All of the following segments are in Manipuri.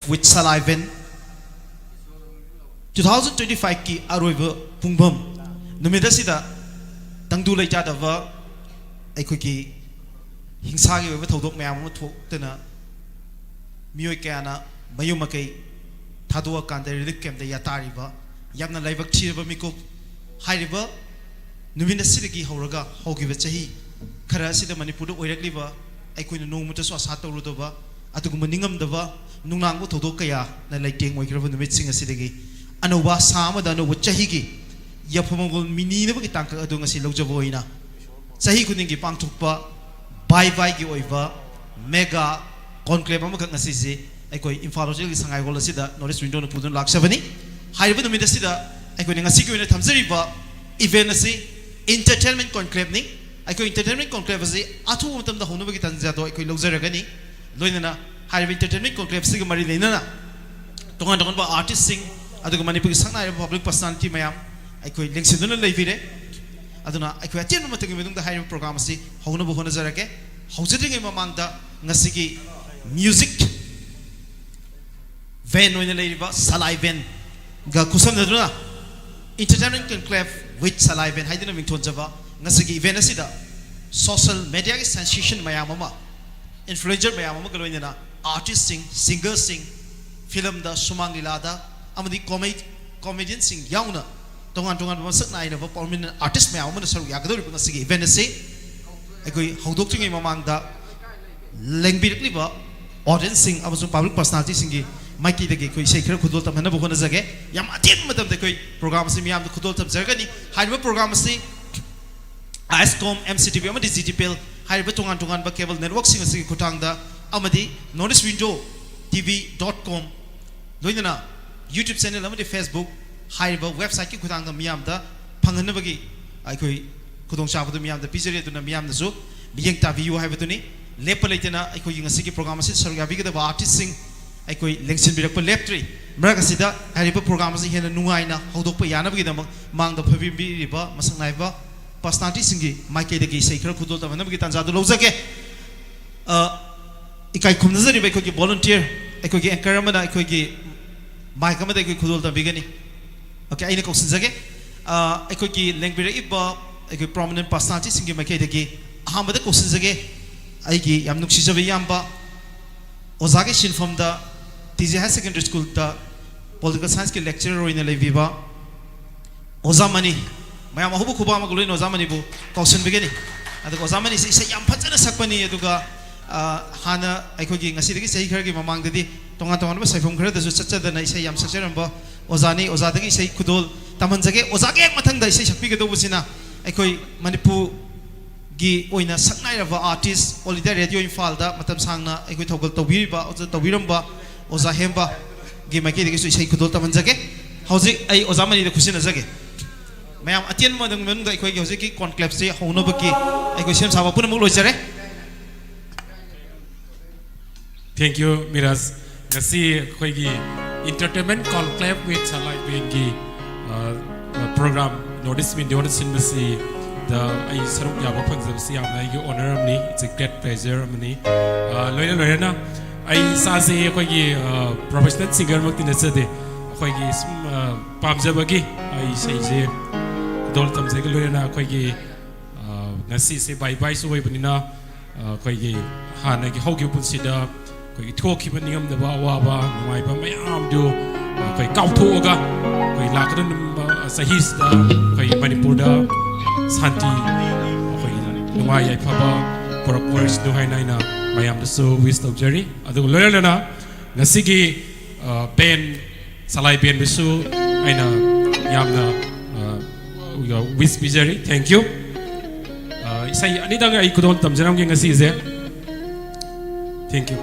with Salaiven 2025 ki aroiba pungbam numidasida tangdu leijadava aikoki hingsagi oiba thodok mayam ama thoktana miyoi kayana mayumakai thadua kanda relief camp da yatariba yamna laibak chiraba mikop hairiba numindasidagi horaga hogiba chahi khara asida manipur oirakliba aikoina nongmuta so asa tawrudaba atuguma ningamdaba nungnangbu thodok kaya na laiteng oikraba numit sing asidagi anoba sama da anoba chahigi yaphamangol minina bagi tangka adu ngasi lojabo ina chahi kuningi pangthukpa bai gi oiba mega conclave ama ngasi je aikoi infology gi sangai gol asida notice window na pudun laksabani haiba numit asida aikoi ngasi gi oina thamjariba event asi entertainment conclave ni aikoi entertainment conclave asi athu matam da hono bagi tanja do aikoi lojaragani loinana haiba entertainment conclave sig mari leina tongan tongan ba artist sing aduga manipur sangna public personality mayam aikoi lengsiduna leivire aduna aikoi atien matagi medung da haiba program asi hono bo hono jarake hojiding mamangda ngasigi music van oina leiba Salaiven ga kusam daduna entertainment conclave with Salaiven haidina mingthon java ngasigi event asida social media gi sensation mayam ama influencer mayam ama galoina artist sing singer sing film da sumang lilada amadi comedian sing yauna tongan tongan masak na ina prominent artist mayam ama saru yagadori ngasigi event ase aikoi hodok tingi mamang da lengbirikli ba audience sing abasu public personality singi maiki dagi koi sekra khudol tamhana bo hona jage yam atin matam de koi program se miyam khudol tam jargani haiba program se ISCOM MCTV amadi GTPL haiba tongan tongan ba cable network sing se khutang da amadi notice window tv.com loinana YouTube channel amadi Facebook haiba website ki khutang da miyam da phangana bagi aikoi khudong chabadu miyam da pijere duna miyam da su biyeng ta view haiba tuni lepa leitena aikoi ngasi ki program se sarga bi ga artist sing aikoi lengsin birak pa leptri mraga sida haiba program se hena nungaina hodok pa yana bagi da mang da phabi bi riba masang naiba personality singi maike de gi sekra khudol ta manam gi tanja do lojake ikai khumnazari ba aikoi ki volunteer aikoi ki anchor amada aikoi ki mic amada aikoi khudol ta bigani okay aina ko sinjage aikoi ki lengbira iba aikoi prominent personality singi maike de gi ahambada ko sinjage aigi yam nuksijabe yamba ozage sinfam da TJ High Secondary School ta political science ke lecturer roina leviba ozamani mayam ahubu khuba ma gulin ozamani bu kausen begeni adu ozamani se yam phajana sakpani aduga hana aikoi gi ngasi dagi sei khar gi mamang dadi tonga tonga ba saifum khar da su chacha da nai sei yam sakcharam ba ozani ozadagi sei khudol tamanjage ozage mathang da sei sakpi ge do busina aikoi manipu gi oina saknai rava artist olida radio infal da matam sangna aikoi thogol tawiriba oza tawiramba oza hemba gi maki degi sei khudol tamanjage hauzik ai ozamani da khusina jage mayam atien ma dang men da aikoi gi hauzik ki conclave se hono ba ki aikoi sem saba pun muk loisare. Thank you Miraz ngasi khoi gi entertainment conclave with Salaiven gi program notice video sin basi the ai saruk ya ba phang si am ai gi honor amni it's a great pleasure amni loina na ai sa se khoi gi professional singer mak tin se de khoi gi pam ja ba gi ai sei je dol tam se gi loina khoi gi ngasi se bye bye so wei banina khoi gi hana gi hogi pun si da khoi gi thok ki ban ngam da ba wa ba mai ba mayam du khoi kau tho ga khoi la ka dun sahis da khoi manipur da santi khoi nungai ai phaba porok words do hai nai na mayam da so wish of jerry adu loyal na ngasi gi ben Salaiven bisu aina yamna wish jerry thank you sai ani da ai kudon tam janam gi ngasi je thank you.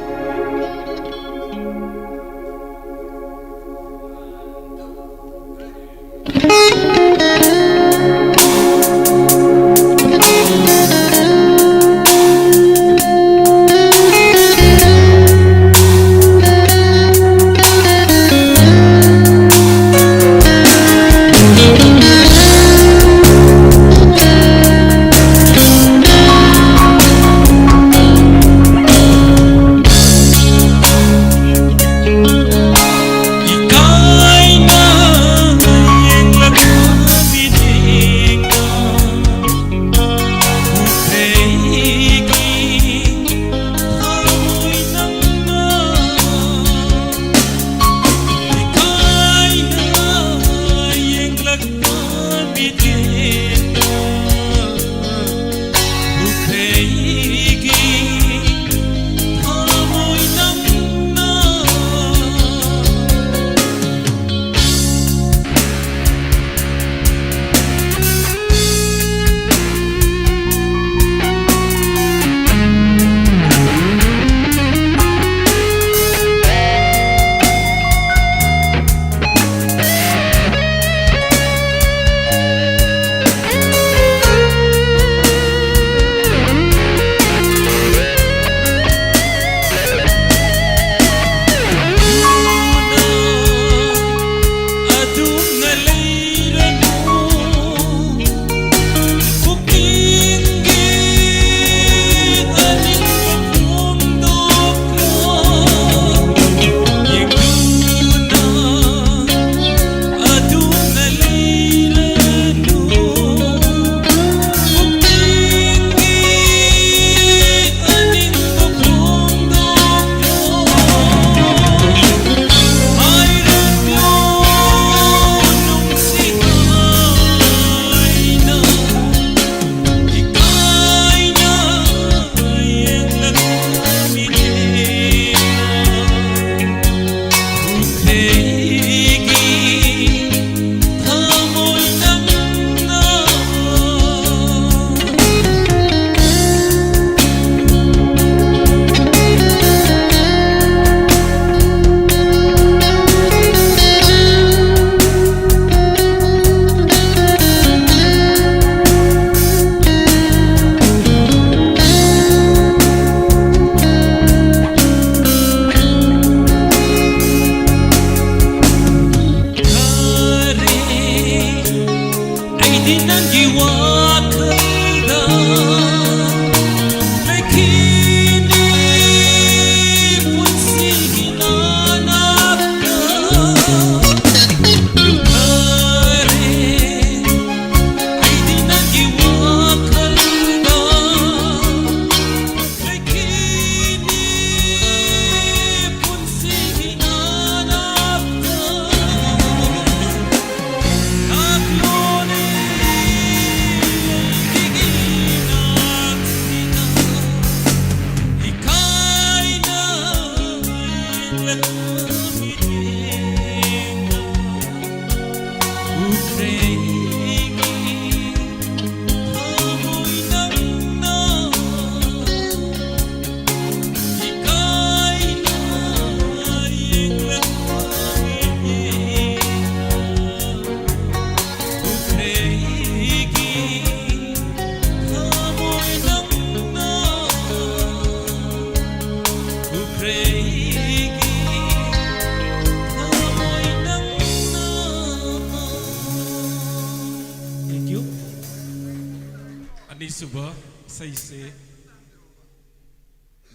सुबह सही से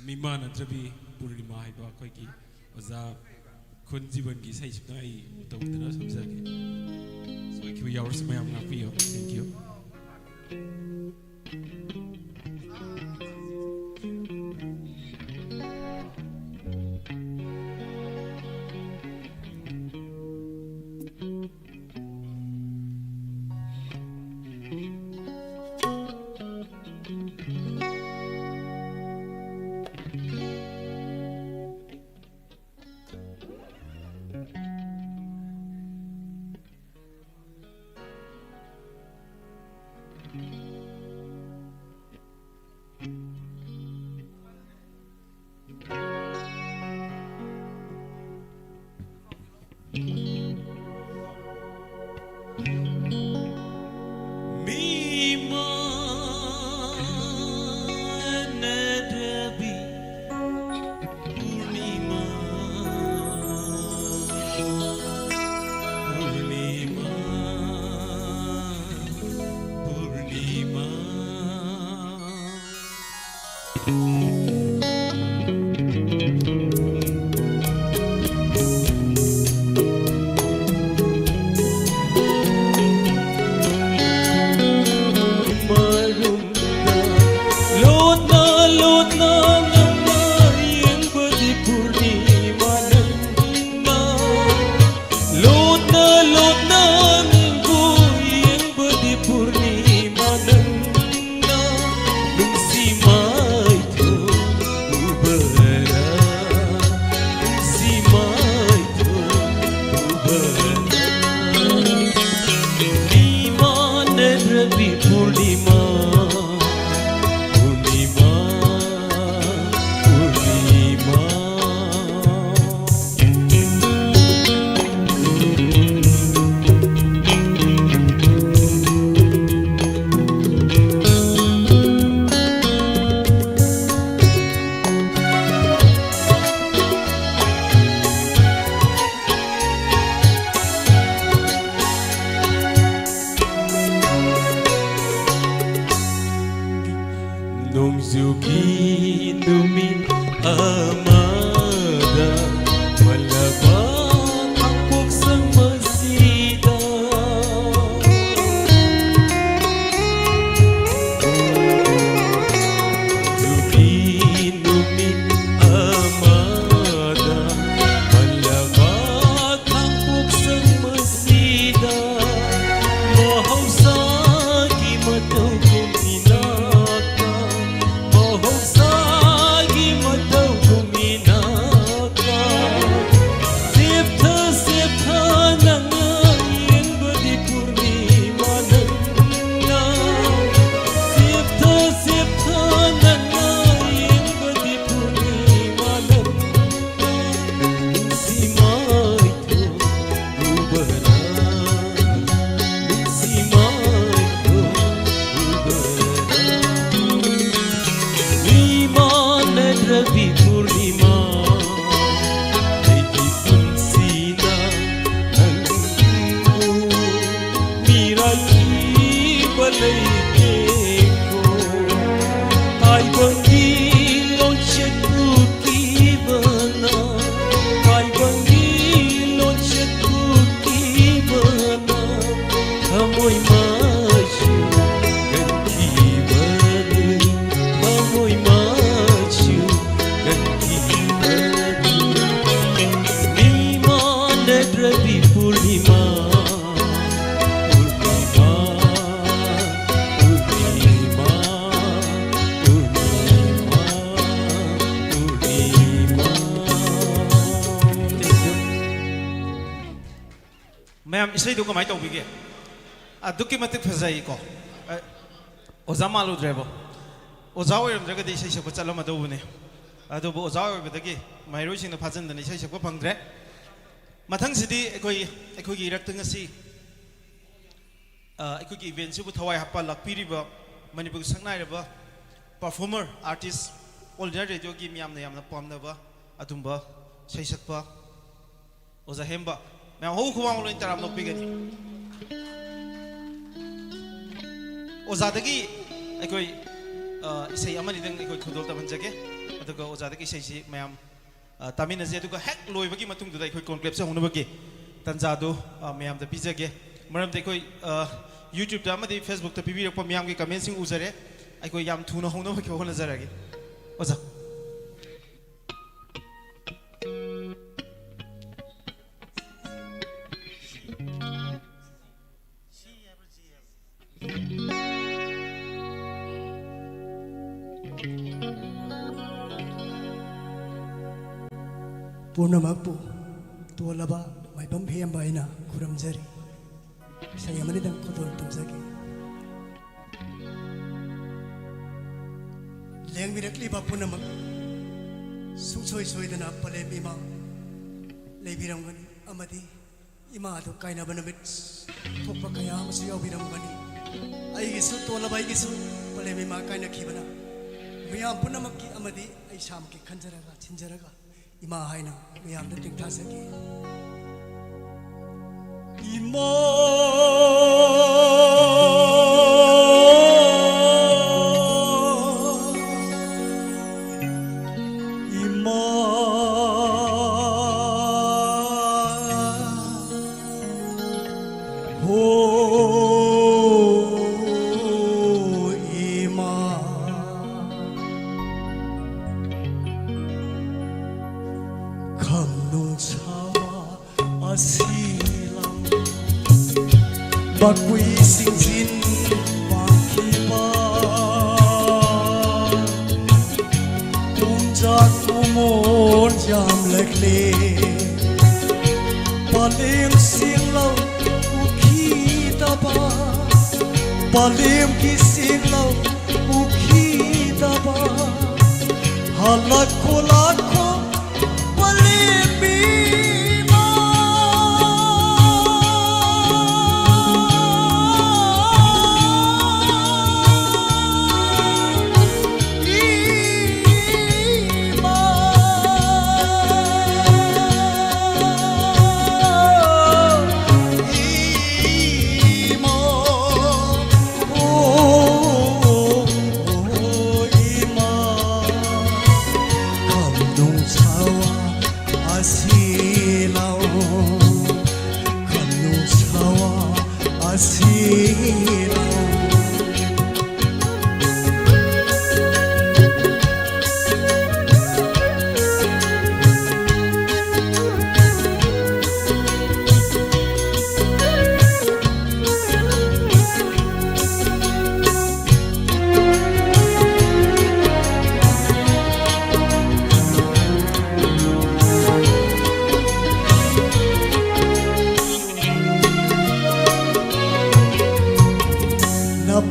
मीमान अद्रबी पूर्णिमा है कोई की ओजा खुन जीवन की सही सुना ही तो उतना समझा के सो एक यावर समय हम नापी हो थैंक यू मैम इसे दो कमाई तो बिगे दुखी मत फजाई को ओजा मालूद्रेबो ओजा ओरमद्रगदि इसे सकप चलमदौबने अदुबो ओजा ओरबदगी माइरोसिंग फाजनदने इसे सकप फंगद्रे मथंगसिदि अखोई इरक्तंगसी अखोई इवेंट सिबु थवाई हप्पा लक्पिरिबा मणिपुर संगनाइरबा performer artist all India radio की मियामना यामना पामनबा अदुंबा सैसकपा ओजा हेम्बा मैं हो खुवांग लोइन तराम नोपिगनी ओजादगी ꯑꯩꯈꯣꯏ ꯏꯁꯩ ꯑꯃꯅꯤꯗꯪ ꯑꯩꯈꯣꯏ ꯈꯨꯗꯣꯜ ꯇꯝꯍꯟꯖꯒꯦ ꯑꯗꯨꯒ ꯑꯣꯖꯥꯗꯒꯤ ꯏꯁꯩꯁꯤ ꯃꯌꯥꯝ ꯇꯥꯃꯤꯟꯅꯖꯦ ꯑꯗꯨꯒ ꯍꯦꯛ ꯂꯣꯏꯕꯒꯤ ꯃꯇꯨꯡꯗꯨꯗ ꯑꯩꯈꯣꯏ ꯀꯣꯟꯀ꯭ꯂꯦꯞꯁꯦ ꯍꯧꯅꯕꯒꯤ ꯇꯟꯖꯥꯗꯨ ꯃꯌꯥꯝꯗ ꯄꯤꯖꯒꯦ ꯃꯔꯝꯗꯤ ꯑꯩꯈꯣꯏ ꯌꯨꯇ꯭ꯌꯨꯕꯇ ꯑꯃꯗꯤ ꯐꯦꯁꯕꯨꯛꯇ ꯄꯤꯕꯤꯔꯛꯄ ꯃꯌꯥꯝꯒꯤ ꯀꯃꯦꯟꯁꯤꯡ ꯎꯖꯔꯦ ꯑꯩꯈꯣꯏ ꯌꯥꯝ ꯊꯨꯅ ꯍꯧꯅꯕꯒꯤ ꯍꯣꯠꯅꯖꯔꯒꯦ ꯑꯣꯖꯥ ꯄꯨꯝꯅꯃꯛꯄꯨ ꯇꯣꯜꯂꯕ ꯃꯥꯏꯕꯝ ꯍꯦꯝꯕ ꯑꯩꯅ ꯈꯨꯔꯨꯝꯖꯔꯤ ꯏꯁꯩ ꯑꯃꯅꯤꯗꯪ ꯈꯨꯗꯣꯜ ꯇꯝꯖꯒꯦ ꯂꯦꯡꯕꯤꯔꯛꯂꯤꯕ ꯄꯨꯝꯅꯃꯛ ꯁꯨꯡꯁꯣꯏ ꯁꯣꯏꯗꯅ ꯄꯂꯦꯝ ꯏꯃꯥ ꯂꯩꯕꯤꯔꯝꯒꯅꯤ ꯑꯃꯗꯤ ꯏꯃꯥ ꯑꯗꯨ ꯀꯥꯏꯅꯕ ꯅꯨꯃꯤꯠ ꯊꯣꯛꯄ ꯀꯌꯥ ꯑꯃꯁꯨ ꯌꯥꯎꯕꯤꯔꯝꯒꯅꯤ ꯑꯩꯒꯤꯁꯨ ꯇꯣꯜꯂꯕ ꯑꯩꯒꯤꯁꯨ ꯄꯂꯦꯝ ꯏꯃꯥ ꯀꯥꯏꯅꯈꯤꯕꯅ ꯃꯌꯥꯝ ꯄꯨꯝꯅꯃꯛꯀꯤ ꯑꯃꯗꯤ ꯑꯩ ꯏꯁꯥꯃꯛꯀꯤ ꯈꯟꯖꯔꯒ ꯊꯤꯟꯖꯔꯒ ꯏꯃꯥ ꯍꯥꯏꯅ ꯃꯌꯥꯝꯗ ꯇꯦꯡꯊꯥꯖꯒꯦ ꯏꯃꯥ 이마 오 이마 감동차와 아시랑 막위 싱진 바퀴바 Một jam lek le palim sing lo u khi ta ba palim ki sing lo u khi ta ba halak ko palim bi ma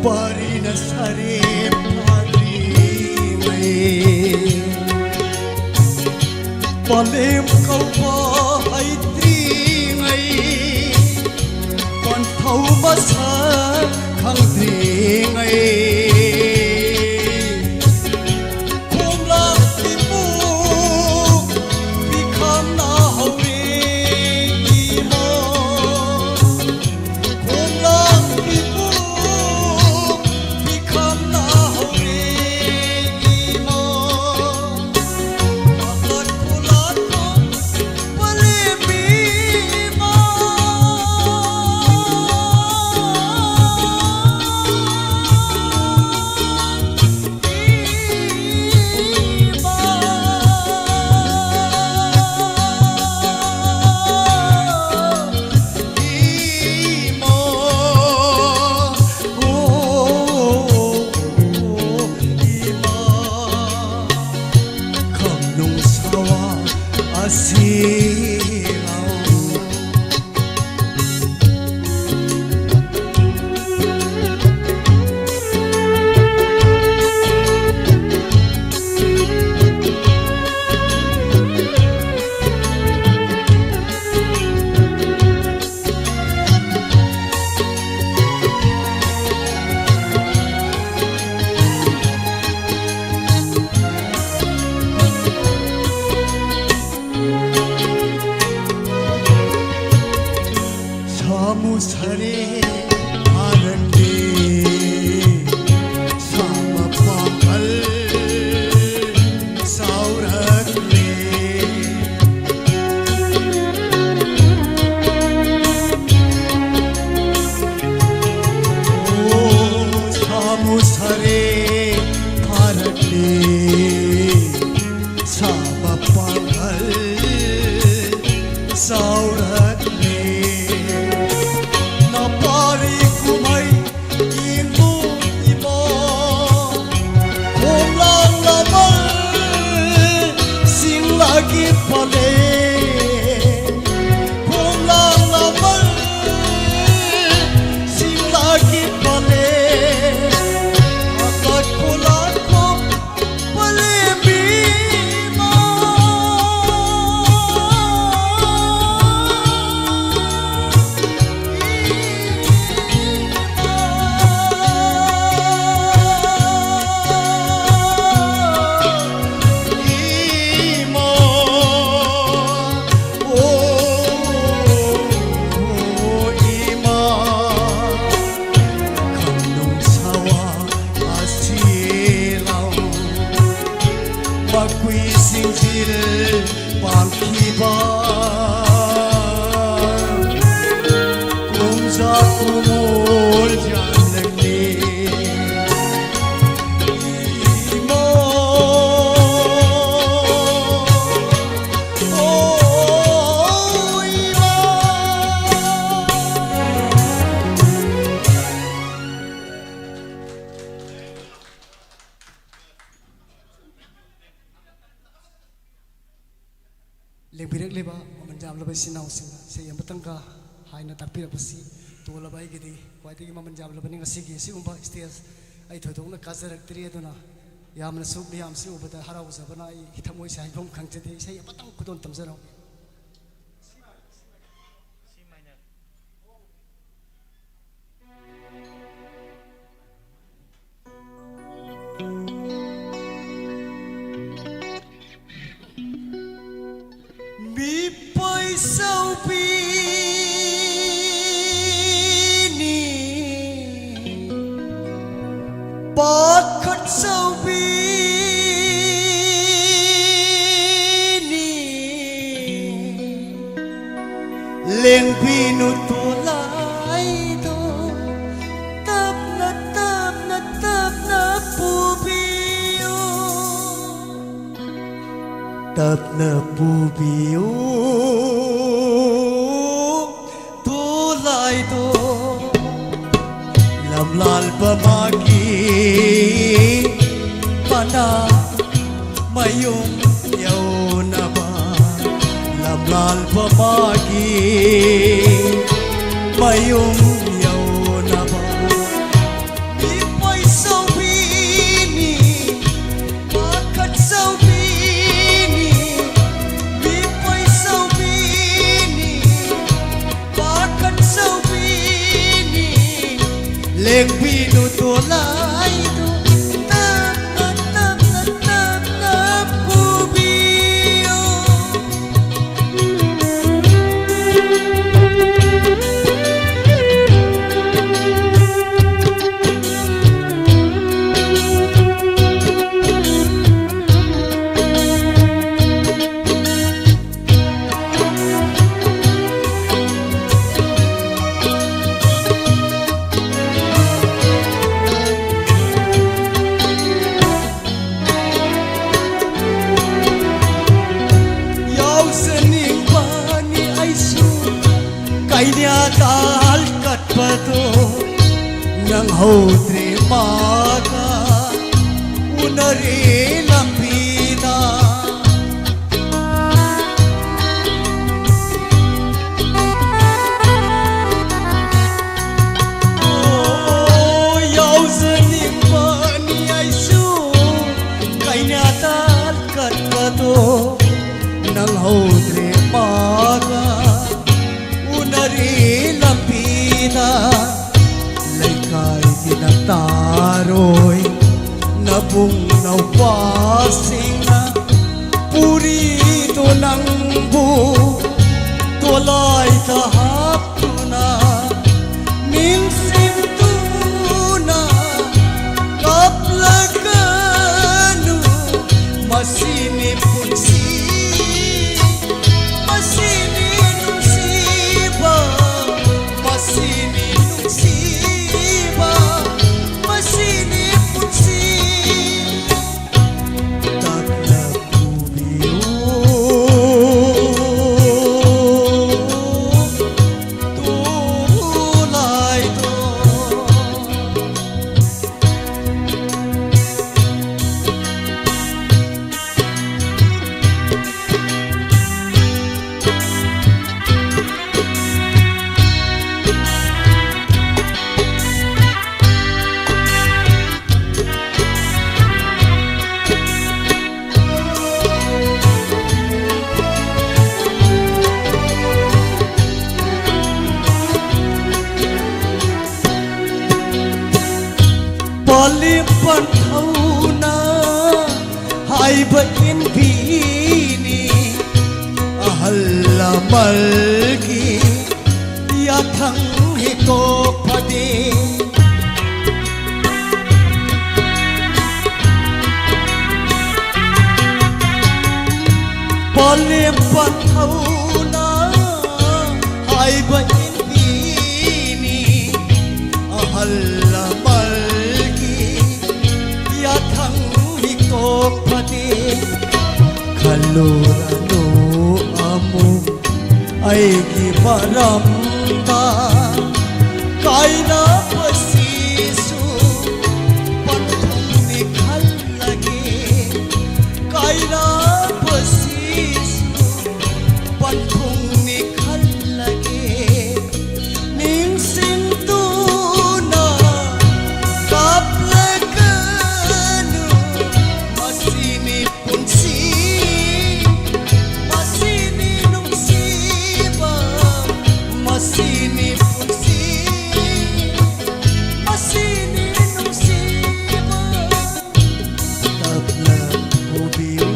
Parina sare padri mai Palem kalpa haitri mai Pan thau basa khangri mai Komla tipu bikham na hawe imo Komla tipu pangkiba kung sa kumul dyan lagni imo oh iba Lengbirak leba memanjam lebay sinaw singa sa iyang batangka hay na takpira pasi to labay gidi kwai di memanjam lebay ning asigi si umba stage ay thodong na kazarak tri aduna yam na sub yam si ubata harau sa bana ai thamoi sai bom khangchete sai batang kudon tamjaro Sao bini bakit sao bini leng binu tulay do tap na pubiyo tap na pubiyo itu lamlal pemagi pada mayung yau naba lamlal pemagi mayung yau naba ipai sau bini bakat sau bini ipai sau bini bakat sau leng binu tulay do tap pubiyo Kainya tal kat pato nang hodre maga unare lampida oh yau zani pani aisu kainya tal kat pato nang hodre maga nari lampida laikay ginataroy nabung nawasing na purito ng bu tulay kahapto na minsim tuna kaplagano masinip kunsi Palipan thau na hai batin bini ahalla malgi ya thang hito phade Malim pathauna haiba inbini ahalla malgi yathang hitok phati khalurano amu aigi maramta kaina pasisu pathum nikhal lage kaina Patung nikhal lage ning sing tu na kaplaganu masini punsi masini nungsiba masini punsi masini nungsiba tabla ubiyo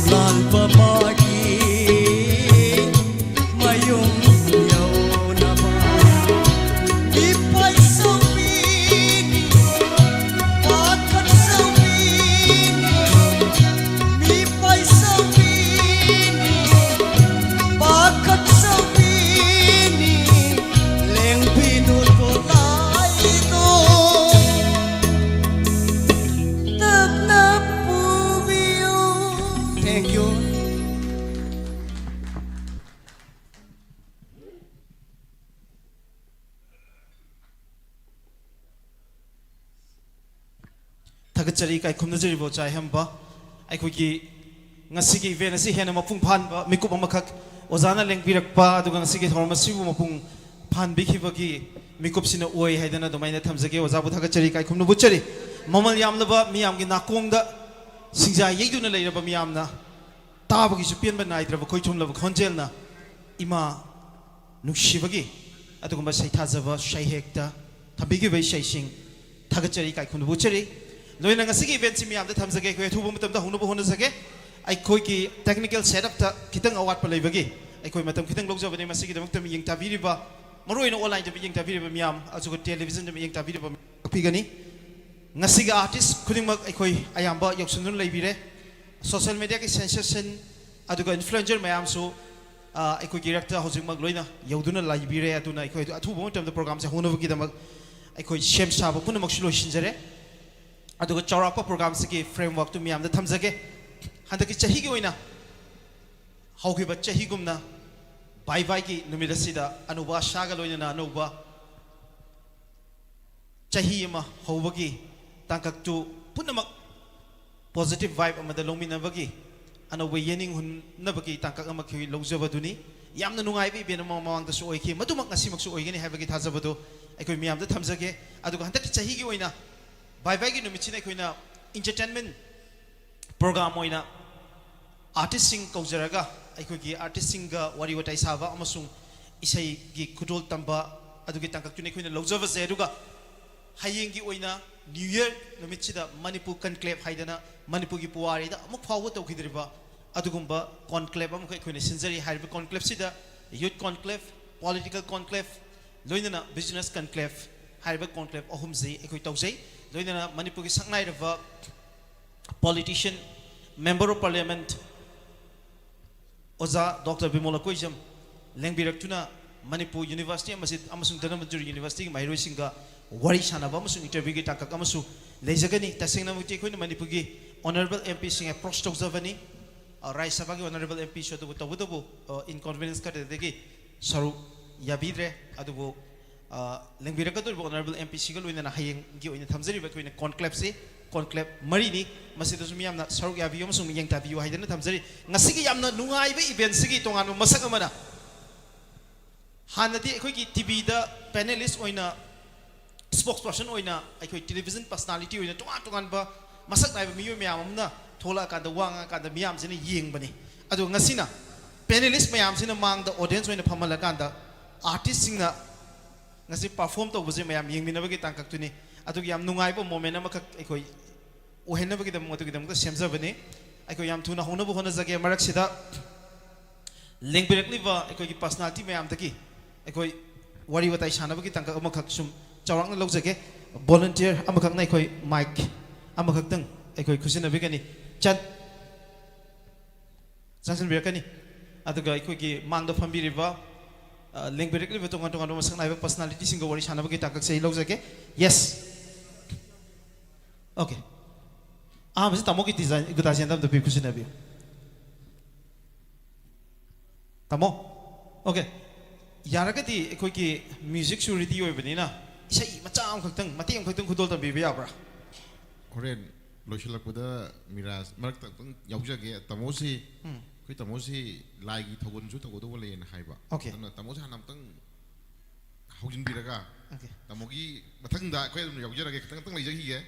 Lal pamagi mayung yaw na ba ipay sawini pakat sawini ipay sawini pakat sawini leng pinutulay ito tap na pumiyo. Thank you. Thagachari kai khumnajari bo chai hamba aikogi ngasigi event asi hena mapung phan ba mikup amakak ozana lengpirak pa aduga ngasigi thorma sibu mapung phan bikibagi mikup sina oi haidana domaina thamjage ozabu thagachari kai khumnu buchari mamal yamlaba miyamgi nakongda singja yeiduna leiraba miyamna tabagi supian ba naidraba khoichumlaba khonjelna ima nuksibagi adugumba saithajaba shaihekta thabigi bai shaising thagachari kai khumnu buchari loina ngasigi event si miyamda thamjage khoi thubu matamda hunubu honajage ai khoi ki technical setup ta kitang awat pa leibagi ai khoi matam kitang logjabani masigi damakta mi yeng tabiriba maroina online da yeng tabiriba miyam ajugo television da yeng tabiriba pigani ngasiga artist khudingmak ai khoi ayamba yoksunun leibire social media ki sensation aduga influencer mayam so ai khoi director hojingmak loina yauduna laibire aduna ai khoi athubu matam da program se honabugi damak ai khoi shem saba punamak shilo shinjare aduga chawrapa program se ki framework tu miyam da thamjage handaki chahi gi oina hauki ba chahi gumna bai bai ki numidasida anuba shaga loina na anuba chahi ma hobagi tangkak tu punamak positive vibe amada longminabagi anuba yening hun nabagi tangkak amakhi logjabaduni yamna nungai bi ben mawang da su oiki matumak ngasimak su oigani habagi thajabadu aikoi miyam da thamjage aduga handaki chahi gi oina bai bai gi numichina koina entertainment program oina artist sing kaujaraga aikogi artist sing ga wari watai saba amasung isai gi kudol tamba adugi tangkak tune koina lojava je aduga hayeng gi oina new year numichida manipur conclave haidana manipur gi puwari da amuk fawo tawkhidriba adugumba conclave amuk koina sinjari haiba conclave sida youth conclave political conclave loinana business conclave haiba conclave ahumji ekoi tawjai loinana manipur gi sangnai rava politician member of parliament Oza Dr. Bimola Koijam Lengbirak Manipur University amasung Dhanamantri University Mairoi Singa Wari Sanaba amasung interview gi tangkak amasu lejagani tasengna mukti koina Manipur gi honorable MP sing approach tawjabani Rai Sabha gi honorable MP shodu tabudabu inconvenience ka degi saru yabidre adubu Lengbirak adu honorable MP sigal oina hayeng gi oina thamjari ba koina conclave se conclave marini masida sumi yamna saruk yabi amasung yeng tabiu haidana thamjari ngasigi yamna nungai ba event sigi tongan masak amana hanadi ekhoi ki TV da panelist oina spokesperson oina ekhoi television personality oina tongan ba masak nai ba miyo myam amna thola kan da wanga kan da miyam sine yeng bani adu ngasina panelist mayam sine mang da audience oina phamala kan da artist singna ngasi perform to buje mayam yeng minaba gi tangkak tuni adu yam nungai ba moment amakak ekhoi ohenna bagi dam motu gidam ka semja bani ekhoi yam thuna hona bu hona jage marak sida lengbirakli ba ekhoi ki personality mayam taki ekhoi wari watai sana bagi tangkak amakak sum chawrang na logjage volunteer amakak na ako'y mic amakak tang ako'y kusinabi kani chan sansan biya kani aduga ako'y ki mangda pambiriba link directly beto nganto nganto masak na ibang personality singo wari sana bagi takak sa ilog zake yes okay masi tamo ki design gutasin tam tapi kusinabi tamo okay yaragati ako'y ki music surety oy banina isay macam khaktang mati am khaktang khudol tam bibi abra Korean loisilakpada miras marak tang yaujage tamosi koi tamosi laigi thogon su thogo do len haiba Okay. na tamosi hanam tang haujin biraga okay tamogi mathang da koi yaujage tang tang leijagi ge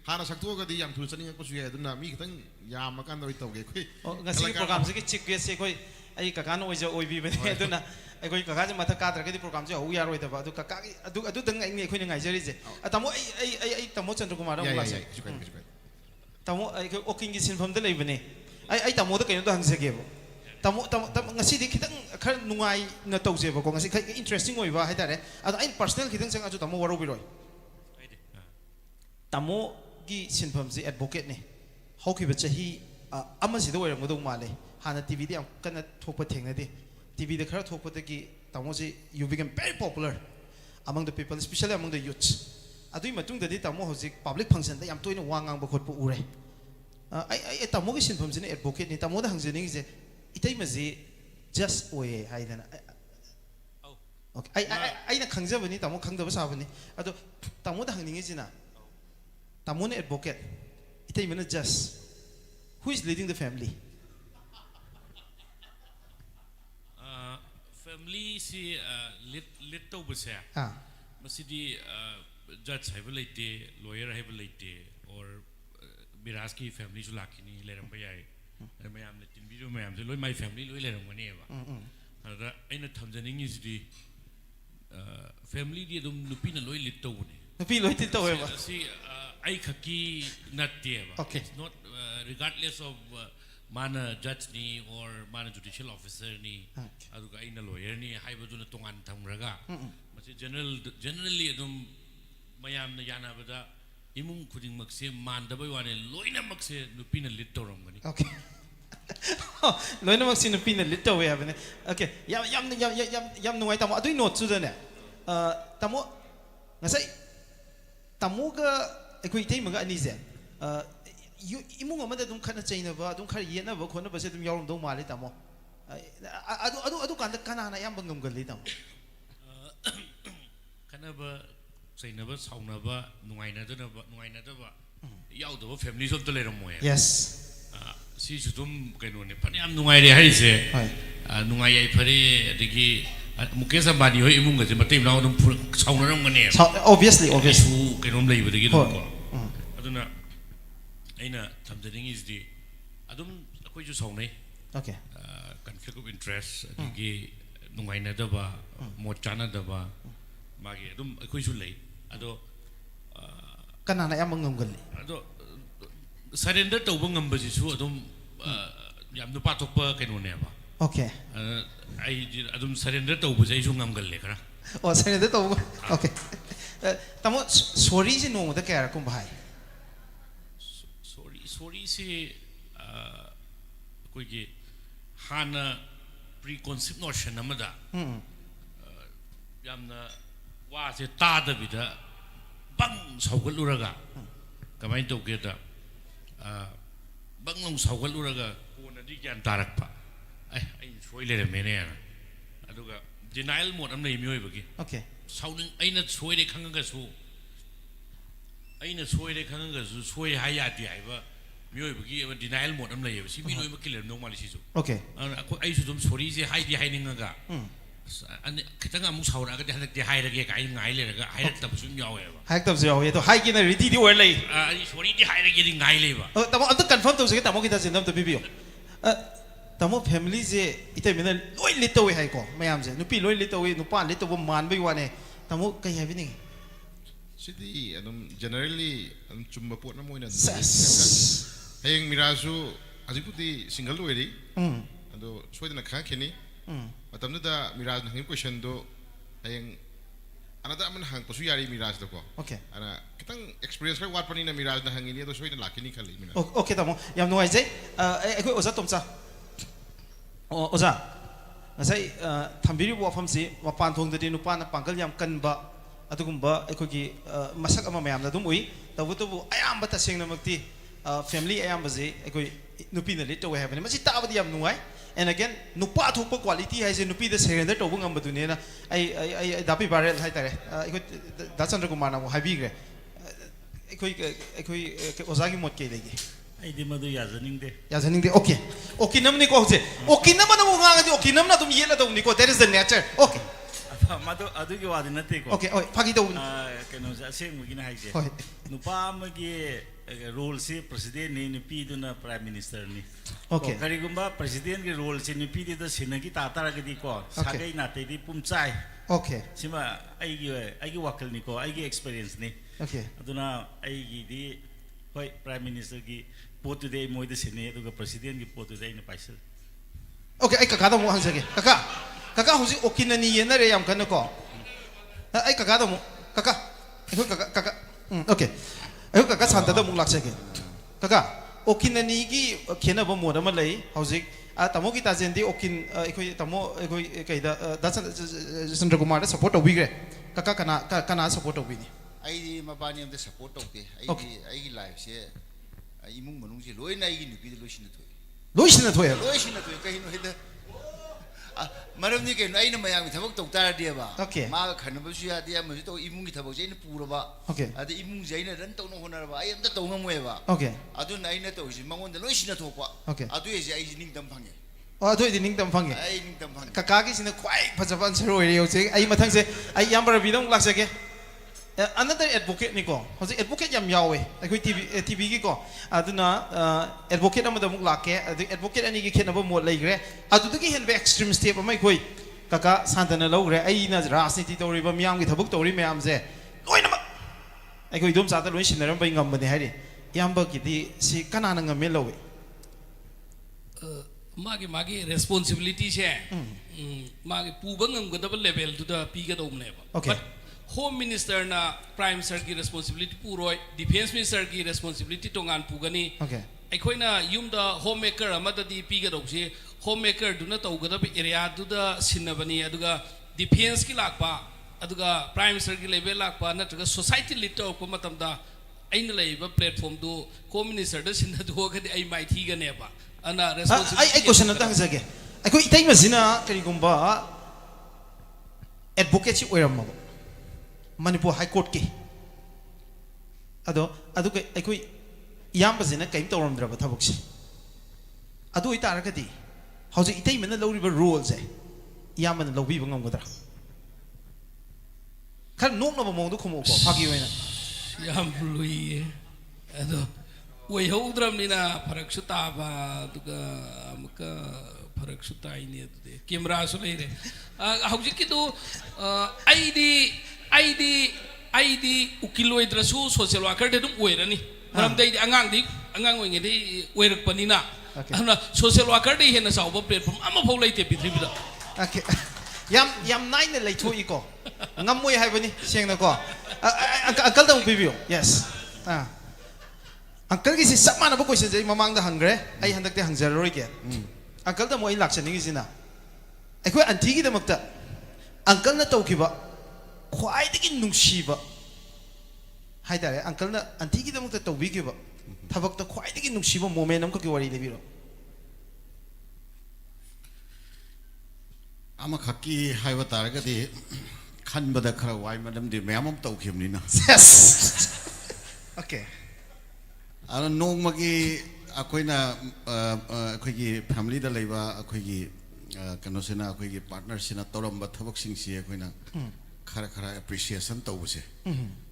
hana sakto ga di yam thu chani ko su ye duna mi tang yam makan do toge koi ngasi program se ki chief guest se koi ai kaka no oja oi bi bane aduna ai koi kaka je matha ka tra ke di program je ho ya roi da ba adu kaka adu dang ai ne khoi ngai jari je tamo ai tamo chandra kumar ya ram la ya se ya tamo ai ko oking gi sin pham da lei bane ai tamo da kai no da hang se ge bo tamo ngasi di khitang khar nungai na tau je ba ko ngasi khai interesting oi ba hai da re adu ai personal khitang sang aju tamo waro bi roi tamo gi sin pham je advocate ne hau ki ba chahi ama si da oiram go do male hana tv di am kana thokpa thengna de tv de khara thokpa de ki tamo ji you became very popular among the people especially among the youths adui matung da di tamo hojik public function da yam toina wangang ba khot pu ure ai tamo gi sin pham je ne advocate ni tamo da hang je ni je itai ma ji just oye haidana okay ai na khangja bani tamo khangda ba sa bani ado tamo da hang ningi jina tamo ne advocate itai mana just who is leading the family family si lit to bese masidi judge haiba leite lawyer haiba leite or Miras ki family su lakini leram ba yai mayam le tin video mayam loi my family loi leram ngani ba ada aina thamjaning is di family di dum nupi na loi lit to ne nupi loi tit to ba si ai khaki natte ba Okay. it's not regardless of mana judge ni or mana judicial officer ni aduga aina lawyer ni haiba du na tongan thamraga masi generally adum mayam na yana bada imung khuding makse mandaba wane loina makse nupina lit toram gani okay loina maksi nupi na lit to we ba ne okay yam nuai tamo adui note su da ne tamo ngasai tamo ga ekoi tei maga ani je imung amada dum khana chaina ba dum khar yena ba khona ba se dum yawrum do mali tamo adu kan kana na yam bangam gali tamo kana ba chaina ba sauna ba nuaina da ba yaw da family so to le ram moya yes si su dum kaino ne pani am nuai re hai se nuai ai phare adigi Mukesh Ambani hoi imung ga je matai na dum sauna ram gane obviously su kaino lei ba digi dum ko aduna aina thamjaring is di adum akoi ju saunai okay conflict of interest adigi nuaina da ba mo chana da ba magi adum akoi su lei ado kana na yam bangam gali ado surrender tauba ngamba ji su adum yam nu pathokpa kaino ne ba okay ai adum surrender tauba jai su ngam gal le kara oh sai da to okay tamo sorry ji no da kaya kum bhai sorry si koi gi hana preconceived notion amada yamna wa se ta da bida bang saugal uraga kamai to ge da bang long saugal uraga ko na di gyan tarak pa ai soi le me ne aduga denial mode am nei mioi bagi okay sauning aina soi de khanga su aina soi de khanga su soi ha ya di ai ba mioi bagi denial mode am nei si mi loi ma killer no mali si su okay ai su dum sorry je hai di hai ninga ga an kitang amu saura ga hanak di hai rage ka ai ngai le ga hai rak tab su nyaw e ba hai tab se ye to hai ki na ready di or lei ai sorry di hai rage di ngai le ba tamo anta confirm to se tamo kita sendam to bibio tamo family je ite mena loi lit to we hai ko mayam je nupi loi lit to we nupa lit to bo man bai wane tamo kai hai ni Sidi generally chumba pot na moina ses hayeng mirasu ajiputi single weri ado soidana kha kheni matamda da miraj na question do hayeng อันนั้นมันห่างประสุยารีมิราสตัวก็ โอเค อันนั้นก็ต้อง experience แค่วัดปนีนะมิราสนะห่างนี้ตัวช่วยในหลักนี้ขันเลยมิรา โอเคตามยามหน่วยเจ๊ไอ้คุยโอซาตมซาโอซาใช่ทำวิดีโอฟังสิว่าปานทงตัวดีนุปานปังกัลยามกันบะอะตุกุมบะไอ้คุยมาสักมาแม่ยามนะตุ้มอุ้ยแต่ว่าตัวไอ้ยามบัตรเสียงนะมักที่ family ไอ้ยามบัจไอ้คุยนุปีนั่นลิตัวเฮฟนี่มันสิตาบดียามหน่วย and again นุปาทุกปก quality ให้เจนุปีเดสเฮนเดอร์ตัวบุ้งอันบัตุเนี่ยนะไอ้ดับบี้บาร์เรลให้แต่ไอ้คุยดัชชันตะกุมมานะว่าไฮบี้เกรไอ้คุยโอซากิหมดเกยเลย ไอ้ที่มาดูอยากจะนิ่งเด้ Ya zaning de okay. Okay nam ni ko hoje. Okay nam na mo nga okay nam na tum ye la tum ni ko that is the nature. Okay. มาดูอะดูกี่วันนั่นเองก็ Okay. Oi phagi do. กันนู้นจะเสียงมื่อกี้นะให้เจ้ Oi. นุป้าเมื่อกี้โรลซีประธานนี่นุปีดูนะ prime minister นี่ Okay. คาริกุมบ้าประธานกี่โรลซีนุปีที่ตัวสินะกี่ตาตาระกี่ดีก็สักไอ้นาทีที่ปุ่มใจ Okay. ใช่ไหมไอ้กี่วัคซีนนี่ก็ไอ้กี่ experience นี่ Okay. ดูนะไอ้กี่ที่เฮ้ย prime minister กี่พูดตัวเดียวมวยตัวสินะตัวกับประธานกี่พูดตัวเดียวนี่ไปสิ Okay. Ai kaka do mo hang sage. Kaka hoje okay na ni ye na re yam kan ko. Ai kaka do mo. Kaka. Ai kaka. Okay. Ai kaka santa do mo lak sage. Kaka. Okay na ni gi khena ba mo da ma lai hoje tamo ki ta jen di okay ai koi tamo ai koi kai da Chandra Kumar da support wi gre. Kaka kana support wi ni. ไอ้มาบ้านเนี่ยมันจะสปอร์ตตกเตะไอ้ไลฟ์เสียไอ้มุ่งมันนุ่งเสียร้อยนายกินอยู่ปีเดียวร้อยชิ้นตัว Loish na thoya. ร้อยชิ้นตัวก็เห็นว่าเห็นเด้อมาเริ่มนี่เกินไอ้นั่นมาอย่างมีทับตกตาเดียบะมาขันมาช่วยเดียมันจะต้องอิมุ่งที่ทับใจนี่ปูระบะอะที่อิมุ่งใจนี่รันต้องน้องคนระบะไอ้นั่นต้องน้องมวยบะ Okay. อะตัวไหนนั่นตัวสิมังวันเดียวร้อยชิ้นตัวกว่าอะตัวไอ้นิ่งดำพังไง Oh, ato idi ning tam phangi. ไอ้นิ่งดำพัง Kakagi sina kwai phajapan saroi re yose. Ai mathang se ai yambara bidong lak sake. Another advocate ni ko. Hoje advocate yam yawe. Ai koi TV ki ko. Aduna advocate amada muk lakke. Advocate ani ki khena ba mo lai gre. Adu ki hen be extreme step amai koi. Kaka santana lo gre. Ai na rajniti tori ba myam ki thabuk tori myam se. Loi na ai koi dum sa ta loi sinaram bai ngam bani hari. Yamba ki di si kanana ngam lo we. मागे responsibility से मागे पूबंगम को डबल लेवल तो द पी के दोम लेबा Okay. होम मिनिस्टर ना प्राइम मिनिस्टर की responsibility पूरोय डिफेंस मिनिस्टर की responsibility तोंगान पुगनी Okay. अखोइना युम द होम मेकर अमददी पी के दोसे होम मेकर दुना तौगदब एरिया दुदा सिनबनी अदुगा डिफेंस की लाकपा अदुगा प्राइम मिनिस्टर की लेवल लाकपा नत्रगा सोसाइटी लीड तौको मतमदा अइन लेबा प्लेटफॉर्म दो होम मिनिस्टर द सिन दुगदि आई माइथी गनेबा ana ai question na tang sage ai ko itai masina kari gumba advocate chi oiram ma manipur high court ki ado ai ko yam basina kaim toram dra ba thabuk si ado itar ka di hauji itai mena lori ba rules ai yam na lobi ba ngam godra khar nok na ba mong du khomo ko phagi wena yam lui ado वही उधरम नीना फरक सुता बा दुगा अमका फरक सुता ही नहीं है कैमरा सुने रे हाउस की तो आईडी उकिलो इधरसु सोशल वर्कर दे तुम वेर नहीं मरम दे अंगांग वेंगे दे वेरक पनीना ना सोशल वर्कर दे है ना साउब प्लेटफॉर्म अम्म फौलाई ते पिथरी बिदा yam nine na lai thui ko ngam moi hai bani seng na ko akal da upibiyo yes Uncle ki si sama na ba question jai mamang da hangre ai handak te hangjar roi ke uncle da moi laksan ni sina ai ko anti ki da makta uncle na tauki ba khwai de ki nungshi ba hai da uncle na anti ki da makta taubi ki ba thabak ta khwai de ki nungshi ba moment am ko ki wari le biro ama khaki haiwa taragadi khanbada khara wai madam di myamam tawkhimni na yes okay ana nongmagi akoina akoigi family da leiba akoigi kanosina akoigi partner sina toramba thabak sing si akoina khara appreciation tawuse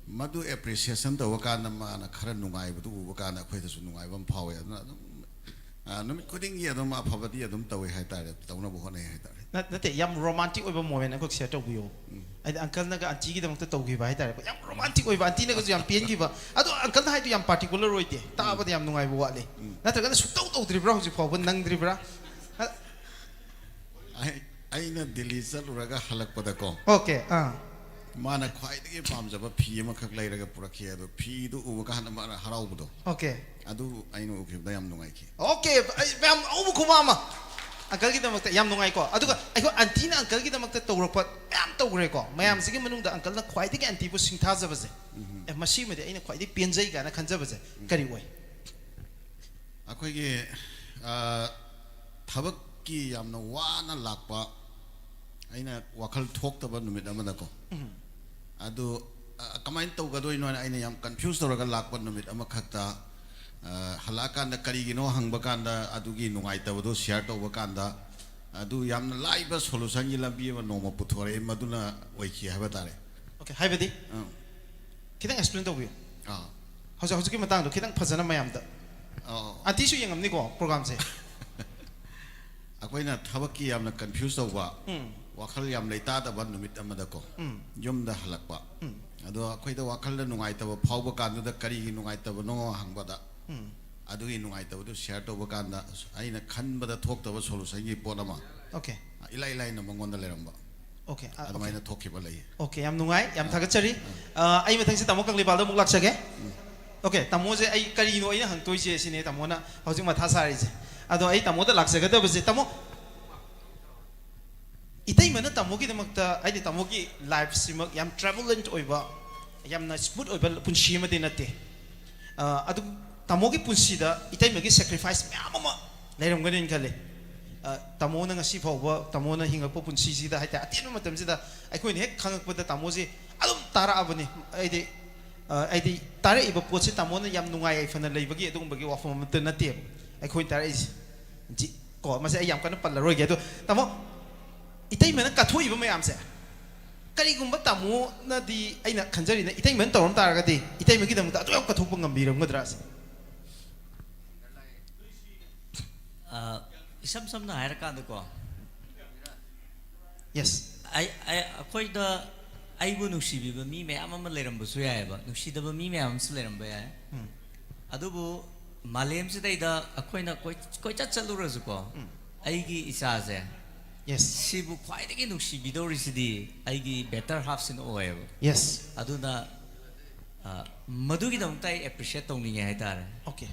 madu appreciation tawaka na mana khara nungai bu uba kana akoida su nungai bam phawe numit kuding ye adum aphabadi adum tawe hai tare tawna bu hone hai tare nate yam romantic oiba moment ko share tawbiyo ai uncle na ga anti ki da makta tawgi ba hai tare yam romantic oiba anti na ga yam pen ki ba ado uncle na hai to yam particular roite ta ba yam nungai bu wale nata ga su taw dri bra hu phaw nang dri bra ai na delhi saluraga halak pada ko okay माना ख्वाइदगी पामजब फी अमखक लेरगा पुरखी अदो फी दु उबकान माना हराउबदो Okay. अदु आइनो उखिबदा याम नुंगाइखि Okay, ma'am, au kumama. Uncle kita makta yam nungai ko. Aduga, aiko auntie na uncle kita makta tawrakpat yam tawre ko. Mayam sige manungda uncle na khwaidagi auntie bu singthaza baze. Masi mede aina khwaidagi penjai ga na khanja baze. Kari wai. अखोइगे थबक की यामना वाना लाकपा आइना वखल थोक्तबा नुमित अमदको अदु कमाइन तौगदोइनो आइना याम कंफ्यूज तौरगा लाकपा नुमित अमखक्ता हलाकांदा करिगिनो हंगबकांदा अदुगी नुंगाइतबदो शेयर तौबकांदा अदु यामना लाइबा सोलुशन गी लंबी व नोमा पुथोरे मदुना ओइखि हाबा तारे Okay, haibadi. Kitang explain tawbiyo. Hausa ki matang do kitang phajana mayam da. Auntie su yengam ni ko program se. अखोइना थबक की यामना कंफ्यूज तौबा वखल याम लेता दबा नुमित अमदको युमदा हलकपा अदो अखोइदा वखल नुंगाइतबा फावबा कांदुदा करिगी नुंगाइतबा नो हंगबदा अदुगी नुंगाइतबदु शेयर तौबा कांदा आइना खनबदा थोक्तबा सोलुशन गी पोनमा Okay. इलाई इलाई न मंगोंदा लेरंबा Okay. अदमाइना थोकिबा लई Okay, yam nungai, yam thagachari. Ai mathang si tamo kang libal da muklak sage. Okay, tamo je ai kari no ina hang toi je sine tamo na hojing matha sari je. Ado ai tamo da laksaga da bje tamo itai mana tamo ki damakta ai tamo ki life simak yam travelent oiba yam na smooth oiba punshi ma dinate. Ado tamo ki punshi da itai magi sacrifice mama leiram ganin khale. Tamo na ngasi phawba tamo na hingakpa punshi si da haita atin matam si da ai khoi hek khangakpa da tamo ji adum tara abani ai di tara iba pochi tamo na yam nungai ai fana leibagi adung bagi wafam mata na te ai khoi tara is ji ko ma se ai yam kana palaroi ge to tamo itai mena kathoi iba mayam se kari gumba tamo na di ai na khanjari na itai men tawram tara ga di itai magi dam ta atu yam kathok ngambiram ngadra se Isam sam na hair kan ko. Yes. Koi da ai bu nuksi bi ba mi me amam leram bu suya ba nuksi da ba mi me am leram ba ya. Adu bu malem se dai da akoi na koi chat chalu ra ko. Ai gi isa se. Yes. Si bu kwai da gi nuksi bi do ri si di ai gi better half sin o ya. Yes. Adu na madu gi dong tai appreciate tong ni hai tar. Okay.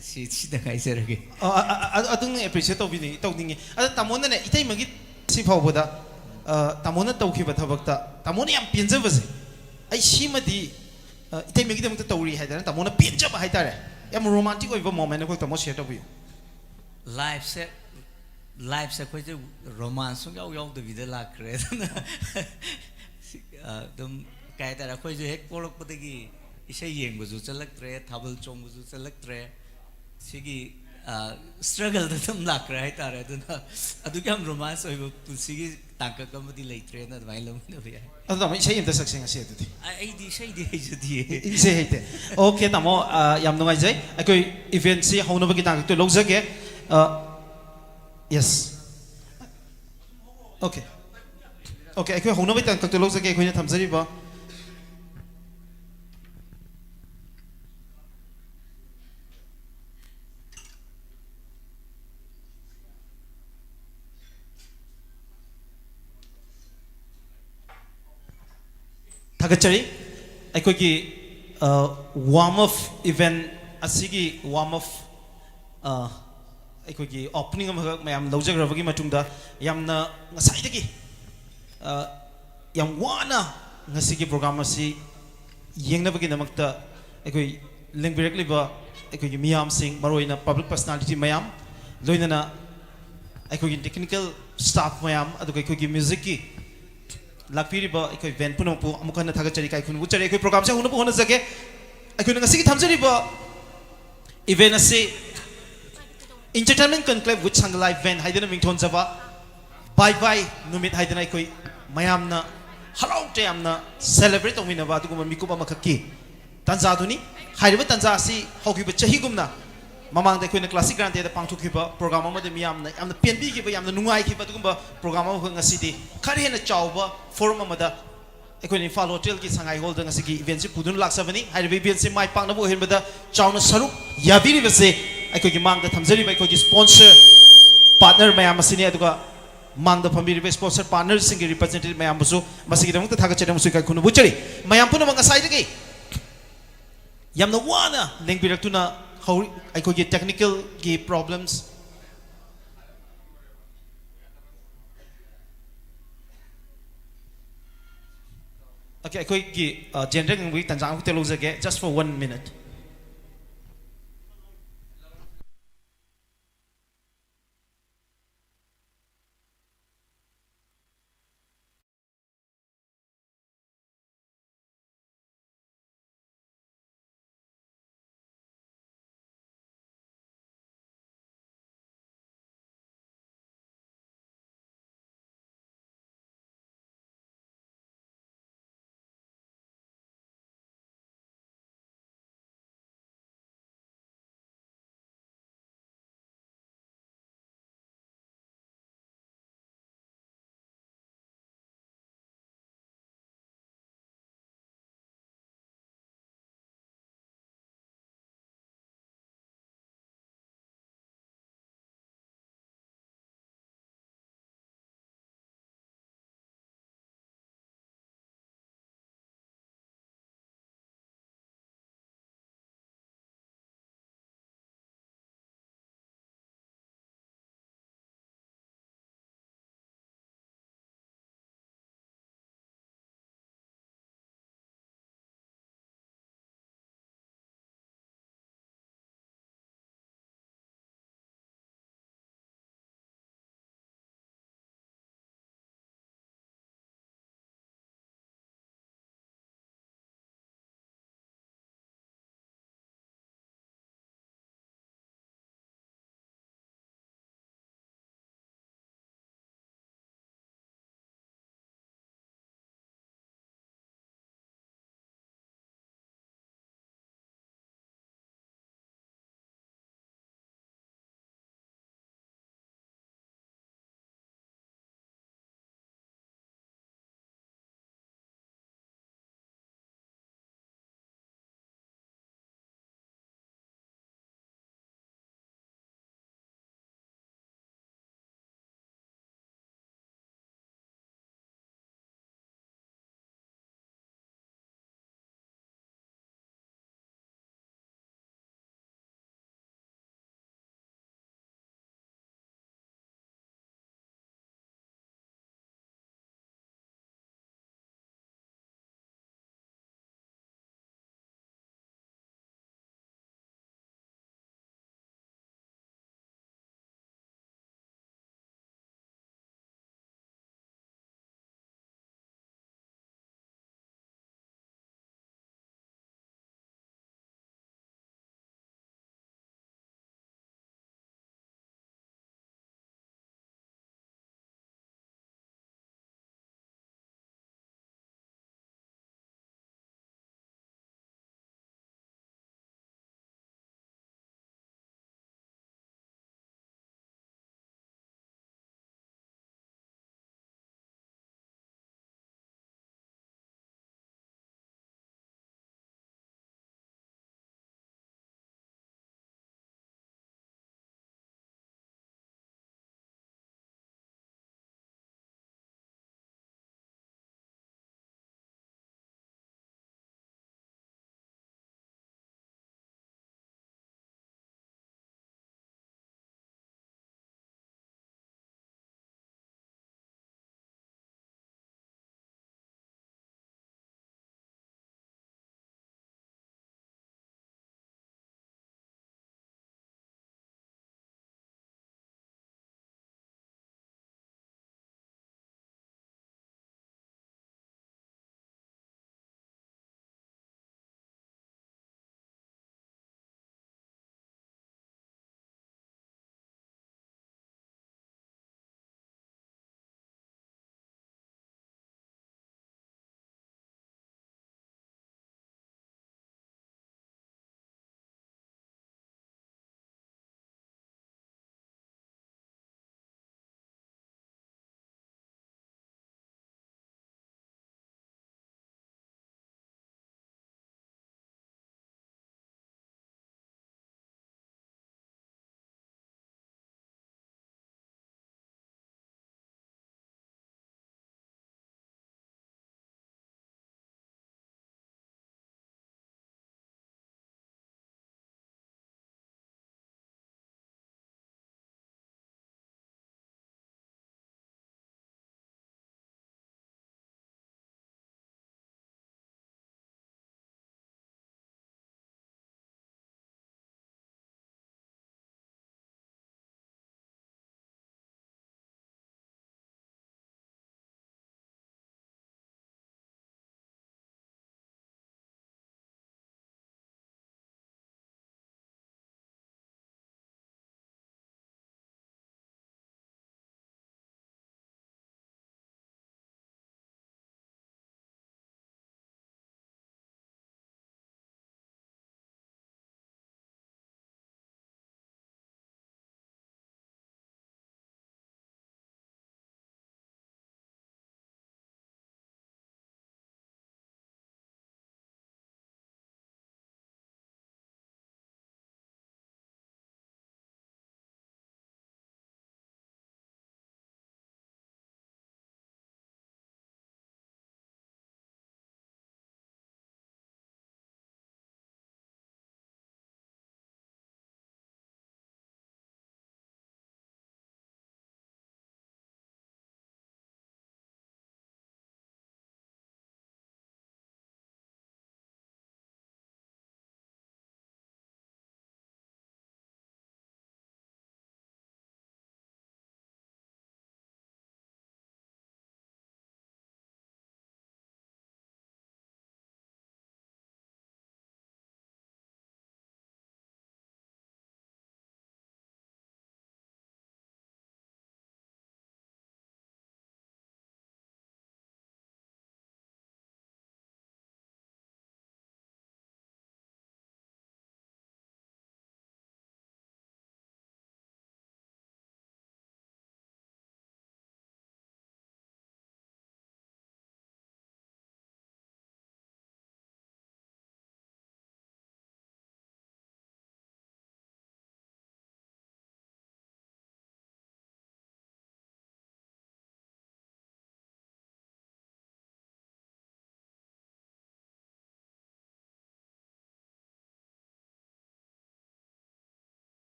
Si da kai se ra gi. Adung appreciate to bini to ningi. Ada tamona ne itai magi si phawboda tamona tawkhiba thabakta tamona yam pinja base. Ai shimadi itai magi damta tawri haidana tamona pinja ba haitare. Yam romantic oiba moment ko tamo share to bu. Life se koi romance sung yaw de vida la kre. Dum kai tara koi je hek polok patagi isai yeng bu chalak tre thabal chong bu chalak tre sigi struggle da tum la kre tara duna adu kyam romance oi bu sigi tangka kamadi lai tre na vai lom no ya Adu tamo isai imta saksing ase adu di. ai di sai di di Isai haite. Okay tamo yam nungai jai. Akoi event si hauna bagi tang to logjage. Yes. Okay. Okay, akoi hauna bagi tang to logjage akoi na thamjari ba. Thagachari aikogi warm up event asigi warm up aikogi opening am mayam lawjagrabagi matungda yamna ngasaidagi yam wana ngasigi program asi yengnabagi namakta aikoi lengbirak liba aikogi miyam sing maroina public personality mayam loinana aikogi technical staff mayam aduga aikogi music ki lakpiriba ikoi event puno pu amukana thagachari kai khunu chari ikoi program se hunu pu hona jage ikoi ngasi ki thamjari ba event ase entertainment conclave with sangalai event haidana mingthon jaba bye bye numit haidana ikoi mayamna harau te amna celebrate omina ba tu mikuba makaki tanza duni hairiba tanza asi hokiba chahi gumna mamang de koina classic grant de pangthuk khiba program ma de miyam na amna penbi khiba yamna nungai khiba tugumba program ma ngasi di khari hena chawba forum ma da koina Imphal hotel ki sangai hall da ngasi ki event se pudun laksabani hairiba event se mai pangna bo henba da chawna saruk yabiri base ai ko ki mang da thamjari bai ko ki sponsor partner mayam asini aduga ꯃꯥꯡꯗ ꯐꯝꯕꯤꯔꯤꯕ ꯁ꯭ꯄꯣꯟꯁꯔ ꯄꯥꯔꯠꯅꯔꯁꯤꯡꯒꯤ ꯔꯤꯄ꯭ꯔꯖꯦꯟꯇꯦꯇꯤꯚ ꯃꯌꯥꯝꯕꯨꯁꯨ ꯃꯁꯤꯒꯤꯗꯃꯛꯇ ꯊꯥꯒꯠꯆꯔꯤ ꯑꯃꯁꯨꯡ ꯏꯀꯥꯏ ꯈꯨꯝꯅꯕ ꯎꯠꯆꯔꯤ ꯃꯌꯥꯝ ꯄꯨꯝꯅꯃꯛ ꯉꯁꯥꯏꯗꯒꯤ ꯌꯥꯝꯅ ꯋꯥꯅ ꯂꯦꯡꯕꯤꯔꯛꯇꯨꯅ ꯍꯧꯔꯤ ꯑꯩꯈꯣꯏꯒꯤ ꯇꯦꯛꯅꯤꯀꯦꯜꯒꯤ ꯄ꯭ꯔꯣꯕ꯭ꯂꯦꯝꯁ Okay, ꯑꯩꯈꯣꯏꯒꯤ ꯖꯦꯅꯔꯦꯜ ꯉꯪꯕꯒꯤ ꯇꯥꯟꯖꯥ ꯑꯃꯈꯛꯇ ꯂꯧꯖꯒꯦ just for 1 minute.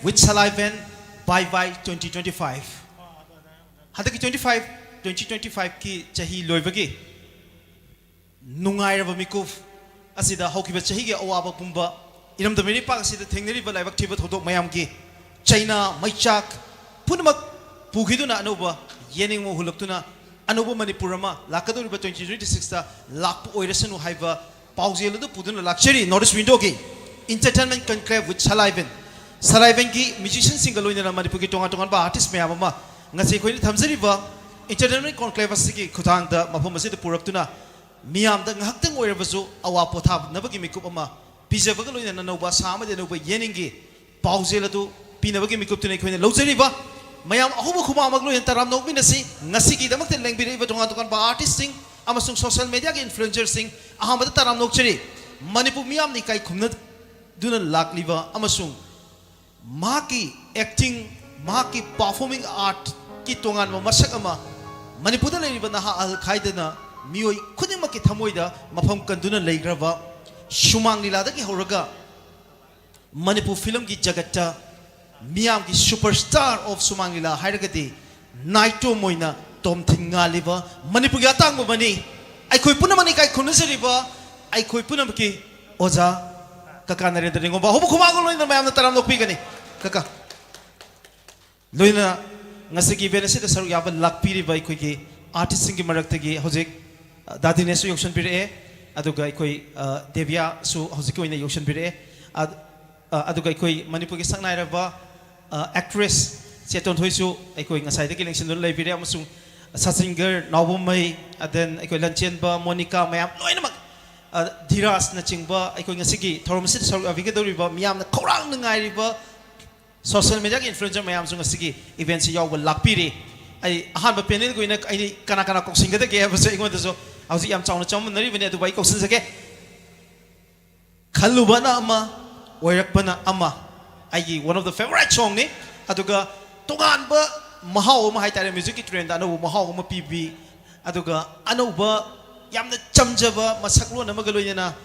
with Salaivan Bye Bye 2025 Hadaki 2025 ki chahi loibagi Nungai raba mikuf asida haukiba chahi ge awaba pumba iram da meri pak asida thengneri ba laibak thiba thodok mayam ki China Maichak punamak pugiduna anuba yening mo hulaktuna anuba Manipurama lakadoriba 2026 ta lakpu oirasanu haiba pauzelu du puduna luxury notice window ki entertainment conclave with Salaivan ki musician single loina Manipur ki tonga tonga ba artist mayam ama ngasi khoi thamjari ba entertainment conclave asigi khutang da mafam asida puraktuna miyam da ngaktang oirabasu awa pothab nabagi mikup ama pijabaga loina nanoba sama de noba yeningi pauzelu du pinabagi mikup tuna khoi lojari ba mayam ahuba khuma maglo entaram nokmi nasi ngasi ki damak ten lengbiri ba tonga tonga ba artist sing amasung social media ki influencer sing ahamada taram nokchari Manipur miyam ni kai khumna duna lakliba amasung maki acting maki performing art ki tongan ma masak ama Manipur da leiba na ha al khaidana mioi khudimak ki thamoida mafam kanduna leigraba shumang lila da ki horaga Manipur film ki jagatta miyam ki superstar of Sumang Lila hairagati naito moina tom thinga liba Manipur ya tang mo mani ai khoi puna mani kai khunasari ba ai khoi puna ki oja kaka narendra ningo ba hobu khuma gol loina mayam na taram nokpi gani kaka loina ngasi ki benesi da saru yaba lakpi ri bai khoi ki artist sing ki marakta gi hojik dadi ne su yokshan pire aduga khoi devya su hojik oina yokshan pire aduga khoi Manipur ki sangnai ra ba actress Cheton Thoisu aikoi ngasai de election don leibire amasung singer Nawbomai aden aikoi Lanchen ba Monica mayam loinamak Dhiras na chingba aikoi ngasigi thoromsit saru aviga doriba miyam na khorang ngai riba social media ki influencer mayam sung ngasigi event si yaw lakpiri ai ahan ba panel goina ai kana kana kok singa de ge ba se ingon de so hausi yam chawna chawm nari bene du bai kok sin sake khalubana ama oirakbana ama ai one of the favorite song ni aduga tongan ba mahau ma haitare music ki trend anu mahau ma pb aduga anu ba yamna chamjaba masaklo na magaloina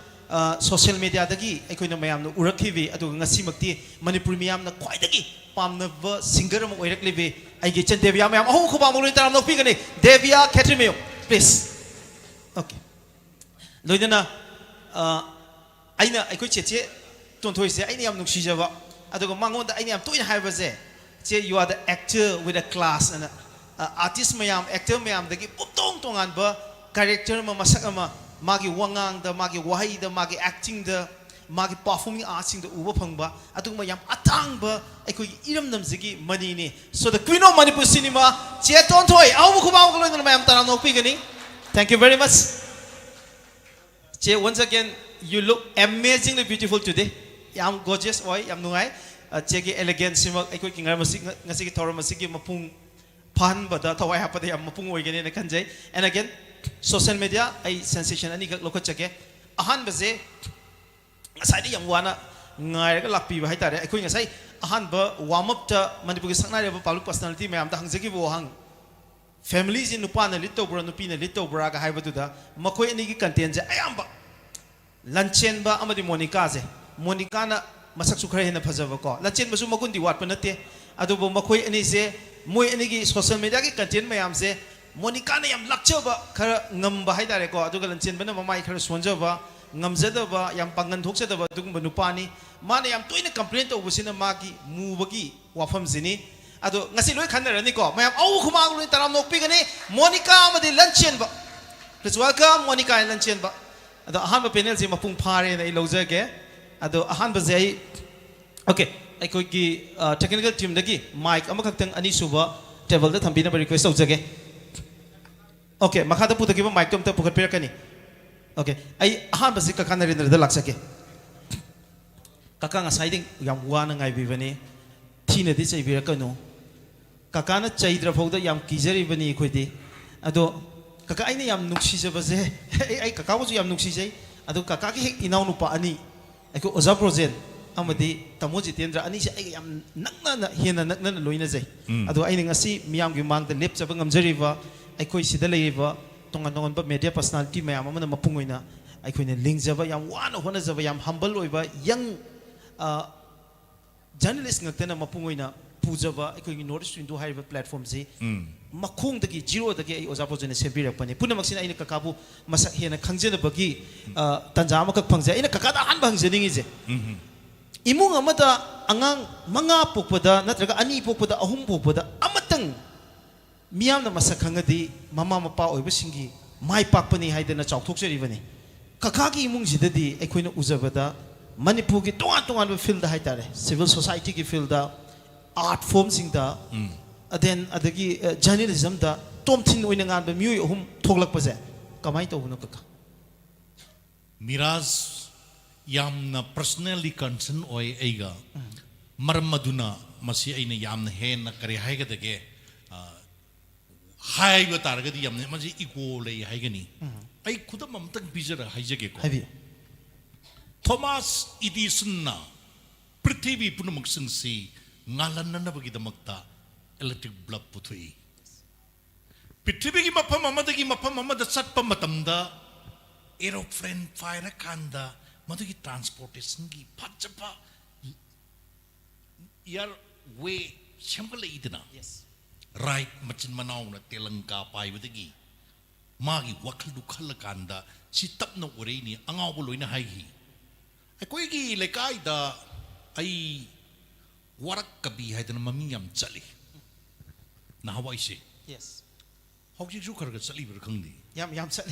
social media dagi aikoina mayam na urakhibi aduga ngasi makti Manipur miyam na khwai dagi pamna ba singer ma oiraklibi aigi chen devya mayam ahu khuba mo taram nok pigani devya khetrimeo please okay loina aina aikoi cheche tonthoi se aina yam nuksijaba aduga mangonda aina yam toina haibaze che you are the actor with a class and artist mayam actor mayam dagi putong tongan ba character ma masak ama magi wangang da magi wahai da magi acting da magi performing arts sing da uba phangba adugma yam atang ba aikoi iram namjigi mani ni so the queen of Manipur cinema che tonthoi awu khuma ko loin mayam taram nokpi gani thank you very much che once again you look amazingly beautiful today yam gorgeous oi yam nungai chegi elegance sima aikoi kingar masik ngasi ki thoram masik ki mapung phan bada thawai hapade yam mapung oi gani na kanjai and again social media ai sensation ani gak lokot chake ahan baze ngasai di yam wana ngai ga lakpi ba haitare aikoi ngasai ahan ba warm up ta Manipur ki sakna re ba public personality mayam ta hangjagi bo hang families in nupa na litto bra nupi na litto bra ga haibatu da makoi ani ki content je ayam ba Lanchen ba amadi Monica je Monica na masak su khare hena phajaba ko Lanchen basu makun di wat panate adu bo makoi ani je moi ani ki social media ki content mayam je Monica na yam lakchaba khara ngamba haidare ko adu Lanchen bana mamai khara sonjaba ngamjadaba yam pangan thokjadaba dugumba nupani mana yam toina complaint to busina magi mubagi wafam jini adu ngasi loi khanarani ko mayam au khumang loi taram nokpi gani Monica amadi Lanchen ba please welcome Monica and Lanchen ba adu ahan panel je mapung phare na ilojage adu ahan ba jai okay aikoi ki technical team dagi mic amakhaktang ani suba table da thambina ba request tawjage okay makhada putaki ba mic tom ta pukhat pirakani okay ai ahan ba se kaka narendra da laksake kaka ngasai ding yam wana ngai bi bani thina di chai birakano kaka na chaidra phauda yam kijari bani khoidi ado kaka aina yam nuksi jaba je ai kaka bu yam nuksi jai ado kaka ki hek inau nupa ani aiko oza projen amadi tamoji tendra ani se ai yam nakna na hena nakna na loina jai ado aina ngasi miyam gi mang da lep chaba ngamjari ba aikoi sida leiba tongan tongan ba media personality mayam amana mapungoina aikoi ne link jaba yam wana hona jaba yam humble oiba young journalist ngakta na mapungoi na pujaba ekoi North East Window high platform si makhong dagi zero dagi ai oza pojene sembirak pani punamak sina ina kakabu masak hena khangjena bagi tanja makak phangja ina kakada han bangjeningi je imung amada angang manga pokpada natraga ani pokpada ahum pokpada amatang miyam na masak khangadi mama mapa oiba singi mai pakpani haidana chawthok jeribani kakagi imung jidadi ekoina uzabada Manipur ki tongan field da haitare civil society ki field da art form sing da then adagi journalism da tom thin oina ngan ba myu hum thoglak pa je kamai to huno kaka Miraj yamna personally concern oi eiga marmaduna masi aina yamna hen na kare haiga dage hai ba targa di yamna masi iko lei haigani ai khudam amtak bijara haijage ko Thomas Edison na Prithvi punamak singsi ngalan na bagi damakta electric bulb puthui Prithvi gi mapam amadagi mapam amada satpa matamda aeroplane fire kanda madagi transportation gi phachapa yar way shamkala idna yes right machin manaw na telanka pai badagi magi wakal du khal kanda si tapna urei ni angaw loina hai hi Akoi gi lekai da ai warak kabi haidana mami yam chali na hawai se yes hawji ju kharga chali ber khangdi yam chali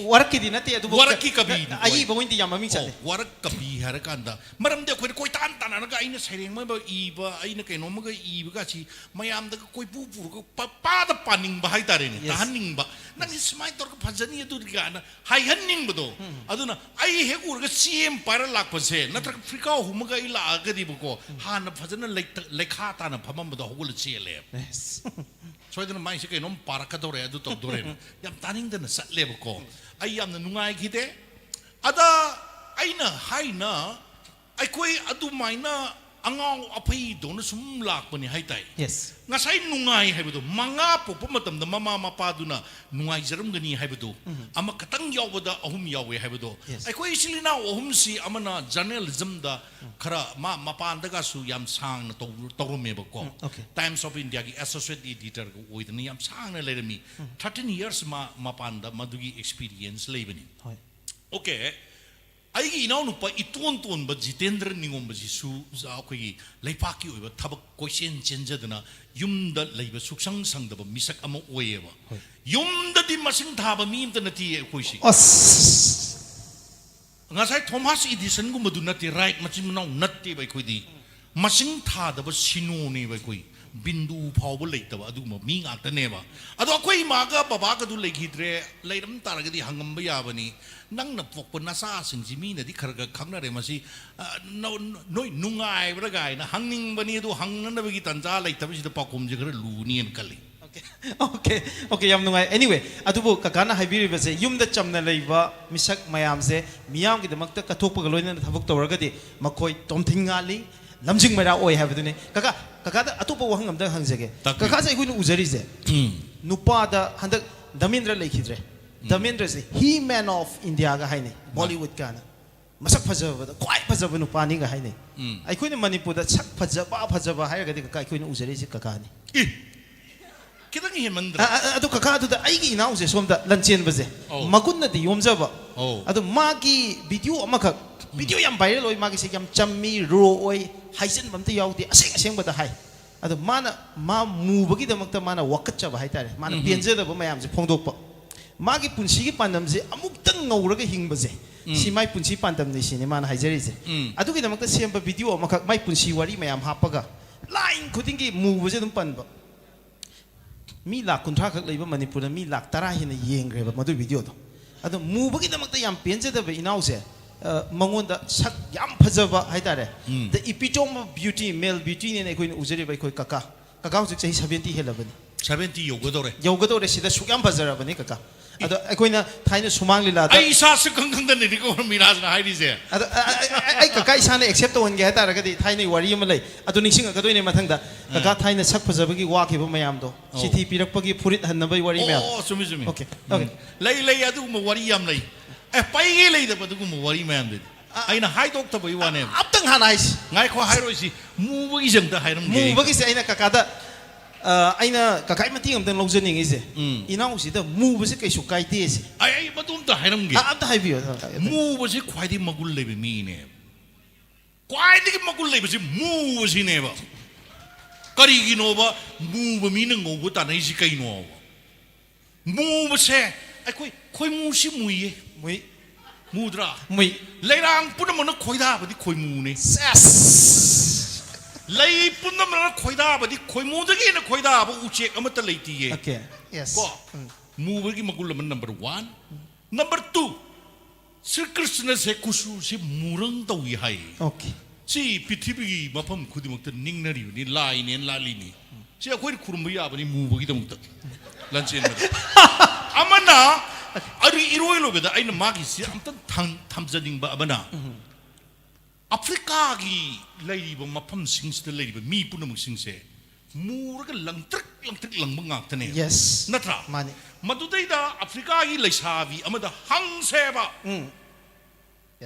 warak ki dinati adu warak ki kabi ai bawin di yam mami chali warak kabi har kanda maram de koi koi tan tan na ga aina saireng ma ba I ba aina kaino ma ga I ba ga chi mayam da koi pu pu ga pa da paning ba hai tare ni tahaning ba nang smai tor ka phajani adu ga na hai hanning ba do aduna ai he ur ga cm para lak pa se na tra afrika hum ga ila ga di ba ko ha na phajana lekha ta na phamam ba do hol chele yes soidana mai se kaino para ka dore adu tok dore yam taning da na satle ba ko ai yam na nungai khite ada aina haina ai koi adu maina angau apai don sum lak pani hai tai yes ngasai nungai haibudu manga popa matam da mama mapa duna nungai jaram gani haibudu ama katang yawada ahum yawe haibudu ai koi silina ahum si amana journalism da khara mapan daga su yam sang na tawrume ba ko Times of India gi associate editor ko oidani yam sang na lerami 13 years mapan da madugi experience lebani okay aigi inau nupa iton ton ba Jitendra ningom ba jisu akhoi leipaki oiba thabak question change dana yumda leiba suksang sang da ba misak ama oyeba yumda di masing thaba mi imta nati akhoi si ngasai Thomas Edison gu madu nati right machin nau natti ba akhoi di masing tha da ba sinu ne ba akhoi bindu phawba leitaba adu ma mi ngakta ne ba adu akhoi maga baba ka du lekhidre leiram taraga di hangam ba yabani nang na pokpa nasa singji mi na di kharga khangna re masi noi nungai bragai na hangning bani du hangna na bagi tanja leitaba sida pakum je khara luni en kali okay yam nungai anyway adubu kakana haibiri base yumda chamna leiba misak mayam se miyam gi damakta kathokpa loina thabak tawraga di makoi tomthingali lamjing mara oi habadune kaka da atupa wahang amda hangjage kaka sa ikuinu uzari je nupa da handak Damendra lekhidre Damendra se he man of India ga haine Bollywood kana masak phajaba da kwai phajaba nupa ni ga haine aikuinu Manipur da sak phajaba hairaga di kaka ikuinu uzari je kaka ni kidang hi mandra adu kaka adu da aigi inau se somda lanchen baje magun na di yomjaba adu magi video amaka video yam viral oi magi se yam chammi ro oi haisen bamta yaudi aseng bada hai adu mana ma mubagi damakta mana wakatcha ba haitare mana penje da ba mayam se phongdokpa magi punsi gi pandam se amuktang ngauraga hingbaje si mai punsi pandam ni sine mana haijari je adu gi damakta semba video amaka mai punsi wari mayam hapaga line khudingi mubuje dum panba mi lak kuntra khak leiba Manipur mi lak tara hina yengre ba madu video do adu mubagi damakta yam penje da ba inau se mangonda sak yam phajaba haitare the epitome of beauty male beauty ne koi uzari bai koi kaka hujik chahi 70 helabani 70 yogadore sida sukyam phajara bani kaka ado akoina thaina sumang lila da ai sa su kang da ni ko Miraj na hairi je ado ai kaka isa na accept on ge haitare ga di thaina wari am lai ado ningsing ga doine mathang da kaka thaina sak phajabagi wa ke ba mayam do sithi pirakpagi furit hannabai wari mayam sumi okay lei adu mo wari yam lai pai ge lei da padu mo wari mayam de ꯑꯩꯅ ꯍꯥꯏꯗꯣꯛꯇꯕꯒꯤ ꯋꯥꯅꯦꯕ ꯑꯝꯇꯪ ꯍꯥꯟꯅ ꯍꯥꯏꯁꯤ ꯉꯥꯏꯈꯣ ꯍꯥꯏꯔꯣꯏꯁꯤ ꯃꯨꯕꯒꯤ ꯖꯪꯇ ꯍꯥꯏꯔꯝꯒꯦ ꯃꯨꯕꯒꯤꯁꯦ ꯑꯩꯅ ꯀꯀꯥꯗ ꯑꯩꯅ ꯀꯀꯥꯒꯤ ꯃꯇꯦꯡ ꯑꯝꯇꯪ ꯂꯧꯖꯅꯤꯡꯉꯤꯁꯦ ꯏꯅꯥꯎꯁꯤꯗ ꯃꯨꯕꯁꯦ ꯀꯩꯁꯨ ꯀꯥꯏꯗꯦꯁꯦ ꯑꯩ ꯃꯇꯨꯡꯗ ꯍꯥꯏꯔꯝꯒꯦ ꯑꯝꯇ ꯍꯥꯏꯕꯤꯌꯣ ꯃꯨꯕꯁꯤ ꯈ꯭ꯋꯥꯏꯗꯒꯤ ꯃꯒꯨꯟ ꯂꯩꯕ ꯃꯤꯅꯦꯕ ꯈ꯭ꯋꯥꯏꯗꯒꯤ ꯃꯒꯨꯟ ꯂꯩꯕꯁꯤ ꯃꯨꯕꯁꯤꯅꯦꯕ ꯀꯔꯤꯒꯤꯅꯣꯕ ꯃꯨꯕ ꯃꯤꯅ ꯉꯧꯕ ꯇꯥꯟꯅꯩꯁꯤ ꯀꯩꯅꯣꯕ ꯃꯨꯕꯁꯦ ꯑꯩꯈꯣꯏ ꯈꯣꯏꯃꯨꯁꯤ ꯃꯨꯏꯌꯦ ꯃꯨꯗ꯭ꯔꯥ ꯂꯩꯔꯥꯡ ꯄꯨꯝꯅꯃꯛꯅ ꯈꯣꯏꯗꯥꯕꯗꯤ ꯈꯣꯏꯃꯨꯅꯦ ꯂꯩ ꯄꯨꯝꯅꯃꯛꯅ ꯈꯣꯏꯗꯥꯕꯗꯤ ꯈꯣꯏꯃꯨꯗꯒꯤ ꯍꯦꯟꯅ ꯈꯣꯏꯗꯥꯕ ꯎꯆꯦꯛ ꯑꯃꯠꯇ ꯂꯩꯇꯤꯌꯦ ꯀꯣ ꯃꯨꯕꯒꯤ ꯃꯒꯨꯟ ꯑꯃ ꯅꯝꯕꯔ 1 नंबर 2 श्री कृष्ण से कुशु से मुरंग तौई हाय सी पृथ्वी की मफम खुदिमक्त निंगनरिबनि लाइने लालिनी से अखोइ खुरुम याबनि मुबगी दमुक्त लंचेन अमना अरि इरोय लोबेदा आइन मागी से अमत थमजनिंग अमना अफ्रीका की लैरिब मफम सिंगसिद लैरिब मी पुनमुक सिंगसे मुरग लंगत्रक लंगब ngaktane yes natra mani madudaida africa gi leisabi amada hangseba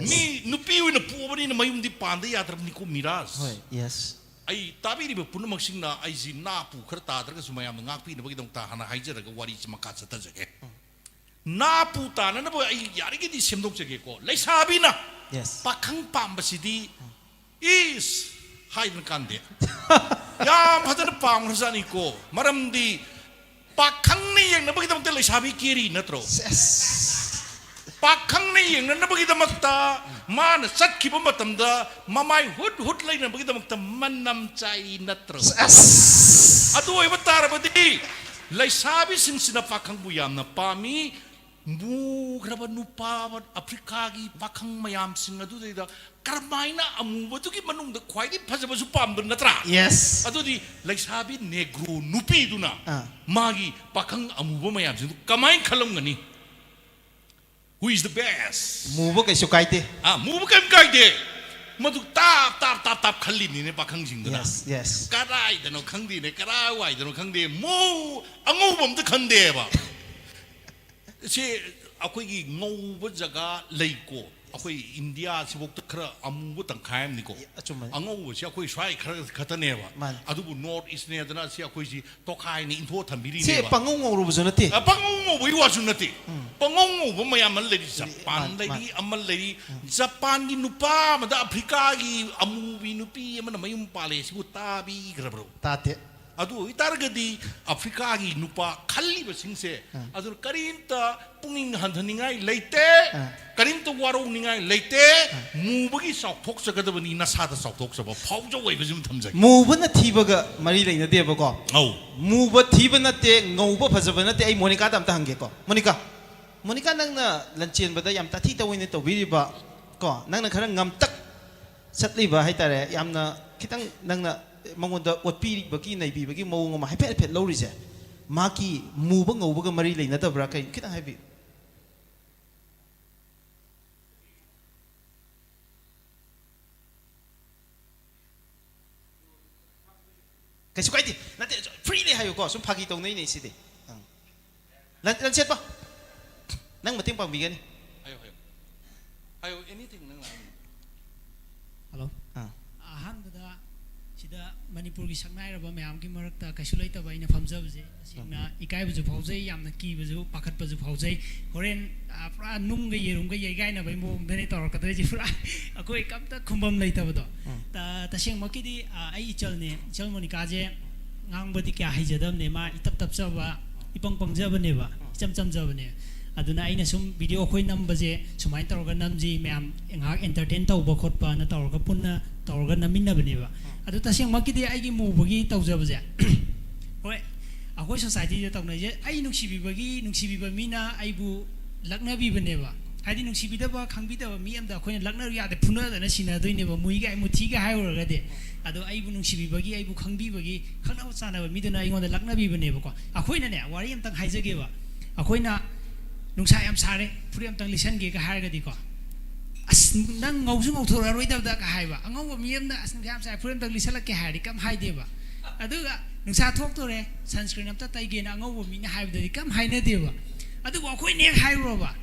mi nupi wina pobani na mayum di panda yadrabni ko miras yes ai tabiri be punamak singna ai ji na pu khar ta draga sumayam ngakpi na bagi dong ta hana haijaraga wari chima ka chata jage na pu ta na bo ai yarigi di semdok jage ko leisabi na yes pakhang pambasidi is haidin kande yam hadana pangrasani ko maramdi pakhangni yang nabagi damakta leisabi kiri natro pakhangni yang nabagi damakta man satkiba matamda mamai hut laina bagi damakta manam chai natro adu oiba tarabadi leisabi singsina pakhang bu yamna pami mugraba nupa afrika gi pakhang mayam sing adu da karmaina amuba tu ki manung da khwaidi phajaba su pamdu natra yes adu di leisabi negro nupi duna magi pakhang amuba mayam sing kamai khalam ngani who is the best muba kai su kaite muba kai kaite madu tap khali ni ne pakhang sing duna yes yes karai da no khangdi ne karai wai da no khangdi mu angubam da khande ba से अखोई ngौब जगह लेको अखोई इंडिया सिबोक खरा अमुब तंखायम निको angौब से अखोई स्वाई खरा खतनेबा अदुबु नॉर्थ ईस्ट ने दना से अखोई जी तोखाई नि इंथो थंबिरी से पंगौ ngौब जुनते पंगौ ngौब इ वासु नते पंगौ ngौब मयाम लेरी जापान लेरी अमल लेरी जापान की नुपा मदा अफ्रीका की अमुबी नुपी मन मयुम पाले सिबु ताबी ग्रबरो ताते अदु इतारगदी अफ्रीका की नुपा खल्ली बसिंगसे अदु करिंता पुंगिंग हंधनिंगाई लेते करिंता वारोनिंगाई लेते मुबगी साउथोक जगदबनी नसादा साउथोक सब फाउजो वैबजिम थमजै मुबन थीबगा मरी लेनदेबको औ मुब थीब नते ngौब फजब नते आई मोनिका दमता हंगेको मोनिका नंगना लंचेनबदा याम ताथी तवइने तोबिरिबा को नंगना खरा ngamtak satliba haitare yamna khitang nangna मंगोंदा ओटपीबगी नैबीबगी मौंग अमा हाइफेट हाइफेट लौरिसे माकी मुब ngौबगा मरी लेनदबरा कई खितंग हाइबी कैसु काइदि नते फ्रीली हायो को सुम फागी तौनै नै सिदे लन सेट पा नंग मतें पांबिगनी आयो एनीथिंग नंग हेलो अहमदा सिदा मणिपुर की सकनाइरबा मैम की मरक्ता कैसु लैतबा इन फमजबजे सिंगना इकाइबजु फाउजै यामना कीबजु पाखतबजु फाउजै होरेन पुरा नुंग येरुंग येगाइना बै मो दने तौरकदै जि पुरा अखोइ कमता खुंबम लैतबदो ता तसेंग मकिदी आई इचलने इचल मोनिकाजे ngangbadi kya haijadamne ma itap tapchaba ipang pangjabane ba icham chamjabane aduna aina sum video khoi nambaje sumai tawga namji myam engak entertain tawba khotpa na tawga punna tawga naminna bane ba adu taseng makidi aigi mubagi tawjabaje hoi akoi society je tawna je ai nungsibiba mina aibu laknabi bane ba hadi nungsibidaba khangbidaba mi amda khoina laknar yade phuna dana sina doineba muiga ai muthiga hayorga de ado aibu nungsibibagi aibu khangbibagi khana chana mi dana ingonda laknabi baneba ko akhoina ne wari amtang haijage ba akhoina nungsa yam sare puri amtang listen ge ka harga di ko as nang ngausu ngauthora roidabda ka haiba angau mi amna as yam sare puri amtang listen la ke hari kam haideba aduga nungsa thok tore sunscreen amta tai ge na angau mi na haibda di kam haina deba adu akhoi ne hairo ba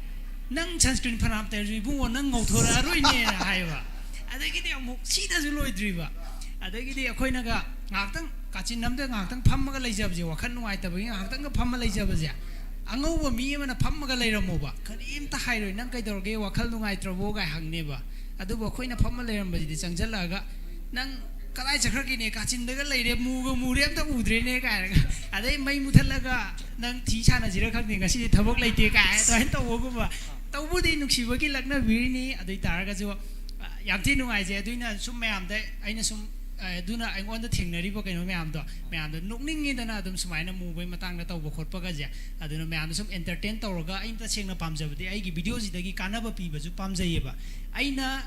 nang sunscreen phanam te ri bungo nang ngauthora roi ne na haiba adagi de amuk sida ju loi driba adagi de akhoi na ga ngaktang kachin namda ngaktang phamma ga leijab je wakhan nuai ta bagi ngaktang ga phamma leijab je angauba mi amana phamma ga leiramoba karim ta hairoi nang kai dorge wakhal nuai trobo ga hangne ba adubo akhoi na phamma leiram ba ji changjala ga nang kalai chakhra ne kachin daga leire muga murem ta udre ne ka adai mai muthalaga nang thi chana jira khak ne ngasi thabok leite ka to hen to go ba tawbu di nuksi bagi lakna birini adai taraga jo yam thi nungai je aduina sum mayam da aina sum aduna aingon da thengnari ba kaino mayam da nokningi dana adum sumaina mu bai matang da tawbo khotpa ga je aduna mayam sum entertain tawraga ain ta sengna pamjabdi ai gi video ji dagi kanaba pi ba ju pamjai ba aina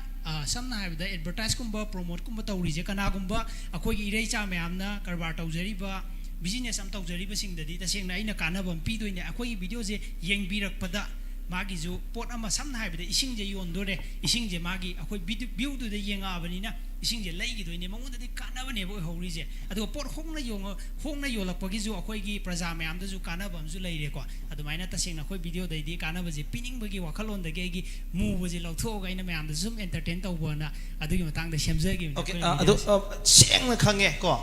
samna haibda advertise kumba promote kumba tawri je kana kumba akoi gi irei cha mayamna karbar tawjari ba business am tawjari ba sing dadi ta sengna aina kanaba pi doine akoi video je yeng birak pada magi ju pot ama samna haibda ising je yondore ising je magi akoi view du de yenga bani na ising je lai gi doine mangon de kanaba ne bo hori je adu pot hongna yolak pagi ju akoi gi praja mayam da ju kanaba am ju lai re ko adu maina ta sengna akoi video dai di kanaba je pining bagi wakhalon da gi mu bo je lautho ga ina mayam da zum entertain taw bona adu gi matang da semja gi okay adu sengna khange ko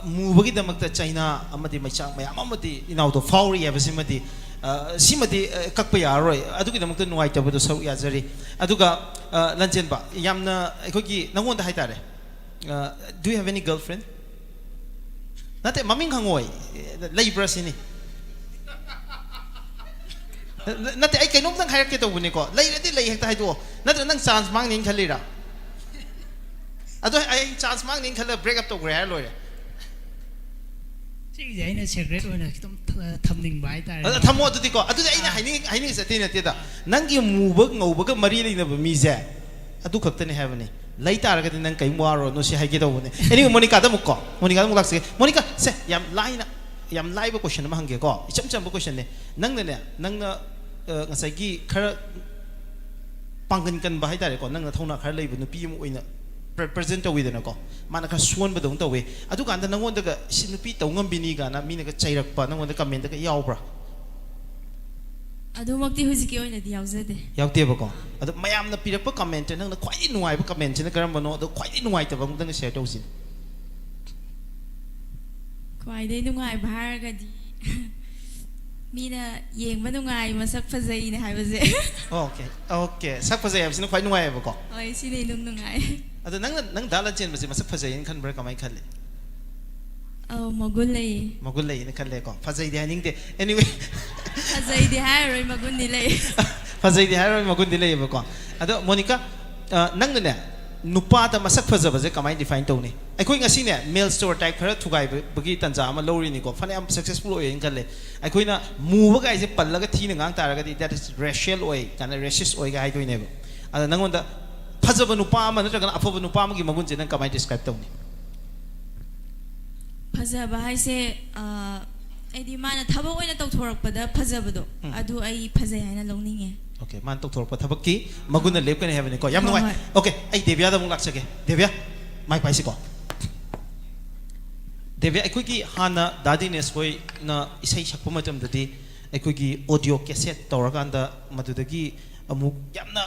mu bagi damak ta China amati maichang mayam amati inau do fauri yabasimati simati kakpa yaroi adugi damakta nuai tabado sau yazari aduga lanchen ba yamna aikogi nangon da haitare do you have any girlfriend nate maming hangoi laibra sini nate ai kainom tang hayak ke to bune ko lairadi lai hekta haido nate nang chance mang ning khalira adu ai chance mang ning khala break up to gre loi जी आइना secret ओना एकदम थमनिंग बाय तारे थमो अदुदि को अदुदि आइना हाइनिंग सते नते दा नंगी मुबक ngौबक मरी लेना मी जे अदु खक्तने हैबने लै तारगदि नंग कै मुआरो नो से हाइगे दबने एनी मोनिका दा मुक्को मोनिका मुक लाक्से मोनिका से याम लाइव क्वेश्चन म हंगे को इचम चम क्वेश्चन ने नंगना ngसाइगी खर पांगन कन बाय तारे को नंगना थौना खर लेब नुपी म ओइना present with the nako mana ka suon badong tawe adu kan da nangon daga sinupi tawngam bini ga na mina ka chairak pa nangon da comment daga yaubra adu makti huziki oina di yauzade yaute ba ko adu mayam na pirak pa comment nang na khwai nuai ba comment na karam bano adu khwai nuai ta bang dang share tawsin khwai dei nuai bhar ga di mina yeng ba nuai masak phajai ne hai baje okay sak phajai absin khwai nuai ba ko oi sine nuai adu nang dalan chen basi masak phajai in khan bra kamai khalle magul lei ne khalle ko phajai de haning de anyway phajai de hai roi magun ni lei phajai de hai roi magun di lei ba ko adu monica nang ne nupa da masak phajaba je kamai define to ni aikoi ngasi ne male stereotype khara thugai bagi tanja ama lori ni ko fane am successful oi in khalle aikoi na mu ba gai je pallaga thina ngang taraga di that is racial oi kana racist oi ga hai doi ne ba ada nangon da phajaba nupa ama natraga afaba nupa ama gi magun je nang kamai describe to ni phajaba hai se aidi mana thabo oina tok thorak pada phajaba do adu ai phajai haina longninge okay man tok thorak pa thabak ki magun na lep kan have ni ko yam noi okay ai devya da mung lak sake devya mai pai si ko devya aikoi ki hana dadi ne soi na isai sakpa matam dadi aikoi ki audio cassette torakanda madudagi amuk yamna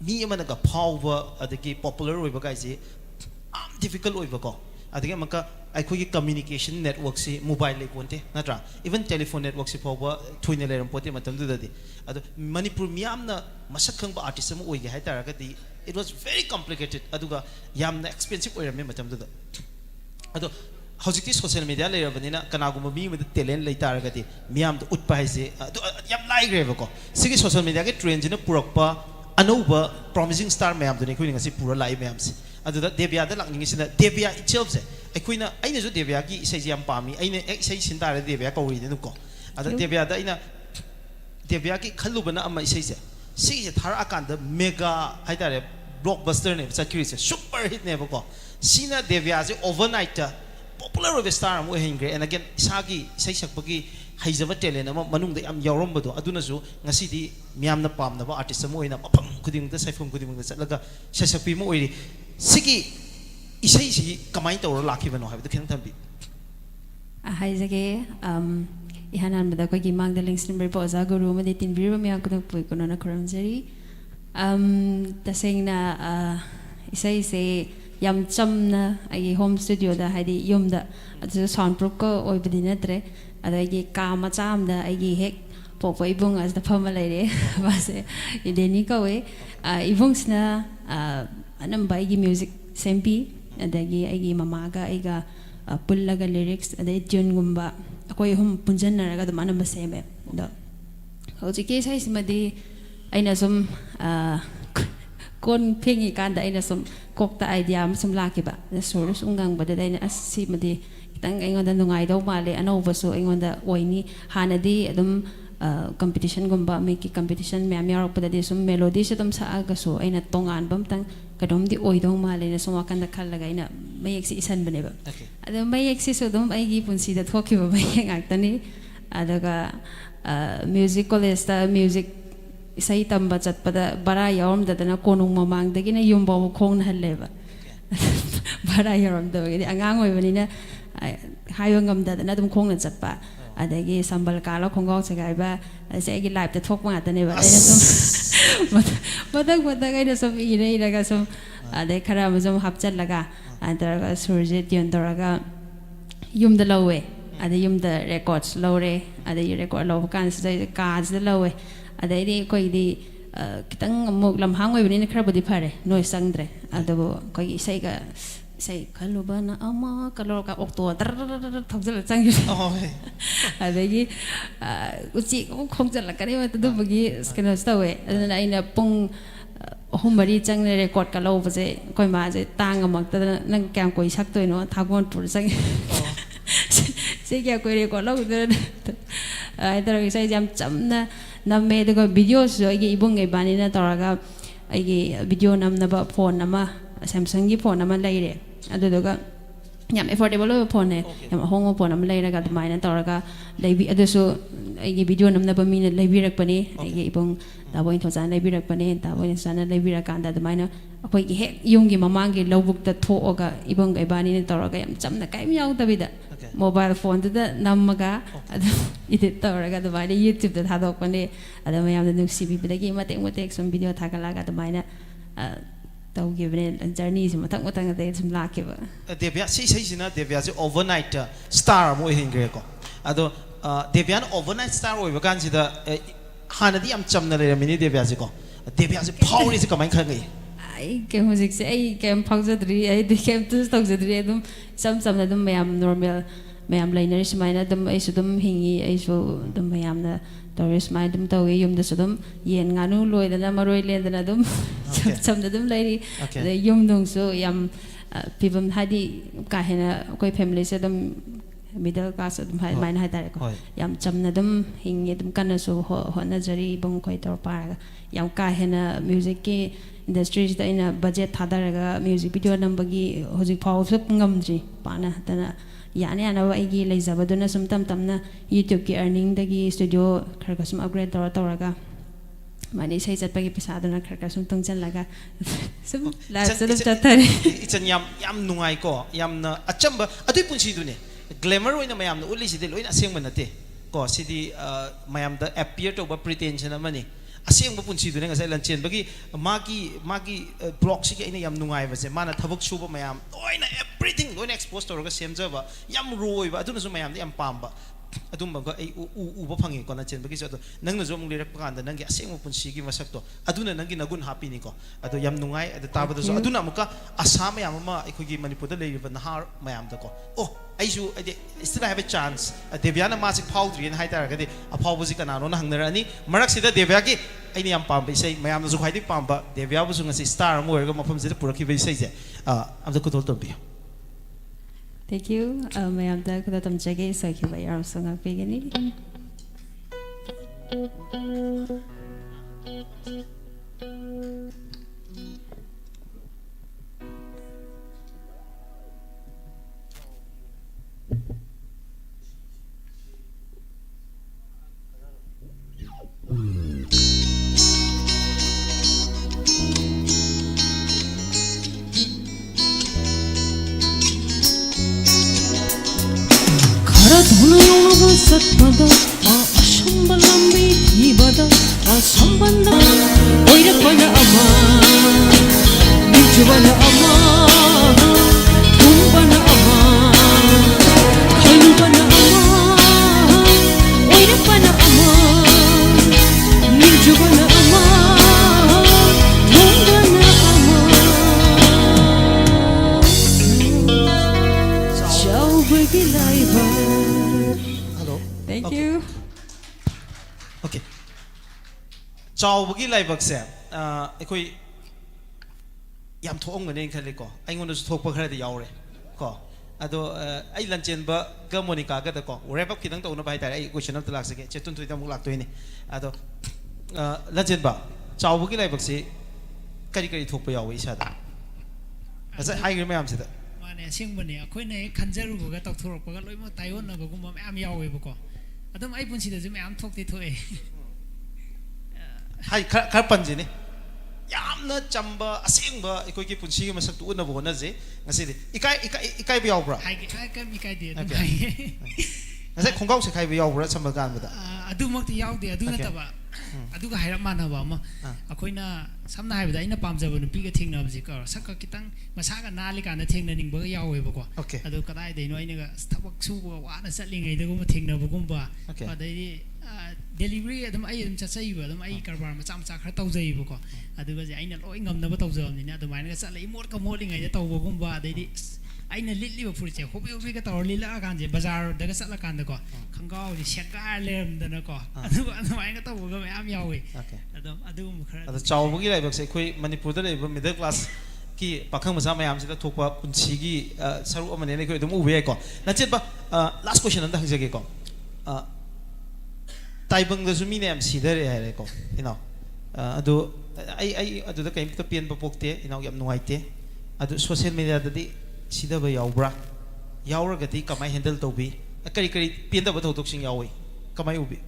mi amana ga power adagi popular oiba gai je am difficult oiba ko adagi maka aikoi ki communication network si mobile le ponte natra even telephone network si power thuine leram pote matam dudadi adu manipur miyamna masak khang ba artist am oige hai tara ga di it was very complicated aduga yamna expensive oirame matam duda adu hojikti social media le rabanina kanaguma mi med talent le tara ga di miyam to utpa hai se adu yam lai greve ko sigi social media ke trend jina purakpa anova promising star mayam duni kuinga si pura lai mayam si adu da devya da lakning sina devya itself se aikuina aina jo devya ki isai jam pami aina isai sintara devya ko ri nu ko adu devya da ina devya ki khalubana ama isai se sigi se thar akan da mega haitare blockbuster ne sakiri se super hit ne ko sina devya se overnight popular of star am hengre and again sagi isai sakpagi haijaba talent ama manung da am yawrom bado aduna su ngasi di miyam na pam na ba artist mo ina mapam kuding da saifum kuding da chatlaga sasakpi mo oiri sigi isai si kamai to lakhi bano habi da khen thambi haijage ihan anbada ko gi mang da links number po za guru ma de tin bir ma yang ko pui ko na kram jari taseng na isai se yam cham na ai home studio da hai di yum da adu soundproof ko oi bidi na tre ada gi ka ma cham da ai gi hek po po ibung as da phama lai re ba se ideni ko we ibung sna anam bai gi music sempi ada gi ai gi mama ga ai ga pullaga lyrics ada tune gumba akoi hum punjan na ga da manam ba seme da hoji ke sai simadi aina sum kon phengi kan da aina sum kok ta idea am sum la ki ba na sur sungang ba da aina asimadi kitang aingon da nungai do male ano ba so aingon da oini hanadi adum competition gumba me ki competition me amya rak pada sum melody se tum sa aga so aina tongan bam tang kadom di oi do male na sum akan da khal laga ina mai eksi isan bane ba ada mai eksi so dum ai gi punsi da thoki ba mai ngak tani adaga music college ta music isai tamba chat pada bara yawm da na konung mamang da gi na yum ba khong na halle ba bara yawm da gi angang oi bani na hayongam da na dum khong na chat pa adagi sambal kala khongong segai ba se gi live ta thok ma ta ne ba ai na sum madak ai na sum ire ga sum ade khara ma sum hapchat laga antara surje tion doraga yum da lawe ade yum da records lore ade record law kan se cards da lawe ade ri koi di kitang muk lam hang oi bani khara budi phare noi sangdre ado koi sai ga sai kalubana ama kalor ka okto thokjal chang adagi uchi khongjal ka re tu bagi skena stawe adana ina pung homari chang ne record ka lo baje koi ma je tang amak ta nang kyam koi sak toi no thagon pur chang se kya koi record lo ai tar sai jam chamna namme de ko video so ai ibung ai bani na toraga ai video nam na ba phone nama Samsung gi phone nama lai re aduga yam affordable phone yam hongo phone nama lai raga dmaina toraga leibi aduso ai video nam na ba mina leibi rak pani ai ibung da boin thojan leibi rak pani da boin sana leibi rak kan da dmaina akoi gi hek yung gi mamang gi lobuk ta thoga ibung ai bani ne toraga yam chamna kai mi yaw tabida mobile phone da namaga adu edit toraga dmaina YouTube da thadok pani adama yam da nuksi bi bidagi matek some video thakalaga dmaina tau given journey is matang matang de sum la ke ba devya si sina devya je overnight star mo hingre ko ado devya overnight star oi bakan si da hanadi am chamna le mini devya je ko devya je power is kamai khangai ai ke music se ai kem phangzadri ai de kem tu tawzadri adum sam na dum mayam normal mayam liner smaina dum ai sudum hingi ai so dum mayam na Doris mai dum tawi yum da sudum yen nganu loi da na maroi le da na dum sam da dum lai de yum dong so yam pibam hadi ka hena koi family se dum middle class dum hai mai na ta ko yam cham na dum hingi dum kan so ho na jari bong koi tor pa yam ka hena music ke industry da ina budget thadaraga music video nambagi hojik phau se ngam ji pana tana yani ana wa igi leizaba duna sum tamna YouTube ki earning dagi studio kharka sum upgrade toraga mani sai chat pagi pisa duna kharka sum tungjan laga sum la sum chathare ichan yam nungai ko yam na achamba adui punchi dune glamour oina mayam na uli sidi loina aseng manate ko sidi mayam da appear to ba pretension amani aseng ba punchi dune ngasai lanchen bagi magi blog si ina yam nungai ba se mana thabuk suba mayam oina everything loina expose to ga semjaba yam roi ba aduna su mayam yam pamba adum ba ai uba phangi ko na chen bagi so nang na jom lirak pa kan nang aseng punchi gi masak to aduna nang gi nagun happy ni ko adu yam nungai adu taba so aduna muka asam yam ma ikho gi manipur da lei ba nahar mayam da ko oh aisu ade still have a chance devyana masik powdri and haitara gadi a powbusi kana no hangnarani marak sida devya gi aini yam pamba sei mayam zu khaidi pamba devya bu sunga si star mo erga mafam sida puraki be sei je am da kutol to bi thank you mayam da kuda tam jage sai ki ba yar sunga pe gani Kara donu yolu ꯆꯠꯄꯗ ꯑꯁꯨꯝꯕ ꯂꯝꯕꯤ ꯊꯤꯕꯗ ꯑꯁꯝꯕꯅ ꯑꯣꯏꯔꯛꯄꯅ ꯑꯃ ꯅꯤꯡꯖꯕꯅ ꯑꯃ ꯊꯨꯡꯕꯅ ꯑꯃ ꯈꯜꯂꯨꯕꯅ ꯑꯃ ꯑꯣꯏꯔꯛꯄꯅ ꯑꯃ ꯅꯤꯡꯖꯕꯅ ꯑꯃ ꯊꯨꯡꯕꯅ ꯑꯃ ꯆꯥꯎꯕꯒꯤ ꯂꯥꯏꯕꯛ. Thank you. Okay. Chawbagi laibakse ekoi yam thongane khale ko aingon su thokpa khara de yaure ko ado ai lanchenba ga Monica ga da ko wrap up kidang to na bai tare ai question of the last ge chetun tui ta muk lak toini ado lanchenba chawbagi laibakse kari kari thokpa yawe isa da asa hai gre mayam se da mane singbane akoina khanjaru ga tokthorok ga loimo taiwan na bagum mayam yawe bako adum ai punsi da ju mayam thokti thoe hai khar panjini yamna chamba asengba ekoi ki punsi gi masak tu na bo na je ngasi di ikai bi yaw bra hai kai mi kai de ngasi khonggaw se khai bi yaw bra chamba gan ba da adu mak ti yaw de adu na taba adu ga haira mana ba ma akoina samna hai ba ina pamjaba nu pi ga thingna bji ka sakka kitang masa ga nali ka na thingna ning ba yaw ba ko adu kadai de no ina ga thabak su ba wa na chatli ngai de go thingna ba gum ba adai delivery adum ai adum chatsai ba adum ai karbar macha macha khara tawjai ba ko aduga je aina loi ngamna ba tawjam ni na adumai ga chatlai mot ka moli ngai de tawba gum ba adai di aina litli ba furi che hobi hobi ga tawr lila kan je bazar da ga chatla kan da ko khanggaw ji shekar lem da na ko aduga adumai ga tawba ga mayam yawi adum khara ado chawbagi laibak se khoi Manipur da leba middle class ki pakhang macha mayam se da thokpa punchi gi saru amane ne khoi dum ube ko na chet ba last question and hangjage ko taibang da sumi ne am sidare hai ko ino ado ai ado da kai to pian ba pokte ino yam nuaite ado social media da di sida ba yawbra yawra ga di kamai handle to bi kari kari pian da ba thok sing yawi kamai ubi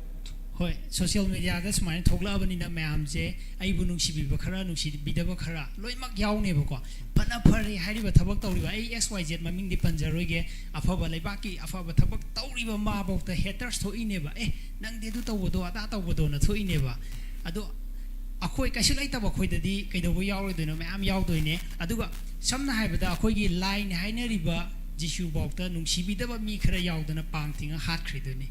hoi social media da smai thokla bani na mayam je ai bu nungsi bi ba khara nungsi bi da ba khara loi mak yaw ne ba ko pana phari hari ba thabak tawri ba ai xyz maming di panjaroi ge afa ba lai ba ki afa ba thabak tawri ba ma ba ta haters tho ine ba nang de du taw do ata taw do na tho ine ba ado akhoi kaisu lai ta ba khoi da di kai do bo yaw roi do na mayam yaw do ine aduga samna hai ba da akhoi gi line haina ri ba jishu ba ta nungsi bi da ba mi khara yaw do na pang tinga hat khri do ni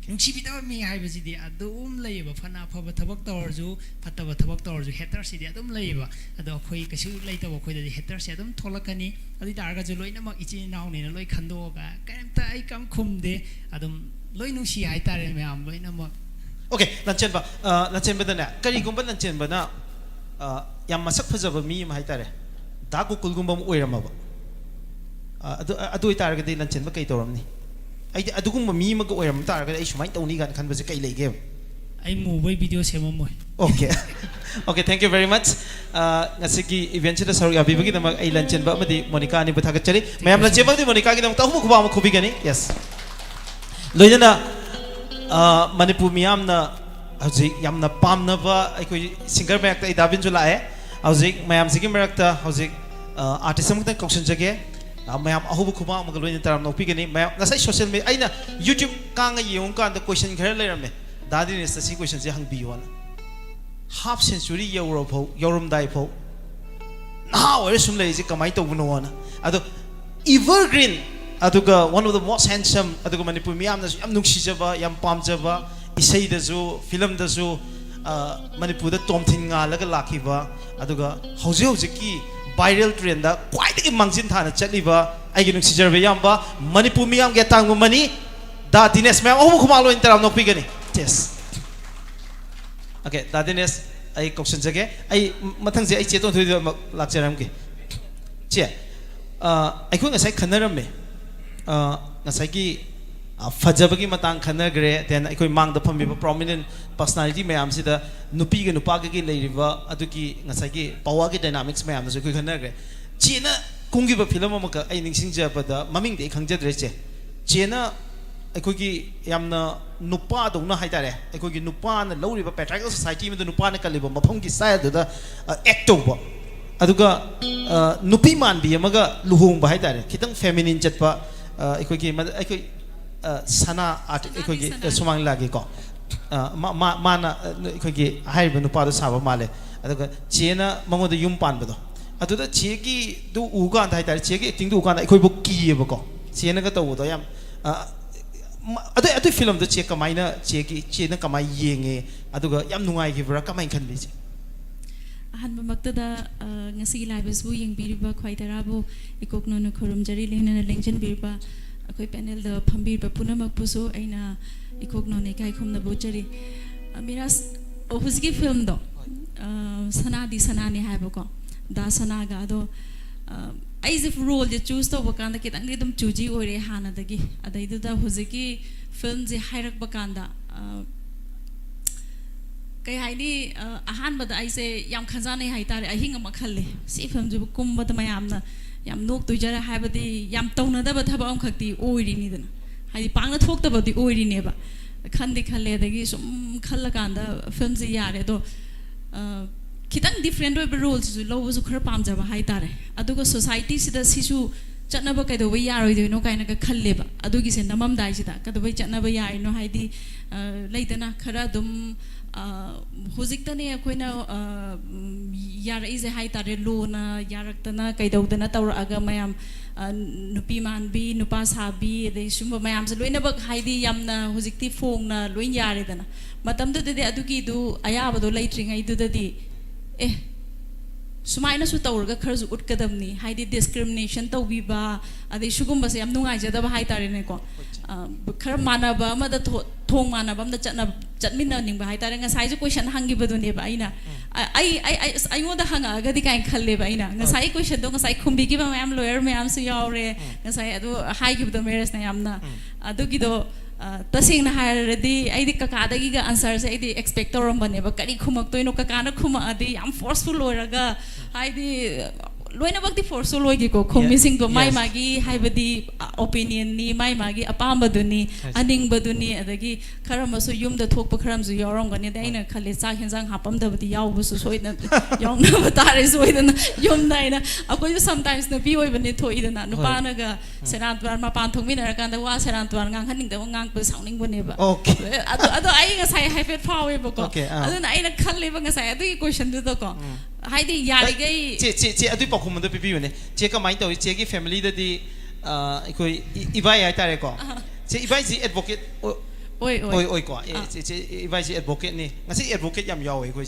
nungsi bi da ba mi hai ba ji di adum lai ba phana pha ba thabak tawr ju phatta ba thabak tawr ju haters si di adum lai ba ado akhoi kaisu lai ta ba khoi da di haters adum tholakani adi tar ga ju loina mak ichi naw ne loi khando ga kaimta ai kam khum de adum loi nungsi hai tare mayam loina mak okay lanchen ba da na kari gumba lanchen ba na yam masak phajaba mi ma hai tare da ku kul gumba mu oirama ba adu ai tar ga di lanchen ba kai toram ni ai adu gumba mi ma ga oiram tar ga ai sumai tawni gan khan ba je kai lei ge ai mu bai video sema moi okay okay thank you very much ngasigi event da saru ya bibagi da ai lanchen ba madi Monica ni ba thagat chari mayam lanchen ba di Monica gi da ta hu khuba ma khubi gani yes loina Manipur miyam na hauzik yamna pamna ba aikoi singer mek ta idabin jula hai hauzik mayam sigi merak ta hauzik artist am ta kausan jage mayam ahubu khuma ma loina taram nopi gani mayam nasai social media aina YouTube kang yeung kan da question khara leram me dadi ne si question je hang biyo na half century euro pho yorum dai pho na ore sum le ji kamai to buno na ado evergreen aduga one of the most handsome aduga Manipur miyam na yam nungsi jaba yam pam jaba isai da ju film da ju Manipur da tom thin nga laga lakhiba aduga hauji hauji ki viral trend da kwai de mangjin thana chaliba ai gi nungsi jarbe yam ba Manipur miyam ge tang mani da Dinesh ma'am ohu khumalo interam nokpi gani yes okay da Dinesh ai question jage ai mathang je ai cheton thui lakcharam ki che ai ko ngasai khanaram me ngasai ki fajabagi matang khanagre then aikoi mang da phambi prominent personality mayam sida nupi ge nupa ge leiriba aduki ngasai ki power ge dynamics mayam so koi khanagre chena kungi ba film amaka ai ningsing jaba da maming de khangjadre che chena aikoi ki yamna nupa dona haitare aikoi ki nupa na loriba patriarchal society me da nupa na kaliba mafam ki style da act over aduga nupi man bi amaga luhung ba haitare kitang feminine chatpa aikoi ki aikoi sana art ekhoi sumang lagi ko mana ekhoi gi haiba nu pa do saba male aduga chena mangoda yum pan bado aduda chegi du uga dai tar chegi acting du uga ekhoi bo ki ba ko chena ga to do yam adu film do che kamaina chegi chena kamai yenge aduga yam nungai gi bra kamai khan bi ahanba maktada ngasi lives bu yeng biriba khwaitara bu ikokno no khorum jari lehna lengchen biriba akoi panel da phambir ba punamak puso aina ikokno ne kai khumna bu jari miras ohusgi film do sana di sana ne haiba ko da sana ga do ai if role je choose to bakanda kitang ni dum chuji ore hana dagi adai du da huziki film je hairak bakanda kay haini ahan bada aise yam khanjane haitare ahinga makhalle si film ju kumba ta mayamna yam nok tu jara haibadi yam tawna da ba thaba am khakti oiri ni dana hai pangna thok ta badi oiri ne ba khandi khalle dagi sum khalla kanda film ji yare do kitang different oi roles ju lo ju khar pam jaba haitare aduga society sida sisu chatna ba kaido bai yaroi do no kaina ka khalle ba adugi se namam dai sida kado bai chatna ba yai no haidi leitana khara dum hojikta ne akoina yar is hai tare lo na yaraktana kaidodana tawra aga mayam nupi manbi nupa sabi de sumba mayam se loina bak haidi yamna hojikti phong na loin yare dana matam de adugi du ayaba do leitringai du di sumaina su tawrga kharju utkadamni haidi discrimination tawbiba ade sugumba se yam nungai jada ba hai tare ne ko khar manaba amada thong manaba amda chatmina ningba hai tare ngasai ju question hangi badune ba aina ai ngoda hanga agadi kai khalle ba aina ngasai question do ngasai khumbi ki ba mayam lawyer mayam su yaure ngasai adu hai gi ba marriage na yamna adu gi do tasing na haradi ai di kaka dagi ga answer se ai di expect torom bane ba kari khumak toino kaka na khuma adi am forceful loiraga ai di loina bakti forceful loigi ko khomi sing do mai magi haibadi opinion ni mai magi apam baduni aning baduni adagi kharam so yum da thok pa kharam ju yorom gani da ina khale cha henjang hapam da badi yaw bu su soina yong na batare soina yum na ina akoi sometimes na bi oi bani thoi da na nupa na ga seran twar ma pan thong mi na kan da wa seran twar ngang haning da ngang pa sauning bane ba okay ado ai nga sai haifet fawe ba ko ado na ina khalle ba nga sai ado question du do ko haidi yari gai che adu pakhum da pipi ne che ka mai to che ki family da di koi ibai ai tare ko che ibai ji advocate oi ko che ibai ji advocate ni ngasi advocate yam yaw koi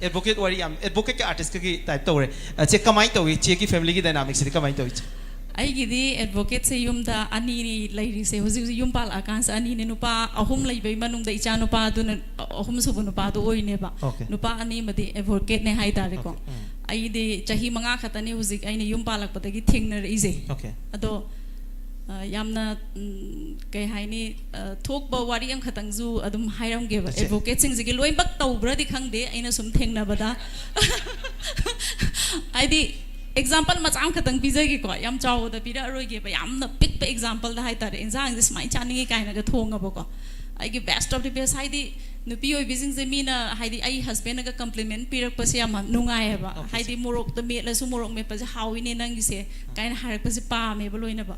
advocate wari yam advocate ka artist ki type to re che ka mai to che ki family ki dynamics ri ka mai to ai gidi advocate se yum da ani ni lairi se hoji yum pal akan sa ani ne nupa ahum lai bai manung da icha nupa du na ahum su nupa du oi ne ba nupa ani madi advocate ne hai tare ko ai de chahi manga khatani hoji ai ne yum palak patagi thingna ri je ado yamna kai hai ni thok ba wari am khatang ju adum hairam ge ba advocate sing ji loi bak tau bra di khang de aina sum thengna bada ai di example macam khatang pizza gi ko yam chaw da pira roi ge ba yam na pick pe example da hai tare injang this mai chani kai na ga thonga ba ko ai gi best of the best hai di nupi oi bising je mina hai di ai husband ga compliment pirak pa se am nungai ba hai di morok ta me la su morok me pa je hawi ne nang gi se kai na harak pa se pa me ba loina ba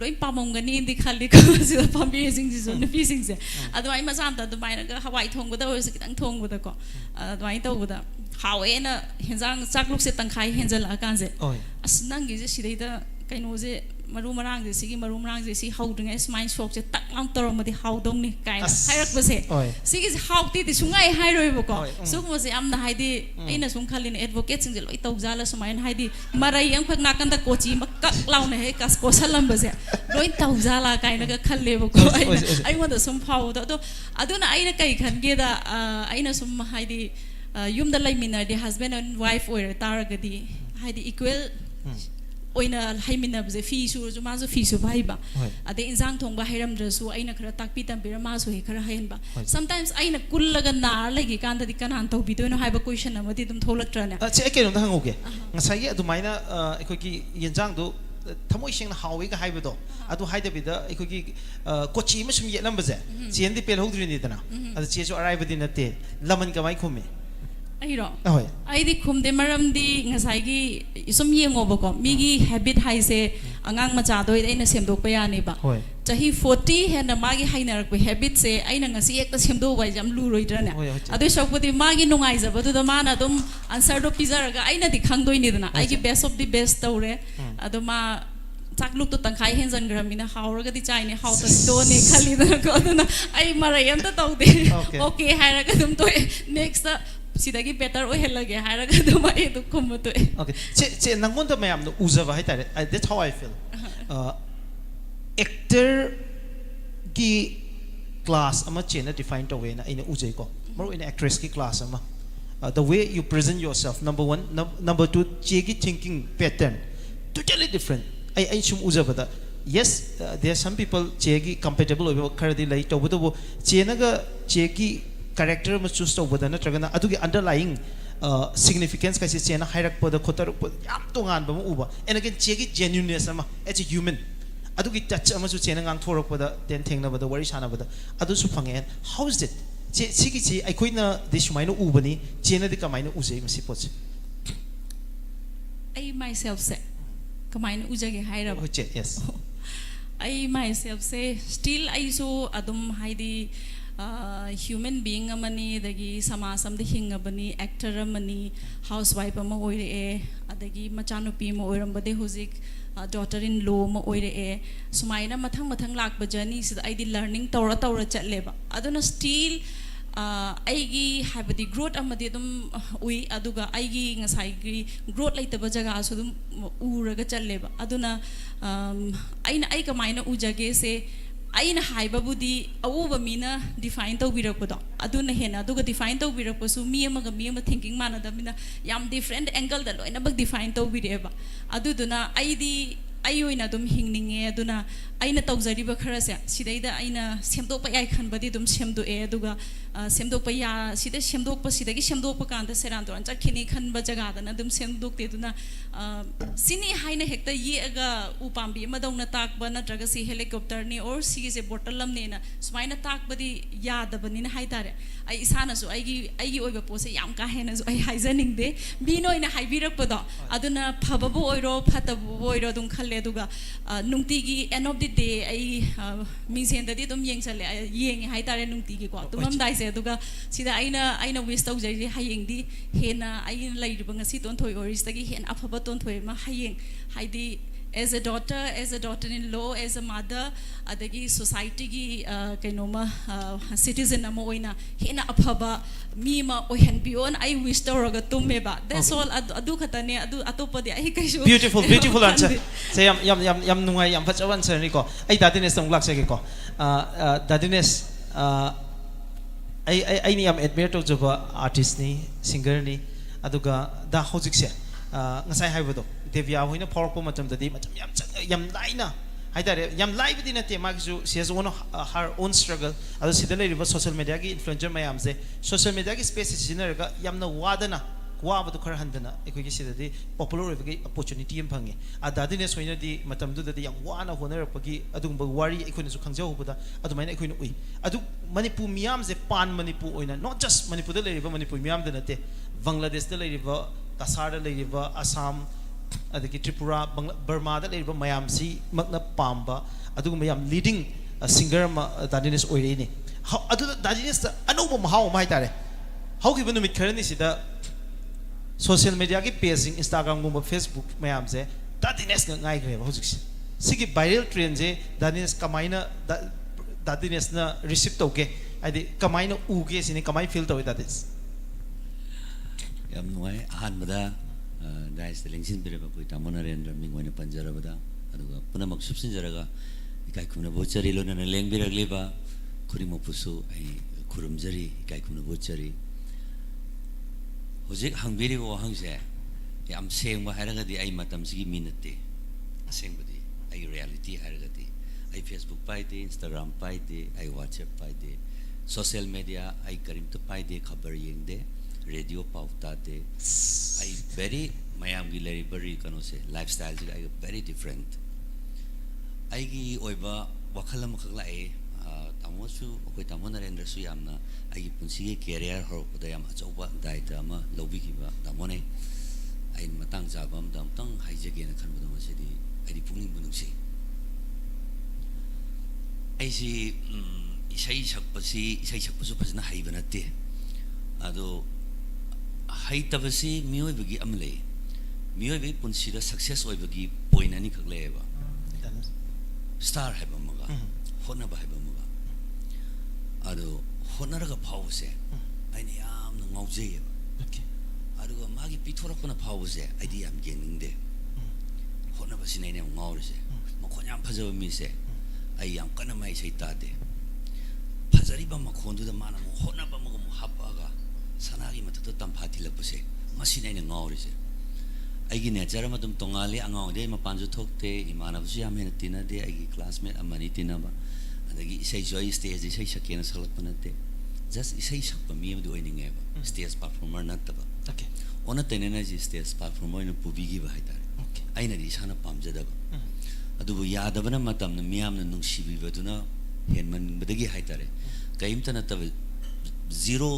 loi pa mong ga ni di khali ko se pa bi sing ji so nupi sing se adu ai ma sam ta du mai na ga hawai thong ba da oi se kitang thong ba da ko adu ai to ba da how ena henjang chakluk se tangkhai henjal akan je as nang gi je sidai da kaino je maru marang je sigi maru marang je si how dung es mind shock je tak lang tor ma di how dong ni kai hairak ba se sigi how ti ti sungai hai roi ba ko su mo se am na hai di ina sung khalin advocate sing je loi tau jala sumain hai di marai ang phak na kan da kochi ma kak law ne he kas ko salam ba se loi tau jala kai na ga khalle ba ko ai mo da sum phau do aduna ai na kai khan ge da ai na sum hai di yum da lai mina di husband and wife or taragadi hai di equal oina hai mina bje fi su ju ma ju fi su bai ba ade injang thong ba hairam dra su aina khara takpi tam bira ma su he khara hain ba sometimes aina kullaga na lagi kan da di kanan to bi do no hai ba question amadi dum tholak tra ne che ke no da hangoge ngasai adu maina ekoi ki yenjang do thamoi sing na hawi ga haiba do adu haida bi da ekoi ki kochi ma sum yelam baje chen di pel hodri ni dana adu che jo arrive di na te laman ka mai khome ai ro ai di khum de maram di ngasai gi isum yengo ba ko mi gi habit hai se angang ma cha doi aina sem dok pa ya ne ba chahi 40 hena magi hainar ko habit se aina ngasi ekta semdo wai jam lu roidra ne adu shokpati magi nungai jaba du da mana dum answer do pizaraga aina di khangdoi ni dana ai gi best of the best tawre adu ma chakluk to tangkai henjan gramina hauraga di chaine hauta do ne khali da ko duna ai mara yam ta tawde okay hairaga dum to next sidagi better o helage hairaga dum ai du khum to okay che nangon to mayam no uzava hai tare that's how I feel actor ki class ama chena define to we na ina ujai ko maro in actress ki class ama the way you present yourself number 1 number 2 che ki thinking pattern totally different I shum uzava da yes there are some people che ki compatible over kardi lai to bu che na ga che ki character ma choose to bu da na traga na adu ki underlying significance kasi che na hairak po da khotar po yam tongan ba mu uba and again che ki genuineness ama as a human adu ki touch ama su che na ngang thorok po da then theng na ba da wari sana ba da adu su phangen how is it che sigi che ai khoi na de shumai no uba ni che na de kamai no uje masi po che I myself say kamai no ujage haira ba che yes I myself say still I so adum haidi human being amani dagi samasam de hingabani actor amani housewife ama oire adagi machanupi ma oirambade hojik daughter in law ma oire sumaina mathang lakba journey sida I di learning tawra chatleba aduna still aigi habadi growth amadi dum ui aduga aigi ngasai gi growth laitaba jaga asu dum uraga chatleba aduna aina ai kamaina ujage se aina haiba budi awuba mina define tawbirakpado aduna hena aduga define tawbirakpasu mi ama thinking manadamina yam different angle da loina bag define tawbireba aduduna aidi ayoina dum hingninge aduna aina tawjariba khara se sidaida aina semdokpa yai khanbadi dum semdo aduga semdokpa ya sida semdokpa sidagi semdokpa kanda serantoran chakhini khanba jaga dana dum semdokte duna sini haina hekta yega upambi madongna takba natraga si helicopter ni or si se botalam ne na sumaina takbadi yadabani na haitare ai isana su aigi oiba pose yam ka hena su ai haizaning de bino ina haibirakpado aduna phababu oiro phatabu oiro dum khalle aduga nungtigi end of the day ai mingsendadi dum yengchale yeng haitare nungtigi ko tumam dai se aduga sida aina wish tawjari hayengdi hena aina lairiba ngasi ton thoi oristagi hen afaba ton thoi ma hayeng haidi as a daughter in law as a mother adagi society gi kainoma citizen amo oina hena afaba mi ma ohen bion I wish tawraga tummeba that's all adu khatane adu atopadi ai kaisu beautiful answer say yam nungai yam fachaw answer ni ko ai dadines tong lak se ko dadines ai ni am admire to joba artist ni singer ni aduga da hojik se ngasai haibado devya hoina porko matam dadi matam yam laina haidare yam live dina te magju she has her own struggle ado sidale river social media gi influencer mayam se social media gi space sinarga yamna wadana wabadu khar handana ekoi sidadi popular river opportunity yam phange adadine soina di matam du dadi yam wana honer pagi adum wari ekoi su khangja hobuda adu maina ekoi ui adu manipur miyam se pan manipur oina not just manipur da river manipur miyam da nate bangladesh da river kasar da river assam adagi Tripura Burma da leiba mayam si magna pamba adugu mayam leading singer dadines oire ni adu dadines anoba mahaw mai tare how gi banu mit kharani sida social media gi paging Instagram gumba Facebook mayam se dadines ngai gre hojik sigi viral trend je dadines kamaina dadines na receive toke adi kamaina uge sini kamai feel toy dadines yam noi ahan bada guys the lingsin bire ba koi tamona rendra ming wona panjara bada aduga punamak subsin jaraga ikai kumna bochari lona na leng biragli ba kurimo pusu ai kurum jari ikai kumna bochari hojik hangbiri wo hangse yam seng ba haraga di ai matam sigi minute aseng badi ai reality haraga di ai Facebook pai de Instagram pai de ai WhatsApp pai de social media ai karim to pai de khabar yeng de radio pauta de I very mayam gi very kano se lifestyle ji I very different I gi oiba wakhalam khagla e tamosu okoi tamona rendra su yamna I gi punsi gi career hor ko da yam achoba dai ta ma lobi gi ba tamone I matang jabam dam tang haije ge na khan bu ma se di I di pungning bunung se ꯑꯩꯁꯤ ꯏꯁꯩ ꯁꯛꯄꯁꯨ ꯐꯖꯅ ꯍꯩꯕ ꯅꯠꯇꯦ ꯑꯗꯣ ꯍꯩꯇꯕꯁꯤ ꯃꯤꯑꯣꯏꯕꯒꯤ ꯑꯃ ꯂꯩ ꯃꯤꯑꯣꯏꯕꯒꯤ ꯄꯨꯟꯁꯤꯗ ꯁꯛꯁꯦꯁ ꯑꯣꯏꯕꯒꯤ ꯄꯣꯏꯟ ꯑꯅꯤꯈꯛ ꯂꯩꯌꯦꯕ ꯁ꯭ꯇꯥꯔ ꯍꯥꯏꯕ ꯑꯃꯒ ꯍꯣꯠꯅꯕ ꯍꯥꯏꯕ ꯑꯃꯒ ꯑꯗꯣ ꯍꯣꯠꯅꯔꯒ ꯐꯥꯎꯕꯁꯦ ꯑꯩꯅ ꯌꯥꯝꯅ ꯉꯥꯎꯖꯩꯌꯦꯕ ꯑꯗꯨꯒ ꯃꯥꯒꯤ ꯄꯤꯊꯣꯔꯛꯄꯅ ꯐꯥꯎꯕꯁꯦ ꯑꯩꯗꯤ ꯌꯥꯝ ꯌꯦꯡꯅꯤꯡꯗꯦ ꯍꯣꯠꯅꯕꯁꯤꯅ ꯑꯩꯅ ꯌꯥꯝ ꯉꯥꯎꯔꯤꯁꯦ ꯃꯈꯣꯟ ꯌꯥꯝ ꯐꯖꯕ ꯃꯤꯁꯦ ꯑꯩ ꯌꯥꯝ ꯀꯟꯅ ꯃꯥ ꯏꯁꯩ ꯇꯥꯗꯦ ꯐꯖꯔꯤꯕ ꯃꯈꯣꯟꯗꯨꯗ ꯃꯥꯅ ꯑꯃꯨꯛ ꯍꯣꯠꯅꯕ ꯑꯃꯒ ꯑꯃꯨꯛ ꯍꯥꯞꯄꯛꯑꯒ ꯁꯅꯥꯒꯤ ꯃꯊꯛꯇ ꯇꯝꯐꯥ ꯊꯤꯜꯂꯛꯄꯁꯦ ꯃꯁꯤꯅ ꯑꯩꯅ ꯉꯥꯎꯔꯤꯁꯦ ꯑꯩꯒꯤ ꯅꯦꯆꯔ ꯑꯃ ꯑꯗꯨꯝ ꯇꯣꯉꯥꯜꯂꯤ ꯑꯉꯥꯡ ꯑꯣꯏꯗꯩ ꯃꯄꯥꯟꯁꯨ ꯊꯣꯛꯇꯦ ꯏꯃꯥꯟꯅꯕꯁꯨ ꯌꯥꯝ ꯍꯦꯟꯅ ꯇꯤꯟꯅꯗꯦ ꯑꯩꯒꯤ ꯀ꯭ꯂꯥꯁꯃꯦꯠ ꯑꯃꯅꯤ ꯇꯤꯟꯅꯕ ꯑꯗꯒꯤ ꯏꯁꯩꯁꯨ ꯑꯩ ꯁ꯭ꯇꯦꯖ ꯏꯁꯩ ꯁꯛꯀꯦꯅ ꯁꯛꯂꯛꯄ ꯅꯠꯇꯦ ꯖꯁ ꯏꯁꯩ ꯁꯛꯄ ꯃꯤ ꯑꯃꯗꯤ ꯑꯣꯏꯅꯤꯡꯉꯦꯕ ꯁ꯭ꯇꯦꯖ ꯄꯔꯐꯣꯔꯃꯔ ꯅꯠꯇꯕ ꯑꯣꯟꯅ ꯇꯩꯅꯅꯁꯤ ꯁ꯭ꯇꯦꯖ ꯄꯔꯐꯣꯔꯃꯔ ꯑꯣꯏꯅ ꯄꯨꯕꯤꯈꯤꯕ ꯍꯥꯏꯇꯥꯔꯦ ꯑꯩꯅꯗꯤ ꯏꯁꯥꯅ ꯄꯥꯝꯖꯗꯕ ꯑꯗꯨꯕꯨ ꯌꯥꯗꯕꯅ ꯃꯇꯝꯅ ꯃꯤꯌꯥꯝꯅ ꯅꯨꯡꯁꯤꯕꯤꯕꯗꯨꯅ ꯍꯦꯟꯃꯟꯕꯗꯒꯤ ꯍꯥꯏꯇꯥꯔꯦ ꯀꯔꯤꯝꯇ ꯅꯠꯇꯕ ꯖꯤꯔꯣ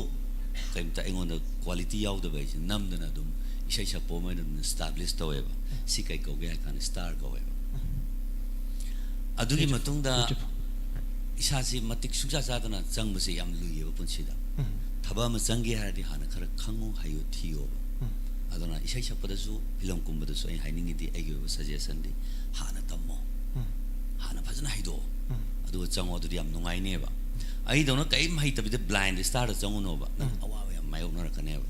ꯀꯔꯤꯝꯇ ꯑꯩꯉꯣꯟꯗ ꯀ꯭ꯋꯥꯂꯤꯇꯤ ꯌꯥꯎꯗꯕ ꯑꯩꯁꯦ ꯅꯝꯗꯅ ꯑꯗꯨꯝ ꯏꯁꯩ ꯁꯛꯄ ꯑꯃ ꯑꯗꯨꯝ ꯏꯁꯇꯥꯕ꯭ꯂꯤꯁ ꯇꯧꯋꯦꯕ ꯁꯤ ꯀꯩ ꯀꯧꯒꯦ ꯍꯥꯏ ꯀꯥꯟꯗ ꯁ꯭ꯇꯥꯔ ꯀꯧꯋꯦꯕ ꯑꯗꯨꯒꯤ ꯃꯇꯨꯡꯗ ꯏꯁꯥꯁꯤ ꯃꯇꯤꯛ ꯁꯨꯡꯆꯥ ꯆꯥꯗꯅ ꯆꯪꯕꯁꯦ ꯌꯥꯝ ꯂꯨꯏꯌꯦꯕ ꯄꯨꯟꯁꯤꯗ ꯊꯕꯛ ꯑꯃ ꯆꯪꯒꯦ ꯍꯥꯏꯔꯗꯤ ꯍꯥꯟꯅ ꯈꯔ ꯈꯪꯉꯣ ꯍꯩꯌꯣ ꯊꯤꯌꯣꯕ ꯑꯗꯨꯅ ꯏꯁꯩ ꯁꯛꯄꯗꯁꯨ ꯐꯤꯂꯝ ꯀꯨꯝꯕꯗꯁꯨ ꯑꯩ ꯍꯥꯏꯅꯤꯡꯉꯤꯗꯤ ꯑꯩꯒꯤ ꯑꯣꯏꯕ ꯁꯖꯦꯁꯟꯗꯤ ꯍꯥꯟꯅ ꯇꯝꯃꯣ ꯍꯥꯟꯅ ꯐꯖꯅ ꯍꯩꯗꯣꯛꯑꯣ ꯑꯗꯨꯒ ꯆꯪꯉꯣ ꯑꯗꯨꯗꯤ ꯌꯥꯝ ꯅꯨꯡꯉꯥꯏꯅꯦꯕ ꯑꯩꯗꯧꯅ ꯀꯔꯤꯝ ꯍꯩꯇꯕꯤꯗ ꯕ꯭ꯂꯥꯏꯟ ꯁ꯭ꯇꯥꯔꯗ ꯆꯪꯉꯨꯅꯣꯕ ꯅꯪ ꯑꯋꯥꯕ ꯌꯥꯝ ꯃꯥꯌꯣꯛꯅꯔꯛꯀꯅꯦꯕ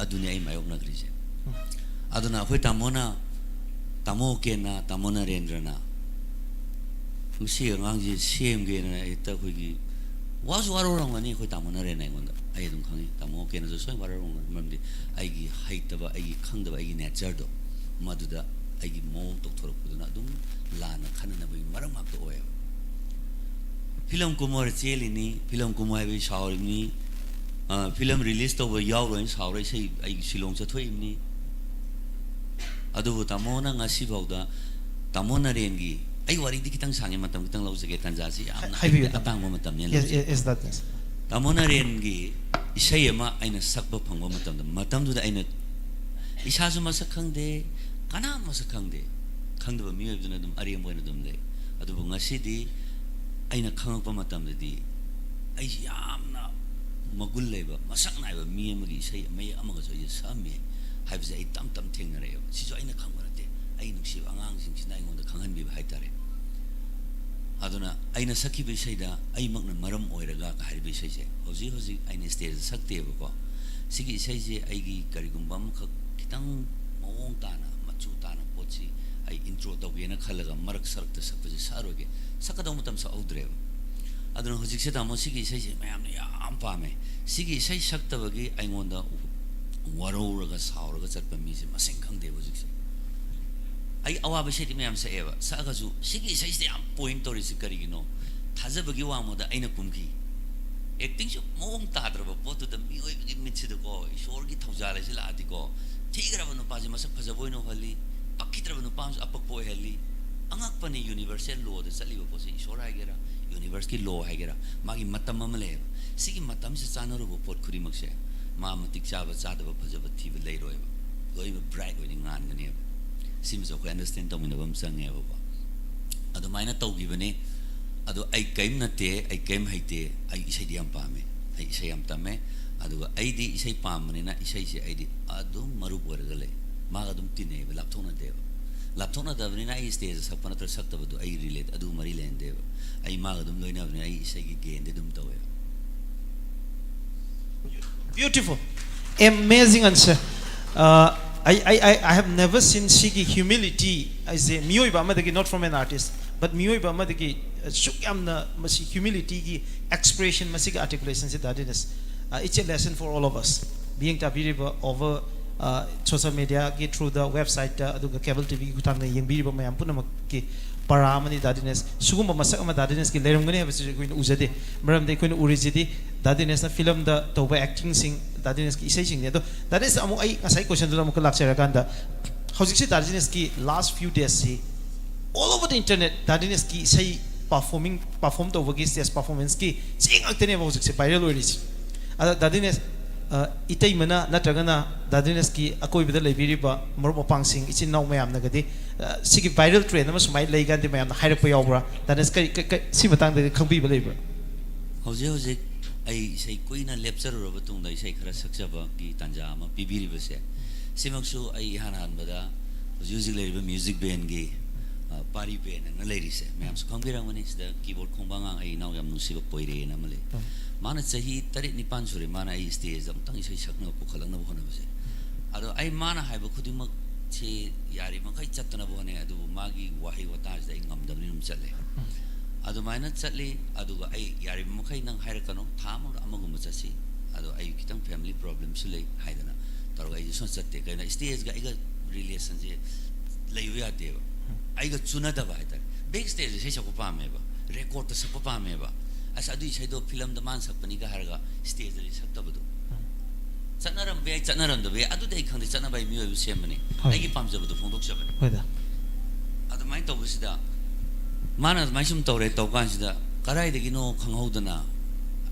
ꯑꯗꯨꯅꯤ ꯑꯩ ꯃꯥꯌꯣꯛꯅꯈ꯭ꯔꯤꯁꯦ ꯑꯗꯨꯅ ꯑꯩꯈꯣꯏ ꯇꯥꯃꯣ ꯀꯦꯟꯅ ꯇꯥꯃꯣ ꯅꯔꯦꯟꯗ꯭ꯔꯅ ꯃꯁꯤ ꯑꯉꯥꯡꯁꯤ ꯁꯦꯝꯒꯦꯅ ꯍꯦꯛꯇ ꯑꯩꯈꯣꯏꯒꯤ ꯋꯥꯁꯨ ꯋꯥꯔꯧꯔꯝꯒꯅꯤ ꯑꯩꯈꯣꯏ ꯇꯥꯃꯣ ꯅꯔꯦꯟꯅ ꯑꯩꯉꯣꯟꯗ ꯑꯩ ꯑꯗꯨꯝ ꯈꯪꯉꯤ ꯇꯥꯃꯣ ꯀꯦꯟꯅꯁꯨ ꯁꯣꯏꯅ ꯋꯥꯔꯧꯔꯝꯒꯅꯤ ꯃꯔꯝꯗꯤ ꯑꯩꯒꯤ ꯍꯩꯇꯕ ꯑꯩꯒꯤ ꯈꯪꯗꯕ ꯑꯩꯒꯤ ꯅꯦꯆꯔꯗꯣ ꯃꯗꯨꯗ ꯑꯩꯒꯤ ꯃꯑꯣꯡ ꯇꯧꯊꯣꯔꯛꯄꯗꯨꯅ ꯑꯗꯨꯝ ꯂꯥꯟꯅ ꯈꯟꯅꯅꯕꯒꯤ ꯃꯔꯝ ꯉꯥꯛꯇ ꯑꯣꯏꯌꯦꯕ ꯐꯤꯂꯝ ꯀꯨꯝꯃꯔ ꯆꯦꯜꯂꯤꯅꯤ ꯐꯤꯂꯝ ꯀꯨꯝꯃ ꯍꯥꯏꯕꯒꯤ ꯁꯥꯎꯔꯤꯕꯅꯤ ꯐꯤꯂꯝ ꯔꯤꯂꯤꯁ ꯇꯧꯕ ꯌꯥꯎꯔꯣꯏꯅ ꯁꯥꯎꯔ ꯏꯁꯩ ꯑꯩꯒꯤ ꯁꯤꯂꯣꯡ ꯆꯠꯊꯣꯛꯏꯕꯅꯤ ꯑꯗꯨꯕꯨ ꯇꯥꯃꯣꯅ ꯉꯁꯤꯐꯥꯎꯗ ꯇꯥꯃꯣ ꯅꯔꯦꯟꯒꯤ ꯑꯩ ꯋꯥꯔꯤꯗꯤ ꯈꯤꯇꯪ ꯁꯥꯡꯉꯦ ꯃꯇꯝ ꯈꯤꯇꯪ ꯂꯧꯖꯒꯦ ꯇꯥꯟꯖꯥꯁꯤ ꯌꯥꯝꯅ ꯑꯇꯥꯡꯕ ꯃꯇꯝꯅꯦꯅ ꯇꯥꯃꯣ ꯅꯔꯦꯟꯒꯤ ꯏꯁꯩ ꯑꯃ ꯑꯩꯅ ꯁꯛꯄ ꯐꯪꯕ ꯃꯇꯝꯗꯨꯗ ꯑꯩꯅ ꯏꯁꯥꯁꯨ ꯃꯁꯛ ꯈꯪꯗꯦ ꯀꯅꯥꯝ ꯃꯁꯛ ꯈꯪꯗꯦ ꯈꯪꯗꯕ ꯃꯤꯑꯣꯏꯕꯗꯨꯅ ꯑꯗꯨꯝ ꯑꯔꯦꯝꯕ ꯑꯣꯏꯅ ꯑꯗꯨꯝ ꯂꯩ ꯑꯗꯨꯕꯨ ꯉꯁꯤꯗꯤ ꯑꯩꯅ ꯈꯪꯉꯛꯄ ꯃꯇꯝꯗꯗꯤ ꯑꯩꯁꯤ ꯌꯥꯝꯅ ꯃꯒꯨꯟ ꯂꯩꯕ ꯃꯁꯛ ꯅꯥꯏꯕ ꯃꯤ ꯑꯃꯒꯤ ꯏꯁꯩ ꯃꯌꯦꯛ ꯑꯃꯒꯁꯨ ꯑꯩꯁꯦ ꯁꯛꯑꯝꯃꯤ ꯍꯥꯏꯕꯁꯦ ꯑꯩ ꯇꯝ ꯊꯦꯡꯅꯔꯛꯑꯦꯕ ꯁꯤꯁꯨ ꯑꯩꯅ ꯈꯪꯕ ꯅꯠꯇꯦ ꯑꯩ ꯅꯨꯡꯁꯤꯕ ꯑꯉꯥꯡꯁꯤꯡꯁꯤꯅ ꯑꯩꯉꯣꯟꯗ ꯈꯪꯍꯟꯕꯤꯕ ꯍꯥꯏꯇꯥꯔꯦ ꯑꯗꯨꯅ ꯑꯩꯅ ꯁꯛꯈꯤꯕ ꯏꯁꯩꯗ ꯑꯩꯃꯛꯅ ꯃꯔꯝ ꯑꯣꯏꯔꯒ ꯍꯥꯏꯔꯤꯕ ꯏꯁꯩꯁꯦ ꯍꯧꯖꯤꯛ ꯑꯩꯅ ꯁ꯭ꯇꯦꯖꯗ ꯁꯛꯇꯦꯕꯀꯣ ꯁꯤꯒꯤ ꯏꯁꯩꯁꯦ ꯑꯩꯒꯤ ꯀꯔꯤꯒꯨꯝꯕ ꯑꯃꯈꯛ ꯈꯤꯇꯪ ꯃꯑꯣꯡ ꯇꯥꯅ ꯃꯆꯨ ꯇꯥꯅ ꯄꯣꯠꯁꯤ ꯑꯩ ꯏꯟꯇ꯭ꯔꯣ ꯇꯧꯒꯦꯅ ꯈꯜꯂꯒ ꯃꯔꯛ ꯁꯔꯛꯇ ꯁꯛꯄꯁꯦ ꯁꯛꯑꯔꯣꯏꯒꯦ ꯁꯛꯀꯗꯧꯕ ꯃꯇꯝ ꯁꯛꯍꯧꯗ꯭ꯔꯦꯕ ꯑꯗꯨꯅ ꯍꯧꯖꯤꯛꯁꯦ ꯇꯥꯃꯣ ꯁꯤꯒꯤ ꯏꯁꯩꯁꯦ ꯃꯌꯥꯝꯅ ꯌꯥꯝ ꯄꯥꯝꯃꯦ ꯁꯤꯒꯤ ꯏꯁꯩ ꯁꯛꯇꯕꯒꯤ ꯑꯩꯉꯣꯟꯗ ꯋꯥꯔꯧꯔꯒ ꯁꯥꯎꯔꯒ ꯆꯠꯄ ꯃꯤꯁꯦ ꯃꯁꯤꯡ ꯈꯪꯗꯦꯕ ꯍꯧꯖꯤꯛꯁꯦ ꯑꯩ ꯑꯋꯥꯕ ꯏꯁꯩꯗꯤ ꯃꯌꯥꯝ ꯁꯛꯑꯦꯕ ꯁꯛꯑꯒꯁꯨ ꯁꯤꯒꯤ ꯏꯁꯩꯁꯤꯗ ꯌꯥꯝ ꯄꯣꯏꯟ ꯇꯧꯔꯤꯁꯤ ꯀꯔꯤꯒꯤꯅꯣ ꯊꯥꯖꯕꯒꯤ ꯋꯥꯡꯃꯗ ꯑꯩꯅ ꯀꯨꯝꯈꯤ ꯑꯦꯛꯇꯤꯡꯁꯨ ꯃꯑꯣꯡ ꯇꯥꯗ꯭ꯔꯕ ꯄꯣꯠꯇꯨꯗ ꯃꯤꯑꯣꯏꯕꯒꯤ ꯃꯤꯠꯁꯤꯗꯀꯣ ꯏꯁꯣꯔꯒꯤ ꯊꯧꯖꯥꯜ ꯍꯥꯏꯁꯤ ꯂꯥꯛꯑꯗꯤꯀꯣ ꯊꯤꯈ꯭ꯔꯕ ꯅꯨꯄꯥꯁꯤ ꯃꯁꯛ ꯐꯖꯕ ꯑꯣꯏꯅ ꯎꯍꯜꯂꯤ ꯄꯛꯈꯤꯗ꯭ꯔꯕ ꯅꯨꯄꯥ ꯑꯃꯁꯨ ꯑꯄꯛꯄ ꯑꯣꯏꯍꯜꯂꯤ ꯑꯉꯛꯄꯅꯤ ꯌꯨꯅꯤꯚꯔꯁꯦꯜ ꯂꯣꯗ ꯆꯠꯂꯤꯕ ꯄꯣꯠꯁꯤ ꯏꯁꯣꯔ ꯍꯥꯏꯒꯦꯔꯥ ꯌꯨꯅꯤꯚꯔꯁꯀꯤ ꯂꯣ ꯍꯥꯏꯒꯦꯔꯥ ꯃꯥꯒꯤ ꯃꯇꯝ ꯑꯃ ꯂꯩꯌꯦꯕ ꯁꯤꯒꯤ ꯃꯇꯝꯁꯤ ꯆꯥꯟꯅꯔꯨꯕ ꯄꯣꯠ ꯈꯨꯗꯤꯡꯃꯛꯁꯦ ꯃꯥ ꯃꯇꯤꯛ ꯆꯥꯕ ꯆꯥꯗꯕ ꯐꯖꯕ ꯊꯤꯕ ꯂꯩꯔꯣꯏꯕ ꯂꯣꯏꯅ ꯕ꯭ꯔꯥꯏꯠ ꯑꯣꯏꯅ ꯉꯥꯟꯒꯅꯦꯕ ꯁꯤꯃꯁꯨ ꯑꯩꯈꯣꯏ ꯑꯟꯗꯔꯁꯇꯦꯟ ꯇꯧꯃꯤꯟꯅꯕ ꯑꯃ ꯆꯪꯉꯦꯕꯀꯣ ꯑꯗꯨꯃꯥꯏꯅ ꯇꯧꯈꯤꯕꯅꯤ ꯑꯗꯣ ꯑꯩ ꯀꯔꯤꯝ ꯅꯠꯇꯦ ꯑꯩ ꯀꯔꯤꯝ ꯍꯩꯇꯦ ꯑꯩ ꯏꯁꯩꯗꯤ ꯌꯥꯝ ꯄꯥꯝꯃꯦ ꯑꯩ ꯏꯁꯩ ꯌꯥꯝ ꯇꯝꯃꯦ ꯑꯗꯨꯒ ꯑꯩꯗꯤ ꯏꯁꯩ ꯄꯥꯝꯕꯅꯤꯅ ꯏꯁꯩꯁꯦ ꯑꯩꯗꯤ ꯑꯗꯨꯝ ꯃꯔꯨꯞ ꯑꯣꯏꯔꯒ ꯂꯩ ꯃꯥꯒ ꯑꯗꯨꯝ ꯇꯤꯟꯅꯩꯑꯕ ꯂꯥꯞꯊꯣꯛꯅꯗꯦꯕ ꯂꯥꯞꯊꯣꯛꯅꯗꯕꯅꯤꯅ ꯑꯩ ꯁ꯭ꯇꯦꯖꯗ ꯁꯛꯄ ꯅꯠꯇ꯭ꯔꯒ ꯁꯛꯇꯕꯗꯣ ꯑꯩ ꯔꯤꯂꯦꯠ ꯑꯗꯨ ꯃꯔꯤ ꯂꯩꯅꯗꯦꯕ ꯑꯩ ꯃꯥꯒ ꯑꯗꯨꯝ ꯂꯣꯏꯅꯕꯅꯤꯅ ꯑꯩ ꯏꯁꯩꯒꯤ ꯒꯦꯟꯗꯤ ꯑꯗꯨꯝ ꯇꯧꯋꯦꯕ Beautiful, amazing answer. I have never seen Shigi humility as a miyoi ba amadagi, not from an artist, but miyoi ba amadagi shukyamna masi humility ki expression masi articulation se that is it's a lesson for all of us being tabiriba over social media ki through the website aduga cable tv ku tang yengbiriba mayam punamak ki paramani dadines sugumba masak ama dadines ki lerumgani habisi koin ujade maram de koin urijidi dadines na film da toba acting sing dadines ki isai sing ne do dadines amu ai ngasai question du amu lakchara kanda hojik se dadines ki last few days se all over the internet dadines ki isai perform to wagi stage performance ki sing aktene hojik se viral oirisi ada dadines itai mana natragana दादिनेसकी अकोइबदा लेबिरिबा मरुप मपांगसिंग इचिन नाउ मयामनगदि सिगी वायरल ट्रेंड अमा सुमाइ लेगांदि मयामना हाइरप यावब्रा दादिनेस सि मतंगदि खंबिबा लेब्रा हौजे हौजे आई सै कुइना लेप्चरब तुंगदा सै खरा सक्चबा की तंजा अमा पिबिरिबसे सिमक्सु आई हान हानबदा हौजे लेरिबा म्यूजिक बैंड गी पारी बैंड न लेरिसे मयामसु खंबिरंगमनि सिदा कीबोर्ड खोंबांगा आई नाउ याम नुसिबा पोइरे न मले माना चाही तरेट निपान सुरे माना आई स्टेज अमतंग इसै सकना पुखलंगना होनबसे अदो आई माना हाइबा खुदिमक छे यारि मखै चत्तना बने अदु मागी वाहि वताज दai ngamdamni num chatle adu maina chatli adu ai yari mkhai nang hairkano tham amagum chasi adu ai kitang family problem su lei haidana targa ai son chatte kaina stage ga iga relation je leiu ya de ai ga chuna da ba haidar big stage se sa ko pa me ba record ta sa pa me ba as adu sai do film da man sakpani ga harga stage ri sakta badu चनारम बे चनारम दबे अदु दे खंदे चना बाय मियो सेमने आइगी पामजबदो फोंदोक सबने होदा अदु माइन तौबसिदा माना माइसुम तौरे तौकानसिदा कराइदगिनो खंगौदना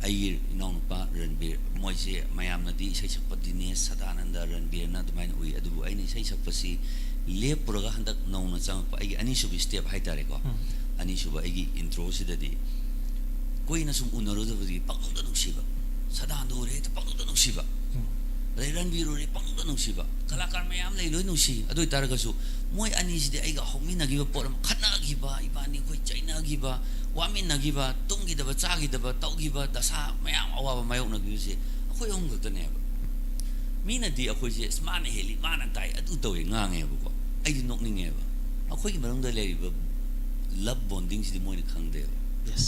आई इनौनुपा रणबीर मोइसे मयामनदी इसै सकप दिनेश सदानंद रणबीर ना दुमाइन उइ अदु आइनि इसै सकपसि लेपुरगा हंदक नौना चांगप आइगी अनिसुबि स्टेप हाइतारे को अनिसुबा आइगी इंट्रो सिददी कोइना सुम उनरोदबदि पक्कौदा नुसिबा सदानंद रे त पक्कौदा नुसिबा रणबीर रे पक्कौदा नुसिबा कलाकार मयाम ले लोइ नुसि अदु तारगसु मोय अनिसिदि आइगा हौमिनगिबा पोरम खनागिबा इबानी कोइ चाइनागिबा वामिनगिबा तुंगिदबा चागिदबा तौगिबा दशा मयाम अवाबा मायोकनगिबसे अखोय हम गतनेबा मीनदि अखोयसे स्मान हेली माना ताई अदु तौय ngangeबको आइदि नोकनिंगेबा अखोयगि मरंगदा लेरिबा लव बॉन्डिंग सिदि मोयन खंगदेबा यस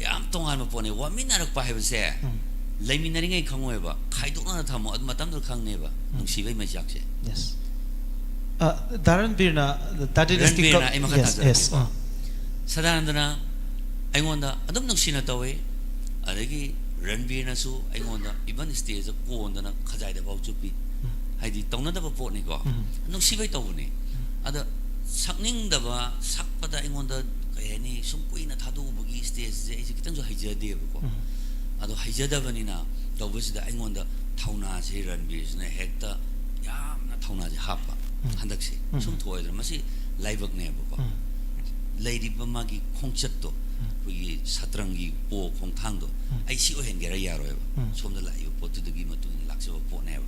याम तोंगान मपोने वामिनरक पाहेबसे लेमिनरिंगै खंगोयबा खाइदोकना थामो अदु मतमदु खंगनेबा नुसिबै मजाकसे यस दारन बीरना दादिनेसकी yes सदानंदना अइगोंदा अदुम नुसिना तवे अदगी रणबीरना सु अइगोंदा इवन स्टेज कोंदना खजाइदा बाउ चुपी हाइदि तौनदबा पोटनिको नुसिबै तौने अदा सकनिंगदबा सकपदा अइगोंदा कयनी सुम कुइना थादुबगी स्टेज जे इसे कितंजो हाइजदेबको अदो हाइजदबनिना तौबसिदा अइगोंदा थौना से रणबीरसना हेक्ता यामना थौना जे हापा हंदकसे सुम थोयदर मसी लाइबकनेबको लेरिबा मागी खोंचत्तो कुई सत्रंगी पो खोंथांगदो आइसी ओहेनगेरा यारोयबा सोमदा लाइयो पोतुदगी मतुनि लाक्सबा पोनेबा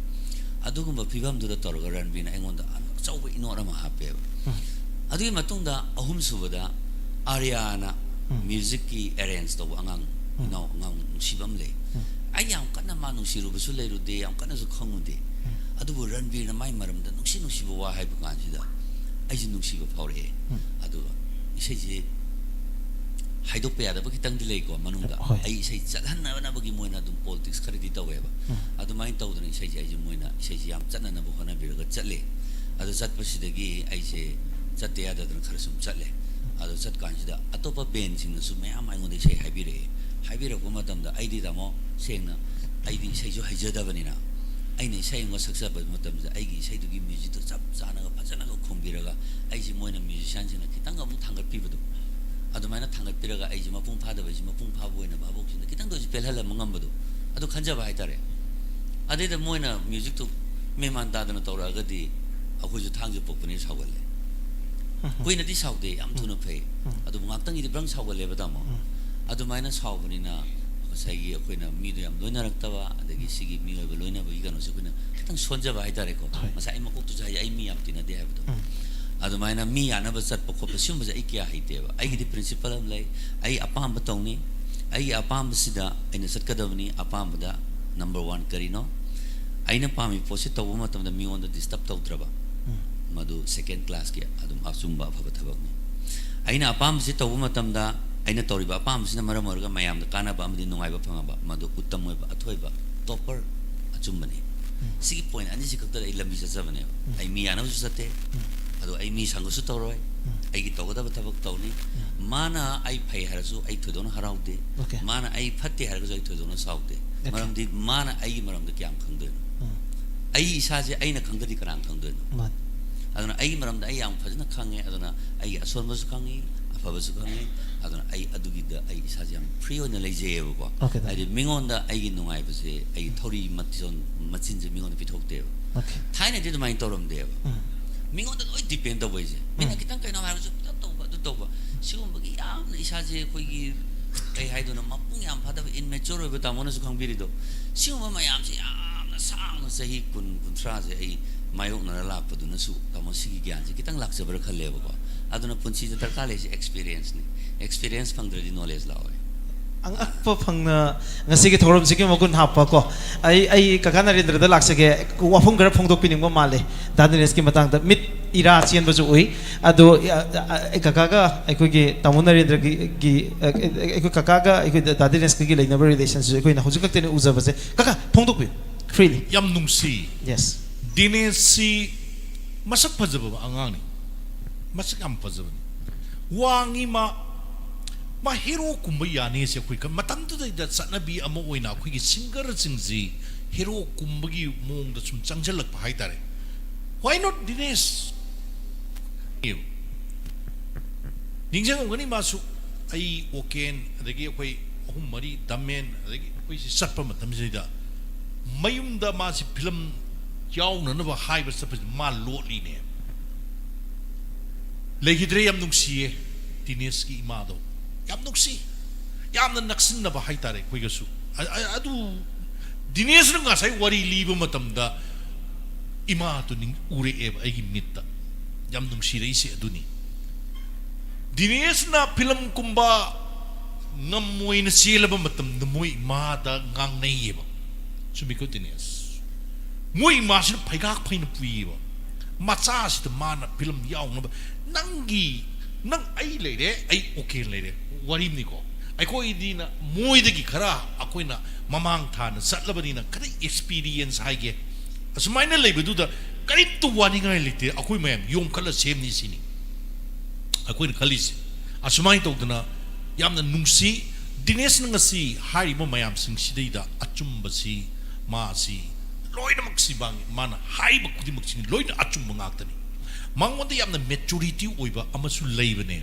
अदुगुम्बा फिबमदुदा तोरगा रणबीरना अइगोंदा अचौबा इनोरा मा हापेबा अदुगी मतुंगदा अहुम सुबदा आर्याना म्यूजिक की अरेंज तो अंगांग इनाउ अंगांग नुसिबम ले आई याम कन्ना मा नुसिरुबसु लेरुदे याम कन्नासु खंगुदे अदुबु रणबीरना माइ मरमदा नुसिबा वा हाइबा कानसिदा आइजि नुसिबा फावरे अदुगा इसेजे हाइदोपे यादबा खितंगदि लेको मनुंगा आई इसे चलहन्नबनबगी मोइना दुम पॉलिटिक्स खरिदि तवेबा अदुमाइन तौदना इसेजे आइजि मोइना इसेजे याम चन्ननबो होना बिरगा चले अदु चतपसिदगी आइसे चते याददन खरसुम चले अदु चतकानसिदा अतोपा बेन सिंगसु मयाम आइगोंदे इसे हाइबिरे हाइबिरको मतमदा आइदि दामो सेंगना आइदि इसेजो हाइजदबनिना आइने इसेंगो सक्सब मतमदा आइगी इसेदुगी म्यूजिक तो चप चानागा फजनागा खोंबिरगा आइजि मोइना म्यूजिशियन सिना खितंगा मु थांगपिबदो अदुमाइना थांगपिरगा आइजि मपुंग फादबजि मपुंग फाबोइना बाबोकसिना खितंग दोजि पेलहला मंगमबदो अदु खंजबा हाइतारे अदेदा मोइना म्यूजिक तो मेमान दादना तौरागदि अखोजु थांजु पोकपनि सावगले कोइनादि सावदे याम थुना फे अदु ngaktangi di brang सावगले बदामो अदुमाइना सावबनिना साइगी अखोइना मीदो याम लोइनारक्तबा अदगी सिगी मीओबा लोइनाबा इगानोसे कोइना खितंग सोनजबा हाइतारेको मसाइ मकोक्तु जाय आई मी याम तिनादे हाबदो अदुमाइना मी यानबा चटपा खोप सिमबजा आई क्या हाइतेबा आइगी प्रिंसिपल अम लै आई अपाम तौनी आई अपाम सिदा आइना सटकदबनी अपामदा नंबर 1 करिनो आइना पामी पोसे तौबा मतमदा मिओंदा डिस्टर्ब तौद्रबा मधु सेकेंड क्लास के अदुम असुंबा अफबा थबकनी आइना अपाम से तौबा मतमदा आइना तौरिबा अपाम सिना मरम मरगा मयामदा कानाबा अमदि नुंगाइबा फंगाबा मधु उत्तम ओइबा अथोइबा टॉपर अचुंबनी सिगी पॉइंट अनि सिकक्ता आई लंबी चबने आई मी यानबसु सते अदो आई मी संगसु तौरोय आइगी तौगदबा थबक तौनी माना आई फै हरसु आई थोदोन हराउदे माना आई फत्ते हरगसु आई थोदोन साउदे मरमदि माना आई मरमदा क्याम खंगदे आई इसाजे आइना खंगदि कनां खंगदे अदुना आई मरमदा आई याम फजना खंगे अदुना आई असोरमसु खंगी ꯑꯐꯕꯁꯨ ꯈꯪꯉꯤ ꯑꯗꯨꯅ ꯑꯩ ꯑꯗꯨꯒꯤꯗ ꯑꯩ ꯏꯁꯥꯁꯦ ꯌꯥꯝ ꯐ꯭ꯔꯤ ꯑꯣꯏꯅ ꯂꯩꯖꯩꯑꯕꯀꯣ ꯍꯥꯏꯗꯤ ꯃꯤꯉꯣꯟꯗ ꯑꯩꯒꯤ ꯅꯨꯡꯉꯥꯏꯕꯁꯦ ꯑꯩꯒꯤ ꯊꯧꯔꯤ ꯃꯆꯤꯟꯁꯦ ꯃꯤꯉꯣꯟꯗ ꯄꯤꯊꯣꯛꯇꯦꯕ ꯊꯥꯏꯅꯗꯤ ꯑꯗꯨꯃꯥꯏꯅ ꯇꯧꯔꯝꯗꯦꯕ ꯃꯤꯉꯣꯟꯗ ꯂꯣꯏ ꯗꯤꯄꯦꯟ ꯇꯧꯕ ꯑꯩꯁꯦ ꯃꯤꯅ ꯈꯤꯇꯪ ꯀꯩꯅꯣ ꯍꯥꯏꯔꯁꯨ ꯈꯤꯇꯪ ꯇꯧꯕ ꯑꯗꯨ ꯇꯧꯕ ꯁꯤꯒꯨꯝꯕꯒꯤ ꯌꯥꯝꯅ ꯏꯁꯥꯁꯦ ꯑꯩꯈꯣꯏꯒꯤ ꯀꯩ ꯍꯥꯏꯗꯣꯏꯅꯣ ꯃꯄꯨꯡ ꯌꯥꯝ ꯐꯗꯕ ꯏꯟꯃꯦꯆꯣꯔ ꯑꯣꯏꯕ ꯇꯥꯃꯣꯅꯁꯨ ꯈꯪꯕꯤꯔꯤꯗꯣ ꯁꯤꯒꯨꯝꯕ ꯃꯌꯥꯝꯁꯦ ꯌꯥꯝꯅ ꯁꯥꯡꯅ ꯆꯍꯤ 10-30ꯁꯦ ꯑꯩ 마요나라 라쁘도는수 가면 시기게 안지 기땅 락서버를 칼레버고 아도나 분치자 달칼레지 experience 팡드르디 knowledge 라오에 ang akpa phangna ngasi ge thorom sike mogun happa ko ai kakana rindra da laksage wafung gar phongdok pining mo male dadines ki matang da mit ira chian ba ju ui ado kakaga ai ko ge tamuna rindra gi ai ko kakaga ai ko dadines ki leina relationship ai ko na hujuk tene uza ba se kaka phongdok pi freely yam nungsi yes dinesi masak pajaba angang ni masak am pajaba wangi ma hero kumba yani se khoi ka matam tu da satnabi amo oina khoi gi singer singji hero kumba gi mong da sum changjalak hai tare why not Dinesh ningjang ngani masu ai oken adagi khoi ahum mari damen adagi khoi si satpa matam se da mayum da ma si film yauna na ba hai ba sap ma lo li ne legidre yam nungsiye Dinesh ki imado yam nuksi yam na naksin na ba hai tare koi gasu adu Dinesh nga sai wari liba matam da ima to ning ure e ai gi mitta yam nungsi rei se aduni Dinesh na film kumba ngamoy na sila ba matam na moy ma da ngang nei ba sumiko Dinesh moy ma sin paigak pain pui ba macha si ta mana film yaw na ba nangi nang ai leire ai okay leire warim ni ko ai ko idina moy de gi khara akoi na mamang than satlabani na kare experience haige asmaina leibedu da karip tu wani ngai lite akoi mayam yom khala sem ni sini akoi na khalis asmai to dana yamna nungsi Dinesh ngasi hari mo mayam sing sideida achumba si ma si loina maksi bang mana hai ba kudi maksi loina achumba ngaktani mangonda yamna maturity oiba amasu leibane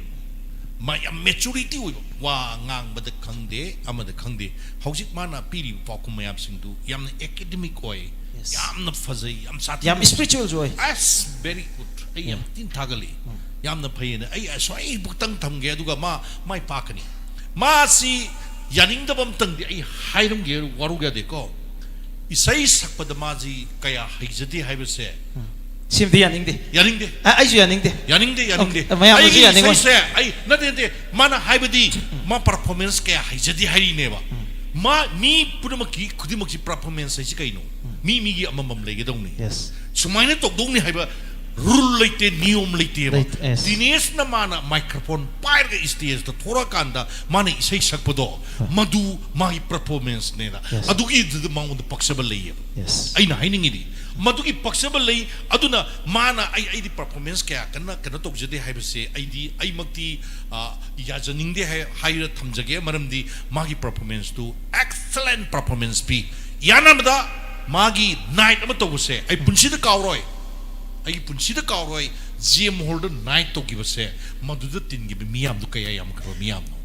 ma yam maturity oiba wa ngang bada khangde amada khangde haujik mana piri pakum mayam singdu yamna academic oi yamna fazai yam sati yam spiritual joy as very good ai yam tin thagali yamna phayena ai asoi buktang thamge aduga ma mai pakani ma si yaning dabam tangdi ai hairum ge waru ga de ko isai sakpada maji kaya haijati haibase simdi yaningde ai ju yaningde mayam ji yaning se ai nadende mana haibadi ma performance kaya haijati hari neba ma mi pudamaki khudimaki performance sai kaino mi gi amamam lege dongni yes sumaina tok dongni haiba rule leite niyom leite ba Dinesh na mana microphone pair ga stage to thora kanda mana isai sakpado madu mai performance ne da adugi the mount possible lei yes ai na haining idi madugi possible lei aduna mana ai di performance kaya kana tok jade haiba se ai makti ya janing de haira thamjage maramdi magi performance to excellent performance bi yanamda magi night ama to se ai punsi da kawroi ai punsi da kawroi gm holder night to give se maduda tin gibi miyam du kaya yam kro miyam no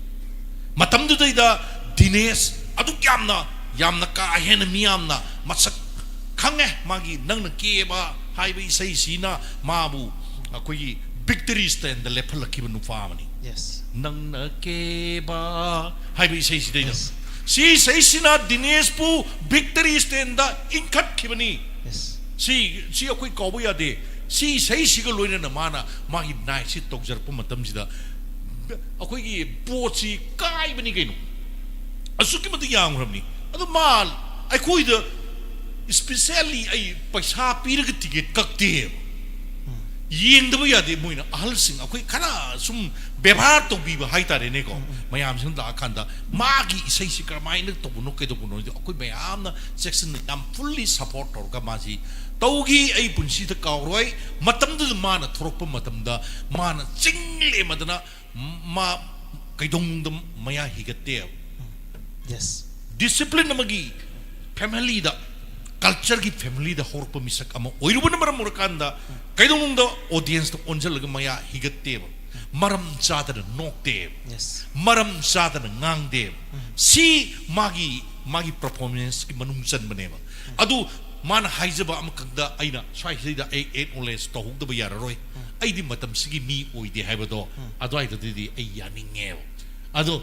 matam du da Dinesh adu yamna ka hen miyam na masak khange magi nang na ke ba hai bi sai sina mabu akoi victory stand the level ki nu famani yes nang na ke ba hai bi sai sidai si sai sina Dinesh pu victory stand da inkhat khibani yes si akoi kawu ya de si sai si ga loina na mana magi nai si tokjar pu matam sida akoi gi pochi kai bani gaino asuki mati yang ramni adu mal ai khoi da especially ai paisa pir ga ticket kakte yeng da ya de moina ahal sing akoi kana sum bebhar to bi ba hai tare ne ko mayam sing da khanda magi sai si karmai ne to buno ke to buno akoi mayam na section am fully support tor ga maji taugi ai punsi da kawroi matam du mana thorok matam da mana chingle madana ma kaidong dum maya higate yes discipline magi family da culture ki family da horpa misak ama oirubun maram murakanda kaidong da audience to onjal ga maya higate maram chadana nokte yes maram chadana ngangde si magi performance ki manung chan baneba adu man haijaba amakda aina swai sida eight knowledge to hugda ba yararoi ai di matam sigi mi oide haibado adu ai di ai yaninge adu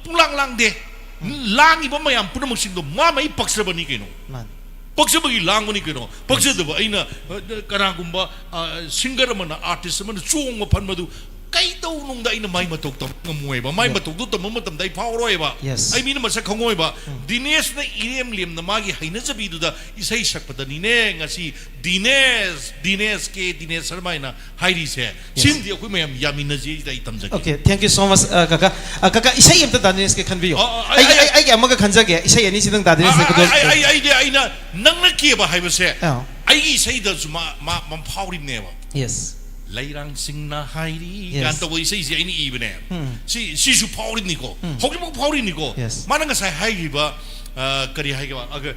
pulang lang de langi ba mayam punamak singdo ma mai paksabani keno man paksabagi langoni keno paksada aina karagumba singer mana artist mana chuong ma phanmadu kai do nung da ina mai matok tam ngomoi ba mai matok du tam matam dai phawroi ba Yes. ai min masa khongoi ba dinesh na irem lem na magi haina jabi du da isai sakpada ni ne ngasi dinesh sarma ina hairi se sim di akoi mayam yamina ji da itam jage okay thank you so much kaka kaka isai amta danis ke khanbiyo ai amaga khanjage isai ani sidang danis ke do ai de aina nangna ke ba haibase ai isai da ma phawrim ne ba yes Lairang singna hairi Yes. ganto wei sei ini ibne si su powri niko hoki mo powri niko Yes. mana nga sai hairi ba kari hairi ba aga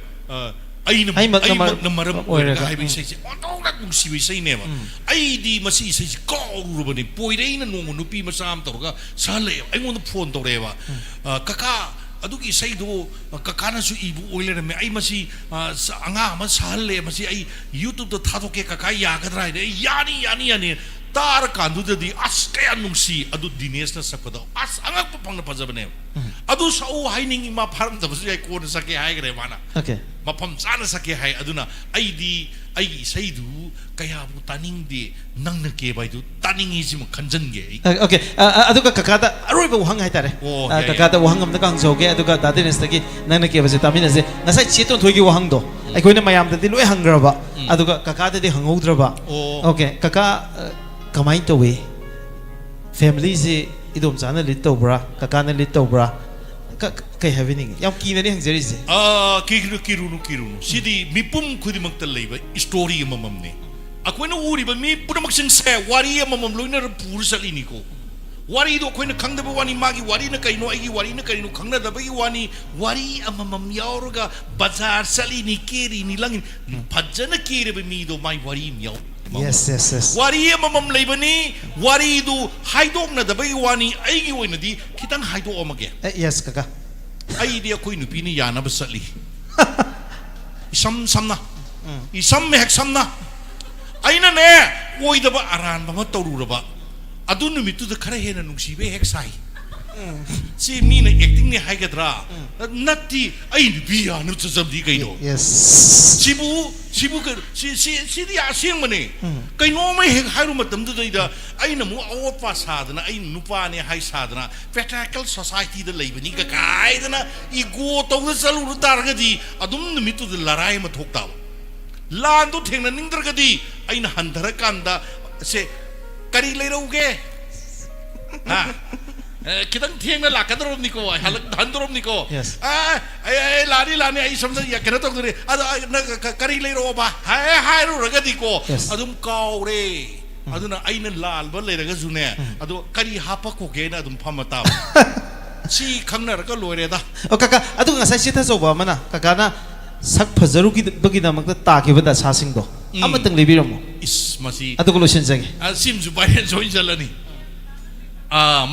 ai Ai mat na maram oira ga ga. hairi sei otong rak mung si sei ne ba ai di masi sei ko ru ba ni poire ina no nupi masam to ga sale ai ngon phone to re ba kaka adugi sei do kakana su ibu oile me ai masi anga ma salle masi ai youtube to thadoke kaka ya gadra ne yani tar kandu di as kaya nungsi adu dinesh na sakada as anga pang na pajabane adu sau haining ma pharam da basu ai ko na sake hai gre mana okay ma pham chana sake hai aduna ai sei du kaya bu taning di nang na ke bai du taning is mo khanjan ge okay aduga kaka da aroi ba wahang hai tare kaka da wahang am da kang joge aduga dadenes tagi nang na ke base tamina je ngasai cheton thoigi wahang do ai koina mayam da di loi hangra ba aduga kaka da di hangoudra ba okay kaka kamai to we family je idom chana lit to bra kaka na lit to bra kai happening yam ki na ni hangjeri je kirunu sidi mipum khudimak tal leiba story mamam ne akoina uri ba mi punamak sing se wari mamam loina pur salini ko wari do akoina khangda ba wani magi wari na kaino ai wari na kaino khangna da ba wani wari mamam yaurga bazar salini keri ni langin phajana kere ba mi do mai wari yaw yes wari mamam leibani wari du haidok na da ba wani ai gi oina di kitang haidok amage yes kaka ai dia koi nupi ni yana ba sali samna isam me hek samna aina ne oida ba aran ba tawru ba adu numitu da khara hena nungsi be hek sai si mi na acting ni haigadra natti ai nupi ya nu tsam di kai do yes sibu ka si di asing mane kai no mai hek hairu matam da da aina mu awat pa sadana ai nupa ne hai sadana patriarchal society da leibani ka kai dana ego to da salu tar ga di adum numitu da larai ma thok ta lan do thengna ningdar ga di aina handara kanda se kari leiroge ha kitang thengna lakadrom niko halak dhandrom niko ai lani ai samda ya kena tok dure ada kari leiro ba hai ru raga diko adum kaure aduna aina lal ba leiraga june adu kari hapa ko ge na adum phamata si khangna raga loire da o kaka adu ngasai sitha so ba mana kaka na sak phajaru ki bagi namak ta ke bada sasing do amatang lebiramo is masi adu ko lotion jage sim ju bai join jalani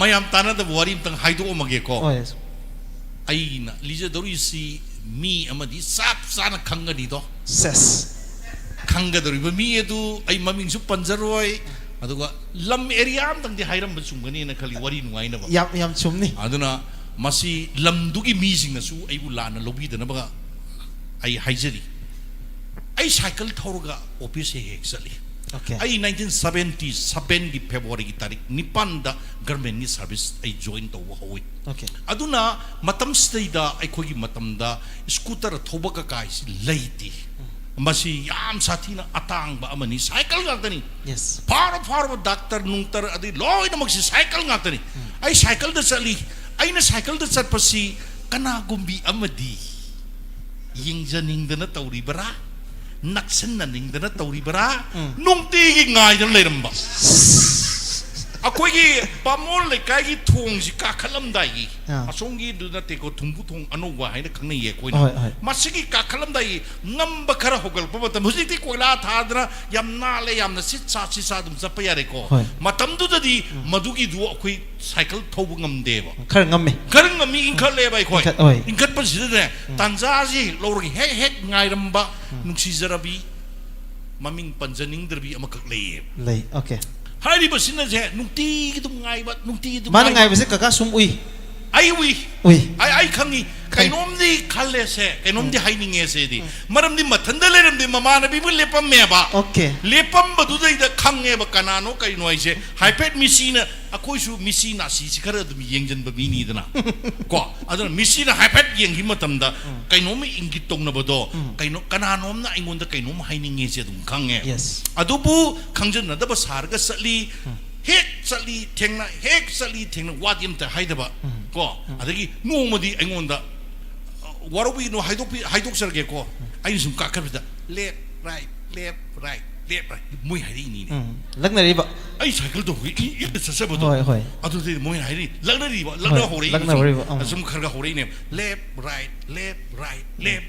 mayam tana da wari tang haido mage ko yes aina lija dori si mi amadi sap sana khangani do ses khanga dori ba mi edu ai maming su panjaroi aduga lam area am tang di hairam ba sungani na khali wari nuai na ba yam chumni aduna masi lam dugi mi sing na su ai bu lana lobi da na ba ai haijari ai cycle thorga office he exactly okay ai 1977 gi February gi tarik nipan da government ni service ai join to howi okay aduna matam stay da ai khogi matam da scooter thoba ka kai leiti masi yam sathina atang ba amani cycle ga tani yes far doctor nungtar adi loi na magsi cycle ga tani ai cycle da sali ai na cycle da sat pasi kana gumbi amadi yingjaning da na tawri bara naksan na ning da na tawri bara nung tigi ngai da leiram ba ꯑꯩꯈꯣꯏꯒꯤ ꯕꯥꯃꯣꯟ ꯂꯩꯀꯥꯏꯒꯤ ꯊꯣꯡꯁꯤ ꯀꯥꯈꯠꯂꯝꯗꯥꯏꯒꯤ ꯑꯁꯣꯝꯒꯤꯗꯨꯅ ꯇꯦꯀꯣ ꯊꯨꯝꯕꯨ ꯊꯣꯡ ꯑꯅꯧꯕ ꯍꯥꯏꯅ ꯈꯪꯅꯩꯌꯦ ꯑꯩꯈꯣꯏꯅ ꯃꯁꯤꯒꯤ ꯀꯥꯈꯠꯂꯝꯗꯥꯏꯒꯤ ꯉꯝꯕ ꯈꯔ ꯍꯧꯒꯠꯂꯛꯄ ꯃꯇꯝ ꯍꯧꯖꯤꯛꯇꯤ ꯀꯣꯏꯂꯥ ꯊꯥꯗꯅ ꯌꯥꯝ ꯅꯥꯜꯂꯦ ꯌꯥꯝꯅ ꯁꯤꯠ ꯁꯥ ꯑꯗꯨꯝ ꯆꯠꯄ ꯌꯥꯔꯦꯀꯣ ꯃꯇꯝꯗꯨꯗꯗꯤ ꯃꯗꯨꯒꯤꯗꯨ ꯑꯩꯈꯣꯏ ꯁꯥꯏꯀꯜ ꯊꯧꯕ ꯉꯝꯗꯦꯕ khởi ngâm mi khởi ngâm mi inkhaleeba ꯑꯩꯈꯣꯏ inkhꯠꯄꯁꯤꯗꯅꯦ ꯇꯥꯟꯖꯥꯁꯤ ꯂꯧꯔꯒ ꯍꯦꯛ ꯉꯥꯏꯔꯝꯕ ꯅꯨꯡꯁꯤꯖꯔꯕꯤ ꯃꯃꯤꯡ ꯄꯟꯖꯅꯤꯡꯗ꯭ꯔꯕꯤ ꯑꯃꯈꯛ ꯂꯩꯌꯦ lei okay ꯍꯥꯏꯔꯤꯕꯁꯤꯅꯁꯦ ꯅꯨꯡꯇꯤꯒꯤ ꯑꯗꯨꯝ ꯉꯥꯏꯕ ꯅꯨꯡꯇꯤꯒꯤ ꯑꯗꯨꯝ mana ngai bese kaka sum ui ai ui ui ai khangi kainomdi khalle se kainomdi haininge se di maramdi mathanda leramdi mamanabi bu lepam meba okay lepam badu da khange ba kanano kaino aise hyped misina akoi su misina si khara dum yengjan ba mini dana ko adana misina hyped yengi matamda kainom ingit tongna bado kaino kananom na ingonda kainom haininge se dum khange yes adubu khangjan na da ba sarga satli hek satli thengna wadim ta haidaba ko adagi nomadi aingonda warobi no haidok sarge ko ai sum ka kabida left right moi hari ni lagna ri ba ai cycle do i sa ba do hoi adu de moi hari lagna ri ba lagna hore sum kharga hore ne left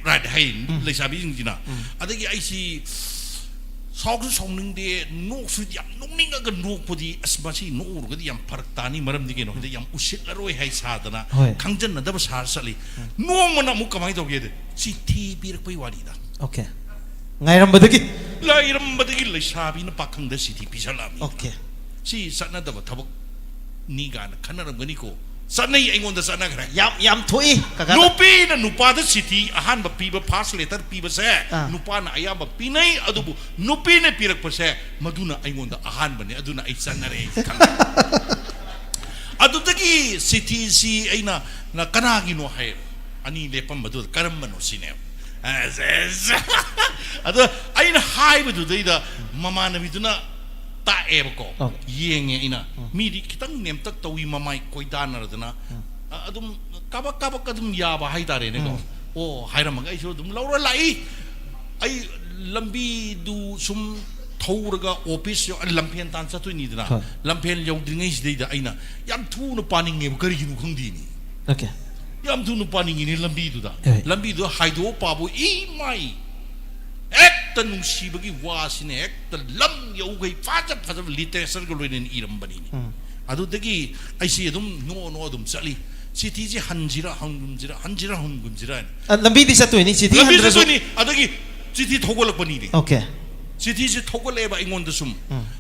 right hai le sabi jina adagi ai si song ning de no su yam nong ning ga no podi asmasi no ru ga yam parak tani maram di no de yam usit la roi hai sadana khangjan na da ba sar sali no mana mu kamai do ge de si thi bir pai wari da okay ngairam badagi le sabi na pakhang da si thi pisalami okay si satna da ba thabak ni ga na khanaram ga ni ko sanai aingon da sana gra yam thoi kaka nupi na nupa da city ahan ba pi ba fast letter pi ba se nupa na ayam ba pinai adubu nupi ne pirak pa se maduna aingon da ahan ba ne aduna ai sanare adu dagi city si aina na kanagi no hai ani lepam madu karam mano sine adu aina hai ba du da mama na biduna ta eko yenge ina midi kitang nem tak tawi mamai koidana radana adum kabak adum yaba haidare ne ko o hairam ga iso dum laura lai ai lambi du sum thawraga office yo lampian tan chatui ni dana lampian yodringai sidai da aina yam thu no paninge kari gi nu khangdi ni okay yam thu no paninge ni lambi du haido pabu i mai ekta nungsibagi wasine ekta lam yaugai faja literature go loinen iram bani adu dagi aisi adum no adum sali city ji hanjira hungumjira lambi di satu ini city hanjira ni adagi city thogolak bani ni okay city ji thogole ba ingon da sum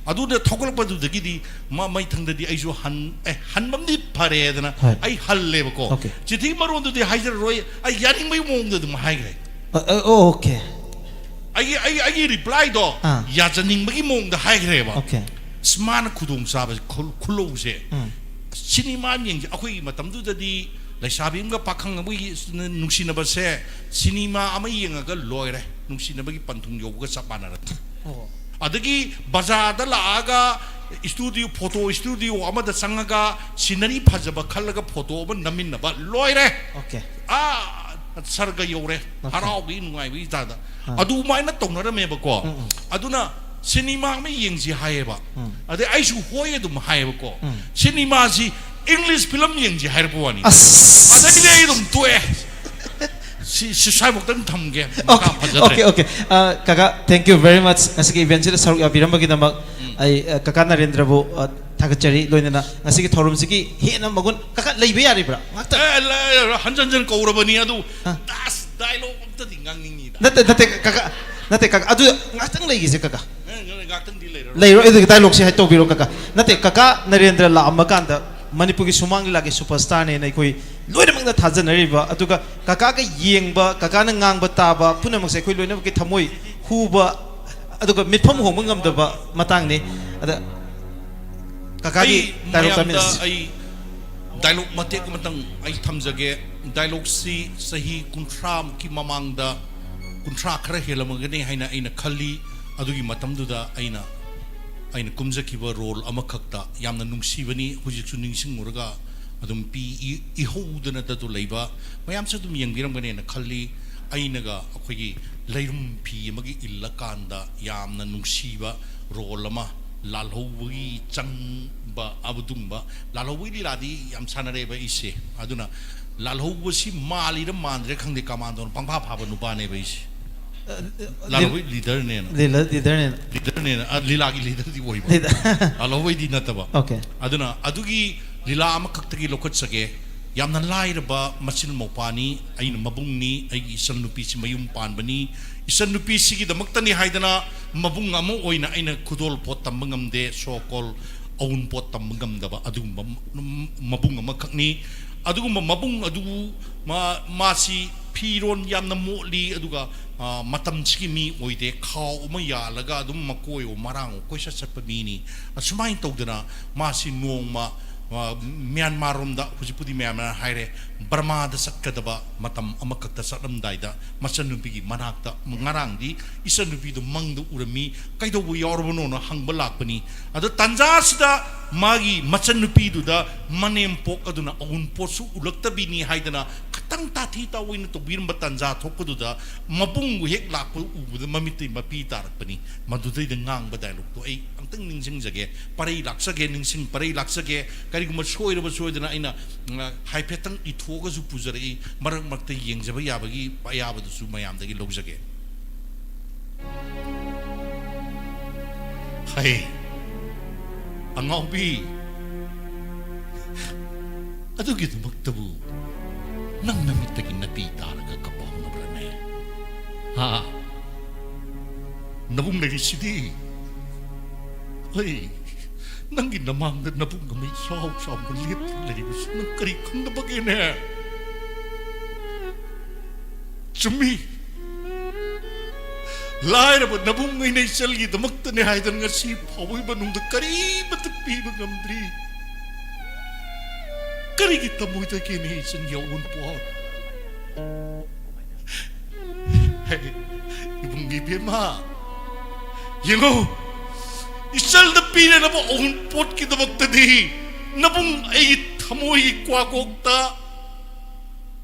adu da thogolak ba du dagi di ma mai thangda di aisu hanbam di phare dana ai halle ba ko city maron du di haijar roi ai yaring mai mong da dum haigre okay ai reply do ya janing bagi mong da hai gre ba okay sman khudung sa ba khulo se cinema yeng akoi matam du da di laisabim ga pakhang bagi nungsina ba se cinema ama yeng ga loire nungsina bagi panthung yo ga sapana rat adagi bazar da la aga photo studio ama da sangaga scenery phajaba khallaga photo ba namin na ba loire okay sarga yore harau gi nungai bi da adu mai na tong na me ba ko aduna cinema me yengji haye ba ade ai su hoye dum haye ba ko cinema ji english film yengji haye ba wani ade ne dum to si sai bok tan tham ge okay kaka thank you very much asiki event sida saruk yabiram bagi namak ai kaka narendra bu thagachari loinana ngasigi thorum sigi hena magun kaka leibe yari bra ngakta hanjanjan kaurabani adu das dialogue amta dingang ningi da nate kaka adu ngatang leigi se kaka ngatang di leiro edu dialogue se haito biro kaka nate kaka narendra la amakanda manipur ki sumang lagi superstar ne nai koi loina mangda thajanari ba aduga kaka ga yengba kaka na ngangba taba punamak se koi loina ki thamoi huba aduga mitpham hongma ngamda ba matang ne ada kakagi dialogue kami ai dialogue matek matang ai thamjage dialogue si sahi kuntram ki mamangda kuntra khara helamagane haina aina khali adugi matamduda aina kumjakiba role amakhakta yamna nungsibani hujiksu ningsinguraga adum pi ihodana tatu leiba mayam sa dum yengbiramgane na khali ainaga akhoi leirum pi amagi illakanda yamna nungsiba role ama lalhougi changba abudungba lalhougi liladi yam sanareba ise aduna lalhoubu si mali ra mandre khangde kamando pangpha phaba nupa ne ba ise lalhougi leader ne leader ne lilagi leader di boy lalhougi di nataba okay aduna adugi lila ama kaktagi lokot sage yamna lairaba machil mopani aina mabungni ai isan nupi si mayum panbani isan nupi sigi damaktani haidana mabung amo oina aina kudol pot tambangamde sokol aun pot tambangamdaba adugumba mabung ama kakni adugumba mabung adugu masi piron yamna moli aduga matam sigi mi oide khaw ma yalaga adum makoi o marang koisa satpamini asumai tawdana masi nongma Myanmar romda hujipudi Myanmar haire Burma da sakkadaba matam amakakta satlamdaida masanubi manakta ngarang di isanubi do mangdu urami kaido bu yorbono na hangba lakpani ado tanjasida magi masanubi du da manem pok aduna oun posu ulaktabi ni haidana katang tathi ta win to birba tanja thokku da mapung hek lakpu ubuda mamiti mapi tarakpani madudai da ngang ba dialog to ai angtang ningsing jage parei laksage ningsing parei laksage kariguma soiraba soidana aina haipetang ithoga zu puzari marak makta yengjaba yabagi ayabadu su mayamdagi logjage hai angaubi adugi maktabu nang namitagi napi taraga kapang nabrane ha nabung lagi sidi hai nangi namang dan nabung kami saw berlihat dari bus nangkari kang nabagene cumi lain apa nabung ini selgi demak tani haidan ngasi pawai banung dekari betepi bangamdri kari kita muda kini senyawan puat hei ibung bibi ma yengo isal da pina na ba on pot kita magtadi nabung ay tamoy kwakokta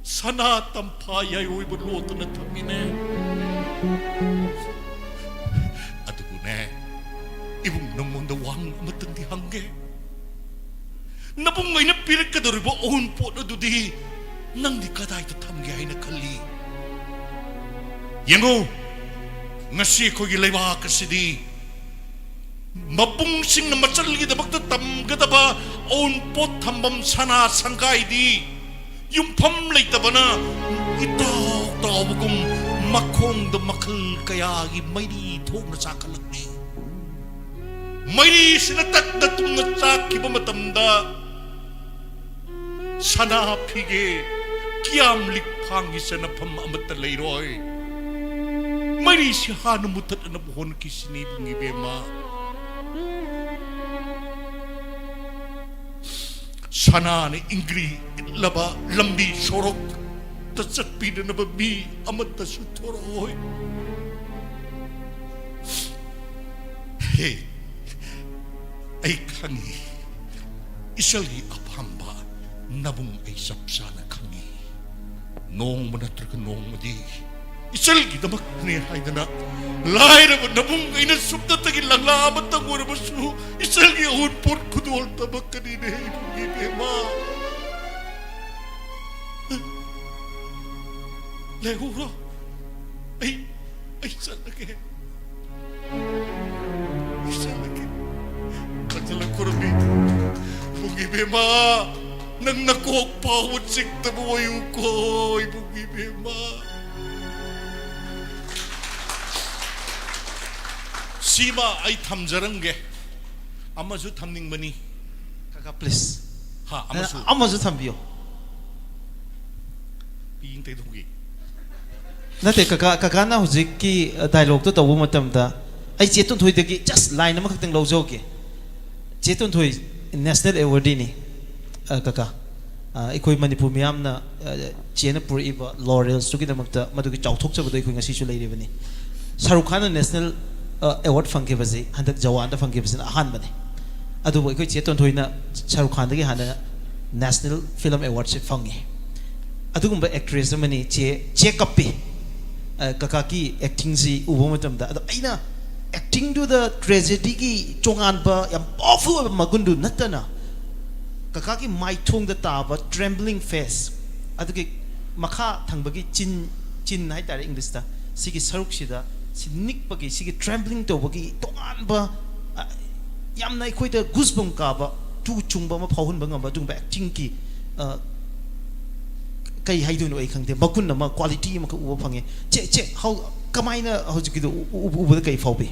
sana tampaya yoy berloto na tamine adugune ibung namon da wang matang di hangge nabung ay napirik ka dori ba on pot na dudi nang di kaday ta tamge ay nakali yengo ngasi ko gilaywa kasidi mabung sing na machalgi da bakta tamgadaba on pot thambam sana sangkai di yung pam laitaba na itaw tawagum makong da makal kayagi mayri thok na sakalakni mayri sinatak da tum na sakiba matamda sana pige kiam likpangi sana pam amata layroy mayri si hanu mutat na buhon kisini bungi bema sana ni ingri laba lambi sorok tasat pida na babi amat tasutoroy hey ay kangi isali apamba nabung ay sapsana kangi nong manatraka nong madi isal kita mak ni haidana lahir ba nabung ay nasubda tagi langlamat ang wala basu isal gi un por kudol tabak kanine ibema lehura ay isal lagi katalang kurami ibema nang nakok pawat sikta mo ayo ko ibema Sima ay tamjarangge amazu tamning mani kaka please ha amazu tambiyo ping te dogi nate kaka na huzik ki dialogue to tawu matamda ai chetun thoi degi just line ma khakting lawjoge chetun thoi national award ni kaka ikoi manipur miyam na chena pur iba laurels to ki damakta madugi chauthok chabadoi khoi ngasi chu leiribani Shahrukh Khan national award fangke basi handak jawan da fangke basi ahan bane adu boy ko cheton thoina Shahrukh Khan dagi hana national film award se fangi adu gumba actress mani che kapi kakaki acting si ubo matam da adu aina acting do the tragedy ki chongan ba yam powerful magundu natana kakaki mai thong da ta ba trembling face adugi makha thangbagi chin hai tare English ta sigi saruk sida si nik bagi sigi trembling to bagi tongan ba yam nai khoi da goosebump ka ba tu chung ba ma phawun ba ngam ba dung ba acting ki kai hai du no ai khangde bakun na ma quality ma ka u phange che how kamaina hojiki do u ba kai phawbe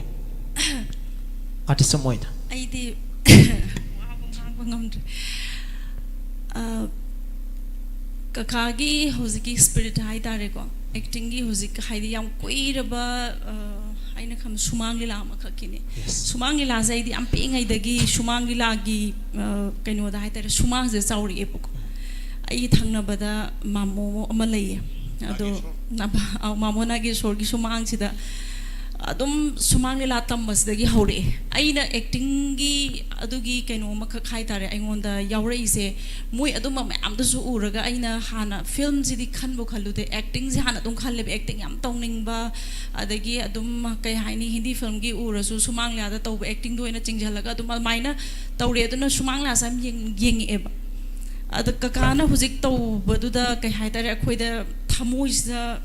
artist moina ai di ngam kakagi hojiki spirit hai tare ko acting gi hojik hai di yam koiraba aina kham sumang lila ma khakini sumang lila zai di am pe ngai dagi sumang lila gi kaino da hai tare sumang je chauri e puk ai thangna bada mamo ama lei ado na mamo na gi sor gi sumang sida adum sumang lila tammas dagi hore aina acting gi adugi kaino ma khai tare aingonda yaure ise moi adum ma am da su uraga aina hana film sidi khanbo khalude acting si hana dum khalle acting yam tongning ba adagi adum kai haini hindi film gi urasu sumang lila da taw acting do ina chingjalaga adum maina tawre aduna sumang lila sam yeng e ba ad kakana hujik taw baduda kai hai tare akhoi da thamoi sa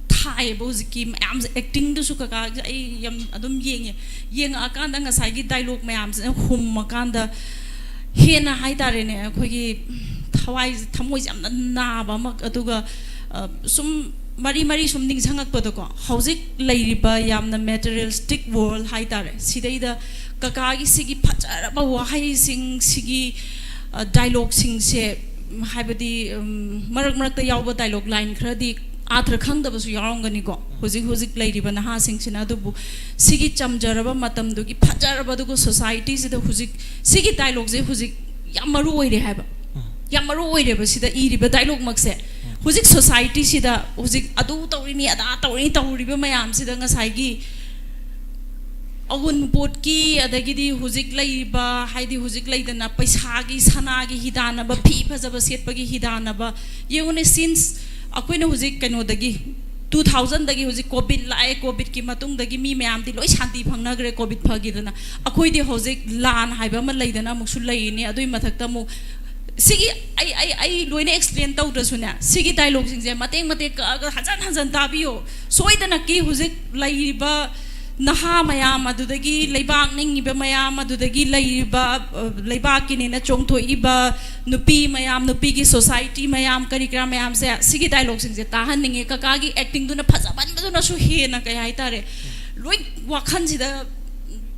thai boziki am acting du su kaka ai yam adum yeng akan da ngasai gi dialogue mayam se hum makan da hena hai tare ne akhoi gi thawai thamoi jam na ba mak aduga sum mari sum ning sangak pa ko hojik leiriba yamna materialistic world hai tare sidai da kaka gi sigi phachara ba wahai sing sigi dialogue sing se haibadi marak ta yawba dialogue line khradi आथ्र खंगदबसु यारंगनी को हुजिक लेरिबा नहा सिंगसिना दुबु सिगी चमजरबा मतम दुगी फजरबा दुगु सोसाइटी सिदा हुजिक सिगी डायलॉग जे हुजिक यामरु ओइरे हाबा यामरु ओइरे बसिदा इरिबा डायलॉग मक्से हुजिक सोसाइटी सिदा हुजिक अदु तौरिनी अदा तौरिबा मयाम सिदा ngasai अगुन पोट की अदगिदी हुजिक लेरिबा हाइदी हुजिक लेदना पैसा की सना की हिदानबा फी फजबा सेटपगी हिदानबा येउने सिंस अखोइना हुजिक कनो दगी 2000 दगी हुजिक कोविड लाए कोविड की मतुंग दगी मी मयाम दी लोइ शांति फंगनगरे कोविड फगिदना अखोइ दि हुजिक लान हाइबा म लेदना मुक्सु लेइने अदुइ मथक्ता मु सिगी आई लोइने एक्सप्लेन तौद्रसुना सिगी डायलॉग सिंजे मते हजन ताबियो सोइदना की हुजिक लेइबा नहा मयाम अदुदगी लेबाक निंगिबा मयाम अदुदगी लेइबा लेबाक किनेना चोंथोइबा नुपी मयाम नुपी की सोसाइटी मयाम करिकरा मयाम से सिगी डायलॉग सिंजे ताहन निंगे ककागी एक्टिंग दुना फजाबन बदुना सु हेना कय हाय तारे लोइ वाखन सिदा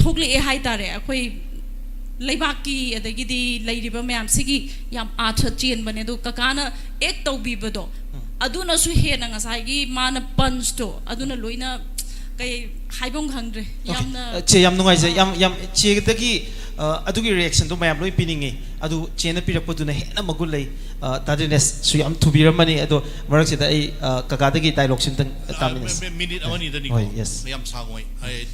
थोकले ए हाय तारे अखोइ लेबाक की अदगिदी लेइरिबा मयाम सिगी याम आथ चेन बने दो ककाना एक तौबीबदो अदुना सु हेना ngasai मान पंच तो अदुना लोइना कई हाइबोंग खंगरे यामना चे याम नुंगाइ जे याम चे दगी अदुगी रिएक्शन तो मयाम लोइ पिनिंगे अदु चेना पिरपदुना हेना मगुल लई तादिनेस सु याम थुबिरमनी अदो मरक सिदा आई ककादगी डायलॉग सिंतन तामिनेस मिनिट अवनी दनी को याम सागोय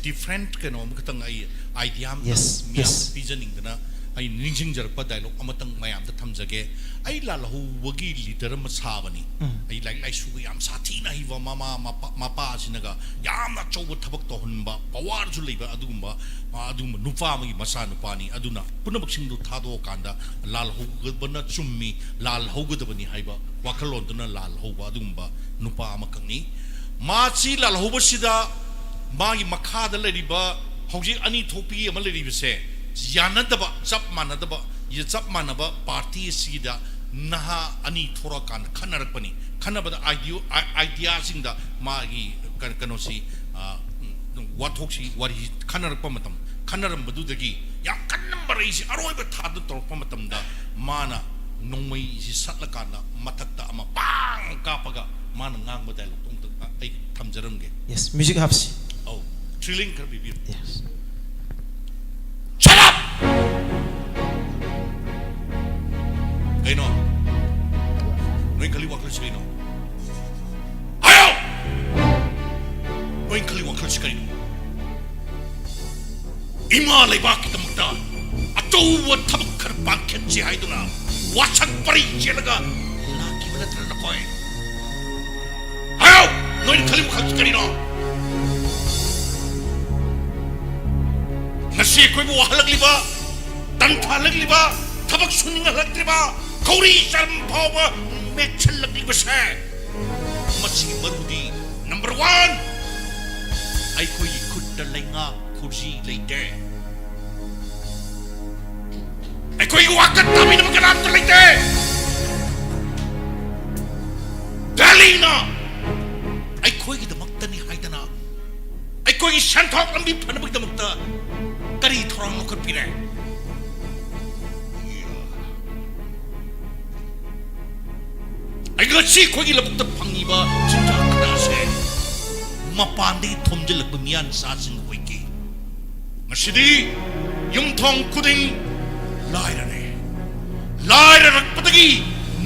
डिफरेंट कनो मखतंग आई आइडिया मियाम पिजनिंग दना आई निंजिंग जरप डायलॉग अमतंग मयाम द थमजगे आई लालहु वगी लीडर म साबनी आई लाइक लाइसु याम साथी ना हिवा मामा मापा सिनगा याम ना चौब थबक तो हुनबा पवार जु लेबा अदुगुंबा अदुम नुपा मगी मसा नुपानी अदुना पुनबक्सिंग दु थादो कांदा लालहु गबना चुम्मी लालहु गदबनी हाइबा वाखलोन दना लालहु अदुगुंबा नुपा अमकंगी माची लालहु बसिदा मागी मखादा लेरिबा हौजी अनि थोपी अम लेरिबसे यानदबा चप मानदबा ये चप मानबा पार्टी सिदा नहा अनि थोरा कान खनरपनी खनबदा आइडिया सिंदा मागी कनोसी वाथोक्सी वारी खनरप मतम खनरमबदुदगी या कन्नंबर इसी अरोइब थाद तोरप मतमदा माना नोंमै इसी सटलकाना मथक्ता अमा पांग कापगा माना ngang डायलॉग तोंग आई थमजरमगे यस म्यूजिक हफ्सी ओ थ्रिलिंग कर बिबी yes Shut up! Kaino? Noin kali wakil si kaino? Ayaw! Noin kali wakil si kaino? Ima laibak kita magda. Atawa tabakar bangket si hay doon na. Wasak pari siya laga. Laki mo na tala na ko eh. Ayaw! Noin kali wakil si kaino? ngasi koi bu halakliba tan thalakliba thabak suninga halakliba kauri charam phawa mechal lakliba se masi marudi number 1 ai koi khutta lainga khurji leite ai koi wakat tamin makanam to leite dalina ai koi gi damakta ni haidana ai koi gi shanthok lambi phanabik damakta kari thorang lokot pire ai ngasi koi gi labuk ta phangiba chinja kada se mapandi thomjelak mian sa sing hoiki masidi yumthong kuding lairane laira rakpatagi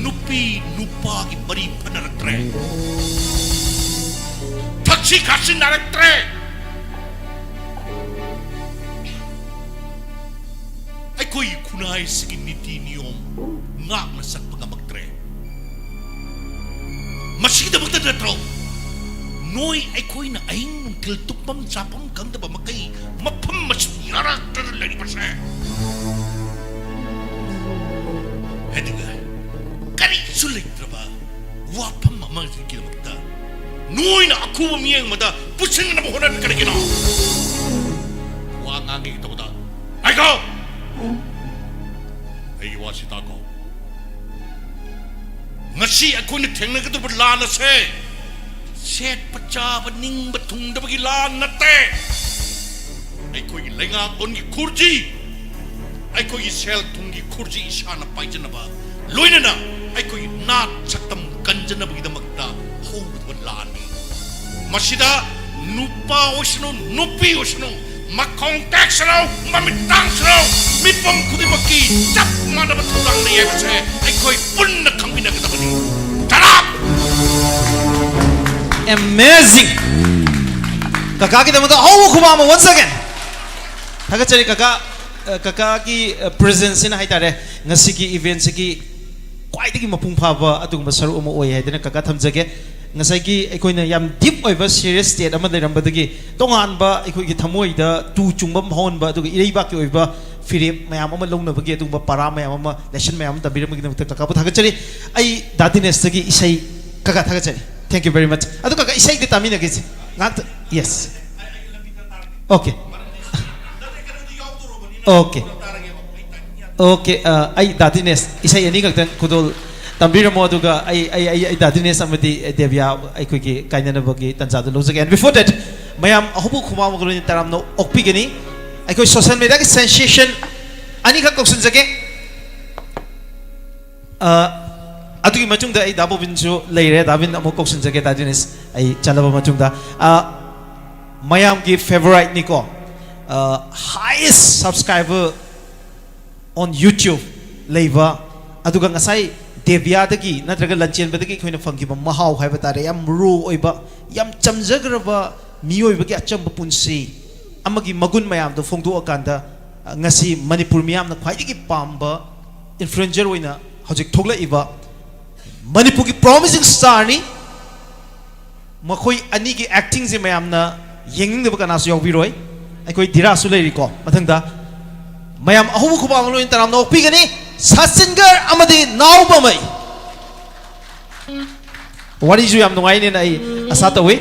nupi nupa gi bari phanaraktre thakshi khasin naraktre ai koi kunai sigi niti niyom ngak na sak pagamaktre masigi da bakta natro noi ai koi na aing mungkil tupam chapam kang da ba makai mapam masiyara tar lagi pase hediga kari sulik traba wapam mama sigi da bakta noi na aku mieng mada pusin na bohona kadagina wa ngangi to da ai go ai wasita ko ngasi aku ni thengna ka to la na se set pacha baning batung da bagi la na te ai koi lenga on gi kurji ai koi sel tungi kurji ishana paijana ba loina na ai koi na chatam kanjana bagi da makta ho ba la ni masida nupa osno nupi osno makong taxno mamitang sno mipom kudi maki chap mana batudang ni yese ai koi pun na kambina ka tabani tarap amazing kaka ki damda oh khuma once again thaga chari kaka ki presence in haitare ngasi ki event ki kwai digi mapung phaba adugumba saru omo oi haidena kaka thamjage ngasai ki aikoina yam deep oiba serious state ama leirambadagi tongan ba aikoi ki thamoi da tu chungbam hon ba adugi ireiba ki oiba firim mayam ama longna bagi adugumba para mayam ama lesson mayam tabiram gi namta kaka thaga chari ai dadines gi isai kaka thaga chari thank you very much adu kaka isai de tamina gi ngat yes okay okay okay ai dadines isai ani gaktan kudol tambira moduga ai dadine samadi devya ai kogi kainana bagi tanjadu lojage and before that mayam ahubu khuma magulun taramno okpigani ai koi social media ki sensation ani ka koksun jage adugi machungda ai dabo binju leire dabin amo koksun jage dadines ai chalaba machungda mayam ki favorite niko highest subscriber on YouTube leiba aduga ngasai devya dagi natraga lanchen badagi khoina fangi ba mahau hai batare yam ru oiba yam chamjagraba mioi bagi acham punsi amagi magun mayam do phongdu akanda ngasi manipur miyam na khwai digi pamba influencer oina hojik thogla iba manipur ki promising star ni makhoi ani ki acting je mayam na yenging de kana su yawi roi ai koi dira su lei ko mathangda mayam ahu khu ba nglo interam no pigani Sachingar amadi naubamai wari ju yam nungai ne nai asata we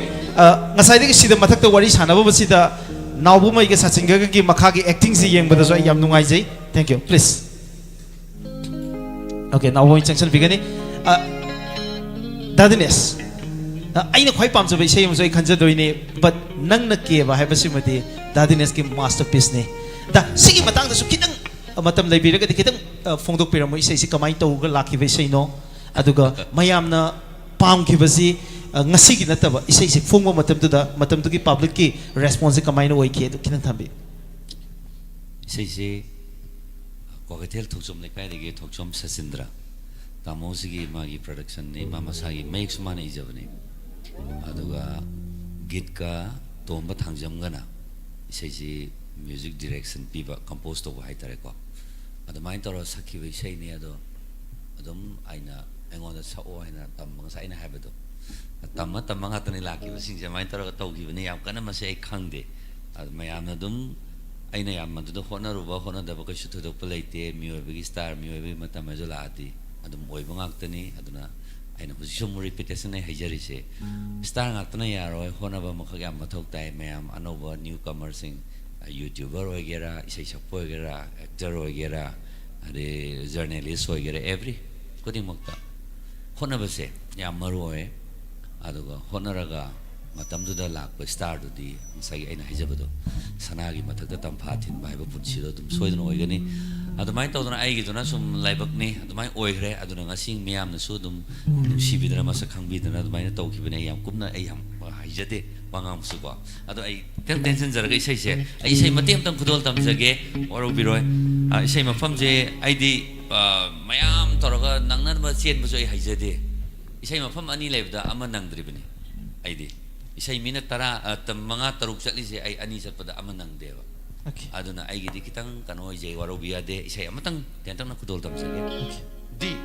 ngasai de sida mathak ta wari sanaba basida naubamai ge Sachingar gi makha gi acting si yeng bada so yam nungai jai thank you please okay now we section bigani dadines aina khoi pam jabai sei mosoi khanja doine but nang na ke ba haiba simati dadines ki masterpiece ne da sigi matang da su kitang matam leibiraga de kitang phongdok piramo isai si kamai tauga lakhiba isai no aduga mayamna pamkhibasi ngasi gi nataba isai si phongba matam tu gi public ki response kamai no oiki edu kinan thambi isai si kogatel thokchom lekai de thokchom Sacindra tamosi gi magi production ni mama sagi makes mane ijabani aduga git ka tomba thangjam gana isai si music direction piba compose to haitare ko adamai toro sakhi we sei ne ado adum aina engoda sa o aina tamma sa aina habado tamma nga tani laki sing se mai toro to gi ne yam kana ma sei khangde adamai amna dum ꯑꯩꯅ ꯌꯥꯝ ꯃꯗꯨꯗ ꯍꯣꯠꯅꯔꯨꯕ ꯍꯣꯠꯅꯗꯕ ꯀꯩꯁꯨ ꯊꯣꯏꯗꯣꯛꯄ ꯂꯩꯇꯦ ꯃꯤꯑꯣꯏꯕꯒꯤ ꯁ꯭ꯇꯥꯔ ꯃꯤꯑꯣꯏꯕꯒꯤ ꯃꯇꯝ ꯍꯥꯏꯗꯣ ꯂꯥꯛꯑꯗꯤ ꯑꯗꯨꯝ ꯑꯣꯏꯕ ꯉꯥꯛꯇꯅꯤ ꯑꯗꯨꯅ ꯑꯩꯅ ꯍꯧꯖꯤꯛ ꯁꯨꯝ ꯔꯤꯄꯤꯇꯦꯁꯟ ꯑꯩ ꯍꯩꯖꯔꯤꯁꯦ ꯁ꯭ꯇꯥꯔ ꯉꯥꯛꯇꯅ ꯌꯥꯔꯣꯏ ꯍꯣꯠꯅꯕ ꯑꯃꯈꯛ ꯌꯥꯝ ꯃꯊꯧ ꯇꯥꯏ ꯃꯌꯥꯝ ꯑꯅꯧꯕ ꯅ꯭ꯌꯨ ꯀꯃꯔꯁꯤꯡ ꯌꯨꯇ꯭ꯌꯨꯕꯔ ꯑꯣꯏꯒꯦꯔꯥ ꯏꯁꯩ ꯁꯛꯄ ꯑꯣꯏꯒꯦꯔꯥ ꯑꯦꯛꯇꯔ ꯑꯣꯏꯒꯦꯔꯥ ꯑꯗꯩ ꯖꯔꯅꯦꯂꯤꯁ ꯑꯣꯏꯒꯦꯔꯥ एवरी ꯈꯨꯗꯤꯡꯃꯛꯇ ꯍꯣꯠꯅꯕꯁꯦ ꯌꯥꯝ ꯃꯔꯨ ꯑꯣꯏ ꯑꯗꯨꯒ ꯍꯣꯠꯅꯔꯒ ꯃꯇꯝꯗꯨꯗ ꯂꯥꯛꯄ ꯁ꯭ꯇꯥꯔꯗꯨꯗꯤ ꯉꯁꯥꯏꯒꯤ ꯑꯩꯅ ꯍꯥꯏꯖꯕꯗꯣ ꯁꯅꯥꯒꯤ ꯃꯊꯛꯇ ꯇꯝꯐꯥ ꯊꯤꯟꯕ ꯍꯥꯏꯕ ꯄꯨꯟꯁꯤꯗꯣ ꯑꯗꯨꯝ ꯁꯣꯏꯗꯅ ꯑꯣꯏꯒꯅꯤ ꯑꯗꯨꯃꯥꯏꯅ ꯇꯧꯗꯅ ꯑꯩꯒꯤꯗꯨꯅ ꯁꯨꯝ ꯂꯥꯏꯕꯛꯅꯤ ꯑꯗꯨꯃꯥꯏꯅ ꯑꯣꯏꯈ꯭ರೆ ꯑꯗꯨꯅ ꯉꯁꯤ ꯃꯤꯌꯥꯝꯅꯁꯨ ꯑꯗꯨꯝ ꯅꯨꯡꯁꯤꯕꯤꯗꯅ ꯃꯁꯛ ꯈꯪꯕꯤꯗꯅ ꯑꯗꯨꯃꯥꯏꯅ ꯇꯧꯈꯤꯕꯅꯦ ꯑꯩ ꯌꯥꯝ ꯀꯨꯞꯅ ꯑꯩ ꯌꯥꯝ ꯍꯩꯖꯗꯦ ꯋꯥ ꯉꯥꯡꯕꯁꯨꯀꯣ ꯑꯗꯣ ꯑꯩ ꯈꯤꯇꯪ ꯇꯦꯟꯁꯟꯖꯔꯒ ꯏꯁꯩꯁꯦ ꯑꯩ ꯏꯁꯩ ꯃꯇꯦꯛ ꯑꯃꯇꯪ ꯈꯨꯗꯣꯜ ꯇꯝꯖꯒꯦ ꯋꯥꯔꯧꯕꯤꯔꯣꯏ ꯏꯁꯩ ꯃꯐꯝꯁꯦ ꯑꯩꯗꯤ ꯃꯌꯥꯝ ꯇꯧꯔꯒ ꯅꯪꯅꯕ ꯆꯦꯟꯕꯁꯨ ꯑꯩ ꯍꯩꯖꯗꯦ isai mafam ani lebda ama nangdribani aidi isai mina tara manga taruk chatlise ai ani chatpada ama nangdeba aduna aigidi kitang kano je warobiya de isai amatang tentang na kudol tamsage d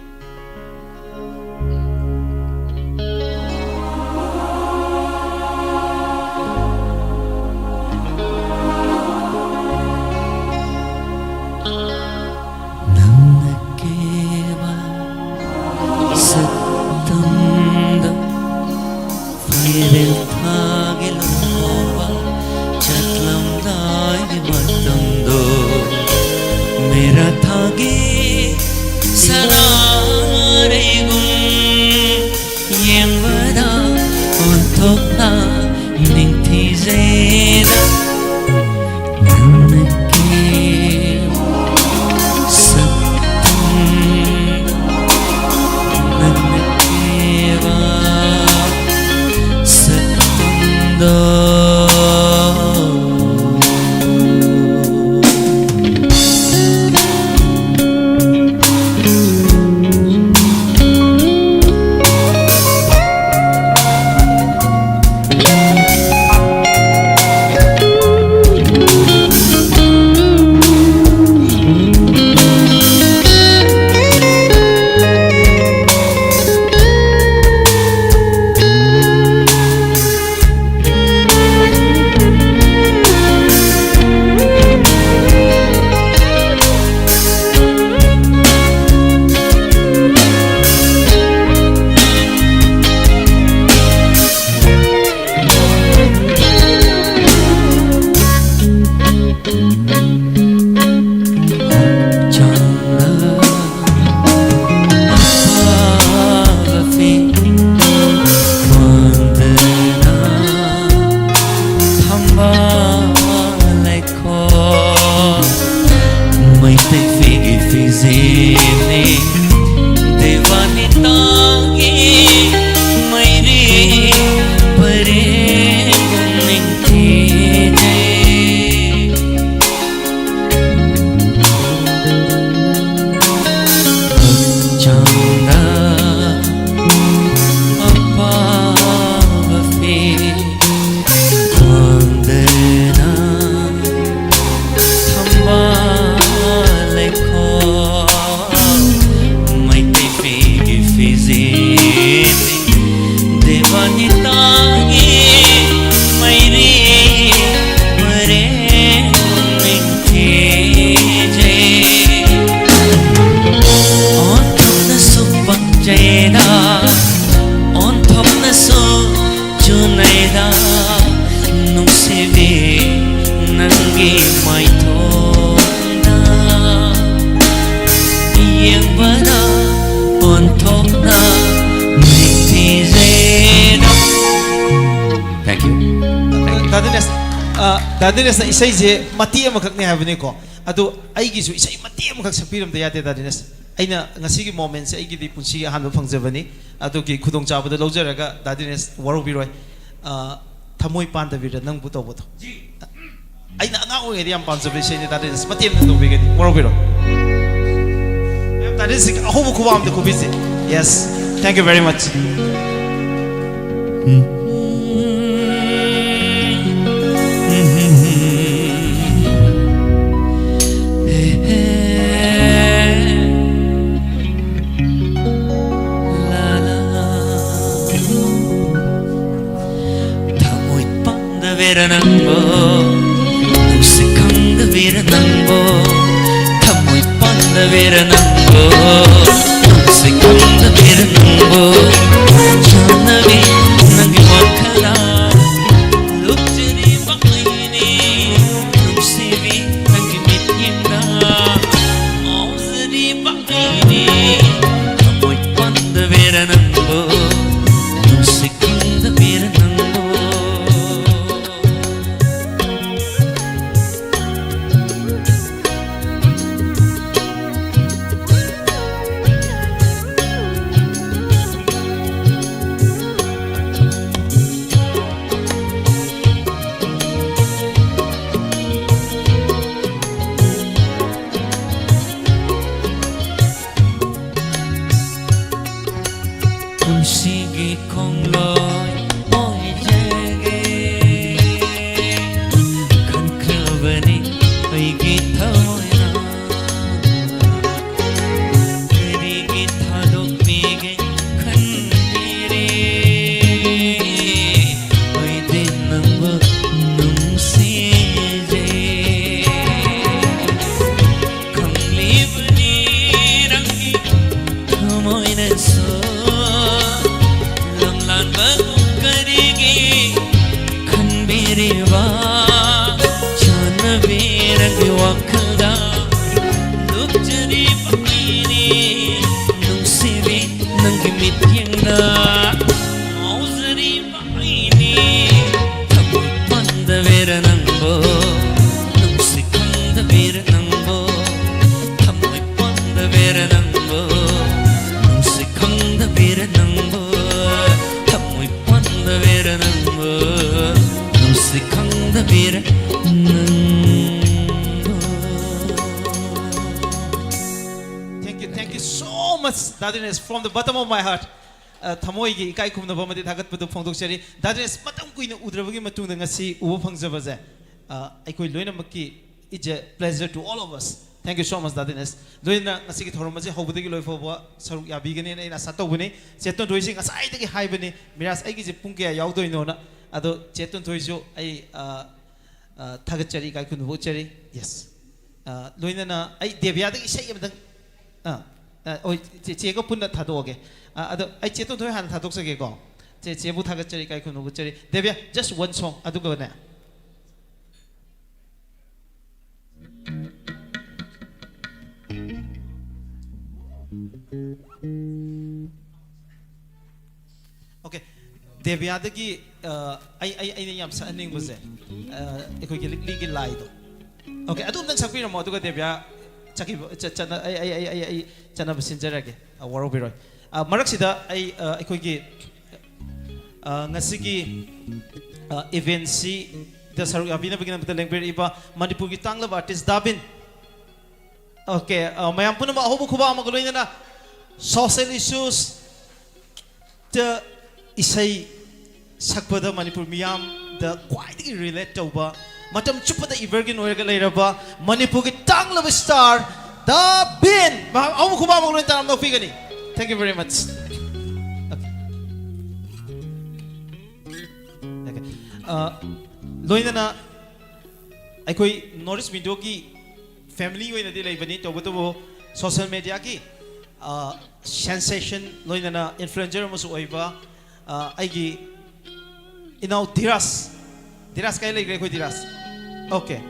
Dadines na isay je mati amakak ni habne ko ado ay gisu isay mati amakak sapiram da yate Dadines ay na ngasi gi moments ay gi di punsi hanbo phangjabani ado gi khudong chaba da lojaraga Dadines waro biroi thamoi pan da bira nang buto buto ay na nga oi yam pan sabi isay ni Dadines mati am do bigani waro biro Dadines ahobu kubam de kubisi yes thank you very much Veranambo, Nusikanga वीर नंगो थमुई पंद वीर नंगो नुक्से कंद वीर नंगो जानवी नंगी वखला लुक्चरी बकैनी नुक्से वी नंगी मित्यंगा मौजरी बकैनी थमुई पंद वीर नंगो नुक्से कंद वीर नंगो Punsigi kong loy moy jage kan klavani ai githa moina kari githa dok pege kan dire ai din nang nung se je kang libni rangi moina so wakda lukjari pakini nung sivi nang gimityangna mauzari pakini thamoy panda vera nangbo nung sikanda vera nangbo thamoy panda vera nangbo nung sikanda vera nangbo thamoy panda vera nangbo nung sikanda vera nangbo. Dadiness from the bottom of my heart thamoi gi ikai khumna bamadi thagat padu phongdok chari dadiness matam kuina udrabagi matung na ngasi ubo phangzaba ja aikoi loina makki it's a pleasure to all of us. Thank you so much dadiness loina ngasi ki thorom je hobudagi loi foba saruk ya bigani na ina sato bune cheton doisi ngasai dagi haibani miras ai gi je pung kya yaudoi no na ado cheton doiso ai thagat chari kai khunu bo chari yes loina na ai devya dagi sai amdang oi 제가 분나 타도게 아도 아이 제도 도에 한 타독서게고 제 제부 타gat자리 가이 kuno gut자리 데비야 just one song 아두거네 오케이 데비야드기 아이 얌 사닝 보세 에코기 리기 라이도 오케이 아두 난 sakpiro mo aduga 데비야 Chaki chana ai chana basinjara ke waro biroi marak sida ai koi gi ngasi gi event si da saru abina begina betul lengber iba Manipur gi tangla artist Dabin okay mayam pun ma hobu khuba ma goloi na social issues the isai sakpada Manipur miyam the quite relate to ba matam chupada evergreen oirga leiraba Manipur gi tanglaba star Dabin amu khuba mo loin tanam no figani thank you very much okay loina na aikoi Norris window ki family oina de leibani to boto social media ki sensation loina na influencer mo so oiba aigi inau Diras kaya lagi koi Diras, okay.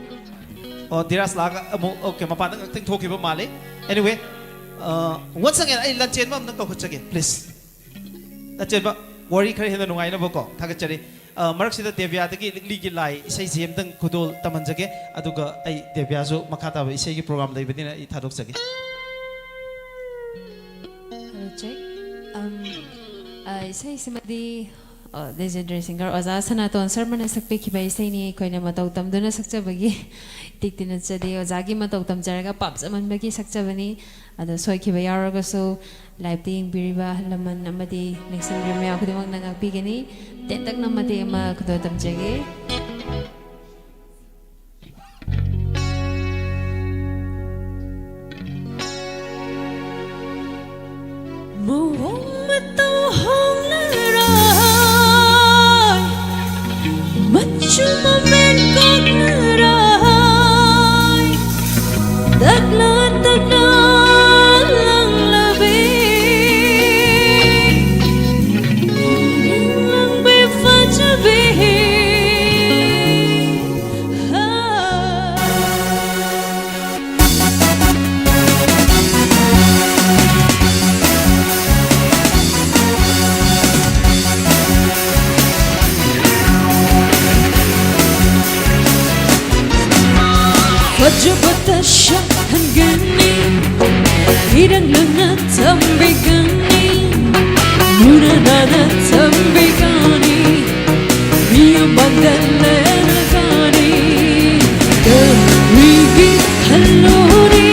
Oh Diras laga, okay. Mapan ting thoki ba mali. Anyway, once again, ay lanchen ba nang kakot sige, please. Lanchen ba worry kaya hindi nungay na boko. Thagat chari. Marak sida Devya dagi ligi lai isay siyem tang kudol taman sige. Aduga ay Devya so makata ba isay ki program lai bini na ithadok sige. Hello check. Isay simadi. Legendary singer Oza Sanaton Sarmana sakpe ki bai sai ni koina matau tam duna sakcha bagi tiktina chade Ozagi matau tam jaraga pap saman bagi sakcha bani ada soi ki bai yaraga so live ting biriba laman amadi next year me akudimang nangakpi gani tentak namati ama kudo tam jage Chuma men kok nerai Fajabata shahangani Hirangana tambigani Munadana tambigani Miyambangalana gani Rigi halori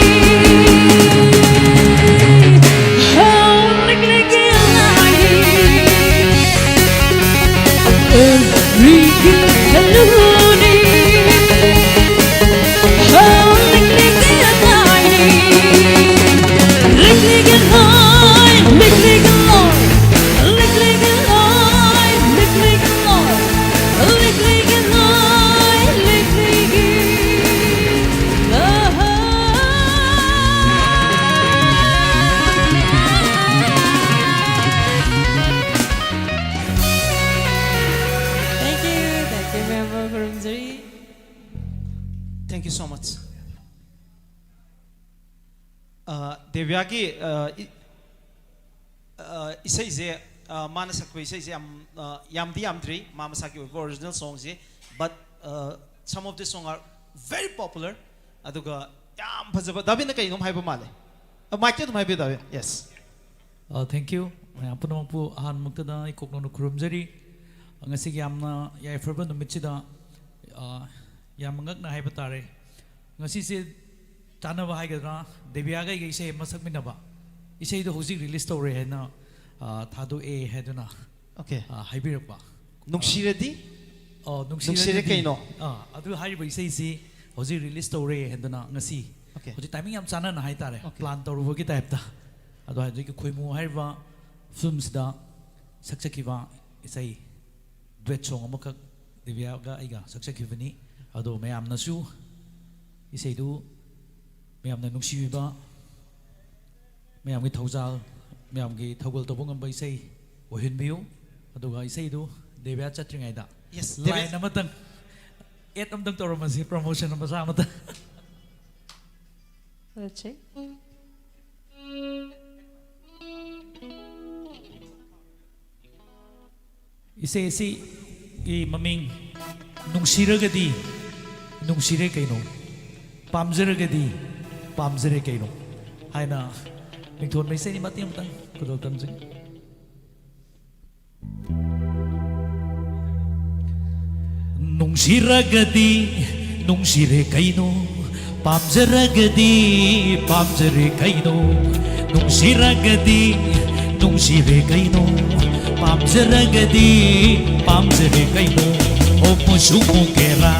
Rigi halori Thank you so much. Devya ki isai je mana sakwe isai je yamdri mama saki original songs je, but some of the songs are very popular. Aduga yam phajaba dabi na kai nom haiba male. Mic to mai be dabi. Yes. Thank you. Mayam punam pu ahan muktada ikokno kurumjari. Ngasi yamna yai ferba numitchida yam ngakna haiba tare. Ngasi se Tanava Haigadra, Debiaga Gay Masak Minaba. You say the Hosi release story had now Tadu A Heduna. Okay. Hybirapa. Nuxiredi? Oh, Nuxirekaino. Adu Hybrid say Hosi release story had na Nasi. Okay. The timing of Sana Haitare, plant or work it after. Adu I think Kuimu Haiva, Films da Saksakiva is a duet song Moka Debiaga Iga, Saksakivani, Ado Mayam Nasu. You say do. Mayam na nungsiba, mayam ki thawjal, mayam ki thawgal tobong am baisai, ohin biu, aduga isai do, Devya chatringai da. Yes. Line namatang, et amdang toro masi promotion am basa amata. Let's see. Isai si I maming nungsiragadi, nungsire kaino, pamziragadi. Pamzere kaino. Hai na. Mington may say ni mati amtang kudol tanjing. Nung siragadi, nung sire kaino. Pamzeragadi, pamzere kaino. Nung siragadi, nung sire kaino. Pamzeragadi, pamzere kaino. O musumo kera,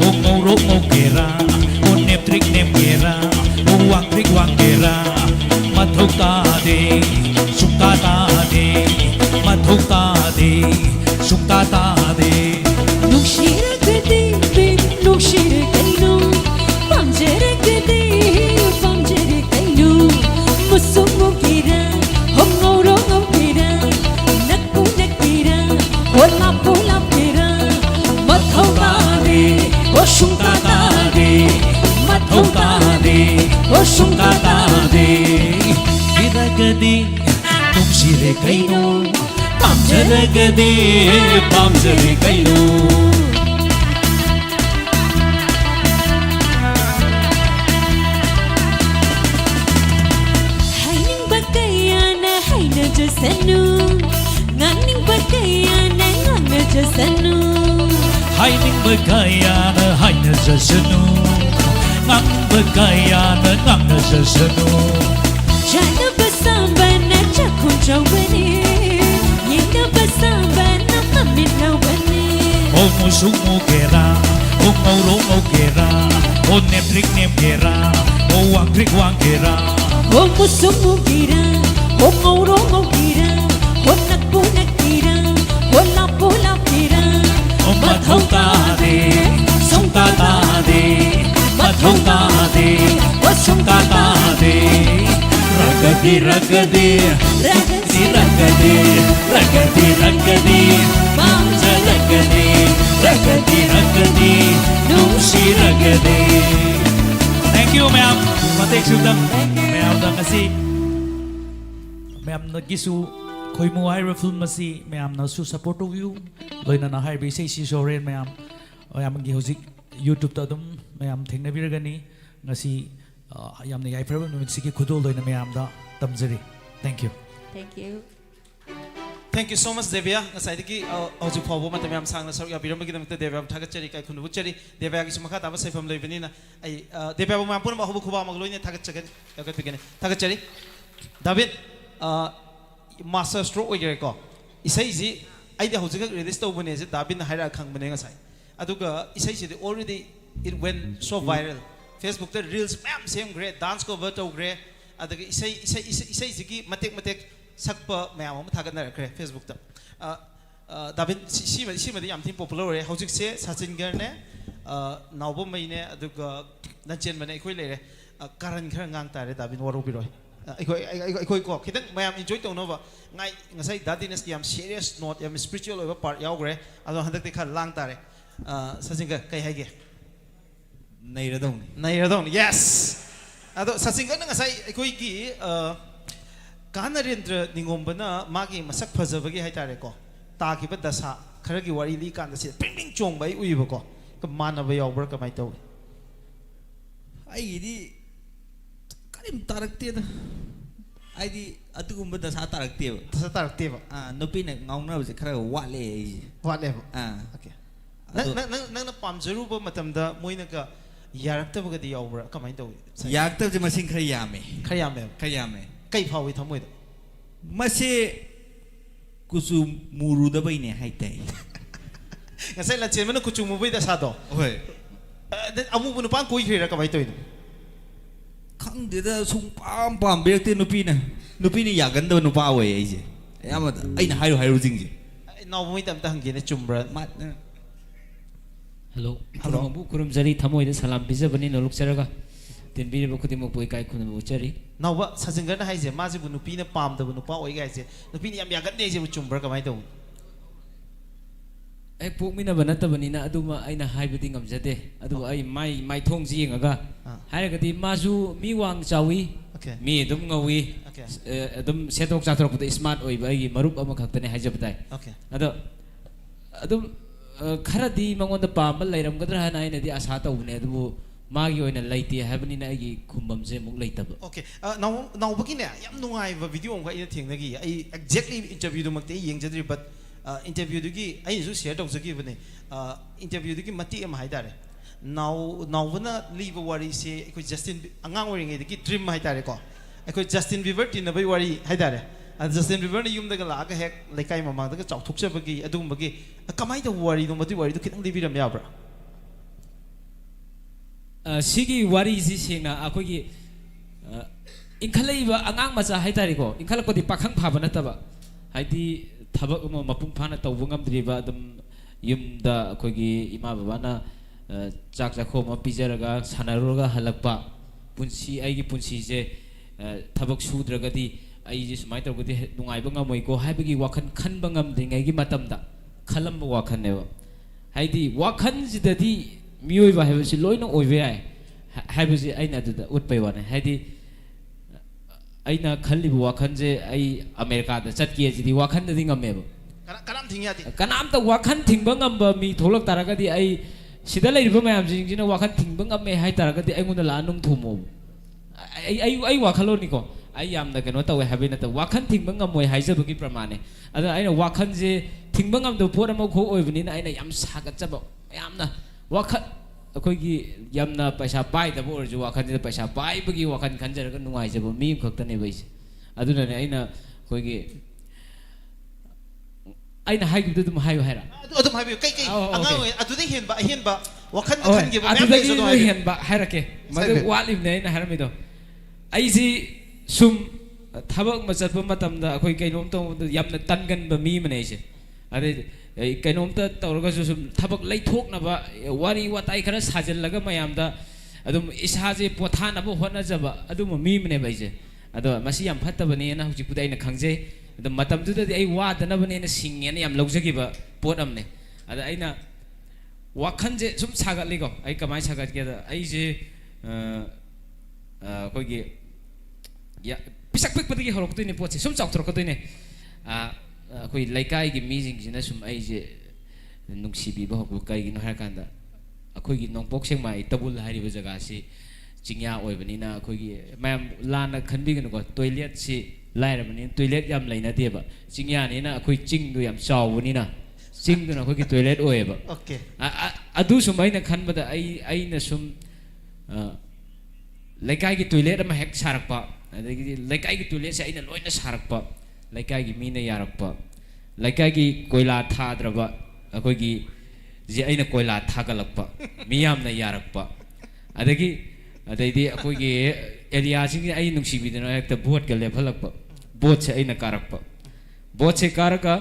o moro mo kera, o neptrik nem kera. Wangrik wangkera mathau de sukta de mathau de Nushira gadi nushira kaino Pamjere gadi pamjere kaino Musumo kira hongoro ngokira Nakku nakira hola pola kira Mathau de o sukta de mathau de o sukta de Iragadi nungsire kaino pamzeragadi pamzere kaino Haining bakayana haina jasanu Nganing bakayana nganga jasanu Haining bakayana haina jasanu Ngang bagayana nganga jasanu Jana basambana chakun chawani Yena basambana mamin nawani O musumo kera, o mauro kera, o neptrik nem kera, o wangrik wangkera. O musumo kira, o mauro kira, o nakpu nakira, o lapu lapira O mathau de, sungta de, mathau de, o sungta de. Ragadi ragadi, ragadi ragadi, ragadi ragadi, mamja ragadi, ragadi ragadi, nungsi ragadi. Thank you, ma'am. Matik sudam, ma'am da kasi, ma'am nagisu koi mo hire film masi, ma'am na su support of you, loy na hire base si soren ma'am, o yam gi hozik YouTube ta dum mayam thengna biragani ngasi yamna yaifraba numit sigi khudol doina mayam da tamjari. Thank you. Thank you. Thank you so much, Devya. Ngasai diki auju phawo matam yam sangna saruk ya biram bagi namta Devya thagachari kai khunu buchari Devya gi sumakha taba saifam leibani na ai Devya ma pun ma hobu khuba magloine thagachagan yagat bigane thagachari David master stroke ogere ko isai ji ai de hojika release to bune je David na haira khang bune ngasai aduga isai ji already it went so viral Facebook the reels ma'am same great dance cover to great aduga isai ji ki matek sakpa mayam am thagan rakre Facebook ta David si ma yam tin popular re hojik se Sachingar ne nawbo mai ne aduga nachen mane khoi lere karan khar ngang tare David waru biroi khoi ko khitang mayam enjoy to no ba ngai ngasai dadines yam serious note yam spiritual over part yaugre ado handak te khar lang tare Sachingar kai haige nairadong yes ado Sachingar ngasai khoi gi Kanarendra Ningombana Magi Masak Pazavagi Haitarico, Taki Dasa, Karagi Wari Likan, the Ping Chong by Uivoco, Kamana by your work of my toe. I did Karim Tarakted. I did Atugumba the Sataractive. No pin now is a kind of whatever. Okay. None of Pamzeruba Matamda, Moinaga, Yarakta the over, come I do. Yakta the Masin Kayame. Kai phawi thamoi da mase kusu muru da bai ne haitai ngasai la chemena kuchu mu bai da sa do hoi amu bu nu pan koi khira ka bai toi khang de da sung pam bek te nupi ni ya gan da nu pa wei ai je yama da ai na hairu jing je na bu mi tam ta hangi ne chumbra mat hello bu kurum jari thamoi da salam bijabani no lukcharaga tin bi bu khudimok boi kai khunu bu chari Now, Sachingar has a massive Nupina palm, the Nupa, guys, the Piniam Yagat with Chumberg, I don't. I put me never not Vanina Aduma, I know hybriding of Zade, Adu, I my tongue seeing a guy. Haragati Mazu, me wang Zawi, me Dumgawi, Dum Setok Satrok, the smart way by Marup Amakatani Hajabatai. Okay. Adum Karadi Mangon the Palm, later I'm going to have the Asata Nedu. Magi oina laiti habani na agi kumbam je muk laitaba okay now begin yam nungai va video nga ina thing nagi ai exactly interview du makte yeng jadri but interview du gi ai su share dog jagi bane interview du gi mati am haidare now bana leave wari se ko Justin angang oring e gi dream haidare ko ko Justin Bieber tin bai wari haidare Justin Bieber ni yum daga la ga hek lekai mamang daga chau thuk bagi adum bagi kamai da wari no mati wari du kitang libiram yabra Sigi wari is saying Akogi Inkalaiva Angang Maza Haitarico, Inkalakoti Pakang Pavanataba, Haiti Tabakamo Mapumpana Tawungam Driva, Yum da Kogi Imavana, Jackakoma Pizaraga, Sanaroga Halakpa, Punsi, Agi Punsi, Tabak Sudragati, I just might have got Nungabanga Moiko, Habigi Wakan Kanbangam Ding, Agi Matamda, Kalamba Wakan never. Haiti Wakans the Miuiva have a loin or VI. Habisi Aina to the Utpaywana. Hadi Aina Kalibu Wakanje, I America, the Satki, the Wakanda thing of Mebo. Kanam the Wakan Timbangamba, me Tolok Taragadi, I Sidala Ibama, you know, Wakan Timbanga may high Taragadi, I want the Lanum to move. I Wakalonico. I am the Ganota having at the Wakan Timbangam way Heisabuki Pramane. I know Wakanje Timbangam the Poramoko even I am Sakatabo. I am the Wakan Kogi Yamna Pasha Pai the board you walk under the Pasha Pai, but you walk and consider no eyes about me cooked anyways. I don't know, I know Kogi. I know how you do them high hair. I don't have you cake. I do the him, but what can give a hand but Harake? Mother, what if they Haramido? I see some Tabak Masapumatam, the Koikanum, the Yamna Tangan, the me manage. I did. Kanomta Torgasum Tabak late talk about what I can Hazel Lagamayamda, Adum Ishazi Potana Honazaba, Adum Meme Nebaze, Ado Masiam Patabanina, which you put in a Kangze, the Matam to the Wat, the Nabanina sing any am Lozagiba, Potamne. Adaina Wakanje, some Saga Lego, I come my Saga together, I say, Kogi, yeah, Pisak Patti Horotini Potsi, some South Rocotine. Koi laikai gi meeting jina sum ai je nungsi bi ba ko kai gi no hakanda ꯑꯩꯈꯣꯏꯒꯤ ꯅꯣꯡꯄꯣꯛ ꯁꯦꯛꯃꯥꯏ ꯇꯕꯨꯜ ꯍꯥꯏꯔꯤꯕ ꯖꯒꯥꯁꯤ ꯆꯤꯡꯌꯥ ꯑꯣꯏꯕꯅꯤꯅ ꯑꯩꯈꯣꯏꯒꯤ ꯃꯌꯥꯝ ꯂꯥꯟꯅ ꯈꯟꯕꯤꯒꯅꯨꯀꯣ ꯇꯣꯏꯂꯦꯠꯁꯤ ꯂꯥꯏꯔꯕꯅꯤꯅ ꯇꯣꯏꯂꯦꯠ ꯌꯥꯝ ꯂꯩꯅꯗꯦꯕ ꯆꯤꯡꯌꯥꯅꯤꯅ ꯑꯩꯈꯣꯏ ꯆꯤꯡꯗꯨ ꯌꯥꯝ ꯆꯥꯎꯕꯅꯤꯅ ꯆꯤꯡꯗꯨꯅ ꯑꯩꯈꯣꯏꯒꯤ ꯇꯣꯏꯂꯦꯠ ꯑꯣꯏꯌꯦꯕ ꯑꯗꯨ ꯁꯨꯝ ꯑꯩꯅ ꯈꯟꯕꯗ ꯑꯩꯅ ꯁꯨꯝ ꯂꯩꯀꯥꯏꯒꯤ ꯇꯣꯏꯂꯦꯠ ꯑꯃ ꯍꯦꯛ ꯁꯥꯔꯛꯄ ꯑꯗꯒꯤꯗꯤ ꯂꯩꯀꯥꯏꯒꯤ ꯇꯣꯏꯂꯦꯠꯁꯦ ꯑꯩꯅ ꯂꯣꯏꯅ ꯁꯥꯔꯛꯄ ꯂꯩꯀꯥꯏꯒꯤ ꯃꯤꯅ ꯌꯥꯔꯛꯄ ꯂꯩꯀꯥꯏꯒꯤ ꯀꯣꯏꯂꯥ ꯊꯥꯗ꯭ꯔꯕ ꯑꯩꯈꯣꯏꯒꯤ ꯑꯩꯅ ꯀꯣꯏꯂꯥ ꯊꯥꯒꯠꯂꯛꯄ ꯃꯤꯌꯥꯝꯅ ꯌꯥꯔꯛꯄ ꯑꯗꯩꯗꯤ ꯑꯩꯈꯣꯏꯒꯤ ꯑꯦꯔꯤꯌꯥꯁꯤꯡꯁꯦ ꯑꯩ ꯅꯨꯡꯁꯤꯕꯤꯗꯅ ꯍꯦꯛꯇ ꯕꯣꯠꯀ ꯂꯦꯞꯍꯜꯂꯛꯄ ꯕꯣꯠꯁꯦ ꯑꯩꯅ ꯀꯥꯔꯛꯄ ꯕꯣꯠꯁꯦ ꯀꯥꯔꯒ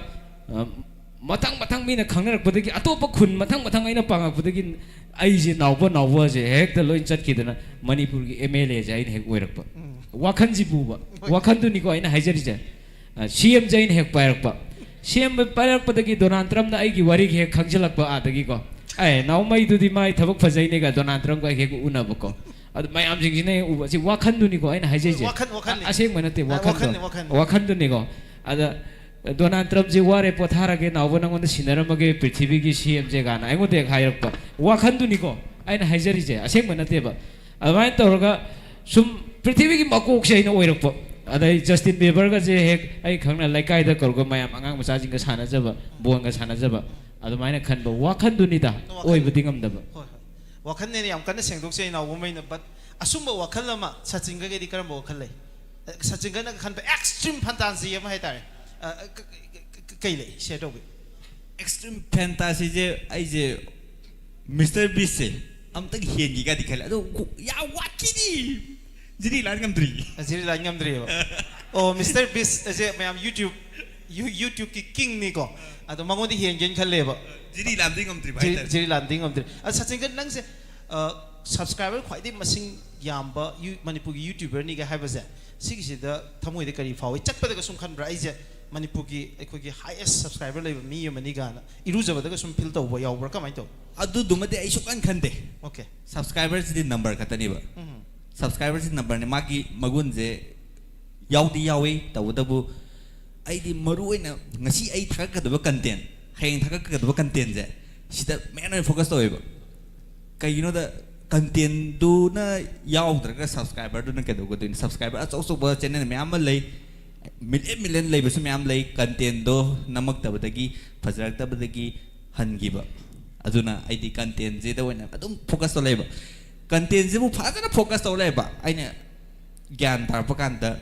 ꯃꯊꯪ ꯃꯤꯅ ꯈꯪꯅꯔꯛꯄꯗꯒꯤ ꯑꯇꯣꯞꯄ ꯈꯨꯟ ꯃꯊꯪ ꯑꯩꯅ ꯄꯥꯡꯉꯛꯄꯗꯒꯤ ꯑꯩꯁꯦ ꯅꯥꯎꯕꯁꯦ ꯍꯦꯛꯇ ꯂꯣꯏ ꯆꯠꯈꯤꯗꯅ ꯃꯅꯤꯄꯨꯔꯒꯤ MLAꯁꯦ ꯑꯩꯅ ꯍꯦꯛ ꯑꯣꯏꯔꯛꯄ ꯋꯥꯈꯟꯁꯤ ꯄꯨꯕ ꯋꯥꯈꯟꯗꯨꯅꯤꯀꯣ ꯑꯩꯅ ꯍꯥꯏꯖꯔꯤꯁꯦ CMꯁꯦ ꯑꯩꯅ ꯍꯦꯛ ꯄꯥꯏꯔꯛꯄ CM ꯄꯥꯏꯔꯛꯄꯗꯒꯤ ꯗꯣꯅꯥꯜꯗ ꯇ꯭ꯔꯝꯞꯅ ꯑꯩꯒꯤ ꯋꯥꯔꯤꯒꯤ ꯍꯦꯛ ꯈꯪꯖꯤꯜꯂꯛꯄ ꯑꯥꯗꯒꯤꯀꯣ ꯅꯥꯎꯃꯩꯗꯨꯗꯤ ꯃꯥꯏ ꯊꯕꯛ ꯐꯖꯩꯅꯦꯒ ꯗꯣꯅꯥꯜꯗ ꯇ꯭ꯔꯝꯞꯀ ꯍꯦꯛ ꯎꯅꯕꯀꯣ ꯑꯗꯨ ꯃꯌꯥꯝꯁꯤꯡꯁꯤꯅ ꯍꯦꯛ ꯎꯕ ꯁꯤ ꯋꯥꯈꯟꯗꯨꯅꯤꯀꯣ ꯑꯩꯅ ꯍꯥꯏꯖꯩꯁꯦ ꯑꯁꯦꯡꯕ ꯅꯠꯇꯦ ꯋꯥꯈꯟꯗꯨꯅꯤꯀꯣ ꯑꯗ Donald Trump ji ware potharage nawo nangonda sinaramage prithivigi CMJ gana aingonde hairappa wakhanduni ko aina haijarije asengba nateba admai tawraga sum prithivigi makok se aina oirappa adai Justin Bieber ga je hek ai khangna laikai da korgo mayam angang macha jinga sanajaba bonga sanajaba adumai khanba wakhanduni da oibudi ngamdaba wakhanne ne yam kana sengdok se nawo mai na but asumba wakhalama sachinga ge di karamba wakhallai sachinga na khanba extreme fantasy am hai tare Kayle, share it. Extreme fantasy je, I je Mr. Beast se. Am tak hian giga dikhal. Ado ya wakini. Jiri langam dri. Jiri langam dri. Oh, Mr. Beast je mayam YouTube ki king ni ko. Ado mangon di hian gen khalle ba. Jiri landing dri. Jiri landing dri. Sachinga nang se subscriber khwai di masing yamba Manipur YouTuber ni ga haiba se. Sigi se da thamoi de kari fawi chakpa da sum khan bra ai je Manipur ki ekhogi highest subscriber level mi yamani gana irujabada ka sum feel to wa yawbra kamai to adu dumade ai sukan khande okay subscribers di number katani ba subscribers di number ne magi magun je yaudi yawi tawdabu ai di maruina ngasi ai thakakadaba content heng thakakadaba content je sida main focus to ba kaino da content du na yaudra subscriber du na kedo go subscriber also ba channel me am lay million lay basu me am lay content do namak tabadagi fazrak tabadagi hangiba aduna id content je da wena adum focus to lay ba content je mu phajana focus to lay ba aina gyan tar pakanta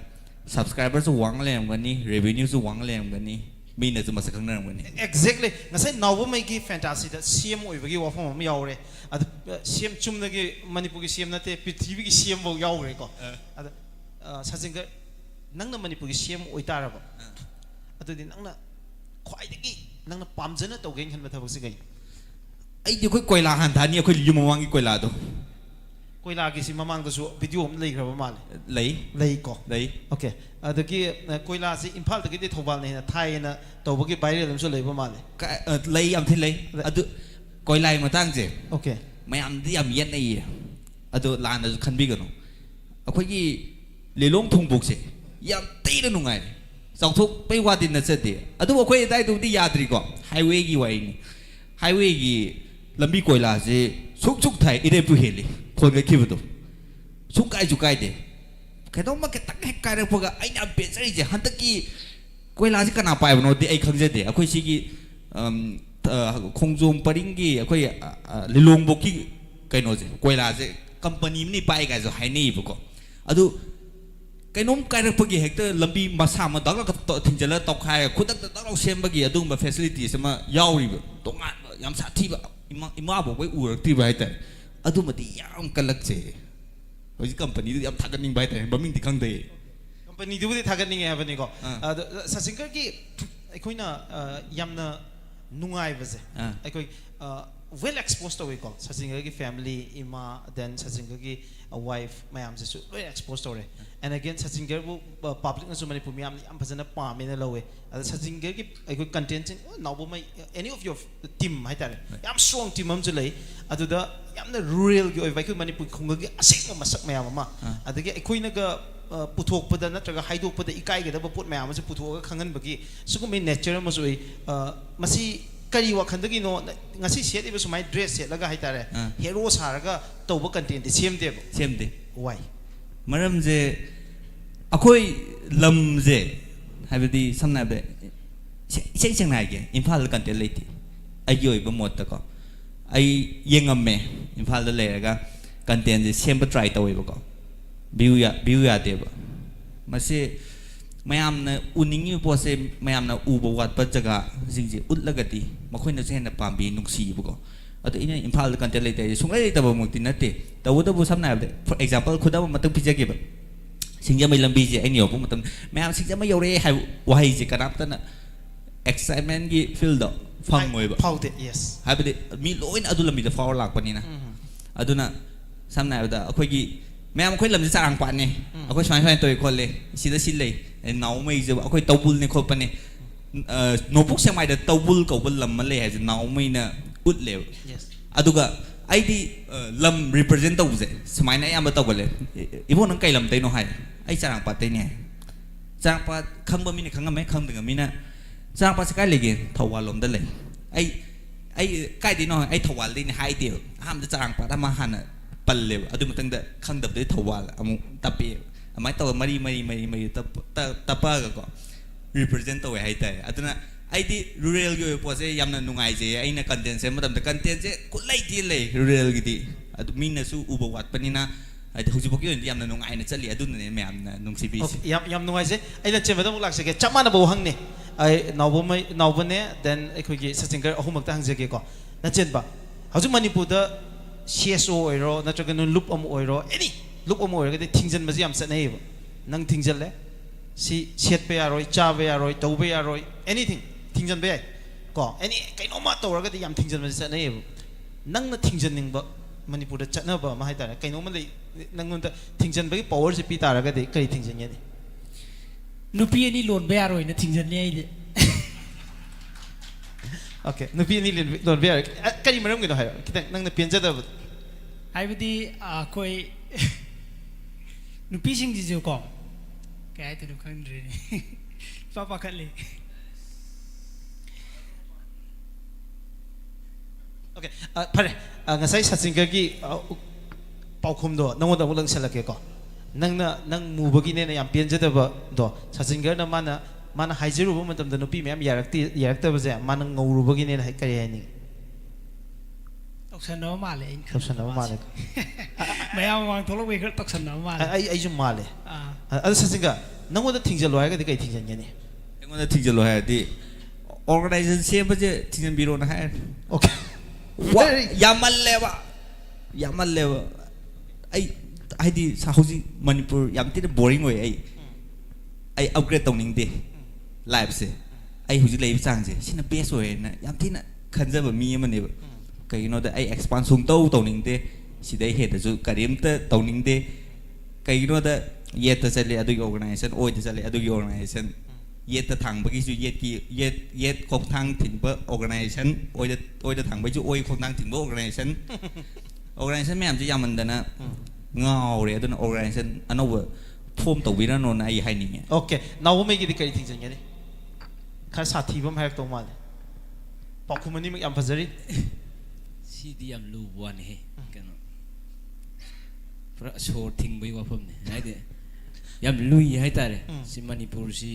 subscribers wang lem gani revenue su wang lem gani mina zu masakang na gani exactly ngasai nawo mai gi fantasy da CM oi bagi wafam am yawre ad CM chumna gi Manipur gi CM nate prithvi gi CM bo yawre ko ad sajinga nangna Manipur gi CM oi taraba adudi nangna khwai dagi nangna pamjana tawgen khan thabak se gai ai di khoi koila han thani khoi yum wangi koila do koila gi si mamang da su video am lei graba mal lei ko lei okay adagi koila si imphal dagi de thobal ne thai na tawbagi viral am so leiba mal lei am thi lei adu koila matang je okay mayam di am yen ai adu lana khanbi gano akhoi gi lelong thongbok se yam teina nungai sauthok pai wadin na chade adu akhoi dai du di yadri ko highway gi wai ni highway gi lambi koila je suk thai ire pu heli khol ga kibudo suk kai de kaido ma ke tak hek kai ra phoga aina be chari je hantaki koila ji kana pai bano di ai khangje de akhoi si gi khongjom paring gi akhoi lelong bok ki kaino je koila je company ni pai ga jo hai nei bu ko adu kainom kairapagi hekta lambi masa ma dagla ka thinjala tokhai khudak ta dagla sembagi adumba facilities ma yauriba tongan yam sathiba ima bo bai urakti bai ta adumati yam kalakse hoji company du yam thaganing bai ta baming di khangdai company du di thaganing hai bani ko Sachinga ki ekhoina yamna nungai base ekoi well exposed to ko Sachinga ki family ima then Sachinga ki wife mayam je su well exposed to and again Sachinga bu public na su Manipur miyam yam phajana pame na lowe Sachinga ki ekoi content nawo mai any of your team hai tare yam strong team am je lei adu da yamna rural gi oi vai ku Manipur khunga gi asek masak mayam ma adagi ekoi na ga puthok pada natraga haidok pada ikai ga da put mayam se puthok ga khangan bagi suku me nature ma soi masi ꯀꯔꯤ ꯋꯥꯈꯟꯗꯒꯤꯅꯣ ꯉꯁꯤ ꯁꯦꯠꯂꯤꯕ ꯁꯨꯃꯥꯏꯅ ꯗ꯭ꯔꯦꯁ ꯁꯦꯠꯂꯒ ꯍꯥꯏꯇꯥꯔꯦ ꯍꯦꯔꯣ ꯁꯥꯔꯒ ꯇꯧꯕ ꯀꯟꯇꯦꯟꯇꯤ ꯁꯦꯝꯗꯦꯕ ꯁꯦꯝꯗꯦ ꯋꯥꯏ ꯃꯔꯝꯁꯦ ꯑꯩꯈꯣꯏ ꯂꯝꯁꯦ ꯍꯥꯏꯕꯗꯤ ꯁꯝꯅ ꯍꯥꯏꯕꯗ ꯏꯁꯦꯡ ꯁꯦꯡꯅ ꯍꯥꯏꯒꯦ ꯏꯝꯐꯥꯜꯗ ꯀꯟꯇꯦꯟ ꯂꯩꯇꯦ ꯑꯩꯒꯤ ꯑꯣꯏꯕ ꯃꯣꯠꯇꯀꯣ ꯑꯩ ꯌꯦꯡꯉꯝꯃꯦ ꯏꯝꯐꯥꯜꯗ ꯂꯩꯔꯒ ꯀꯟꯇꯦꯟꯁꯦ ꯁꯦꯝꯕ ꯇ꯭ꯔꯥꯏ ꯇꯧꯋꯦꯕꯀꯣ ꯚ꯭ꯌꯨ ꯌꯥꯗꯦꯕ ꯃꯁꯤ ꯃꯌꯥꯝꯅ ꯎꯅꯤꯡꯉꯤꯕ ꯄꯣꯠꯁꯦ ꯃꯌꯥꯝꯅ ꯎꯕ ꯋꯥꯠꯄ ꯖꯒꯥꯁꯤꯡꯁꯦ ꯎꯠꯂꯒꯗꯤ ꯃꯈꯣꯏꯅꯁꯨ ꯍꯦꯟꯅ ꯄꯥꯝꯕꯤ ꯅꯨꯡꯁꯤꯌꯦꯕꯀꯣ ꯑꯗꯣ ꯑꯩꯅ ꯏꯝꯐꯥꯜꯗ ꯀꯟꯇꯦꯟ ꯂꯩꯇꯦ ꯁꯨꯡꯂꯩ ꯂꯩꯇꯕꯃꯛꯇꯤ ꯅꯠꯇꯦ ꯇꯧꯕꯇꯕꯨ ꯁꯝꯅ ꯍꯥꯏꯔꯕꯗ ꯐꯣꯔ ꯑꯦꯛꯖꯥꯝꯄꯜ ꯈꯨꯗꯝ ꯑꯃꯇꯪ ꯄꯤꯖꯒꯦꯕ ꯁꯤꯡꯖꯃꯩ ꯂꯝꯕꯤꯁꯦ ꯑꯩꯅ ꯌꯧꯔꯛꯄ ꯃꯇꯝꯗ ꯃꯌꯥꯝ ꯁꯤꯡꯖꯃꯩ ꯌꯧꯔꯛꯑꯦ ꯍꯥꯏꯕ ꯋꯥꯍꯩꯁꯦ ꯀꯅꯥꯝꯇꯅ ꯑꯦꯛꯁꯥꯏꯠꯃꯦꯟꯒꯤ ꯐꯤꯜꯗꯣ ꯐꯪꯉꯣꯏꯕ ꯐꯥꯎꯗꯦ ꯌꯦꯁ ꯍꯥꯏꯕꯗꯤ ꯃꯤ ꯂꯣꯏꯅ ꯑꯗꯨ ꯂꯝꯕꯤꯗ ꯐꯥꯎꯔ ꯂꯥꯛꯄꯅꯤꯅ ꯑꯗꯨꯅ ꯁꯝꯅ ꯍꯥꯏꯔꯕꯗ ꯑꯩꯈꯣꯏꯒꯤ ꯃꯌꯥꯝ ꯑꯩꯈꯣꯏ ꯂꯝꯁꯦ ꯆꯥꯔꯥꯡꯄꯥꯠꯅꯦ ꯑꯩꯈꯣꯏ ꯁꯨꯃꯥꯏꯅ ꯁꯨꯃꯥꯏꯅ ꯇꯧꯏ ꯈꯣꯠꯂꯦ ꯁꯤꯗ ꯁꯤ ꯂꯩ ꯅꯥꯎꯃꯩꯁꯦ ꯑꯩꯈꯣꯏ ꯇꯧꯕꯨꯜꯅꯦ ꯈꯣꯠꯄꯅꯦ ꯅꯣꯡꯄꯣꯛ ꯁꯦꯛꯃꯥꯏꯗ ꯇꯧꯕꯨꯜ ꯀꯧꯕ ꯂꯝ ꯑꯃ ꯂꯩ ꯍꯥꯏꯕꯁꯦ ꯅꯥꯎꯃꯩꯅ ꯎꯠꯂꯦꯕ ꯑꯗꯨꯒ ꯑꯩꯗꯤ ꯂꯝ ꯔꯤꯄ꯭ꯔꯖꯦꯟ ꯇꯧꯕꯁꯦ ꯁꯨꯃꯥꯏꯅ ꯑꯌꯥꯝꯕ ꯇꯧꯒꯜꯂꯦ ꯏꯕꯣ ꯅꯪ ꯀꯩ ꯂꯝꯗꯩꯅꯣ ꯍꯥꯏ ꯑꯩ ꯆꯥꯔꯥꯡꯄꯥꯠꯇꯩꯅꯦ ꯆꯥꯔꯥꯡꯄꯥꯠ ꯈꯪꯕ ꯃꯤꯅ ꯈꯪꯉꯝꯃꯦ ꯈꯪꯗꯕ ꯃꯤꯅ ꯆꯥꯔꯥꯡꯄꯥꯠꯁꯦ ꯀꯥꯏ ꯂꯩꯒꯦ ꯊꯧꯕꯥꯜ ꯂꯣꯝꯗ ꯂꯩ ꯑꯩ ꯀꯥꯏꯗꯩꯅꯣ ꯑꯩ ꯊꯧꯕꯥꯜꯗꯩꯅꯦ ꯍꯥꯏꯗꯦꯕ ꯑꯍꯥꯟꯕꯗ ꯆꯥꯔꯥꯡꯄꯥꯠ ꯑꯃ ꯍꯥꯟꯅ ꯄꯜꯂꯦꯕ ꯑꯗꯨ ꯃꯇꯨꯡꯗ ꯈꯪꯗꯕꯗꯩ ꯊꯧꯕꯥꯜ ꯑꯃꯨꯛ ꯇꯞꯄꯦꯕ ꯑꯗꯨꯃꯥꯏꯅ ꯇꯧꯔꯒ ꯃꯔꯤ ꯇꯞꯄꯒꯀꯣ ꯔꯤꯄ꯭ꯔꯖꯦꯟ ꯇꯧꯋꯦ ꯍꯥꯏꯇꯥꯔꯦ ꯑꯗꯨꯅ ꯑꯩꯗꯤ ꯔꯨꯔꯦꯜꯒꯤ ꯑꯣꯏꯕ ꯄꯣꯠꯁꯦ ꯌꯥꯝꯅ ꯅꯨꯡꯉꯥꯏꯖꯩ ꯑꯩꯅ ꯀꯟꯇꯦꯟ ꯁꯦꯝꯕ ꯃꯇꯝꯗ ꯀꯟꯇꯦꯟꯁꯦ ꯈꯨꯠꯂꯩꯇꯤ ꯂꯩ ꯔꯨꯔꯦꯜꯒꯤꯗꯤ ꯑꯗꯨ ꯃꯤꯅꯁꯨ ꯎꯕ ꯋꯥꯠꯄꯅꯤꯅ ꯍꯥꯏꯗꯤ ꯍꯧꯖꯤꯛꯐꯥꯎꯒꯤ ꯑꯣꯏꯅꯗꯤ ꯌꯥꯝꯅ ꯅꯨꯡꯉꯥꯏꯅ ꯆꯠꯂꯤ ꯑꯗꯨꯅꯅꯦ ꯃꯌꯥꯝꯅ ꯅꯨꯡꯁꯤꯕꯤꯁꯦ ꯌꯥꯝ ꯅꯨꯡꯉꯥꯏꯖꯩ ꯑꯩꯅ ꯆꯦꯟꯕꯗ ꯑꯃꯨꯛ ꯂꯥꯛꯆꯒꯦ ꯆꯞ ꯃꯥꯟꯅꯕ ꯋꯥꯍꯪꯅꯦ ꯑꯩ ꯅꯥꯎꯕꯅꯦ ꯗꯦꯟ ꯑꯩꯈꯣꯏꯒꯤ ꯁꯆꯤꯟꯒꯔ ꯑꯍꯨꯝꯃꯛꯇ ꯍꯪꯖꯒꯦꯀꯣ ꯅꯆꯦꯟꯕ ꯍꯧꯖꯤꯛ ꯃꯅꯤꯄꯨꯔꯗ CSO ꯑꯣꯏꯔꯣ ꯅꯠꯇ꯭ꯔꯒ ꯂꯨꯞ ꯑꯃ ꯑꯣꯏꯔꯣ ꯑꯦꯅꯤ ꯂꯨꯞ ꯑꯃ ꯑꯣꯏꯔꯒꯗꯤ ꯊꯤꯡꯖꯤꯟꯕꯁꯤ ꯌꯥꯝ ꯆꯠꯅꯩꯌꯦꯕ ꯅꯪ ꯊꯤꯡꯖꯤꯜꯂꯦ ꯁꯤ ꯁꯦꯠꯄ ꯌꯥꯔꯣꯏ ꯆꯥꯕ ꯌꯥꯔꯣꯏ ꯇꯧꯕ ꯌꯥꯔꯣꯏ ꯑꯦꯅꯤꯊꯤꯡ ꯊꯤꯡꯖꯤꯟꯕ ꯌꯥꯏ ꯀꯣ ꯑꯦꯅꯤ ꯀꯩꯅꯣꯝꯃ ꯇꯧꯔꯒꯗꯤ ꯌꯥꯝ ꯊꯤꯡꯖꯤꯟꯕꯁꯤ ꯆꯠꯅꯩꯌꯦꯕ ꯅꯪꯅ ꯊꯤꯡꯖꯤꯟꯅꯤꯡꯕ ꯃꯅꯤꯄꯨꯔꯗ ꯆꯠꯅꯕ ꯑꯃ ꯍꯥꯏꯇꯥꯔꯦ ꯀꯩꯅꯣꯝꯃ ꯂꯩ ꯅꯪꯉꯣꯟꯗ ꯊꯤꯡꯖꯤꯟꯕꯒꯤ ꯄꯋꯥꯔꯁꯤ ꯄꯤ ꯇꯥꯔꯒꯗꯤ ꯀꯔꯤ ꯊꯤꯡꯖꯤꯟꯒꯅꯤ ꯅꯨꯄꯤ ꯑꯅꯤ ꯂꯣꯟꯕ ꯌꯥꯔꯣꯏꯅ ꯊꯤꯡꯖꯟꯅꯤ ꯑꯩꯗꯤ ꯑꯣꯀꯦ ꯅꯨꯄꯤ ꯑꯅꯤ ꯂꯣꯟꯕ ꯌꯥꯔꯣꯏ ꯀꯔꯤ ꯃꯔꯝꯒꯤꯅꯣ ꯍꯥꯏꯔꯣ ꯈꯤꯇꯪ ꯅꯪꯅ ꯄꯦꯟꯖꯗꯕꯗꯣ ꯍꯥꯏꯕꯗꯤ ꯑꯩꯈꯣꯏ ꯅꯨꯄꯤꯁꯤꯡꯁꯤꯁꯨ ꯀꯣ ꯀꯩ ꯍꯥꯏꯗꯣꯏꯅꯣ ꯈꯪꯗ꯭ꯔꯦꯅꯦ ꯄꯥꯈꯠꯂꯦ ꯑꯣꯀꯦ ꯐꯔꯦ ꯉꯁꯥꯏ ꯁꯆꯤꯟꯒꯔꯒꯤ ꯄꯥꯎꯈꯨꯝꯗꯣ ꯅꯪꯉꯣꯟꯗ ꯑꯃꯨꯛ ꯂꯪꯁꯜꯂꯛꯀꯦꯀꯣ ꯅꯪ ꯃꯨꯕꯒꯤꯅꯦꯅ ꯌꯥꯝ ꯄꯦꯟꯖꯗꯕꯗꯣ ꯁꯆꯤꯟꯒꯔꯅ ꯃꯥꯅ ꯍꯥꯏꯖꯔꯨꯕ ꯃꯇꯝꯗ ꯅꯨꯄꯤ ꯃꯌꯥꯝ ꯌꯥꯔꯛꯇꯕꯁꯦ ꯃꯥꯅ ꯉꯧꯔꯨꯕꯒꯤꯅꯦꯅ ꯀꯔꯤ ꯍꯥꯏꯅꯤꯡꯉꯤ ꯇꯧꯁꯟꯅꯕ ꯃꯥꯜꯂꯦ ꯑꯩꯅ ꯇꯧꯁꯟꯅꯕ ꯃꯥꯜꯂꯦ ꯃꯌꯥꯝ ꯃꯃꯥꯡ ꯊꯣꯛꯂꯛꯄꯩ ꯈꯔ ꯇꯧꯁꯟꯅꯕ ꯃꯥꯜꯂꯦ ꯑꯩꯁꯨ ꯃꯥꯜꯂꯦ ꯑꯗꯨ ꯁꯆꯤꯟꯒꯔ ꯅꯪꯉꯣꯟꯗ ꯊꯤꯡꯖꯜꯂꯣ ꯍꯥꯏꯔꯒꯗꯤ ꯀꯩ ꯊꯤꯡꯖꯟꯒꯅꯤ ꯑꯩꯉꯣꯟꯗ ꯊꯤꯡꯖꯜꯂꯣ ꯍꯥꯏꯔꯗꯤ ꯑꯣꯔꯒꯅꯥꯏꯖꯦꯁꯟ ꯁꯦꯝꯕꯁꯦ ꯊꯤꯡꯖꯟꯕꯤꯔꯣꯅ ꯍꯥꯏꯔꯅꯤ ꯑꯣꯀꯦ ꯌꯥꯝꯃꯜꯂꯦꯕ ꯑꯩ ꯍꯥꯏꯗꯤ ꯍꯧꯖꯤꯛ ꯃꯅꯤꯄꯨꯔ ꯌꯥꯝ ꯊꯤꯅ ꯕꯣꯔꯤꯡ ꯑꯣꯏ ꯑꯩ ꯑꯞꯒ꯭ꯔꯦꯗ ꯇꯧꯅꯤꯡꯗꯦ ꯂꯥꯏꯐꯁꯦ ꯑꯩ ꯍꯧꯖꯤꯛ ꯂꯩꯔꯤꯕ ꯆꯥꯡꯁꯦ ꯁꯤꯅ ꯕꯦꯁ ꯑꯣꯏꯌꯦꯅ ꯌꯥꯝ ꯊꯤꯅ ꯈꯟꯖꯕ ꯃꯤ ꯑꯃꯅꯦꯕ ꯀꯩꯒꯤꯅꯣꯗ ꯑꯩ ꯑꯦꯛꯁꯄꯥꯟ ꯁꯨꯡꯇꯧ ꯇꯧꯅꯤꯡꯗꯦ ꯁꯤꯗꯩ ꯍꯦꯟꯅꯁꯨ ꯀꯔꯤꯝꯇ ꯇꯧꯅꯤꯡꯗꯦ ꯀꯩꯒꯤꯅꯣꯗ ꯌꯦꯠꯇ ꯆꯠꯂꯦ ꯑꯗꯨꯒꯤ ꯑꯣꯔꯒꯅꯥꯏꯖꯦꯁꯟ ꯑꯣꯏꯗ ꯆꯠꯂꯦ ꯑꯗꯨꯒꯤ ꯑꯣꯔꯒꯅꯥꯏꯖꯦꯁꯟ ꯌꯦꯠꯇ ꯊꯥꯡꯕꯒꯤꯁꯨ ꯌꯦꯠ ꯈꯣꯡꯊꯥꯡ ꯊꯤꯡꯕ ꯑꯣꯔꯒꯅꯥꯏꯖꯦꯁꯟ ꯑꯣꯏꯗ ꯊꯥꯡꯕꯒꯤꯁꯨ ꯑꯣꯏ ꯈꯣꯡꯊꯥꯡ ꯊꯤꯡꯕ ꯑꯣꯔꯒꯅꯥꯏꯖꯦꯁꯟ ꯃꯌꯥꯝꯁꯦ ꯌꯥꯝꯃꯟꯗꯅ ꯉꯥꯎꯔꯦ ꯑꯗꯨꯅ ꯑꯣꯔꯒꯅꯥꯏꯖꯦꯁꯟ ꯑꯅꯧꯕ ꯐꯣꯝ ꯇꯧꯕꯤꯔꯅꯣꯅ ꯑꯩ ꯍꯥꯏꯅꯤꯡꯉꯦ ꯑꯣꯀꯦ ꯅꯥꯎꯕꯃꯩꯒꯤꯗꯤ ꯀꯔꯤ ꯊꯤꯡꯖꯟꯒꯅꯤ ꯈꯔ ꯁꯥꯊꯤꯕ ꯑꯃ ꯍꯥꯏꯔꯛꯇꯧ ꯃꯥꯜꯂꯦ ꯄꯥꯎꯈꯨꯝ ꯑꯅꯤꯃꯛ ꯌꯥꯝ ꯐꯖꯔꯤ ꯁꯤꯗꯤ ꯌꯥꯝ ꯂꯨꯕ ꯋꯥꯅꯤꯍꯦ ꯀꯩꯅꯣ ꯄꯨꯔꯥ ꯁꯣꯔ ꯊꯤꯡꯕꯒꯤ ꯋꯥꯐꯝꯅꯦ ꯍꯥꯏꯗꯤ ꯌꯥꯝ ꯂꯨꯏ ꯍꯥꯏꯇꯥꯔꯦ ꯁꯤ ꯃꯅꯤꯄꯨꯔꯁꯤ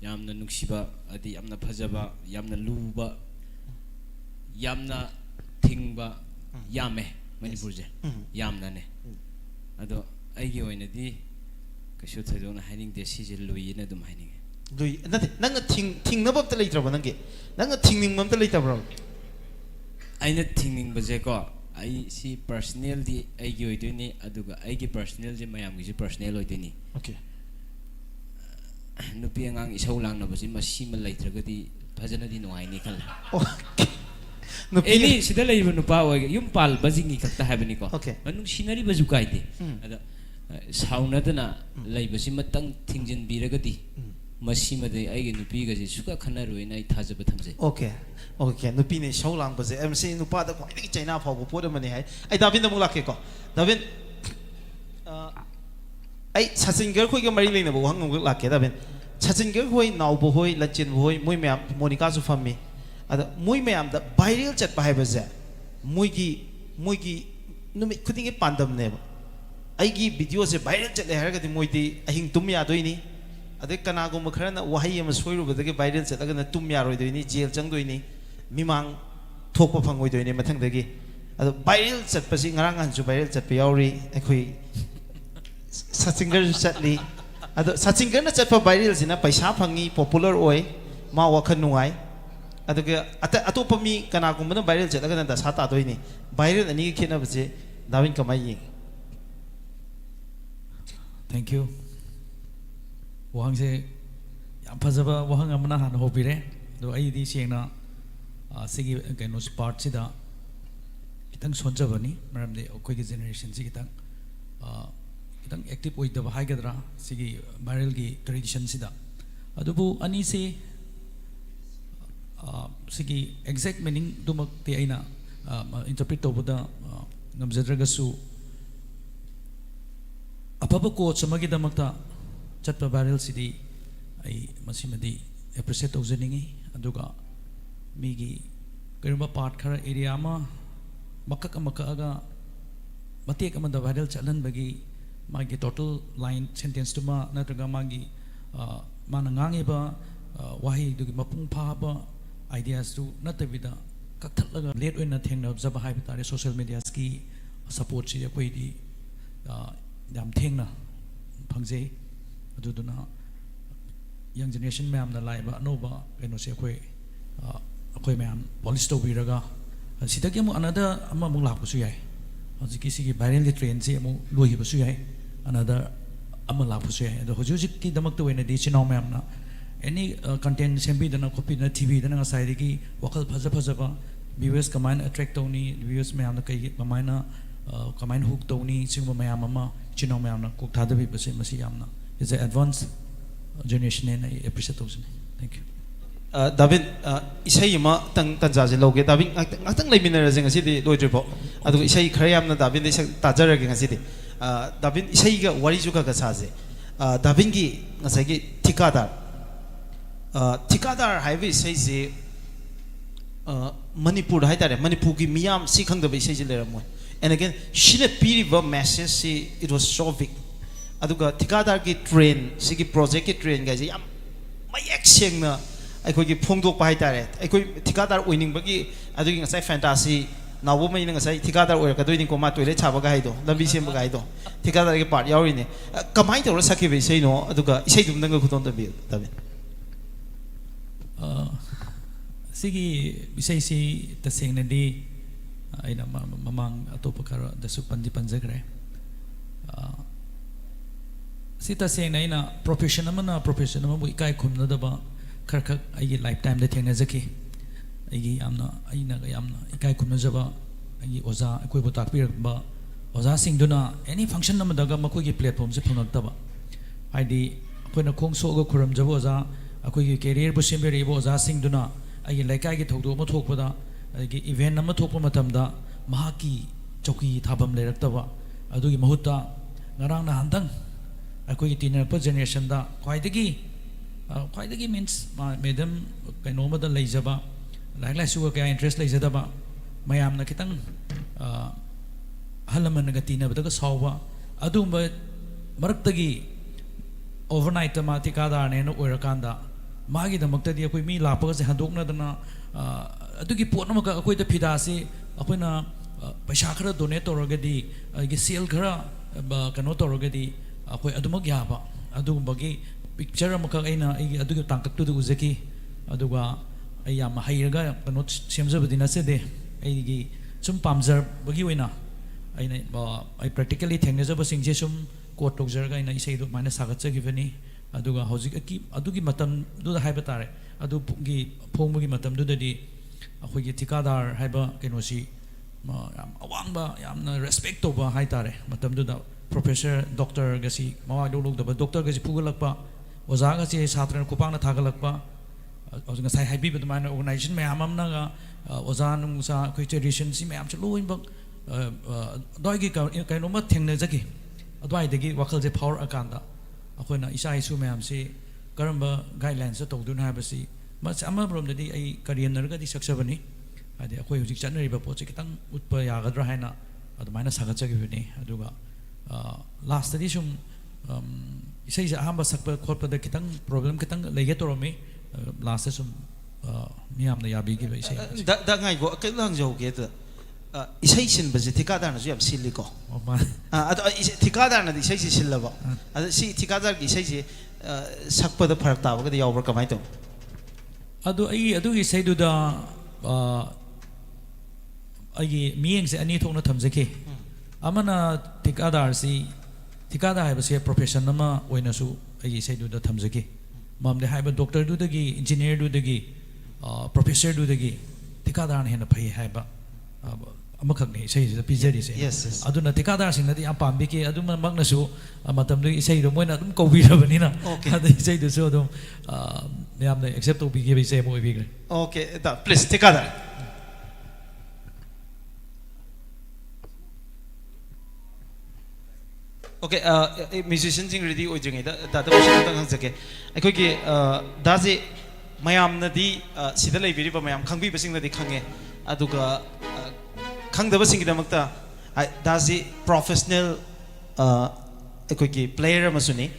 ꯌꯥꯝꯅ ꯅꯨꯡꯁꯤꯕ ꯍꯥꯏꯗꯤ ꯌꯥꯝꯅ ꯐꯖꯕ ꯌꯥꯝꯅ ꯂꯨꯕ ꯌꯥꯝꯅ ꯊꯤꯡꯕ ꯌꯥꯝꯃꯦ ꯃꯅꯤꯄꯨꯔꯁꯦ ꯌꯥꯝꯅꯅꯦ ꯑꯗꯣ ꯑꯩꯒꯤ ꯑꯣꯏꯅꯗꯤ ꯀꯩꯁꯨ ꯊꯣꯏꯗꯣꯛꯅ ꯍꯥꯏꯅꯤꯡꯗꯦ ꯁꯤꯁꯦ ꯂꯨꯏꯅ ꯑꯗꯨꯝ ꯍꯥꯏꯅꯤꯡꯉꯦ ꯂꯨꯏ ꯅꯠꯇꯦ ꯅꯪꯅ ꯊꯤꯡꯅꯕ ꯑꯝꯇ ꯂꯩꯇ꯭ꯔꯕ ꯅꯪꯅ ꯊꯤꯡꯅꯤꯡꯕ ꯑꯝꯇ ꯂꯩꯇꯕ꯭ꯔꯣ ꯑꯩꯅ ꯊꯤꯡꯅꯤꯡꯕꯁꯦꯀꯣ ꯑꯩ ꯁꯤ ꯄꯔꯁꯅꯦꯜꯗꯤ ꯑꯩꯒꯤ ꯑꯣꯏꯗꯣꯏꯅꯤ ꯑꯗꯨꯒ ꯑꯩꯒꯤ ꯄꯔꯁꯅꯦꯜꯁꯦ ꯃꯌꯥꯝꯒꯤꯁꯨ ꯄꯔꯁꯅꯦꯜ ꯑꯣꯏꯗꯣꯏꯅꯤ ꯑꯣꯀꯦ ꯅꯨꯄꯤ ꯑꯉꯥꯡ ꯏꯁꯧ ꯂꯥꯡꯅꯕꯁꯤ ꯃꯁꯤꯃ ꯂꯩꯇ꯭ꯔꯒꯗꯤ ꯐꯖꯅꯗꯤ ꯅꯨꯡꯉꯥꯏꯅꯤ ꯈꯜꯂꯦ ꯑꯦꯅꯤ ꯁꯤꯗ ꯂꯩꯔꯤꯕ ꯅꯨꯄꯥ ꯑꯣꯏꯒ ꯌꯨꯝ ꯄꯥꯜꯕꯁꯤꯡꯒꯤ ꯈꯛꯇ ꯍꯥꯏꯕꯅꯤꯀꯣ ꯅꯨꯡꯁꯤꯅꯔꯤꯕꯁꯨ ꯀꯥꯏꯗꯦ ꯑꯗ ꯁꯥꯎꯅꯗꯅ ꯂꯩꯕꯁꯤꯃꯇꯪ ꯊꯤꯡꯖꯤꯟꯕꯤꯔꯒꯗꯤ ꯃꯁꯤꯃꯗꯤ ꯑꯩꯒꯤ ꯅꯨꯄꯤꯒꯁꯦ ꯁꯨꯛꯈꯟ ꯈꯟꯅꯔꯣꯏꯅ ꯑꯩ ꯊꯥꯖꯕ ꯊꯝꯖꯩ ꯑꯣꯀꯦ ꯅꯨꯄꯤꯅ ꯏꯁꯧ ꯂꯥꯡꯕꯁꯦ ꯃꯁꯤ ꯅꯨꯄꯥꯗ ꯈ꯭ꯋꯥꯏꯗꯒꯤ ꯆꯩꯅꯥ ꯐꯥꯎꯕ ꯄꯣꯠ ꯑꯃꯅꯤ ꯍꯥꯏ ꯑꯩ ꯗꯥꯕꯤꯟꯗ ꯑꯃꯨꯛ ꯂꯥꯛꯀꯦꯀꯣ ꯗꯥꯕꯤꯟ ꯑꯩ ꯁꯆꯤꯟꯒꯔ ꯈꯣꯏꯒ ꯃꯔꯤ ꯂꯩꯅꯕ ꯋꯥꯍꯪ ꯑꯃꯈꯛ ꯂꯥꯛꯀꯦ ꯗꯥꯕꯤꯟ ꯁꯆꯤꯟꯒꯔ ꯍꯣꯏ ꯅꯥꯎꯕ ꯍꯣꯏ ꯂꯟꯆꯦꯟꯕ ꯍꯣꯏ ꯃꯣꯏ ꯃꯌꯥꯝ ꯃꯣꯅꯤꯀꯥꯁꯨ ꯐꯝꯃꯤ अद मोई मैम द वायरल चट है मोई नुमित खुदिंग पांदम ने अगी वीडियो से वायरल चले है मोदी अहिंग तुम यादोनी अदे कनागुम खरना वही सोरुबदगे वायरल चलगना तुम यारोइदोनी जेल चंगदोनी मिमांग थोप फंगोइदोनी मथंगदगी अदो वायरल चटपसी ngarang वायरल चटप यावरी अखोई सचिंगर चटली अदो सचिंगर न चटप वायरल सिना पैसा फंगी पॉपुलर ओय मा वखन नुआई अदगे अतोप मी कनागुम वायरल चलगना दशा तादोनी वायरल अनी खेनबसे दाविन कमाई थैंक यू वहां से याम फजबा वहां अमना हान होबिरे दो आई सेंगना सिगी कैनो पार्ट सिदा कितंग सोंजबनी मरमदे अखोई जेनरेशन सि कितंग एक्टिव ओइदबा हाइगदरा सिगी वायरल की ट्रेडिशन सिदा अदुबु अनी से सिगी एग्जैक्ट मीनिंग दुमक्ते आइना इंटरप्रेट तोबदा नमजद्रगसु अफब कोच अमगिदमक्ता चटप वायरल सिदी आई मसिमदी एप्रिशिएट तौजनिंगी अदुगा मीगी करिबा पार्ट खरा एरिया मा मकक अमकगा मतेक अमदा वायरल चलन बगी मागी टोटल लाइन सेंटेंस तुमा नत्रगा मागी माना ngangiba wahi dugi mapung phaba ideas tu natbida kakthalaga late oina thengna jaba hai bitare social media ki support chi koi di yam thengna phangje aduduna young generation ma'am ना लाइबा अनोबा कनो से अखोई मैम पॉलिश तौबीरगा सिदगी अमु अनदर अमु लापसु याय हजिकी सिगी वायरल ट्रेंड से अमु लोहिबसु याय अनदर अमु लापसु याय अदो हजि की दमक तो वेने दी चिनाव मैम ना एनी कंटेंट सेंबी दना कॉपी ना टीवी दना साइडगी वकल फजबा व्यूअर्स कमाइन अट्रैक्ट तौनी व्यूअर्स मैम ना कई कमाइन कमाइन हुक तौनी सिंग मैम अमा चिनाव मैम ना कोक थादबी बसे मसी यामना is a advance generation and I appreciate those. Thank you. David, isay ma tang tanjaje loge David atang lai minera jeng asi di loidre po adu isay kharayam na David de tajar ge ngasi di David isay ga wari ju ka saje David gi ngasai gi tikadar highway isay je Manipur hai tare Manipur gi miyam si khang da isay je le ram and again shine piriba message si it was so big अदुगा ठिकादार की ट्रेन सिगी प्रोजेक्ट की ट्रेन गाइजे याम मयेक सेंगना अखोगी फोंगदोक पाइ तारे अखोई ठिकादार ओइनिंगबगी अदुगी ngasai fantasy नावो मैन ngasai ठिकादार ओइर कदोइनि कोमा टोइले छाबा गाइदो लंबी सेम गाइदो ठिकादार की पार्ट यावरिने कमाइ तौर सके बेसै नो अदुगा इसै दुमदंग खुतोन तबि तबि सिगी इसै सि तसेंगनदी आइना ममांग अतोप खरा दसु पंदि पंजगरे सीता सेंग ना प्रोफेशन अमु इकाय खुमनदबा खर खर आई लाइफ टाइम दे थेंगनजकी इकाय खुमनजबा आई ओजा अकोइबो ताकपिरबा ओजा सिंगदुना एनी फंक्शन नमदगा मकोगी प्लेटफॉर्म से फंगतबा आइदी अकोइना खोंगसोग खुरमजबो ओजा अकोगी कैरियर बु सेमबेरिबो ओजा सिंगदुना आई लाइकाय की थौदो म थोकपदा आई इवेंट नम थोकप मतमदा महाकी चौकी थाबम लेरक्तबा अदुगी महुत्ता ngarang na handang अखोई तीनरप जेनरेशन दा ख्वाइदगी मीन्स मैडम कईनोमद लेजब लाइक लाइसुग क्या इंटरेस्ट लेजदब मैम खितंग अहलमनग तीनबदग साव अदुब मरक्तगी ओवरनाइट मा ठिकादारनेन ओइरकांदा मागिदमक्तदी अखोई मी लापगसे हंदोकनदना अदुगी पोटनमक अखोइद फिदासी अखोइना पैसा खरा डोनेट तौरगदी सेल खरा कनो तौरगदी अखोई अदुमक याबा अदुगुंबगी पिक्चर अमखक अइना अइगी अदुगी तांकक्तुदु उजकी अदुगा अयाम हाइरगा कनो सेमजबदि नसेदे अइगी सुम पामजरबगी ओइना अइना अइ प्रैक्टिकली थेंगजब सिंगजे सुम कोट तौजरगा अइना इसैदु माइना सागतजगिबनी अदुगा हौजिक अदुगी मतम दुदा हाइबा तारे अदुगी फोंबगी मतम दुददी अखोइगी ठिकादार हाइबा केनोसी अवांगबा यामना रेस्पेक्ट तौबा हाइतारे मतम दुदा प्रोफेसर डॉक्टर गसी मवा लोगदब डॉक्टर गसी फुगलक्पा ओजा गसी छात्र कुपांगना थागलक्पा ngасai हाइबी बदमाना ऑर्गेनाइजेशन मैम अमनागा ओजा नुसा अखोइ ट्रेडिशन सि मैम छ लोइबक दोइगी कैनोमा थेंगनजकी अदवाइदगी वखल जे फावर अकांदा अखोइना इसा इशु मैम सि करम guidelines तौदुन हाबसी mas amabroomdadi ai Korean nargadi saksabani adi akhoi hujik chanariba poche kitang utpa yagadra haina adumaina sagachagibani aduga last tadi sum isai ja hamba sakpa khotpa da kitang problem kitang lege toromi last sum miyam na yabi gi isai da ngai go kai lang jo ge ta isai sin ba je thikadar na ju yam sil ko ado thikadar na isai si sil ba ado si thikadar gi isai je sakpa da pharak ta ba ga yaw bar kamai to adu gi isai du da ai miyeng se ani thokna thamjake amana thikadar si thikada hai base profession nama oina su ai isai du da thamjake mamde hai ba doctor du dagi engineer du dagi professor du dagi thikadar na hena phai hai ba amakak ne isai da pizari se aduna thikadar sing nadi am pambi ke aduma makna su matam du isai do moina adum kobi rabani na adu isai du so adum yam na accept to bi ge isai mo bi gre okay da please thikadar okay musician sing ready oi jeng da question tang hang jake ai ki da je mayam na di sida lei biri ba mayam khangbi basing na di khange aduga khangda basing da makta da je professional ai ki player amasuni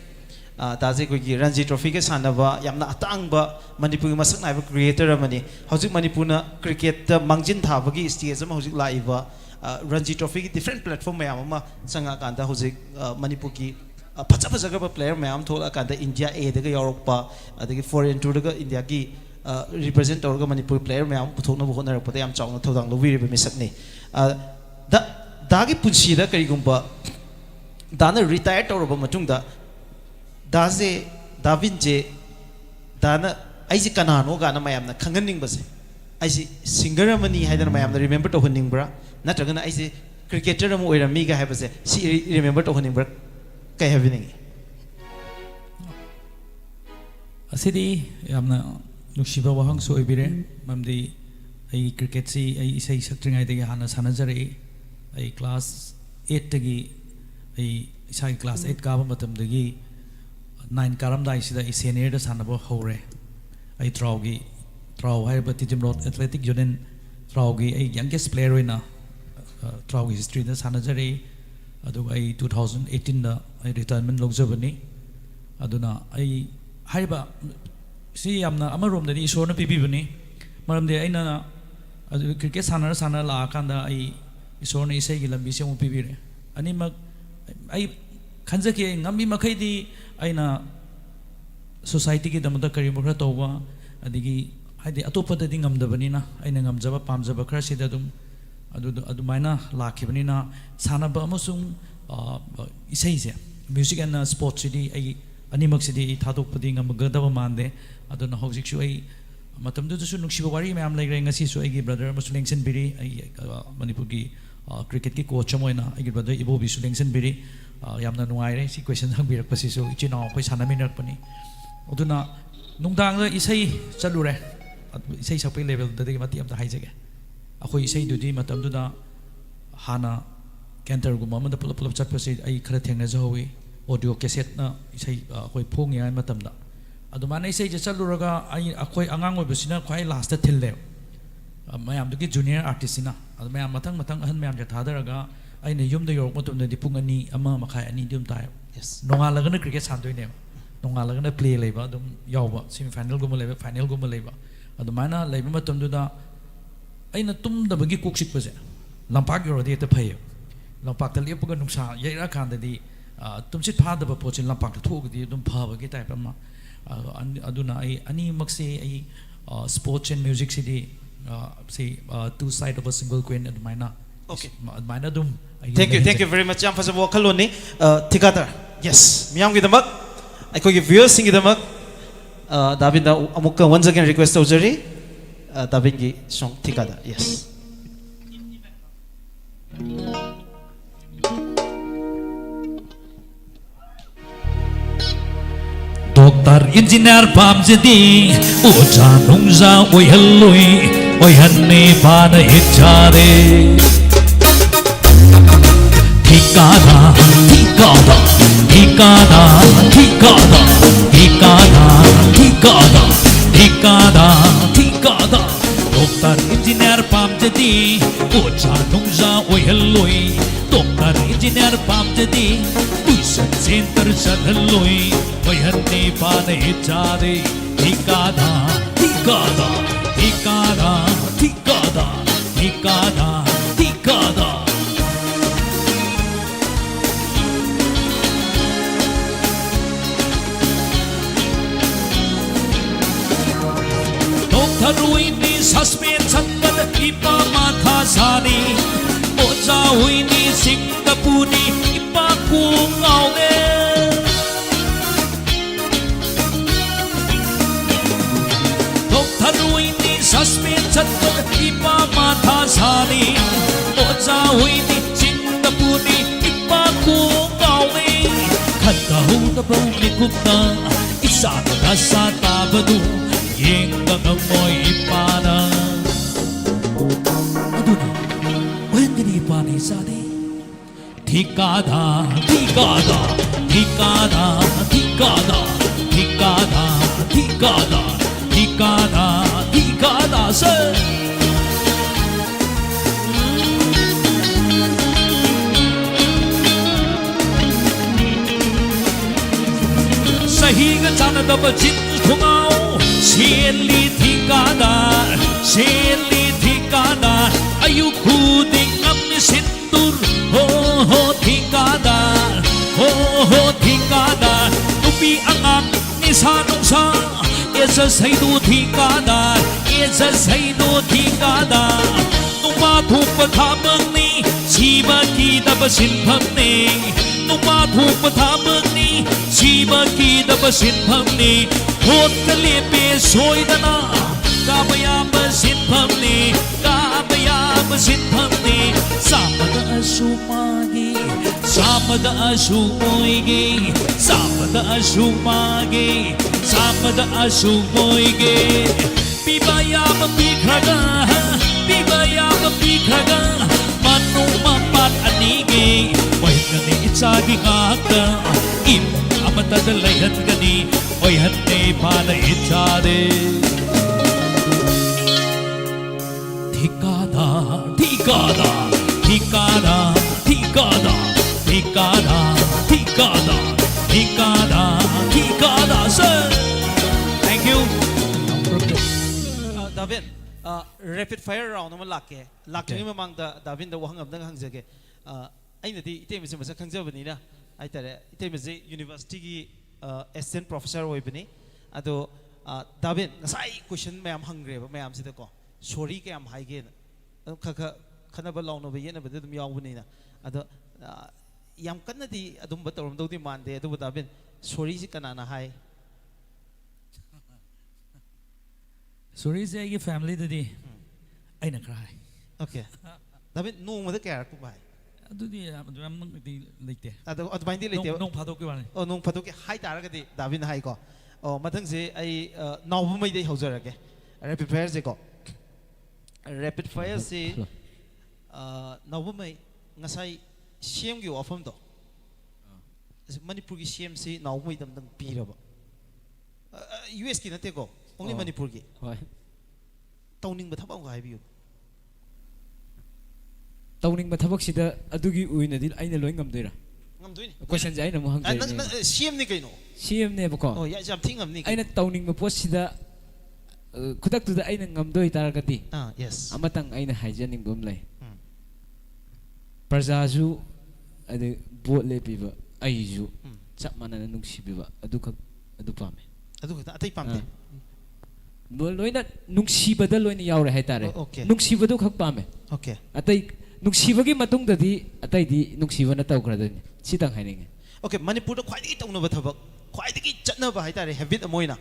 da je ki Ranji Trophy ke sanaba yamna atang ba Manipur masak nai ba creator amani hojik Manipur na cricket ta mangjin tha ba gi stage ma hojik lai ba Ranji Trophy की different platform में आमा संगा कांदा होजिक मणिपुर की फचा फचा का player में आम थोड़ा कांदा India A दे का यूरोप पा अदे foreign tour दे का India की represent और का मणिपुर player में आम पुथों ना बहुत नरक पते आम चावना थोड़ा दांग लोवी रिबे मिसक ने दा की पुंसी दा करी गुम्बा दाना retire और बा मचुंग दा जे दाविंचे दाना ऐसे कनानो गाना मैं आमना खंगनिंग बसे ऐसे singer मनी है दाना मैं आमना remember तो हनिंग बरा नत्रगना ऐसे क्रिकेटर हम ओइरमी का है बसे सी रिमेंबर तो हनिंग बर काय having asidi yamna nuksiba wahang so ibire mamdi ai cricket si ai isai saktringai de hana sanajare ai class 8 tagi ai isai class 8 ka ba matam dagi 9 karam dai sida I senior da sanabo hore ai traw hai ba tijim road athletic union traugi ai youngest player oina traugi history da sanajare adu ai 2018 da ai retirement logjabani aduna ai haiba si yamna amarom da ni isona pibibani maramde aina adu cricket sana la kanda ai isona isai gi lambi se mo pibire ani mak ai khanjake ngami makai di aina society ki damda kari mo khra tawwa adigi haidi atopa da dingam da banina aina ngamjaba pamjaba khra sida dum adu maina lakhibani na sanaba amasung isai se music and sports city ai animak city thadok padi ngamgadaba mande aduna hojik su ai matam du su nuksiba wari mayam lai renga si su ai gi brother masulengsen biri ai manipur gi cricket ki coach amoina ai gi brother ibo bi sulengsen biri yamna nuai re si question hang birak pasi su ichina khoi sanamin rak pani aduna nungdang da isai chalure isai sakpai level da de mati am da haijage akhoi isai du di matam du da hana canter gu mama da pulap chat pasi ai khara thengna jawi audio cassette na isai khoi phong yan matam da adumana isai je chaluraga ai akhoi angang oi basina khoi last ta thille mayam du ki junior artist ina mayam matang ahan mayam ja thadaraga aina yum da yorok matum da pung ani ama makhai ani dum tai nonga lagana cricket sandoi ne nonga lagana play leba dum yawba semi final gum leba final gum leba adumana leba matum du da aina tum da bagi koksik pase lampak yoro de ta phai lampak ta lepa ga nuksa yaira kan da di tumsit phada ba pochin lampak ta thog di dum pha ba gi type ama aduna ai ani makse ai sports and music city say two side of a single coin adumana okay adumana dum thank you very much am fasa vocal ni thikadar yes miyam gi damak ai ko gi viewers sing gi damak David da amuk once again request ojari David gi song thikadar yes Dokter engineer pamjadi oja nungza oi halloi oi hanne bana hichare Thikada Thikada Thikada Thikada Thikada Thikada ꯄꯥꯝꯖꯗꯤ ꯑꯣꯖꯥ ꯅꯨꯡꯖꯥ ꯑꯣꯏꯍꯜꯂꯣꯏ ꯗꯣꯛꯇꯔ ꯏꯟꯖꯤꯅꯤꯌꯔ ꯄꯥꯝꯖꯗꯤ ꯇꯨꯏꯁꯟ ꯁꯦꯟꯇꯔ ꯆꯠꯍꯜꯂꯣꯏ ꯑꯣꯏꯍꯟꯅꯤ ꯄꯥꯅ ꯍꯤꯠꯆꯥꯗꯦ ꯊꯤꯀꯥꯗꯥ ꯊꯤꯀꯥꯗꯥ ꯊꯤꯀꯥꯗꯥ ꯊꯤꯀꯥꯗꯥ ꯊꯤꯀꯥꯗꯥ ꯊꯤꯀꯥꯗꯥ Haruini suspension bal ipa matha sani oja huini singapuni ipa ku ngauge Haruini suspension bal ipa matha sani oja huini singapuni ipa ku ngauge khata hu da bau ni kupna isa da sa ta badu Yenga ngamoy ipana Aduna Wengani ipana isade Thikada Thikada Thikada Thikada Thikada Thikada Thikada Thikada sir Sahiga chana daba jit khungao Shelly Thikadar, Shelly Thikadar, ayuku dingam ni sindur, ho ho Thikadar, ho ho Thikadar, tupi angam ni sanong sa, esa saidu Thikadar, esa saidu Thikadar, numa thupa thamang ni, siba ki dabasin phamne, numa thupa thamang ni, siba ki dabasin phamne. Hot kalipe soidana kabayaba sinphamne kabayaba sinphamne samada asumagi samada asumoige samada asumagi samada asumoige pibayaba pikhraga manu mapat anige wahikani itsagi ngaka im amatad layhan gani Oihanne pala ichade Thikada Thikada Thikada Thikada Thikada Thikada Thikada Thikada sir Thank you David rapid fire round ama lakke lakni mamang da David da wahang amdang hangjage aina di ite mese masa khangjabani na ai tare ite mese university gi assistant professor oibani ado David ngasai question mayam hangre ba mayam sida ko sorry ke am haige na kha khana ba launa ba yena ba dum yawbani na ado yam kanna di adum ba torom dodi mande ado David sorry si kana na hai Sorry se ai family dadi aina cry Okay David no ma da kya ku bai adudi am di leite ado adbai di leite nong phadok ke bani oh nong phadok ke hai tar ga di David hai ko oh mathang se ai naw mai dei haujar ge rapid fire se ko rapid fire se naw mai ngasai CM gi wafam do Manipur gi CM se naw mai dam dang pi ra ba US ki nate ko only Manipur gi hoi tawning ba thabang ga hai biu tawning ba thabak sida adugi uina dil aina loi ngamdoira ngamdoini question jai na mo hang jai CM ni kaino CM ne bako oh ya jam thing amni aina tawning ba post sida kudak tu da aina ngamdoi taragati yes amatang aina haijaning bum lai prajaju ade bot le piba aiju chap manana nungsibiba adu khak adu pame adu khak atai pamte loina nungsibada loina yaure hai tare nungsibadu khak pame okay atai nungsibagi matung dadi atai di nungsibana tawkradani sitang haininge okay Manipur da khwai di tawna ba thabak khwai di chatna ba hai tare habit amoina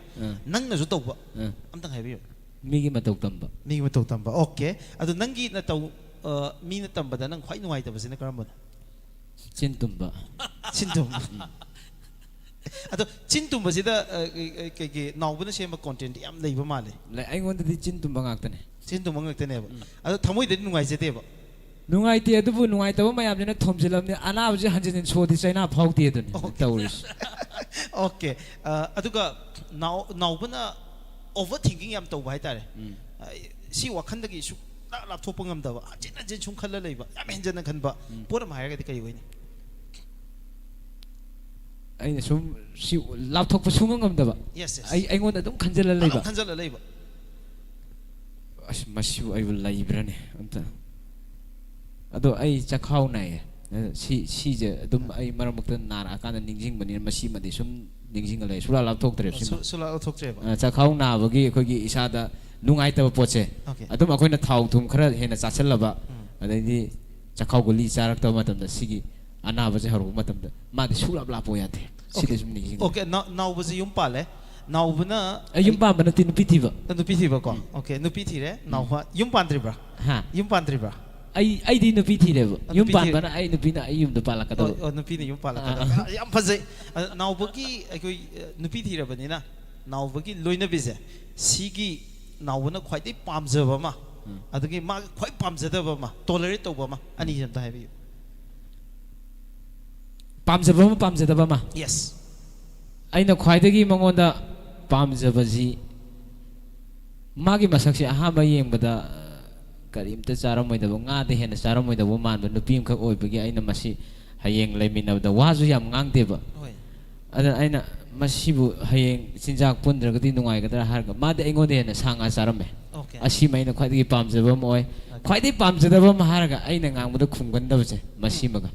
nang na ju tawba amtang hai biyo migi matau tamba migi matau tamba okay adu nangi na taw mi na tamba da nang khwai nuai tabasina karamba chintumba chintumba ado chintumba sida ke nawbana sema content yam leiba male lai aingonda di chintumba ngaktane chintumba ngaktane ba ado thamoi de nuai jete ba nuai te adu bu nuai taw mayam jena thomjilamne anabje hanjin sodi chaina phauti adun tawris okay aduga nawbana overthinking yam taw hai tare si wakhanda gi su ꯂꯥꯞꯊꯣꯛꯄ ꯉꯝꯗꯕ ꯍꯟꯖꯤꯟ ꯍꯟꯖꯤꯟ ꯁꯨꯝ ꯈꯜꯂ ꯂꯩꯕ ꯌꯥꯝ ꯍꯦꯟꯖꯟꯅ ꯈꯟꯕ ꯄꯣꯠ ꯑꯃ ꯍꯥꯏꯔꯒꯗꯤ ꯀꯔꯤ ꯑꯣꯏꯅꯤ ꯑꯩꯅ ꯁꯨꯝ ꯁꯤ ꯂꯥꯞꯊꯣꯛꯄ ꯁꯨꯡꯉꯝ ꯉꯝꯗꯕ ꯑꯩꯉꯣꯟꯗ ꯑꯗꯨꯝ ꯈꯟꯖꯜꯂ ꯂꯩꯕ ꯑꯁ ꯃꯁꯤꯕꯨ ꯑꯩꯕꯨ ꯂꯩꯕ꯭ꯔꯅꯦ ꯑꯝꯇ ꯑꯗꯣ ꯑꯩ ꯆꯈꯥꯎ ꯅꯥꯏꯌꯦ ꯁꯤꯁꯦ ꯑꯗꯨꯝ ꯑꯩ ꯃꯔꯛ ꯃꯔꯛꯇ ꯅꯥꯔꯛꯑꯀꯥꯟꯗ ꯅꯤꯡꯁꯤꯡꯕꯅꯤꯅ ꯃꯁꯤꯃꯗꯤ ꯁꯨꯝ ꯅꯤꯡꯁꯤꯡꯉ ꯂꯩ ꯁꯨꯡꯂꯥꯞ ꯂꯥꯞꯊꯣꯛꯇ꯭ꯔꯦꯕ ꯁꯨꯡꯂꯥꯞ ꯂꯥꯞꯊꯣꯛꯇ꯭ꯔꯦꯕ ꯆꯈꯥꯎ ꯅꯥꯕꯒꯤ ꯑꯩꯈꯣꯏꯒꯤ ꯏꯁꯥꯗ ꯅꯨꯡꯉꯥꯏꯇꯕ ꯄꯣꯠꯁꯦ ꯑꯗꯨꯝ ꯑꯩꯈꯣꯏꯅ ꯊꯥꯎ ꯊꯨꯝ ꯈꯔ ꯍꯦꯟꯅ ꯆꯥꯁꯤꯜꯂꯕ ꯑꯗꯩꯗꯤ ꯆꯈꯥꯎ ꯒꯨꯂꯤ ꯆꯥꯔꯛꯇꯕ ꯃꯇꯝꯗ ꯁꯤꯒꯤ ꯑꯅꯥꯕꯁꯦ ꯍꯧꯔꯛꯄ ꯃꯇꯝꯗ ꯃꯥꯗꯤ ꯁꯨꯡꯂꯥꯞ ꯂꯥꯞꯄ ꯌꯥꯗꯦ ꯁꯤꯗꯤ ꯁꯨꯝ ꯅꯤꯡꯁꯤꯡꯉꯦ ꯑꯣꯀꯦ ꯅꯥꯎꯕꯁꯤ ꯌꯨꯝ ꯄꯥꯜꯂꯦ ꯅꯥꯎꯕꯅ ꯑꯩ ꯌꯨꯝ ꯄꯥꯟꯕ ꯅꯠꯇꯦ ꯅꯨꯄꯤ ꯊꯤꯕ ꯀꯣ ꯑꯣꯀꯦ ꯅꯨꯄꯤ ꯊꯤꯔꯦ ꯅꯥꯎꯕ ꯌꯨꯝ ꯄꯥꯟꯗ꯭ꯔꯤꯕ꯭ꯔꯥ ꯌꯨꯝ ꯄꯥꯟꯗ꯭ꯔꯤꯕ꯭ꯔꯥ ꯑꯩꯗꯤ ꯅꯨꯄꯤ ꯊꯤꯔꯦꯕ ꯌꯨꯝ ꯄꯥꯟꯕꯅ ꯑꯩ ꯅꯨꯄꯤꯅ ꯑꯩ ꯌꯨꯝꯗ ꯄꯥꯜꯂꯛꯀꯗꯕ ꯅꯨꯄꯤꯅ ꯌꯨꯝ ꯄꯥꯜꯂꯛꯀꯗꯕ ꯌꯥꯝ ꯐꯖꯩ ꯅꯥꯎꯕꯒꯤ ꯑꯩꯈꯣꯏ ꯅꯨꯄꯤ ꯊꯤꯔꯕꯅꯤꯅ ꯅꯥꯎꯕꯒꯤ ꯂꯣꯏꯅꯕꯤꯁꯦ ꯁꯤꯒꯤ ꯅꯥꯎꯕꯅ ꯈ꯭ꯋꯥꯏꯗꯒꯤ ꯄꯥꯝꯖꯕ ꯑꯃ ꯑꯗꯨꯒꯤ ꯃꯥꯒꯤ ꯈ꯭ꯋꯥꯏ ꯄꯥꯝꯖꯗꯕ ꯑꯃ ꯇꯣꯂꯔꯦꯠ ꯇꯧꯕ ꯑꯃ ꯑꯅꯤ ꯑꯝꯇ ꯍꯥꯏꯕꯤꯌꯨ ꯄꯥꯝꯖꯕ ꯑꯃ ꯄꯥꯝꯖꯗꯕ ꯑꯃ ꯌꯦꯁ ꯑꯩꯅ ꯈ꯭ꯋꯥꯏꯗꯒꯤ ꯃꯉꯣꯟꯗ ꯄꯥꯝꯖꯕꯁꯤ ꯃꯥꯒꯤ ꯃꯁꯛꯁꯦ ꯑꯍꯥꯟꯕ ꯌꯦꯡꯕꯗ ꯀꯔꯤꯝꯇ ꯆꯥꯔꯝꯃꯣꯏꯗꯕ ꯉꯥꯗ ꯍꯦꯟꯅ ꯆꯥꯔꯝꯃꯣꯏꯗꯕ ꯃꯥꯟꯕ ꯅꯨꯄꯤ ꯑꯃꯈꯛ ꯑꯣꯏꯕꯒꯤ ꯑꯩꯅ ꯃꯁꯤ ꯍꯌꯦꯡ ꯂꯩꯃꯤꯟꯅꯕꯗ ꯋꯥꯁꯨ ꯌꯥꯝ ꯉꯥꯡꯗꯦꯕ ꯑꯗꯨꯅ ꯑꯩꯅ ꯃꯁꯤꯕꯨ ꯍꯌꯦꯡ ꯆꯤꯟꯖꯥꯛ ꯄꯨꯟꯗ꯭ꯔꯒꯗꯤ ꯅꯨꯡꯉꯥꯏꯒꯗ꯭ꯔꯥ ꯍꯥꯏꯔꯒ ꯃꯥꯗꯤ ꯑꯩꯉꯣꯟꯗ ꯍꯦꯟꯅ ꯁꯥ ꯉꯥ ꯆꯥꯔꯝꯃꯦ ꯑꯁꯤꯃ ꯑꯩꯅ ꯈ꯭ꯋꯥꯏꯗꯒꯤ ꯄꯥꯝꯖꯕ ꯑꯃ ꯑꯣꯏ ꯈ꯭ꯋꯥꯏꯗꯒꯤ ꯄꯥꯝꯖꯗꯕ ꯑꯃ ꯍꯥꯏꯔꯒ ꯑꯩꯅ ꯉꯥꯡꯕꯗ ꯈꯨꯝꯒꯟꯗꯕꯁꯦ ꯃꯁꯤꯃꯒ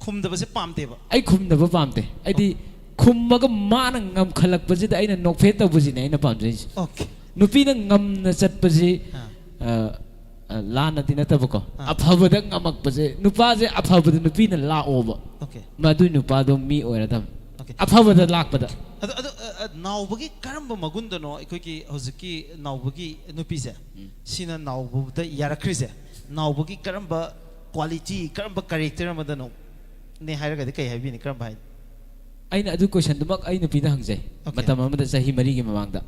ꯈꯨꯝꯗꯕꯁꯦ ꯄꯥꯝꯗꯦꯕ ꯑꯩ ꯈꯨꯝꯗꯕ ꯄꯥꯝꯗꯦ ꯑꯩꯗꯤ ꯈꯨꯝꯃꯒ ꯃꯥꯅ ꯉꯝꯈꯠꯂꯛꯄꯁꯤꯗ ꯑꯩꯅ ꯅꯣꯛꯐꯦꯠ ꯇꯧꯕꯁꯤꯅꯦ ꯑꯩꯅ ꯄꯥꯝꯖꯩꯁꯦ ꯅꯨꯄꯤꯅ ꯉꯝꯅ ꯆꯠꯄꯁꯤ ꯂꯥꯟꯅꯗꯤ ꯅꯠꯇꯕꯀꯣ ꯑꯐꯕꯗ ꯉꯝꯃꯛꯄꯁꯦ ꯅꯨꯄꯥꯁꯦ ꯑꯐꯕꯗ ꯅꯨꯄꯤꯅ ꯂꯥꯛꯑꯣꯕ ꯃꯗꯨꯏ ꯅꯨꯄꯥꯗꯣ ꯃꯤ ꯑꯣꯏꯔꯗꯕꯅꯤ ꯑꯐꯕꯗ ꯂꯥꯛꯄꯗ ꯑꯗꯨ ꯅꯥꯎꯕꯒꯤ ꯀꯔꯝꯕ ꯃꯒꯨꯟꯗꯅꯣ ꯑꯩꯈꯣꯏꯒꯤ ꯍꯧꯖꯤꯛꯀꯤ ꯅꯥꯎꯕꯒꯤ ꯅꯨꯄꯤꯁꯦ ꯁꯤꯅ ꯅꯥꯎꯕꯗ ꯌꯥꯔꯛꯈ꯭ꯔꯤꯁꯦ ꯅꯥꯎꯕꯒꯤ ꯀꯔꯝꯕ ꯀ꯭ꯋꯥꯂꯤꯇꯤ ꯀꯔꯝꯕ ꯀꯦꯔꯦꯛꯇꯔ ꯑꯃꯗꯅꯣ ꯅꯦ ꯍꯥꯏꯔꯒꯗꯤ ꯀꯩ ꯍꯥꯏꯕꯤꯅꯤ ꯀꯔꯝꯕ ꯍꯥꯏ ꯑꯩꯅ ꯑꯗꯨ ꯀꯣꯏꯁꯟꯗꯨꯃꯛ ꯑꯩ ꯅꯨꯄꯤꯗ ꯍꯪꯖꯩ ꯃꯇꯝ ꯑꯃꯗ ꯆꯍꯤ 4ꯒꯤ ꯃꯃꯥꯡꯗ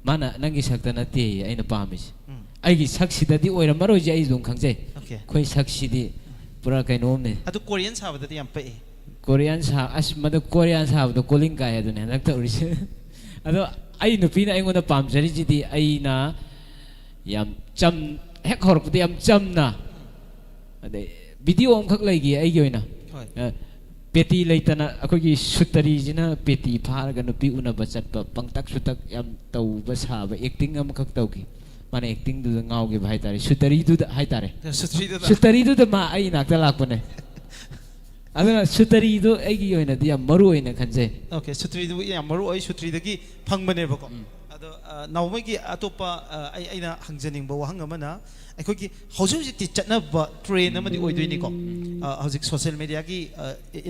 ꯃꯥꯅ ꯅꯪꯒꯤ ꯁꯛꯇ ꯅꯠꯇꯦ ꯑꯩꯅ ꯄꯥꯝꯃꯤꯁꯦ ꯑꯩꯒꯤ ꯁꯛꯁꯤꯗꯗꯤ ꯑꯣꯏꯔꯝꯃꯔꯣꯏꯁꯦ ꯑꯩ ꯑꯗꯨꯝ ꯈꯪꯖꯩ ꯑꯩꯈꯣꯏ ꯁꯛꯁꯤꯗꯤ ꯄꯨꯔꯥ ꯀꯩꯅꯣꯝꯅꯦ ꯑꯗꯨ ꯀꯣꯔꯤꯌꯟ ꯁꯥꯕꯗꯗꯤ ꯌꯥꯝ ꯄꯛꯏ ꯀꯣꯔꯤꯌꯟ ꯑꯁ ꯃꯗꯨ ꯀꯣꯔꯤꯌꯟ ꯁꯥꯕꯗꯣ ꯀꯣꯂꯤꯡ ꯀꯥꯏ ꯑꯗꯨꯅꯦ ꯍꯟꯗꯛ ꯇꯧꯔꯤꯁꯦ ꯑꯗꯣ ꯑꯩ ꯅꯨꯄꯤꯅ ꯑꯩꯉꯣꯟꯗ ꯄꯥꯝꯖꯔꯤꯁꯤꯗꯤ ꯑꯩꯅ ꯌꯥꯝ ꯍꯦꯛ ꯍꯧꯔꯛꯄꯗ ꯌꯥꯝ ꯆꯝꯅ ꯑꯗꯩ ꯚꯤꯗꯤꯑꯣ ꯑꯃꯈꯛ ꯂꯩꯈꯤ ꯑꯩꯒꯤ ꯑꯣꯏꯅ ꯄꯦꯇꯤ ꯂꯩꯇꯅ ꯑꯩꯈꯣꯏꯒꯤ ꯁꯨꯇꯔꯤꯁꯤꯅ ꯄꯦꯇꯤ ꯐꯥꯔꯒ ꯅꯨꯄꯤ ꯎꯅꯕ ꯆꯠꯄ ꯄꯪꯇꯛ ꯁꯨꯇꯛ ꯌꯥꯝ ꯇꯧꯕ ꯁꯥꯕ ꯑꯦꯛꯇꯤꯡ ꯑꯃꯈꯛ ꯇꯧꯈꯤ ꯃꯥꯅ ꯑꯦꯛꯇꯤꯡꯗꯨꯗ ꯉꯥꯎꯈꯤꯕ ꯍꯥꯏꯇꯥꯔꯦ ꯁꯨꯇꯔꯤꯗꯨꯗ ꯍꯥꯏꯇꯥꯔꯦ ꯁꯨꯇꯔꯤꯗꯨꯗ ꯃꯥ ꯑꯩ ꯅꯥꯛꯇ ꯂꯥꯛꯄꯅꯦ ꯑꯗꯨꯅ ꯁꯨꯇꯔꯤꯗꯣ ꯑꯩꯒꯤ ꯑꯣꯏꯅꯗꯤ ꯌꯥꯝ ꯃꯔꯨ ꯑꯣꯏꯅ ꯈꯟꯖꯩ ꯑꯣꯀꯦ ꯁꯨꯇ꯭ꯔꯤꯗꯨ ꯌꯥꯝ ꯃꯔꯨ ꯑꯣꯏ ꯁꯨꯇ꯭ꯔꯤꯗꯒꯤ ꯐꯪꯕꯅꯦꯕꯀꯣ ꯑꯗꯣ ꯅꯥꯎꯃꯩꯒꯤ ꯑꯇꯣꯞꯄ ꯑꯩꯅ ꯍꯪꯖꯅꯤꯡꯕ ꯋꯥꯍꯪ ꯑꯃꯅ ꯑꯩꯈꯣꯏꯒꯤ ꯍꯧꯖꯤꯛ ꯍꯧꯖꯤꯛꯇꯤ ꯆꯠꯅꯕ ꯇ꯭ꯔꯦꯟ ꯑꯃꯗꯤ ꯑꯣꯏꯗꯣꯏꯅꯤꯀꯣ ꯍꯧꯖꯤꯛ ꯁꯣꯁꯤꯌꯦꯜ ꯃꯦꯗꯤꯌꯥꯒꯤ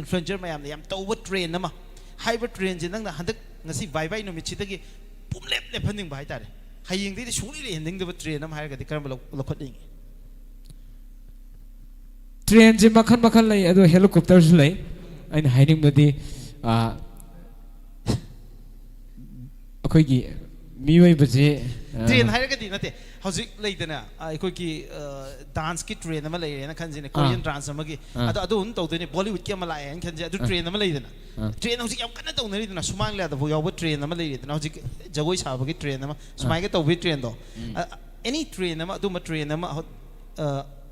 ꯏꯟꯐ꯭ꯂꯨꯌꯦꯟꯁꯔ ꯃꯌꯥꯝꯅ ꯌꯥꯝ ꯇꯧꯕ ꯇ꯭ꯔꯦꯟ ꯑꯃ ꯍꯥꯏꯕ ꯇ꯭ꯔꯦꯟꯁꯦ ꯅꯪꯅ ꯍꯟꯗꯛ ꯉꯁꯤ ꯕꯥꯏ ꯕꯥꯏ ꯅꯨꯃꯤꯠꯁꯤꯗꯒꯤ ꯄꯨꯝꯂꯦꯞ ꯂꯦꯞꯍꯟꯅꯤꯡꯕ ꯍꯥꯏꯇꯥꯔꯦ ꯍꯌꯦꯡꯗꯩꯗꯤ ꯁꯨꯡꯂꯩ ꯂꯩꯍꯟꯅꯤꯡꯗꯕ ꯇ꯭ꯔꯦꯟ ꯑꯃ ꯍꯥꯏꯔꯒꯗꯤ ꯀꯔꯝꯕ ꯂꯧꯈꯠꯅꯤꯡꯉꯤ ꯇ꯭ꯔꯦꯟꯁꯦ ꯃꯈꯜ ꯃꯈꯜ ꯂꯩ ꯑꯗꯣ ꯍꯦꯂꯤꯀꯣꯞꯇꯔꯁꯨ ꯂꯩ ꯑꯩꯅ ꯍꯥꯏꯅꯤꯡꯕꯗꯤ ꯑꯩꯈꯣꯏꯒꯤ ꯃꯤꯑꯣꯏꯕꯁꯦ ट्रेन हायरगदी नते हौजिक लेदना अखोकी डांस की ट्रेन अमा लेरेना खनजिने कोरियन डांस अमगी अदो अदो उन तौदने बॉलीवुड की अमा लाए न खनजे अदो ट्रेन अमा लेदना ट्रेन हौजिक याम कन्ना तौनरिदना सुमांग लेदा बो यावो ट्रेन अमा लेदना हौजिक जगोई साबगी ट्रेन अमा सुमाइगे तौबी ट्रेन दो एनी ट्रेन अमा अदुमा ट्रेन अमा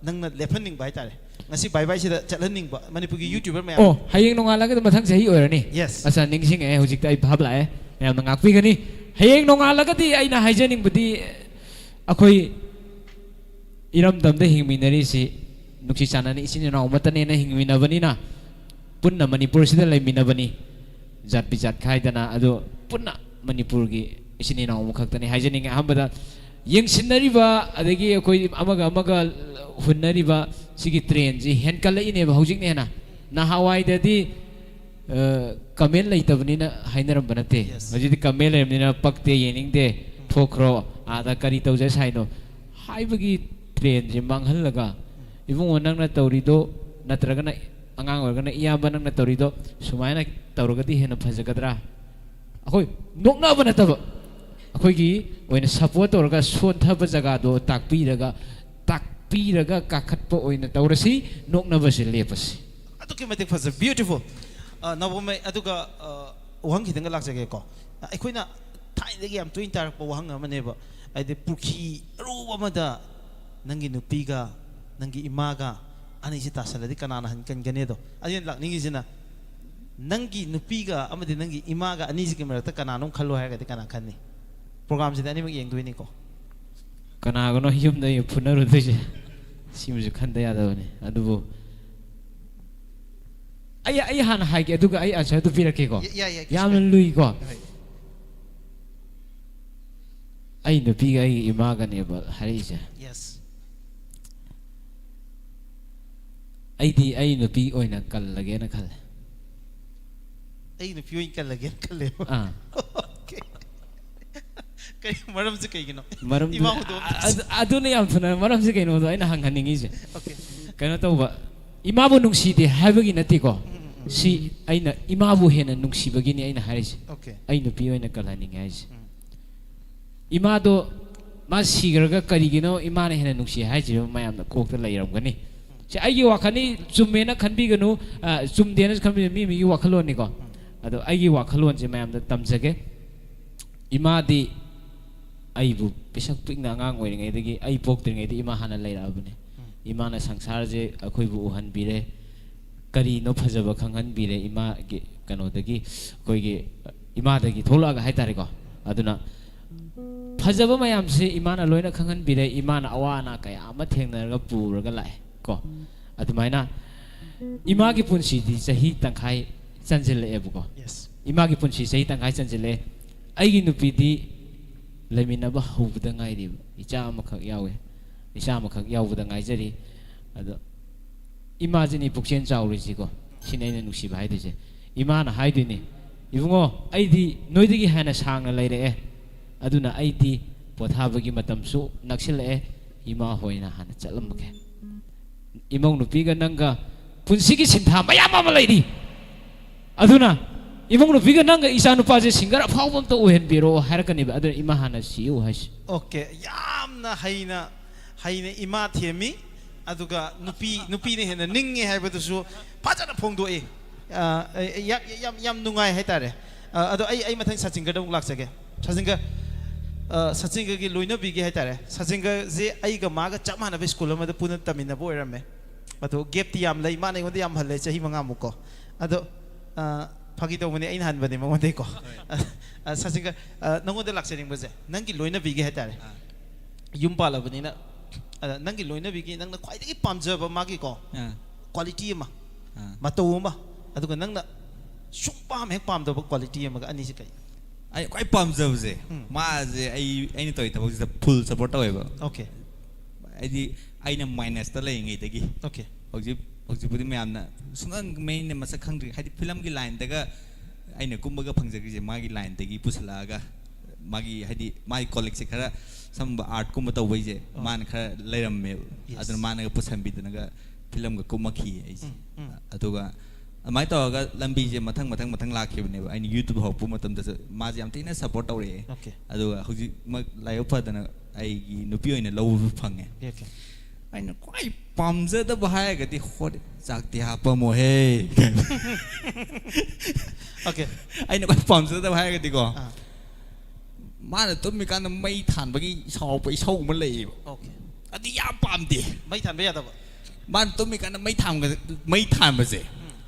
नंगना लेफनिंग बाय तारे ngasi bye bye sida chathaning ba manipurgi youtuber mayam oh hayeng nongalaga mathang chahi oirani yes asa ningsing e hojik tai bhab lae mayam ngakpi gani hayeng nongalaga di aina haijaning budi akoi iram damda hingminari si nuksi chanani isini na umatane na hingminabani na punna manipur sida laiminabani jat bijat khaidana ado punna manipur gi isini na umukhaktani haijaning hambada yengsinariba adagi akoi amaga हुन्नरिबा सिगी ट्रेन जी हेनकल इनेबा हौजिक नेना नाहावाइददी कमेल लैतबनिना हाइनरम बनते हजिदि कमेल लेमनिना पक्ते येनिंगदे थोखरो आदा करी तौजे साइनो हाइबगी ट्रेन जी मांगहलगा इबुंग नंगना तौरिदो नत्रगना अंगांग ओरगना इयाबा नंगना तौरिदो सुमायना तौरगदी हेना फजगदरा अखोय नोकना बनतब अखोयगी ओइना सपोर्ट तौरगा सोनथब जगादो ताकपीरगा पीरगा काखटपो ओइना तौरसी नोकनबसे लेपसी अदुके मतिक फज ब्यूटीफुल नवमे अदुगा वहंग खिदंग लाक्जगे को अखोइना थाइदगी याम तुइन Tarak वहंग अमनेबा आइदे पुखी रुब अमदा nangi nupiga nangi imaga ani si tasaladi kanana han kan ganedo ayun lak ningi sina nangi nupiga amadi nangi imaga ani si kimerata kananong khalo ha ga kana khanni program si ani mag yeng duini ko kana gono yum da punaru dise simuju khanda ya da ne adubu ai han hai ke aduga ai acha du pirake ko yam lui ko ai nupiga ai imaga ne ba harija yes ai nupi oina kallage na khal ai nupi oina kallage kalle okay kai maram se kai gino maram adu ne yam thuna maram se kai no do aina hanghaningi je okay kaina to ba ima bu nungsi de habagi nati ko si aina ima bu hena nungsi bagi ni aina haris okay ai nupi oina kalani ngai ima do ma sigraga kari gino ima ne hena nungsi hai ji mayam na kok ta lairam gani si ai wakhani chumena khanbi ganu chumdena khanbi mi wakhalon ni ko ado ai wakhalon je mayam da tamjage ima di ai bu pesak pikna ngang oi ngai dagi ai pok ter ngai di ima hana laira bune ima na sangsar je akhoi bu uhan bire kari no phajaba khanghan bire ima ge kano dagi koi ge ima dagi thola ga hai tare ko aduna phajaba mayam se ima na loina khanghan bire ima na awana kaya ama thengna ga pur ga lai ko adumaina ima gi punsi di sahi tangkhai chanjile ebu ko yes ima gi punsi sahi tangkhai chanjile ai gi nupi di lemina ba hubda ngai ri icha amakha yawe icha amakha yawda ngai jari ado imagine pukchen chawri ji ko sinai nusi ba haide je ima na haide ni ibungo ai di noidigi hana sangna leire e aduna ai di pothabagi matam su naksil e ima hoina hana chalam ke imong nupi ga nanga punsigi sintha mayam ama leiri aduna imong nupi ga nanga isa nupa je singar phawbam to uhen biro harakani ba aduna ima hana siu has okay yamna haina ima themi aduga nupi ne hena ninge haibadu su phajana phongdo e yam nungai haitare ado ai mathang sachinga dong laksage sachinga gi loina bi gi haitare sachinga je ai ga maga chamana be school ma da puna tamina bo erame ado gap ti yam lai ma nei ngonde yam halle chahi manga muko ado phagi to mane ain han bane mongonde ko sachinga nangonde laksening baje nangi loina bi gi haitare yum pala bani na nangi loina bi gi nangna khwai dagi pamjaba magi ko quality ma matau ma aduga nangna sung pam hek pam do quality ma ga ani si kai ai kwai pam je ma je ai toi ta bok full support tawe ba okay ai na minus ta lai ngai dagi okay hoji budi me amna sungan main ne masa khangri hadi film gi line daga ai ne kumba ga phangjagi je magi line dagi pusala ga magi hadi mai colleague se khara samba art kumba ta wai je man khara leiram me adun man ga pusam bi dana ga film ga kumma khi ai aduga amai to ga lambi je mathang lakhibne ba ai YouTube ho pu matam da ma je am tina support tawre aduga hoji ma lai up dana ai gi nupi oina low phange okay ai na kwai pamje da bahai ga ti khod jak ti ha pa mo he okay ai na kwai pamje da bahai ga ti ko ma na tum mi kan mai than ba gi sau pa sau ma lei okay adi ya pam di mai than ba ya da ba man tum mi kan mai than ba je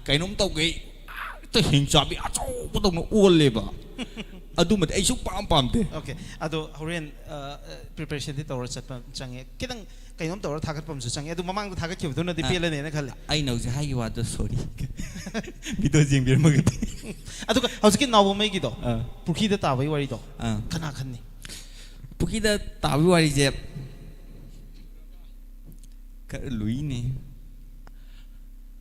kai nom tau cái to hình cho bị a chau ko tong no ol le ba adu mat ai su pam de okay ado horen preparation ti tawra chat pam change kidang kai nom tawra thagat pam su change adu mamang thagat khiu do na di pele ne na khale ai no je hai wa do sorry video jing bir ma gati adu ka hauski nawo mai gi do pukhi da ta bai wari do kana khanni pukhi da ta bai wari je ka lui ne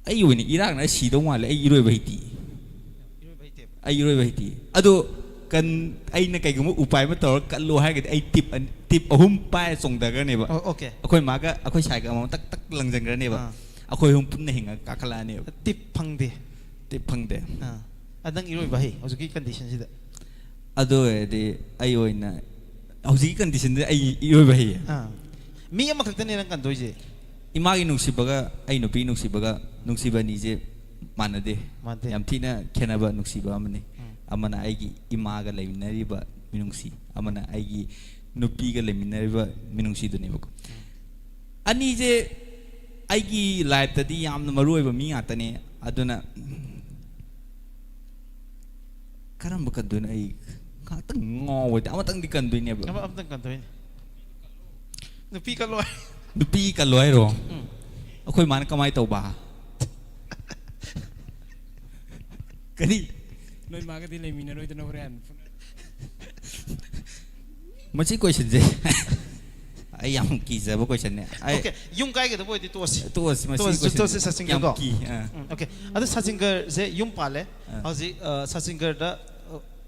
ai oi ni Iraq na si do ma le ai iroi bai ti ai iroi bai ti adu kan ai na kai gumu upai ma tor kan lo hai ga ai tip ahum pai song da ga ne ba okay akoi ma ga akoi sai ga ma tak lang jang ga ne ba akoi hum pun na hinga ka khala ne tip phang de adang iroi bai hauski condition si da ado de ai oi na hauski condition de ai iroi bai mi ama khakta ne nang kan doi je imagi nungsibaga ai nupi nungsibaga nungsiba ni je manade yam thina khenaba nungsiba amani amana aigi imaga ani je aigi life tadi yamna maroi ba mi atane aduna karamba kaduna ai ka tang ngo wa tang di kan duine ba am tang kan duine nupi ka loi nupi ka loi ro akhoi man kamai tau ba kani noi maga di lemina noi dana horan machi question je ai yam ki za ba question ne okay yung kai ga da boy di tosi machi tosi sasingar go ki okay adu sasingar je yung pale haji sasingar da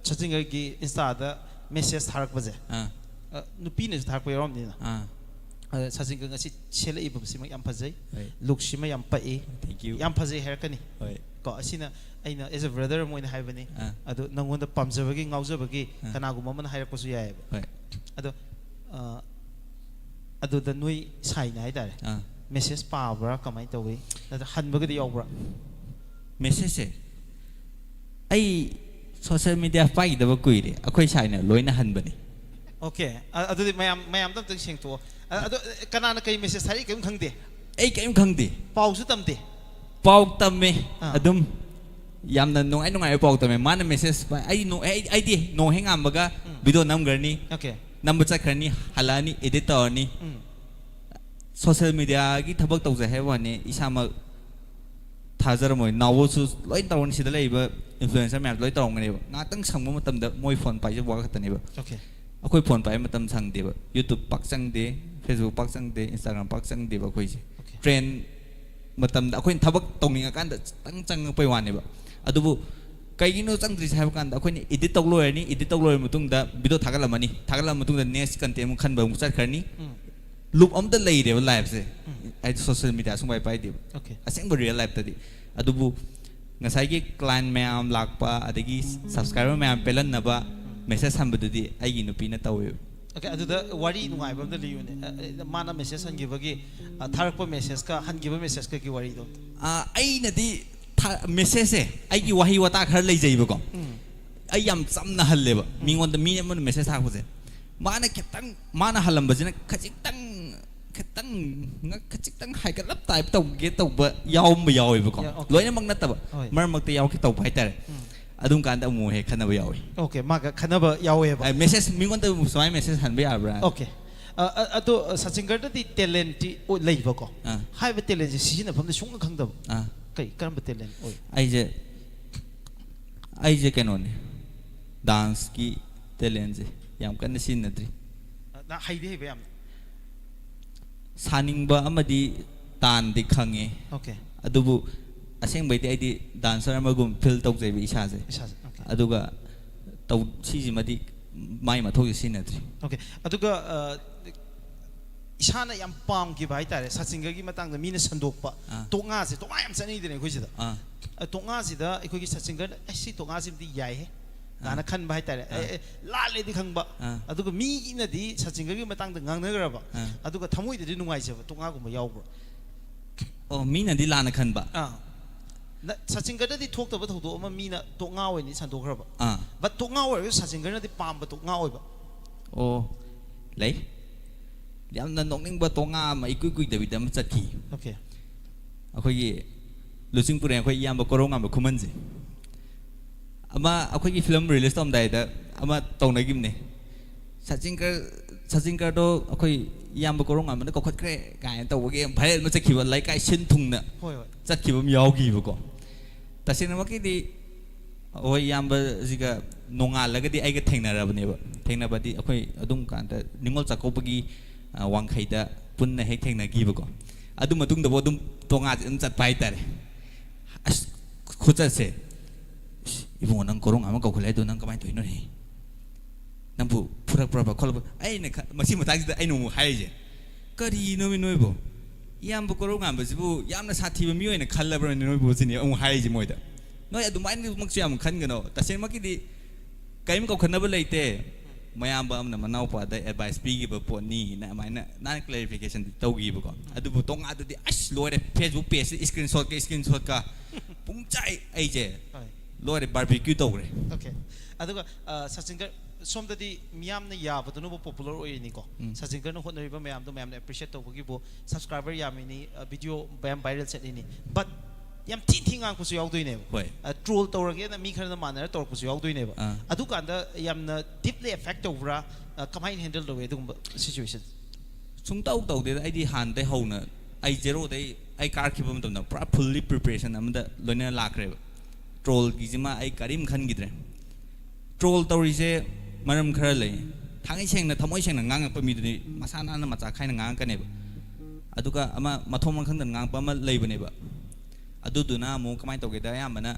sasingar gi insta da message tharak ba je nupi ne tharak pa yoram ni na sasingar ngasi chele ibum sima yam phajai look sima yam pa e thank you yam phajai hair kani ko asina aina as a brother moina haibani adu nangonda pamjabagi ngaujabagi kanaguma man hairakpasu yae adu adu da noi saina hai dare message pabra kamai tawi da hanbagadi yawbra message ai social media pai da ba kuire akhoi saina loina hanbani okay adu mayam tam sing to adu kanana kai message sai kai khangde ai kai khangde pau su tamde pau tamme adum yamna nungai nungai pau tamme mana message ai no ai di no heng ambaga video nam garni okay number chakhrani halani editor ni social media gi thabak tawja he wani isama thajar moi nawo su loi tawon sida leiba influencer map loi tawng ne ba nga tang sangma matam da moi phone pai je wa khatani ba okay akoi phone pai matam sang de ba youtube pak sang de facebook pak sang de instagram pak sang de ba koi je trend matam da akoi thabak tawning kan da tang chang pai wani ba adubu kaigino changdri sai kan da akoi ni edit tawlo ni edit tawlo mutung da video thagalamani thagalam mutung da next content mu khan ba mu chat kharni loop am da lei de live se ai social media sung bai pai de okay aseng ba real life tadi adubu ngasai gi client mayam lakpa adagi subscriber mayam pelan na ba message hambadudi ai gi nupi na tawe okay adu da wari nungai bam da liyu ne mana message han gibagi tharakpa message ka han giba message ka ki wari do ai na di message se ai gi wahi wata khar lei jai ba ko ai yam samna halle ba mingon da mi ne message ha ko je mana ketang mana halam ba jina khajik tang ketang nga khajik tang hai ka lap tai tau ge tau ba yaw ma yaw ba ko loina mang na ta ba mar mak ta yaw ki tau pai tar adum kan da mu he khana ba yaw okay ma ga khana ba yaw e ba message mingon da swai message han ba ya bra okay ado sachingar da di talent lei ba ko hai ba talent si na pham da shung khang da kai karam ba talent oi ai je kenone dance ki talent je yam kan sin nadri na haide be yam saning ba amadi tan di khange okay adubu aseng bai ai di dancer amagum feel tok jai bi isa je aduga tau si ji madi mai ma thok sin nadri okay aduga isana yam pam ki bai tare sachinga gi matang da mina sandok pa tonga se tonga yam chani dine khoi sida tonga sida ekhoi gi sachinga si tonga sim di yai he gana khan bai tare la le di khang ba aduga mi ina di sachinga gi matang da ngang na gra ba aduga thamoi de nungai se ba tonga gu ma yaw bro oh mi na di la na khan ba na sachinga da di thok ta ba thodo ma mi na tonga oi ni sandok gra ba ba tonga oi sachinga na di pam ba tonga oi ba oh lei yamna nongning ba tonga ma ikui kui david am chatki okay akhoi gi lusing pure akhoi yam ba korong am khuman je ama akhoi gi film release tom dai da ama tong na gim ne sachingar do akhoi yam ba korong am na ko khat kre kai taw ge bhai ma chakhi ba lai kai sin thung na hoi hoi chatki bam yaw gi ba ko tasin ma ki di oi yam ba jiga nonga laga di ai ga thengna ra ba ne ba thengna ba di akhoi adum kan ta ningol chakau ba gi wangkhaida punna hek thengna gi ba ko adu matung da bodum tonga chat pai tare as khucha se ibung nang korong ama ko khulai do nang kamai toino ni nambu pura pura khol ai ne masi matang da ai no hai je kari no mi noi bo yam bo korong am bu yam na sathi ba mi oi na khalla bra ni noi bo sini ong hai je moi da noi adu mai ni mak siam khan ga no ta se ma ki di kaim ko khana ba leite mayam ba amna manau pa da advice pi gi ba po ni na mai na clarification tau gi ba ko adu bu tong adu di as lore facebook page screenshot ka pung chai ai je lore barbecue tau re okay aduga Sachingar somdadi miyamna yabadunu bo popular oyini ko Sachingar no honoriba mayam do mayam appreciate tawgi bo subscriber yamini video bam viral setini but yam ting ang kusu yawdoine troll tawrage na mi khana manner tor kusu yawdoine ba adu kanda yamna deeply affect over kamai handle the way the situation sung tau tau de ai di han de hona ai zero de ai car ki bam na pra fully preparation amda loina lakre troll gi jima ai karim khan gidre troll tawri se maram khara le thangai seng na thamoi seng na ngang pa mi de masana na macha khai na ngang ka ne ba aduka ama mathom khang dan ngang pa ma lei bane ba aduduna mo kamai tawge da yamana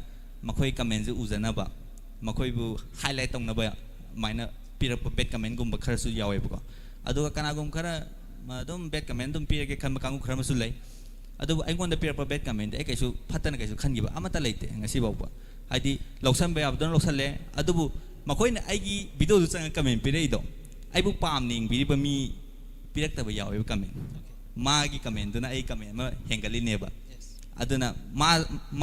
makhoi comment ju uzana ba makhoi bu highlight tong na ba maina pirak bet comment gum ba khara su yawe ba aduga kana gum khara ma dum bet comment dum pirake khan ma kangu khara ma su lei adu ai ngon da pirak bet comment ai kaisu phatana kaisu khan gi ba amata leite ngasi ba ba haidi loksan ba abdon loksan le adubu makhoi na ai gi video ju chang comment pirei do ai bu pam ning bi ba mi pirak ta ba yawe ba comment ma gi comment duna ai comment ma hengali ne ba aduna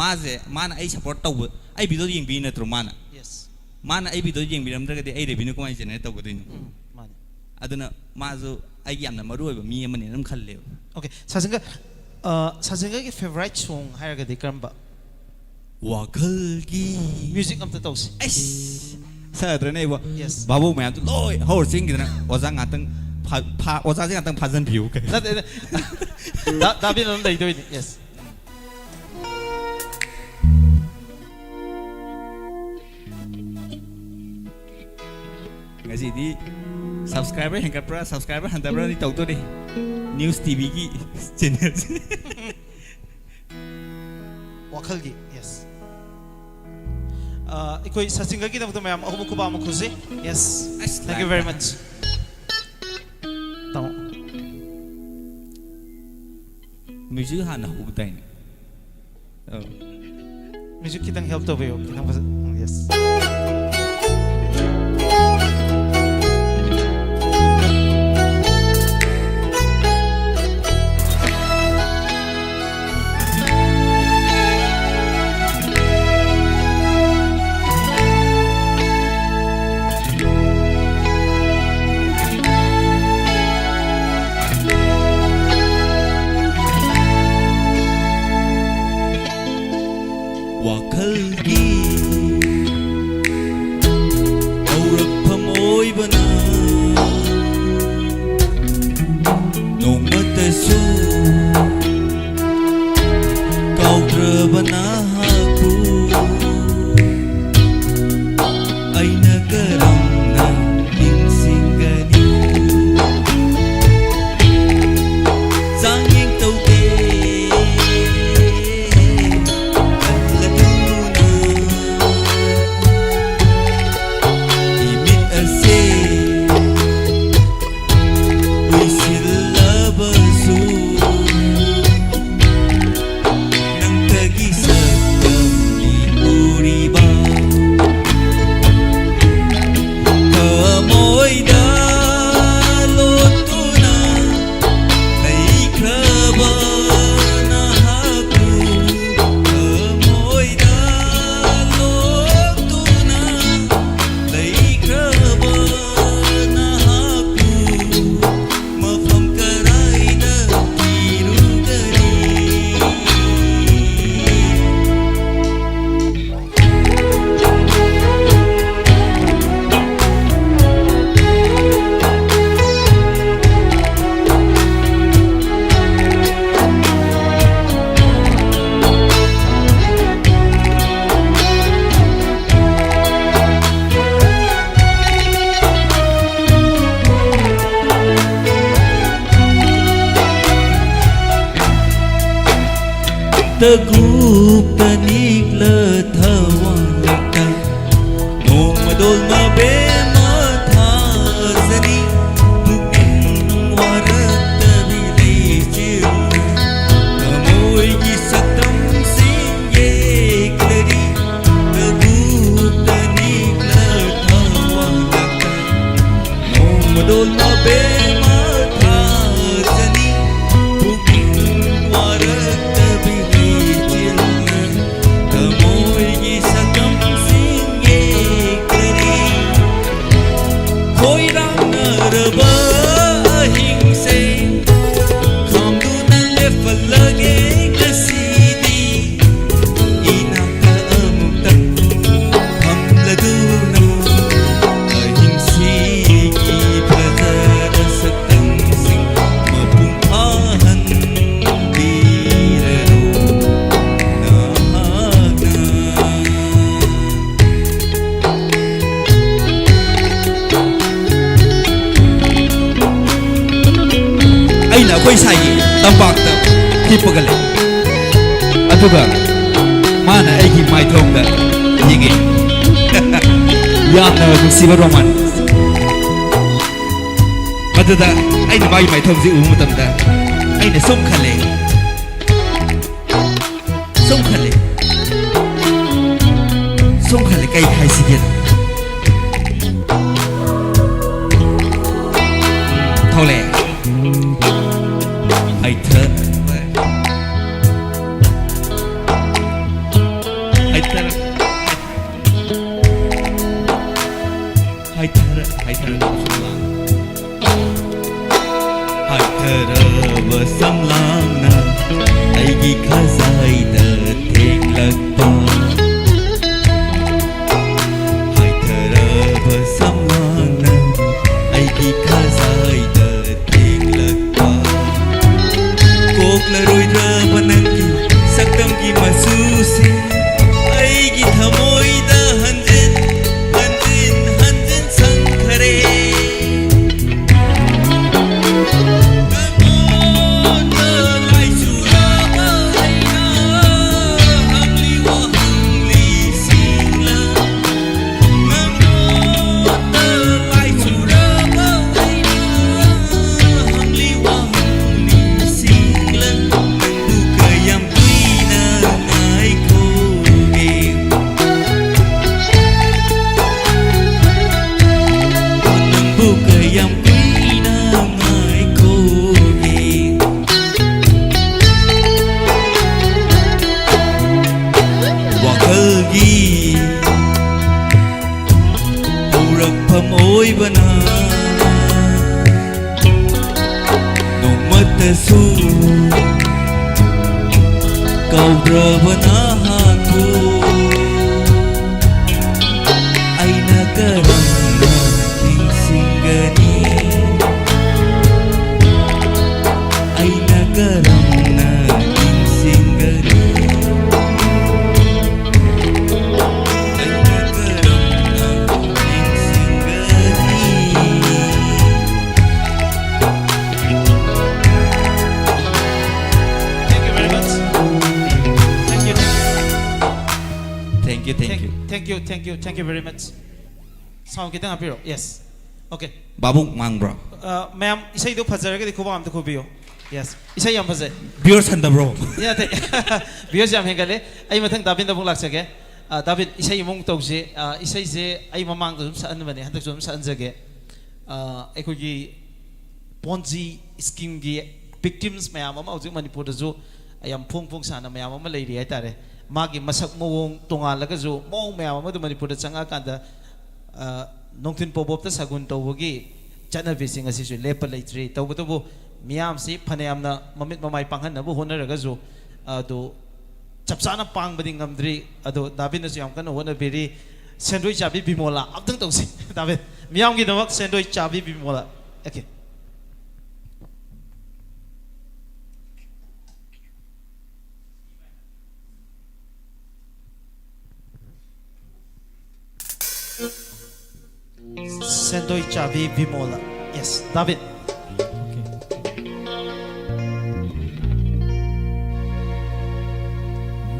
maze mana ai support taw ai video yeng bi na tro mana yes mana ai video yeng bi ram daga de ai revenue ko ai generate taw godin mana aduna mazu ai yamna maru ba mi amane nam khalle okay Sachingar ki favorite song hairaga de karamba wakhal gi music am ta tawsi ai sadra nei ba yes babu mayam tu loi hor sing gi na oza ngatang pha oza sing ngatang phajan view ka da bin on dai doi yes ngasi di subscriber hengka pra subscriber handa pra di tau to di news tv ki channel wakhal gi yes ikoi Sachingar ki namto mayam ahum kuba am khuzi yes thank you very much tamo music hana hu dai music kitang help to bayo kitang yes wakhal gi aurak phamoi bana nongmata su kaudra bana haku aina karamna insingani sanging tauke Tegup tanik le thawaka Nong madol mabe mathazani Mukin warat bilay chirna Amoy gi satam singye klari Tegup tanik le thawaka Nong madol mabe mathazani Mukin warat Kamoy gi sakam singye kari ꯑꯩꯈꯣꯏ ꯁꯥꯏꯒꯤ ꯇꯝꯄꯥꯛꯇ ꯍꯤꯞꯄꯒ ꯂꯩ ꯑꯗꯨꯒ ꯃꯥꯅ ꯑꯩꯒꯤ ꯃꯥꯏꯊꯣꯡꯗ ꯌꯦꯡꯉꯤ ꯌꯥꯝꯅ ꯅꯨꯡꯁꯤꯕ ꯔꯣꯃꯥꯟ ꯃꯗꯨꯗ ꯑꯩꯅ ꯃꯥꯒꯤ ꯃꯥꯏꯊꯣꯡꯁꯤ ꯎꯕ ꯃꯇꯝꯗ ꯑꯩꯅ ꯁꯨꯝ ꯈꯜꯂꯦ ꯀꯩ ꯍꯥꯏꯁꯤꯒꯦ ꯊꯣꯛꯂꯛꯑꯦ ꯍꯥꯏꯊꯔꯕ ꯁꯝꯂꯥꯡꯅ ꯑꯩꯒꯤ ꯈꯖꯥꯏꯗ ꯊꯦꯡꯂꯛꯄ ꯍꯥꯏꯊꯔꯕ ꯁꯝꯂꯥꯡꯅ ꯑꯩꯒꯤ ꯈꯖꯥꯏꯗ ꯊꯦꯡꯂꯛꯄ ꯀꯣꯛꯂꯔꯣꯏꯗ꯭ꯔꯕ ꯅꯪꯒꯤ ꯁꯛꯇꯝꯒꯤ ꯃꯆꯨꯁꯤꯡ ꯑꯩꯒꯤ ꯊꯃꯣꯏꯗ ꯍꯟꯖꯤꯟ ꯍꯟꯖꯤꯟ ꯍꯟꯖꯤꯟ ꯁꯪꯈꯔꯦ Nomatsu Kaudrabana haku Aina karana Ningsingani Aina karana Ningsingani Aina karana Ningsingani Thank you very much. Sound kita ngapiro? Yes. Okay. Babuk mangbro. Ma'am, isay do fajar ke dikho am to khubiyo. Yes. Isay yam fajar. Viewers handa bro. Yeah, viewers yam hengale. Ay mathang David da bung lak sake. David isay mong tawse. Isay je ay mamang do sa an bane. Hantak som sa an jage. Ay ko gi Ponzi scheme gi victims mayam ama ujung Manipur da jo ayam phung sana mayam ama lei ri ai tare. Magi masak mawong tungal laga jo mawong mayam ama do Manipur da changa kanda nongtin pobop ta sagun tawgi chana vising asi jo lepa leitri tawbo miyam si phanayam na mamit mamai panghan na bu hona raga jo do chapsana pang bading ngamdri ado David na siyam kana hona beri sendoi chabi bimola abdang tawsi David miyam gi namak sendoi chabi bimola okay. Sendoi chabi bimola. Yes, David.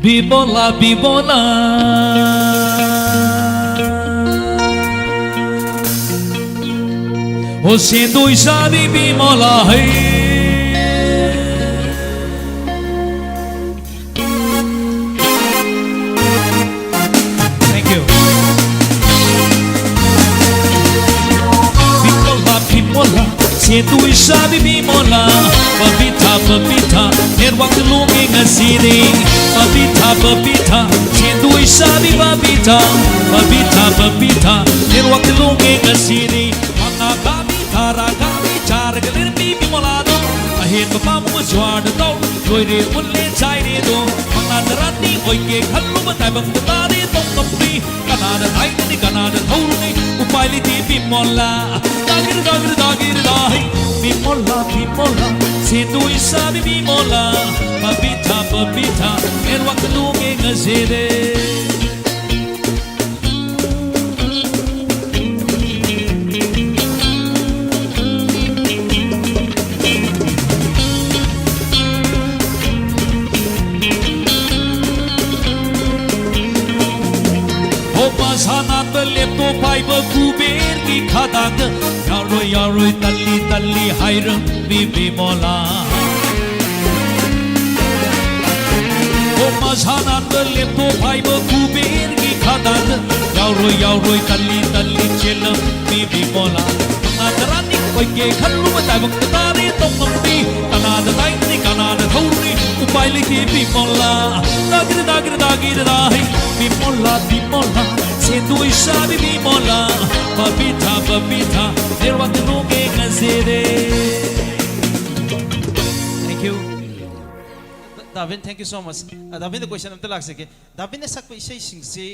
Bimola, bimola. O sendoi chabi bimola hai. Sendoi chabi bimola, papita, nerwak lunging asiri. Papita, sendoi chabi papita, nerwak lunging asiri. Mga kami charagalir bimola do, ahin papamu juar do, loire ulle chaire do. Mga darati oike khallu batabang tari tong tongri, kanada haini kanada thaurni, upaili ti bimola. Dagir dahi bimola, sendoi chabi bimola, papita, nerwak lunging asiri. पाइब कुबेर की खदांग यारोय यारोय तल्ली तल्ली हायरम बिमला ओ मजानात लेतो पाइब कुबेर की खदांग यारोय तल्ली तल्ली Chelam Bimla Nadarani koike khallu matai bak tari tomambi kanada taini kanada thauri upaili ki bimolla dagir dagir dagir dahi bimolla bimolla sendu isabi bimolla babita derwat noge ngazere. Thank you. Davin, thank you so much. Davin, the question amta lagse ke Davin ne sakpa isai sing se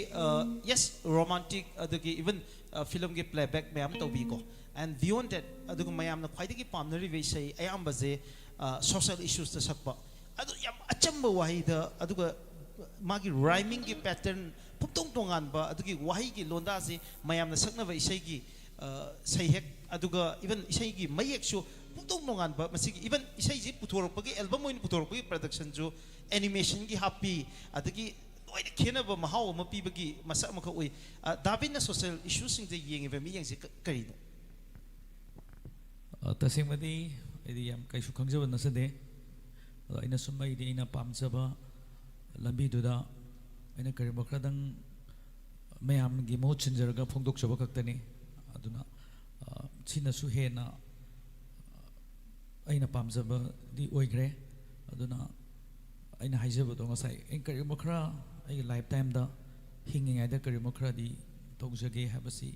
yes romantic adugi even film ge playback me am to bi ko. And beyond that, aduga mayam na khwaidagi pamnari ve sei ayam baze social issues ta sakpa adu yam achamba wahi da aduga magi rhyming gi pattern pumtong tongan ba adugi wahi gi londa se mayam na sakna ve sei gi sei hek aduga even sei gi mayek shu pumtong tongan ba masigi even sei ji puthorok pagi album oin puthorok pagi production jo animation gi happy adugi oida khena ba mahau ma pi bagi masa ma kha oi Davin na social issues sing je yeng ve mi yeng se kari तसेंगमदी इदी याम कैसु खंगजब नसदे अइना सुम्मा इदी इना पामजबा लंबी दुदा अइना करिम खरदंग मयाम गी मो छिनजरगा फोंदोक जब खक्तनी अदुना छिनसु हेना अइना पामजबा दी ओइग्रे अदुना अइना हाइजब दो ngасai इन करिम खरा अइ लाइफ टाइम दा हिंगिंगाय दा करिम खरा दी तोगजगे हाबसी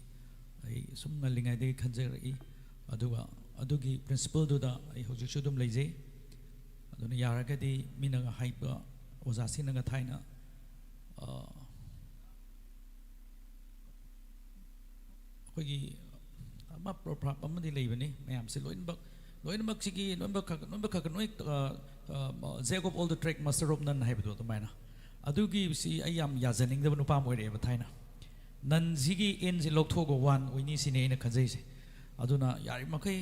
अइ सुम ngaliंगाय दे खंजरई अदुगा अदुगी प्रिंसिपल दुदा आई होजिक सुदुम लेजे अदुना यारगदी मिनगा हाइबा ओजासी नगा थाइना अखोगी अमा प्रॉब्लम अमदि लेबनी मयाम से लोइनबक सिगी लोइनबक खक नोइ jack of all the track master of none हाइबदो तमाइना अदुगी सी आई याम याजनिंग दब नुपा मोइरे थाइना नन जिगी एन जे लोथोगो वन ओइनी सिने इन खजैसे अदुना यारि मखै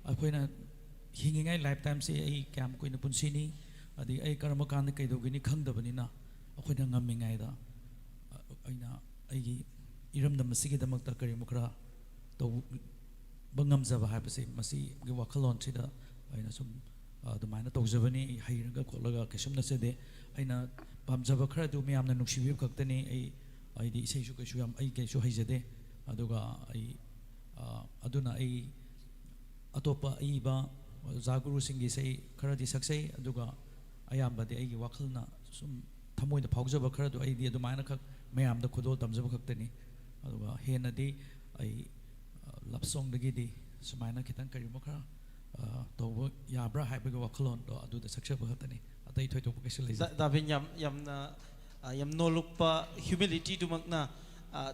अखोइना हिंगिंगाय लाइफ टाइम से आई क्याम कोइना पुनसिनी अदि आई करम कान कैदोगिनी खंगदबनिना अखोइना ngamiङायदा अइना आइगी इरमदम सिगी दमकता करि मुखरा तो बंगमजबा हाबसे मसी गे वखलोन सिदा अइना सुम अदुमाइना तौजबनी हाइरगा खोलगा केसुम नसेदे अइना पामजबा खरा दु मियामना नुक्सिबि खक्तनी आइदी इसेसु कैसु याम आई कैसु हाइजदे अदुगा आई अदुना आई अतोपा इबा जागुरु सिंगी से खरदी सक्सै अदुगा अयामबदि आई वखलना सुम थमोइदा फाउजबा खरदु आइदी अदुमाइना खक मयामदा खुदो तमजबा खक्तनी अदुगा हेनदी आई लव सॉन्ग दगिदी सुमाइना खितंग करिमो खरा तोबो याब्रा हाइबगा वखलोन दो अदुदा सक्सबा खक्तनी अतै थोइतोप कैसे लेजा Davin yam no lukpa humility dumakna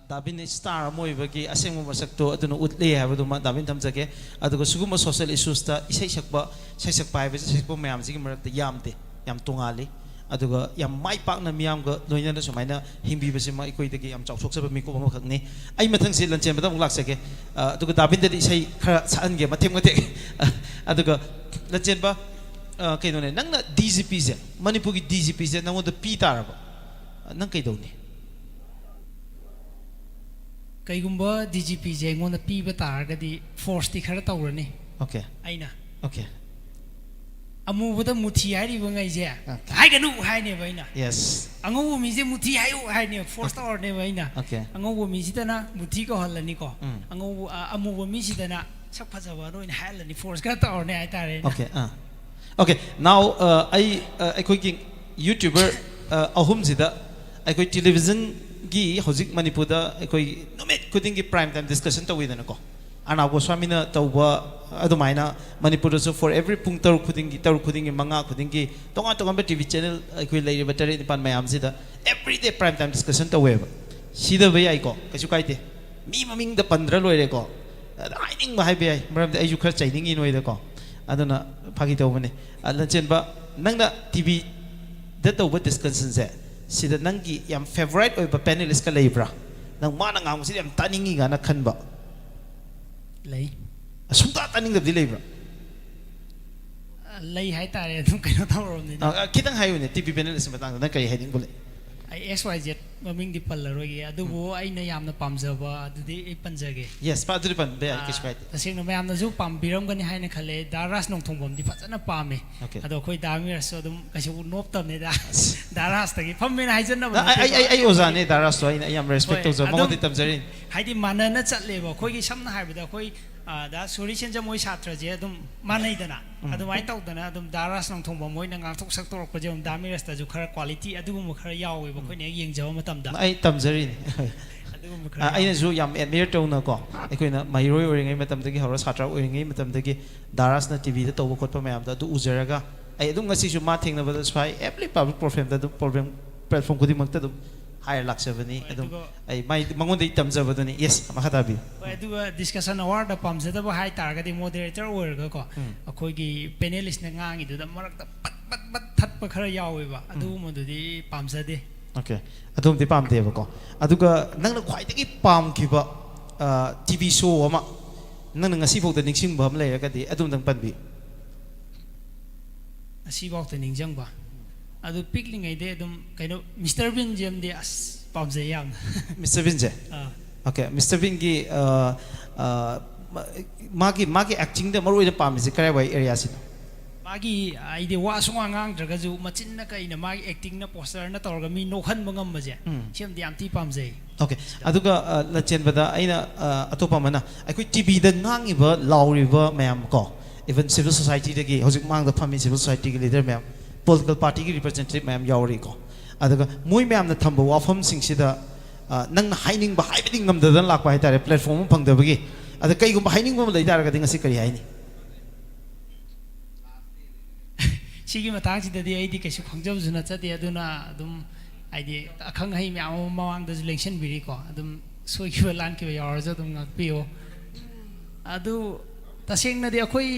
Davin star moibagi aseng mo masakto aduna utle habadu ma Davin tamjage adugo suguma social issues ta isai sakba bai sakba mayam sigi marakta yamte yam tungali aduga yam mai pakna miyam ga loina na sumaina himbi base ma ikoi dagi yam chawsok saba mi ko ma khakni ai mathang se lanchen badam lak sake aduga Davin da isai khara san ge mathem ngate aduga lanchen ba kaino ne nangna DGP se manipur gi DGP se nango da pi taraba nang kaidoni कईगुंबा DGP जे ऐंगोंदा पीबा तारगदी फोर्स ती खरा तौरनी ओके आइना ओके अमुबदा मुथि हाइरिबा ngaiजे हाइगनु हाइने बाइना यस अंगौ मिजे मुथि हाइउ हाइने फोर्स तौरने बाइना ओके अंगौ मिसिदना मुथि को हल्लनी को अंगौ अमुबा मिसिदना sak phajaba noin हाइलनी फोर्स का तौरने आइ तारे ओके ओके नाउ आई कोई यूट्यूबर अहुम जिदा आई कोई television gi hozik manipur da ekoi nomit kuding gi prime time discussion to widana ko ana goswami na tawba adumaina manipur so for every punktar kuding gi manga kuding gi tonga tonga tv channel ekoi leire battery dipan mayam sida every day prime time discussion to weba sida be ai ko kasu kaite mi maming da 15 loire ko haining ba hai be ai maram da ai ju khar chaining in oida ko aduna phagi to bane lanchen ba nangda tv da to discussion se sida nangi yam favorite oi ba panelist ka leibra nang mana ngam si yam taningi ga na khanba lei asumta taning da leibra lei hai tare dum kaino tawrom ni kitang hayu ne tv panelist matang na kai heading bole XYZ ममिंग दी पल्लरोगे अदुबो आइना यामना पामजबा अदुदी ए पंजगे yes pa aduri pan be kish kai तसेंग न मयामना जु पामबिरमगनि हाइना खले दारास नोंथोंबम दि फजना पामे अदो खोइ दामिरस अदुम कसे नोपतमने दा दारास तगी फम्मेन हाइजन न ai ozane daras to ai am respect to mangodi tamjarin हाइदि मानना चलेबो खोइगी समना हाइबदा खोइ दा सोरी सेंजा मोइ छात्र जे अदुम मानैदना अदुमाइ तौदना अदुम दारास नोंथोंबम मोइना गांथोक सकतोरक जे दामिरस ता जु खरा क्वालिटी अदुगुम खरा यावेबो खोइने येंजव मतमदा ai tamjarin aina ju yam admire to na ko aikoina mairoi oringai matamdagi hora satra oringai matamdagi daras na tv da tobo khotpa mayam da du uzaraga ai adum ngasi ju ma thengna bada swai every public problem da du problem platform kudi makta du higher laksabani adum ai mai mangonde tamjabaduni yes makhata bi aduga discussion award da pamjada ba hai targa di moderator orga ko akoigi panelist na ngangi du da marak da pat that pa khara yawe ba adu modudi pamjade okay adum ti pam deba ko aduga nang na khwai tagi pam kiba tv show ama nang ngasi fo da ningsing bam le ga di adum dang pan bi asi bok ta ningjang ba adu pikling ai de adum kaino Mr. Bean jem de as pamje yam Mr. Bean je okay Mr. Bean gi magi acting de maroi de pam je kare wai area si magi ai de wa song ngang draga ju machin na kai na magi acting na poster na torga mi no khan bangam ma je chem de am ti pamje okay aduga la chen bada aina atopa mana ai tv da ngangi ba lauri ba mayam ko even civil society de gi hojik mang da phami civil society gi leader mayam political party ki representative mayam yauri ko adaga moi mayam na thamba wafam sing sida nang na haining ba haibing ngam da lak ba haitare platform phang da bagi ada kai gum haining ba lai dar ga ding asi kari haini sigi matang si da di ai di kaisi khangjab juna chate aduna adum ai di akhang hai myam mawang da election biri ko adum soi ki lan ki yaur ja dum ngak pio adu taseng na di akhoi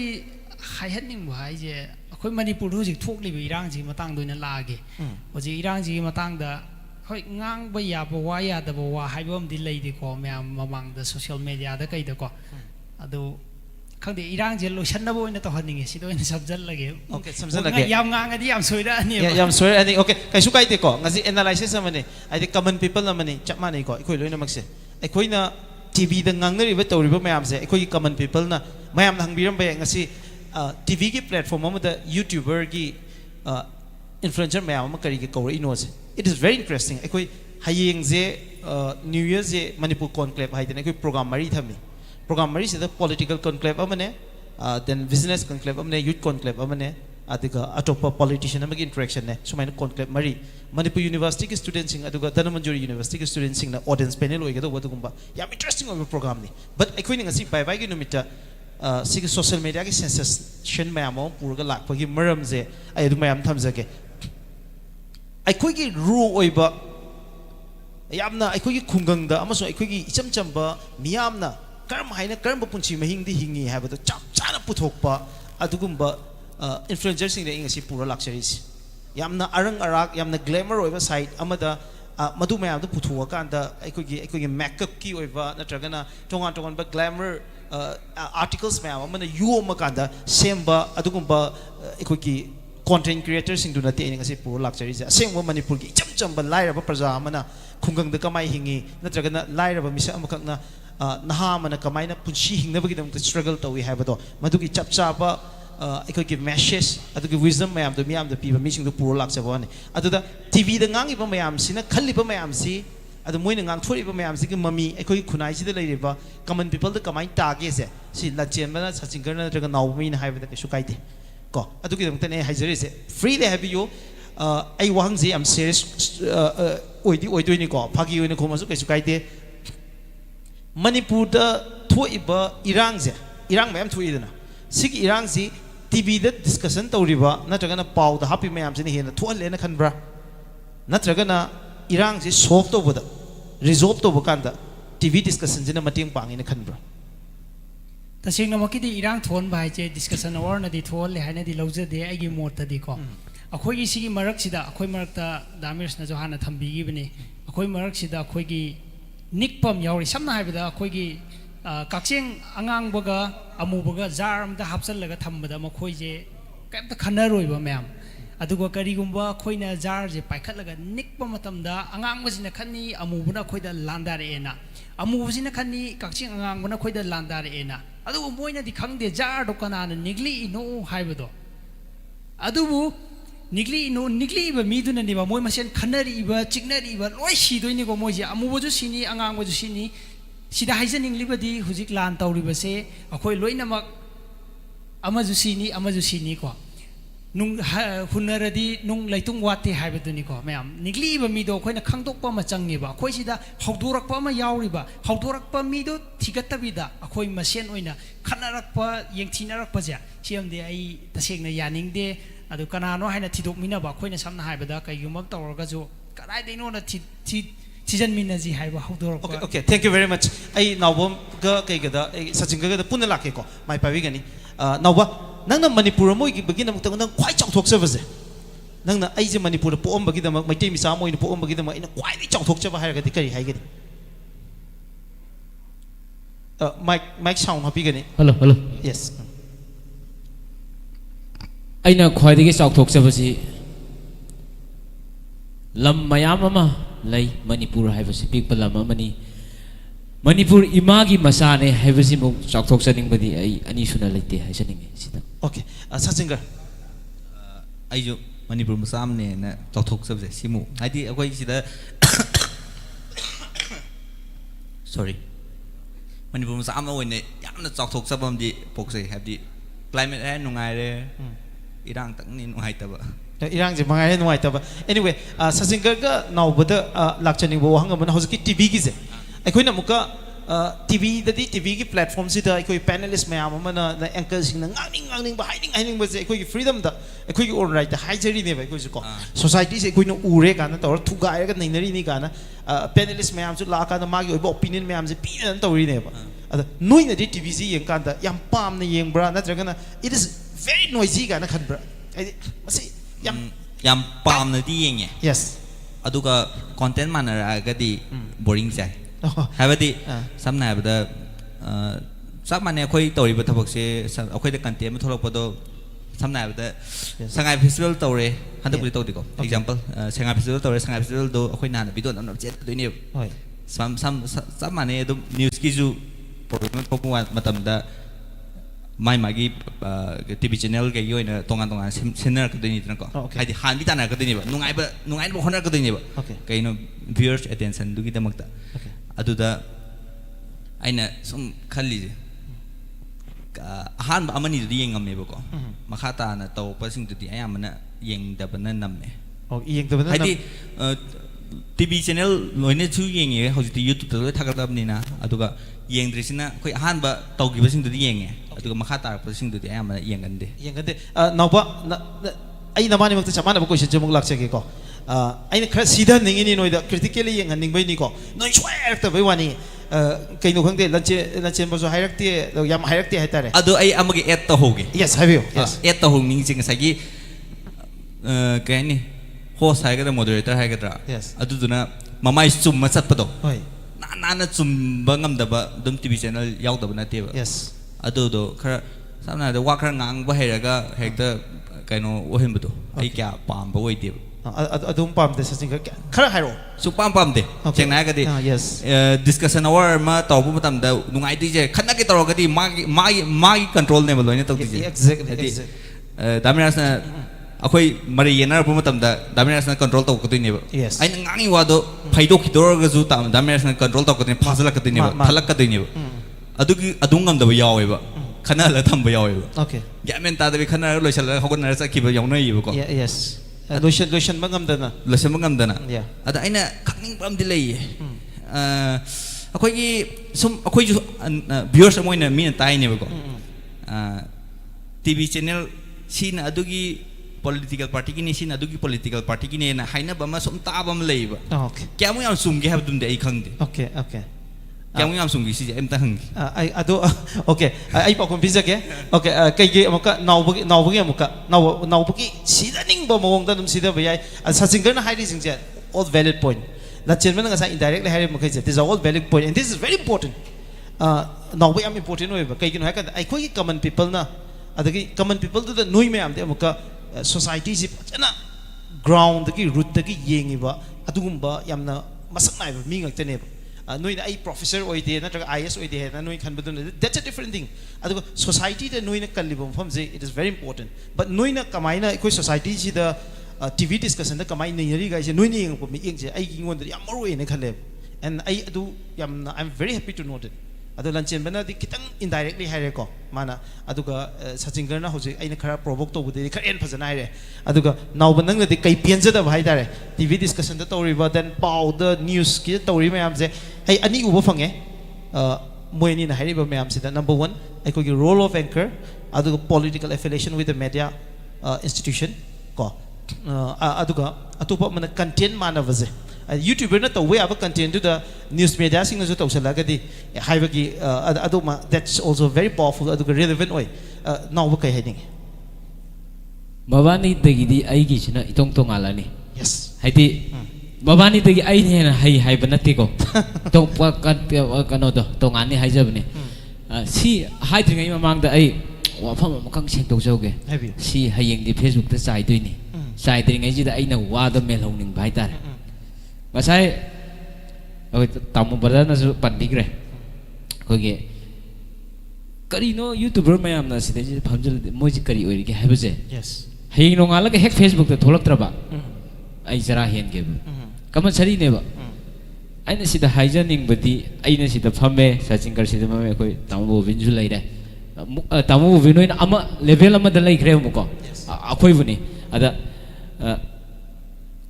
haihatning ba ai je akhoi manipur hu jik thok libi irang ji matang doina lage oji irang ji matang da hoi ngang ba ya ba wa ya da ba wa hai bom di lei di ko myam mamang da social media da kai da ko adu khangde irang je lotion na boina to haninge si doina subjal lage okay subjal lage yam ngang adi yam soira ani yam soira ani okay kai su kai te ko ngasi analysis amane ai de common people amane chapma nei ko ikoi loina makse ikoi na tv da ngang ri ba tori ba mayam se ikoi common people na mayam nang biram ba ngasi tv ki platform am da youtuber ki influencer mayam am kari ki ko ino se it is very interesting ikoi hayeng je new year je manipur conclave hai de ikoi program mari thami program mari se the political conclave amane then business conclave amane youth conclave amane adiga atopa politician amagi interaction ne sumaina conclave mari manipur university ki students sing aduga dhanmanjori university ki students sing na audience panel oigado wadugumba yam interesting over program ni but ekoi ngasi bye bye gi numita sigi social media ki sensation mayam purga lakpa gi maram je ai adu mayam thamjage ekoi gi ru oiba yamna ekoi gi khungang da amaso ekoi gi icham chamba miyamna karam haina karam punchi mahing di hingi habado chap chana puthokpa adugumba influencers sing de ingasi pura luxuries yamna arang arak yamna glamour oiba side amada madu mayam da puthuwa kanda ekoi makeup ki oiba natragana tongan ba glamour articles mayam amana yoma kanda semba adugumba ekoi content creators sing duna te ingasi pura luxuries asengwa manipur ki cham cham ba laira ba praja amana khungang da kamai hingi natragana laira ba misa amakakna naha mana kamaina punchi hingnabagi dam struggle to we have do madugi chapcha ba ekoi message adugi wisdom mayam do miyam da piba missing do puro laksa bone aduda tv da ngangi ba mayam sina khalli ba mayam si adu moina ngang thori ba mayam si ki mami ekoi khunai si da leire ba common people da kamai tage se si la chen bana sachin garna daga naw mi na haiba da ke sukai de ko adugi dam tane haijare se free they have you ai wang ji am serious oidoi ni ko phagi oina ko masu ke sukai de manipur da thoiba irang je irang mayam thoidana sigi irang si tv da discussion tawriba natragana paw da happy mayam jini hena thoal lena khanbra natragana irang si solve to boda resolve to bokanda tv discussion jina mating pangina khanbra tasing na makidi irang thon bai che discussion or na di thol le haina di lawje de agi mot ta di ko akhoi gi sigi marak sida akhoi marak ta damirs na jo hana thambi gi bne akhoi marak sida akhoi gi nikpam yauri samna haibada akhoi gi kakcheng angang baga amu baga jar am da hapsal laga thambada makhoi je kaimta khanaroi ba mayam aduga karigumba khoina jar je paikhatlaga nikpa matamda angangbasina khani amubuna khoida landare ena amubusina khani kakching angangbuna khoida landare ena adugo moina di khangde jar do kana nigli ino haibado adubu nigli ba miduna ni ba moi masen khanari ba chignari ba loi sidoi ni go moji amuboju sini angangboju sini sida haijaning libadi hujik lan tawri ba se akhoi loina mak amaju sini ko nung hunaradi nung laitung wate haibaduni ko mayam nigli ba mido khoina khangdokpa ma changi ba khoi sida hawdorakpa ma yauri ba hawdorakpa mido thigatabida akhoi masen oina khanarakpa yengthinarakpa ja siamde ai tasengna yaningde adu kanano haina thidok mina ba khoina samna haibada kaigumak tawraga jo karai deino na season mina ji haiba hawdor okay okay thank you very much ai nawbom ga kaigada sachin ga punna lake ko mai pawi gani nawba nangna manipur moi gi bagina muk tang nang khwai chawthok chawse nangna ai je manipur po om bagida mak mai te mi sa moi po om bagida mak ina khwai di chawthok chawa hair ga di kari haigani mic sound happy gani hello yes aina khwaidagi chawthok chabasi lam mayam ama lay manipur haibasi pikpa lam amani manipur imagi masane haibasi mu chawthok chaning badi ai ani suna leite haisaning sida okay sachinger aijo manipur masamne na chawthok chabse simu haidi akoi sida sorry manipur masam oine yamna chawthok chabam di pokse habdi climate hai nungai re irang tang ni nuai taba irang je mangai nuai taba anyway sachinger ga nawbada lakchani bo hanga man hozki tv gi je aikoina muka TV the TV platform sida akoi panelist mayam amana the anchor sing na ngangning ba hiding ba je akoi freedom da akoi own right da haijari ne ba akoi ko society se akoi no ure kana tor thuga ga nainari ni kana panelist mayam su la kana magi oibo opinion mayam je pi na tori ne ba ada noi na di TV si yeng kan da yam pam na yeng bra na traga na it is very noisy kana khan bra masi yam pam na di yeng yes aduga content manara ga di boring jai habadi samna habada sab mane khoi tori ba thobak se akhoi da content ma tholok pado samna habada sangai festival tore handa puri todi ko example sangai festival tore sangai festival do akhoi na video nam jet do ni sam mane do news ki ju program pokwa matam da mai magi TV channel ke yoina tongan senior ka dini tan ko haidi han bi tan ka dini ba nungai ba honor ka dini ba kaino viewers attention du gi damak ta aduda aina sum khalli han ba amani du yeng ngam ba ko makhata na taw pasing tu ti ayamana yeng da bana namme yeng da bana haidi TV channel loine chu yeng ye hojiti YouTube to thakadab ni na aduga yeng drisina khoi han ba taw gi basing tu ti yeng aduga makhata pasing tu ti ayamana yengande nawba ai namani mak ta chamana ba ko se jemuk lakche ke ko aina khara sida ningini noida critically yeng haning bai ni ko noi chwer ta bai wani kaino khangde lanche ba so hierarchy yam hierarchy haitare adu ai amagi add ta hoge yes have you yes add ta hong ning sing sagi kaini host hai ga moderator hai ga yes adu duna mamai chum ma chat pado hoi na chum ba ngam da ba dum TV channel yaw da ba na te ba yes adu do khara samna da wa khara ngang ba hai ga hekta kaino ohem ba do ai kya pam ba woi te adum pam de sing khara hairo su pam de cheng na ga di yes discussion hour ma taw bu matam da nungai ti je khana ke taw ga di magi control ne ba loi ne taw ti je exactly damiras na akhoi mari yenar bu matam da damiras na control taw ko ti ne ba ai ngangi wa do phaido khidor ga ju ta damiras na control taw ko ti phasala ka ti ne ba thalak ka ti ne ba adugi adungam da ba yawe ba khana la tham ba yawe ba okay gamen ta da bi khana loi sal ha ko na sa ki ba yaw na yi ba ko yes lotion mangam dana ada aina khakning pam delay akhoi gi sum akhoi ju viewers amoina min tai ne ba ko TV channel sin adugi political party ki ni sin adugi political party ki ne na haina ba ma sum ta bam lei ba okay kya mu yam sum ge habdum de ai khang de okay kya mu yam sum gi si em ta hang ai ado okay ai pa kon pizza ke okay kai ge amuka nawbugi amuka nawbugi sida ning ba mawong da dum sida ba yai sachinger na hairi sing je all valid point la chairman nga sa indirectly hairi mukai je this is all valid point and this is very important nawbu am important oi ba kai gi no ha ka ai khoi common people na adagi common people to the nui me am de amuka society si fajana ground ki root ki yengiba adugumba yamna masak naiba mi ngaktaneba noina ai professor oide natraga IS oide na noi khanbadun that's a different thing aduga society da noina kallibam famje it is very important but noina kamaina koi society si da TV discussion da kamai nari ga je noina yeng ko mi yeng je ai gi ngon da yam maru ene khale and I adu yamna I'm very happy to know that adu lanchen bana di kitang indirectly haire ko mana aduga sachingar na hoje aina khara provoke to budi khara en phajana haire aduga now banang di kai pienja da bhai dare TV discussion da tori ba then pow the news ki tori mayam je ai ani ubo phange moini na haire ba mayam sida number 1 ai ko gi role of anchor aduga political affiliation with the media institution ko aduga atopa mana content mana vaje YouTuber na tawe aba content to the news media sing na jo tawsala gadi haibagi aduma that's also very powerful aduga relevant oi now ba kai haiding mabani dagi aigi china itong tong alani yes haidi mabani dagi ai ne na hai hai banati ko tong pa kano do tong ani hai jabni si hai dringai mamang da ai wa pham makang seng to joge si hayeng di Facebook ta sai doi ni sai dringai ji da ai na wa da mel hong ning bai tar masai oi tamu badana su pandikre koge kari no YouTuber mayam na sida ji phamjal moji kari oi ge haibje yes hei no ngala ke hack Facebook ta tholak traba ai jara hen ge kama sari ne ba aina sida haijaning badi aina sida phame sachin kar sida mame koi tamu binju lai re tamu vinoi ama level ama da lai gre mu ko akoi buni ada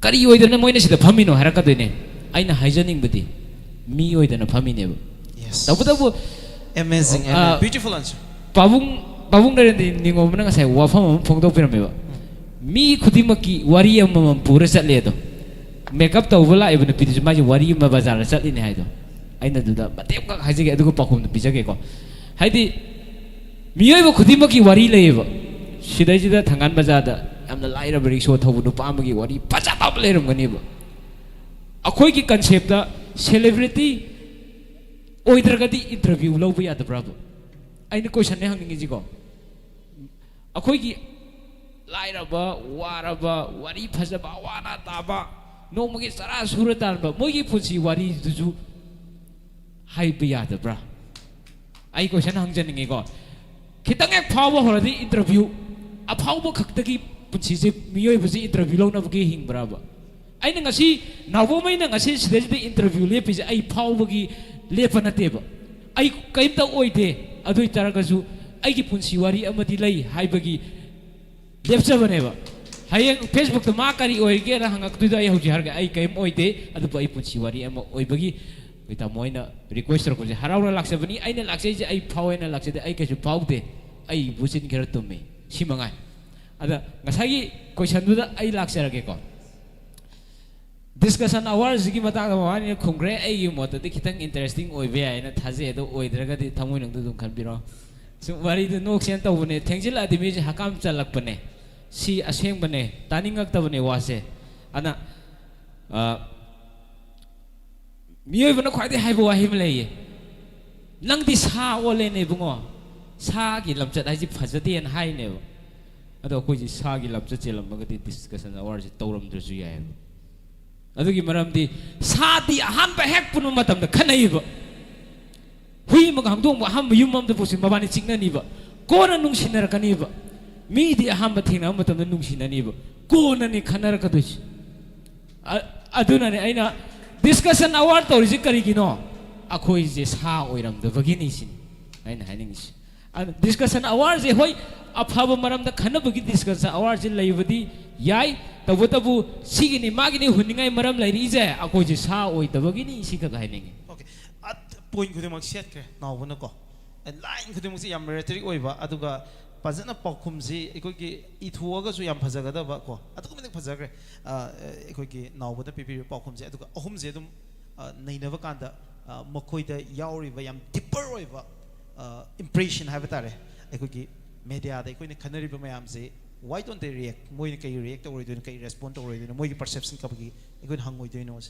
kari oidana moina sida phamino haraka doine aina haijaning badi mi oidana phamine ba yes tabu amazing and beautiful answer pabung dare ningo mna sai wa pham phongdo pirame ba mi khudimaki wari amam pura chatle do makeup tawbala ibn pidis ma wari ma bazar chatline haido aina duda matem ka haijege adugo pakhum bijage ko haidi miyoi ba khudimaki wari leiba sidai jida thangan bazada amna laira bari so thobu nu pamagi wari pacha tab lerum gani ba akhoi ki concept da celebrity oidragadi interview lobu ya da bravo aina question ne hangni ji ko akhoi ki laira ba wara ba wari phaja ba wana ta ba no magi sara suratan ba mogi phusi wari ju hai ba ya da bra ai question hangjaningi ko khitang ek phawa horadi interview aphaw khaktagi punsi se miyoi busi interview lo na bagi hing braba aina ngasi nawo mai na ngasi stage de interview le pije ai phaw bagi lepa na teba ai kaimta oide adui taragasu ai gi punsi wari amadi lai hai bagi lepsa baneba hayeng Facebook to ma kari oige ra hangak tu da ai hoji harga ai kaim oide adu ai punsi wari ama oi bagi kita moina request ko je harawra lakse bani aina lakse je ai phaw ena lakse de ai ke ju phaw de ai busin ger tumme simangai ada ngasagi question du da ai lakse ra ke ko discussion hours gi mata ga wani khongre ai gi mot de kitang interesting oi be ai na thaje do oi draga di thamoi nang du dum khan biro so wari du nok sen taw bune thengsil adi mi hakam chalak bane si aseng bane taningak ta bane wase ana miyoi bana khwai de haibo him leye nang di sa ole ne bungo sa gi lamchat ai ji phajati an hai ne ado ko ji sa gi lamchat chelam ba di discussion hour ji tawram dru ju ya ado gi maram di sa di aham ba hek punu matam da khanai ba hui ma gang dong ba ham yum mam da pusin ba bani chingna ni ba ko na nung sinar ka ni ba mi di aham ba thina matam da nung sinar ni ba ko na ni khanar ka du aduna ne aina discussion hour to ri kari gino akhoi je sa oiram da bagini sin aina haning is discussion hour je hoi aphaba maram da khana bagi discussion hour je laibadi yai tabu tabu sigini magini huningai maram lairi je akhoi je sa oi da bagini sika ga haning okay at point khudimak set kre now bana ko line khudimak si yam rhetoric oiba aduga pajana pakhum si ekoi ki ithuaga su yam phajaga da ba ko atu ko phajagre ekoi ki now bana pipi pakhum si aduga ahum je dum nainaba kanda makoi da yauri ba yam deeper oiba impression have tare ekoi ki media da ekoi ne khanari ba mayam se why don't they react moi ne kai react or do kai respond or do moi ki perception ka bagi ekoi hangoi do no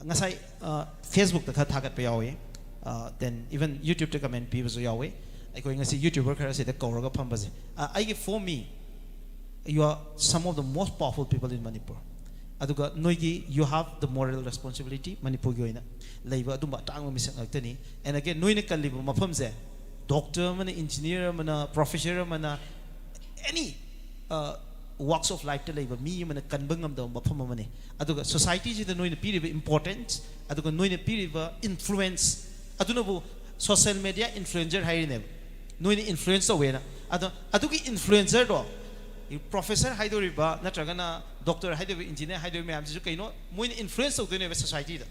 ngasai Facebook ta thagat pa yawi then even YouTube ta comment pi ba zo yawi ekoi ngasi YouTuber khara se da kauraga phamba je ai gi for me you are some of the most powerful people in Manipur. Aduga noigi you have the moral responsibility Manipur gi oina leiba adumba tang misang aktani. And again noina kalliba mafam je doctor mana engineer mana professor mana any walks of life ta leiba mi mana kanbangam da mafam mane. Aduga society ji da noina piriba importance aduga noina piriba influence aduna bu social media influencer hairine noina influence awena adugi influencer do professor haidoriba natragana doctor haidoriba engineer haidoriba mayam jisu kaino moina influence tawdene be society da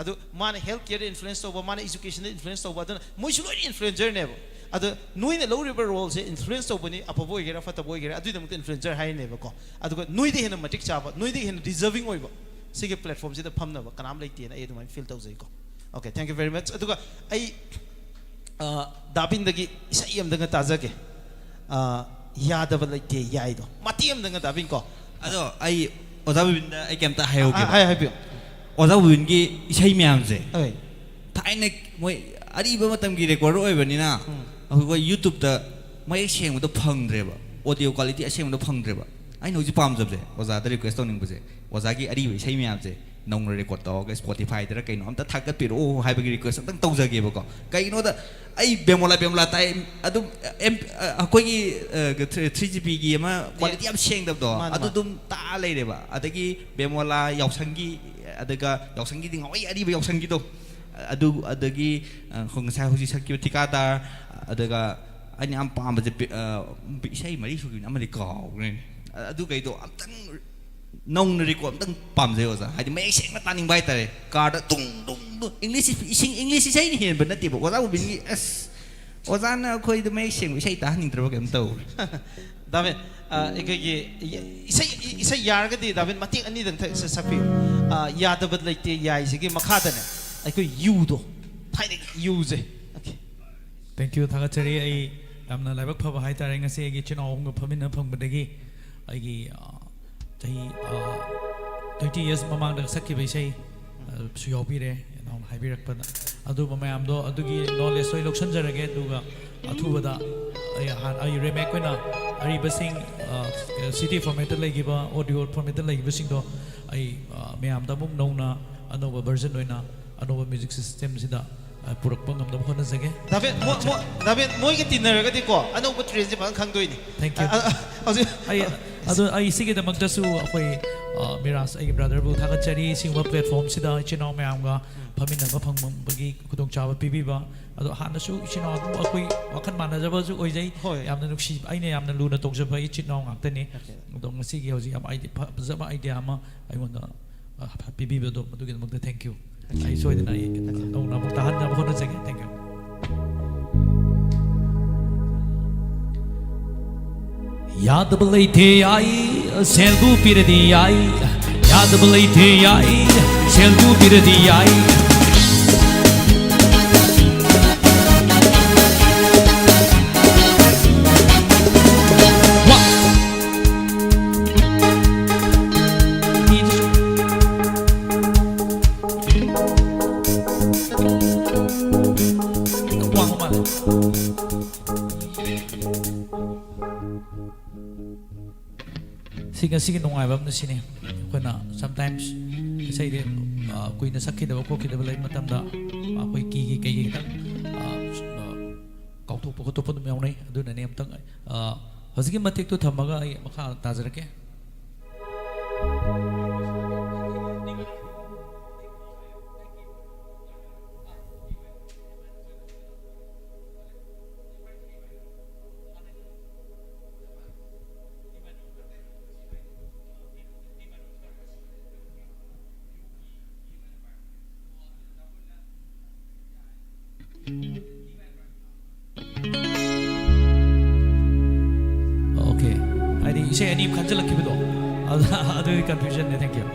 adu mana health care influence tawba mana education influence tawba adana moisu loi influencer ne ba adu noina lowriba role se influence tawbani apabo igera fatabo igera adu damta influencer haine ba ko adu noide hena matik chaba noide hena deserving oiba sige platform se da phamna ba kanam leite na ai adumai feel tawjai ko. Okay, thank you very much. Aduga ai dabin dagi isa yam danga tajake yadaba leite yaido mati yam danga dabin ko ado ai odabin da ai kemta hayo ge hai hai bi odabin gi isai myam je thaine moi ari ba matam gi record oi bani na ko YouTube da mai seng da phangdre ba audio quality aseng da phangdre ba ai no ji pam jab je oza da request toning bu je oza gi ari ba isai myam je nong record to ga Spotify da kai no am ta thagat piro hai ba gi request tang tau jage ba ko kai no da ai bemola tai adu akoi gi 3GB gi ma quality am seng da do adu dum ta lai re ba adagi bemola yausang gi adaga yausang gi ding oi ari ba yausang gi do adu adagi khong sa hu ji sakki tika da adaga ani am pam ba je sai mari su gi am ri ko ne adu kai do am tang nong record tang pam je oza hadi mai seng na taning bai tare car da tung English sai ni hen ban na ti bo oza bin gi as oza na khoi da mai seng sai ta ning tro kem tau daven ekagi isai yar ga di daven mati ani dan sa sapi ya da bad leite yai sigi makha da ne ai ko you do thai use. Okay, thank you thagachari ai yamna laibak phaba hai tare ngase gi chino ong phamin na phang badagi ai gi tahi 20 years mamang da sakki bai sai su yobi re no hai bi rak pa adu mayam do adu gi knowledge soi loksan jarage duga athu bada ai remake ko na ari basing city format lai gi ba audio format lai gi basing do ai mayam da mung no na anova version oina anova music system sida purak pa ngam da khona jage david moi ge tinner ga di ko anova trend je bang khang doi ni. Thank you ai adu ai sige da magda su akoi miras ai brother bu thaga chari singwa platform sida chino mayam ga phamin na phang bagi khudong chawa pibi ba adu hana su chino akoi wakhan mana jaba su oi jai yamna nuksi ai ne yamna lu na tong jaba i chino ngak tani dong ngasi gi hoji am ai jaba idea ma ai wanda pibi ba do madu ge magda thank you ai soi da ai dong na tahan da khona jage thank you. याद बलई थे आई सेल्गू पिरदी आई याद बलई थे आई सेल्गू पिरदी आई sige nungai bam na sini kona sometimes say de koi na sakhi da ko ki da lai matam da koi ki kai tang kau tu ko to pon me nai adu na ne am tang hazigi matik to thamaga ai makha tajarake. Okay, I think say any kanjala kibido. Other confusion. Thank you.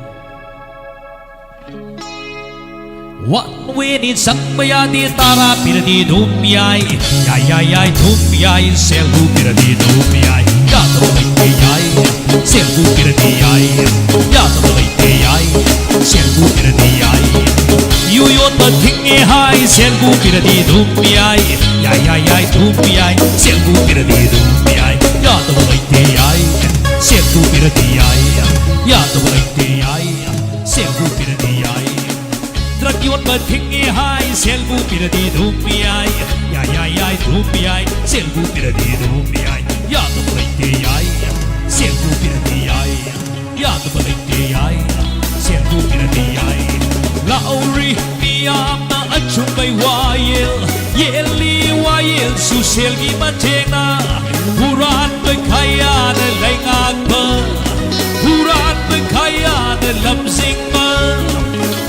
What we need sakbaya di tara pirdi dumyai yai dumyai selgu pirdi dumyai ya to yai selgu pirdi yai ya to yai selgu pirdi yai you to thinge hai selgu pirdi dumyai yai dumyai selgu pirdi dumyai ya to yai selgu piradi dumiyai ya ya ya dumiyai selbu piradi dumiyai ya da balite yai selbu piradi yai ya da balite yai selbu piradi yai lauri miyam na achumbai wayel yeli wayel su selgi matena puran bekaya na laingakba puran bekaya na lamsingma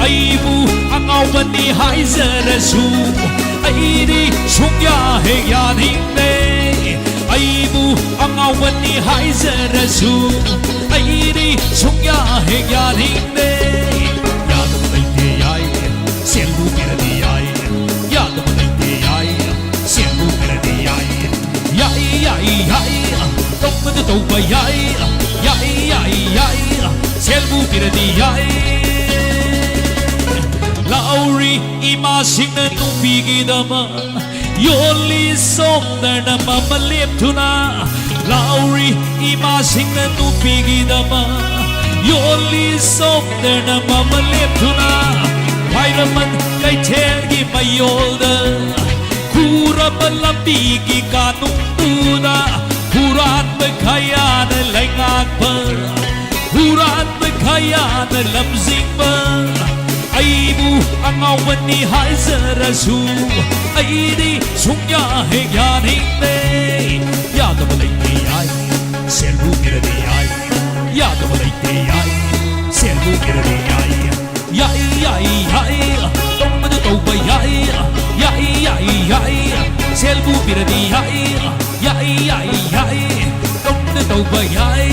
aibu angau bani haizarasu aidi sungya he yadinne aibu angau bani haizarasu aidi sungya he yadinne yadam laite yai selbu piradi yai yadam laite yai selbu piradi yai yai yai yai tokmadu toba yai yai yai yai selbu piradi yai Lauri ima singna numbigi dama Yoli somna nama maleptuna Lauri ima singna numbigi dama Yoli somna nama maleptuna Vairaman kai telgi mayolda Kura malambigi kanungtuda Huran bekayana laingakba Huran bekayana lamzingba aibu angau bani haizarasu aidi sungya he yaninne ya da balite yai selbu piradi yai ya da balite yai selbu piradi yai yai yai yai tomadu toba yai yai yai yai selbu piradi yai yai yai yai tomadu toba yai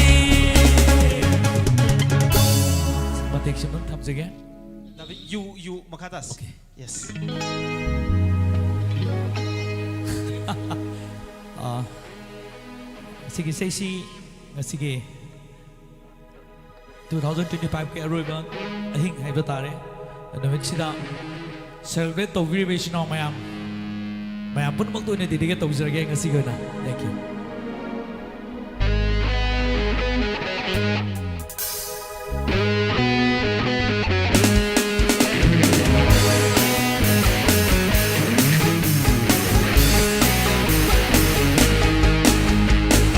Batik siapa tham dự cái You Makatas. Okay. Yes. Sige Sesi sige 2025 ke aroiba ahing haiba tare namit sida celebrate to celebration of mayam punmak to ne didige to jirage ngasi gana. Thank you.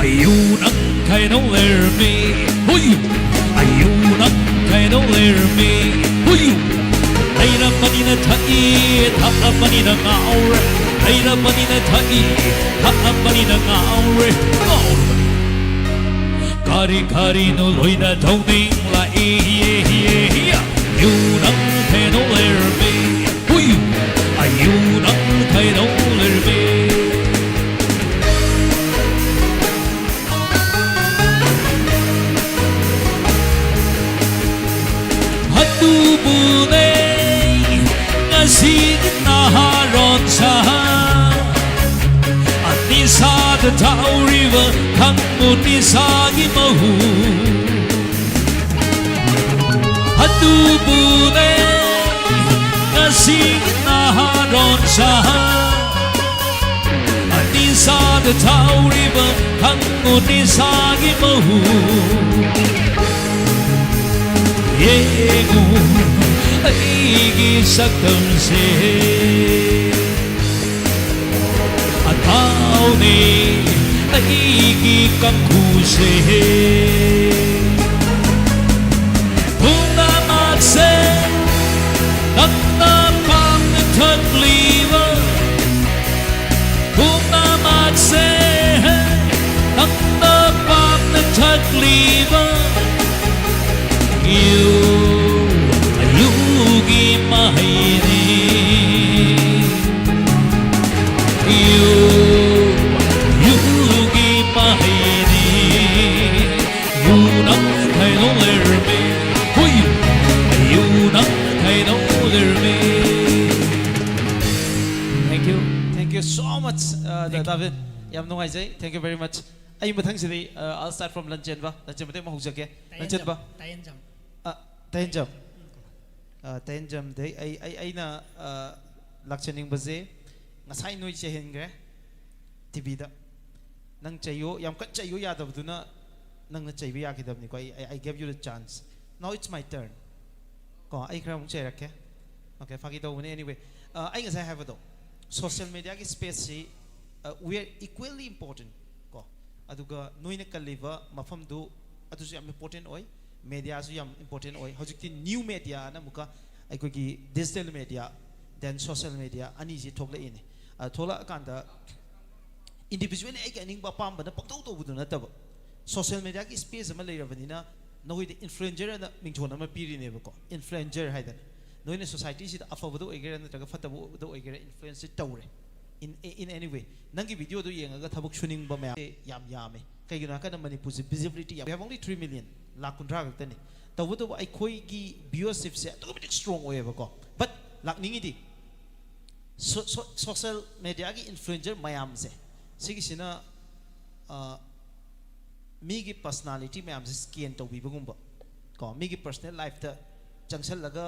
Ayunan kay no let me Huyu Ayunan kay no let me Huyu Ayra manina thai Tha manina ngaure Ayra manina thai Tha manina ngaure Ngaure Kari kari no loina thauning la Ayunan kay no let me Huyu Ayunan kay no let me Bune ngasig naharon sa Anisa the Tao River Kangunisa gimahu Hatu bune ngasig naharon sa Anisa the Tao River Kangunisa gimahu Yego aigi saktam se Atau ne aigi kamku se Puna matse Nakna pang takliwa Puna matse Nakna pang takliwa Yugi mahiri Yugi mahiri Yunang kay no lerme Huy Yunang kay no lerme. Thank you so much David yam nungai jai. Thank you very much. Ay mathang sidi I'll start from Lanchen ba. Lanchen mate mahuk jake. Lanchen ba. Tayenjam. Tayenjam day ay na lakchaning baze ngasai noi chehin gre TV da nang chayo yam kat chayo yadab duna nang na chay biya kidab ni ko I gave you the chance. Now it's my turn. Ko ay kram chay rakke. Okay, fakito muna anyway. Ay ngasai have do. social media ki space si we are equally important ko aduga noina kaliba mafam du adu yam important oi media su yam important oi hojikti new media na muka aikoi ki digital media then social media ani ji thokla ine thola kanda individually ai ka ning ba pam ba na pakto to budu na tab social media ki space ma leirabani na noi the influencer na mingthona ma piri ne ba ko influencer haidan noi na society si afabado oigera na taga fatabu do oigera influence tawre in any way nangi video do yenga ga thabuk shuning ba ma yam yame kai gina ka na manipur visibility we have only 3 million lakh kundra ga tane tawdo ai khoi gi viewership se automatic strong oye ba ko but lak ningi di social media gi influencer mayam se sigi sina migi personality mayam se scan to bi bagumba ko migi personal life ta changsal laga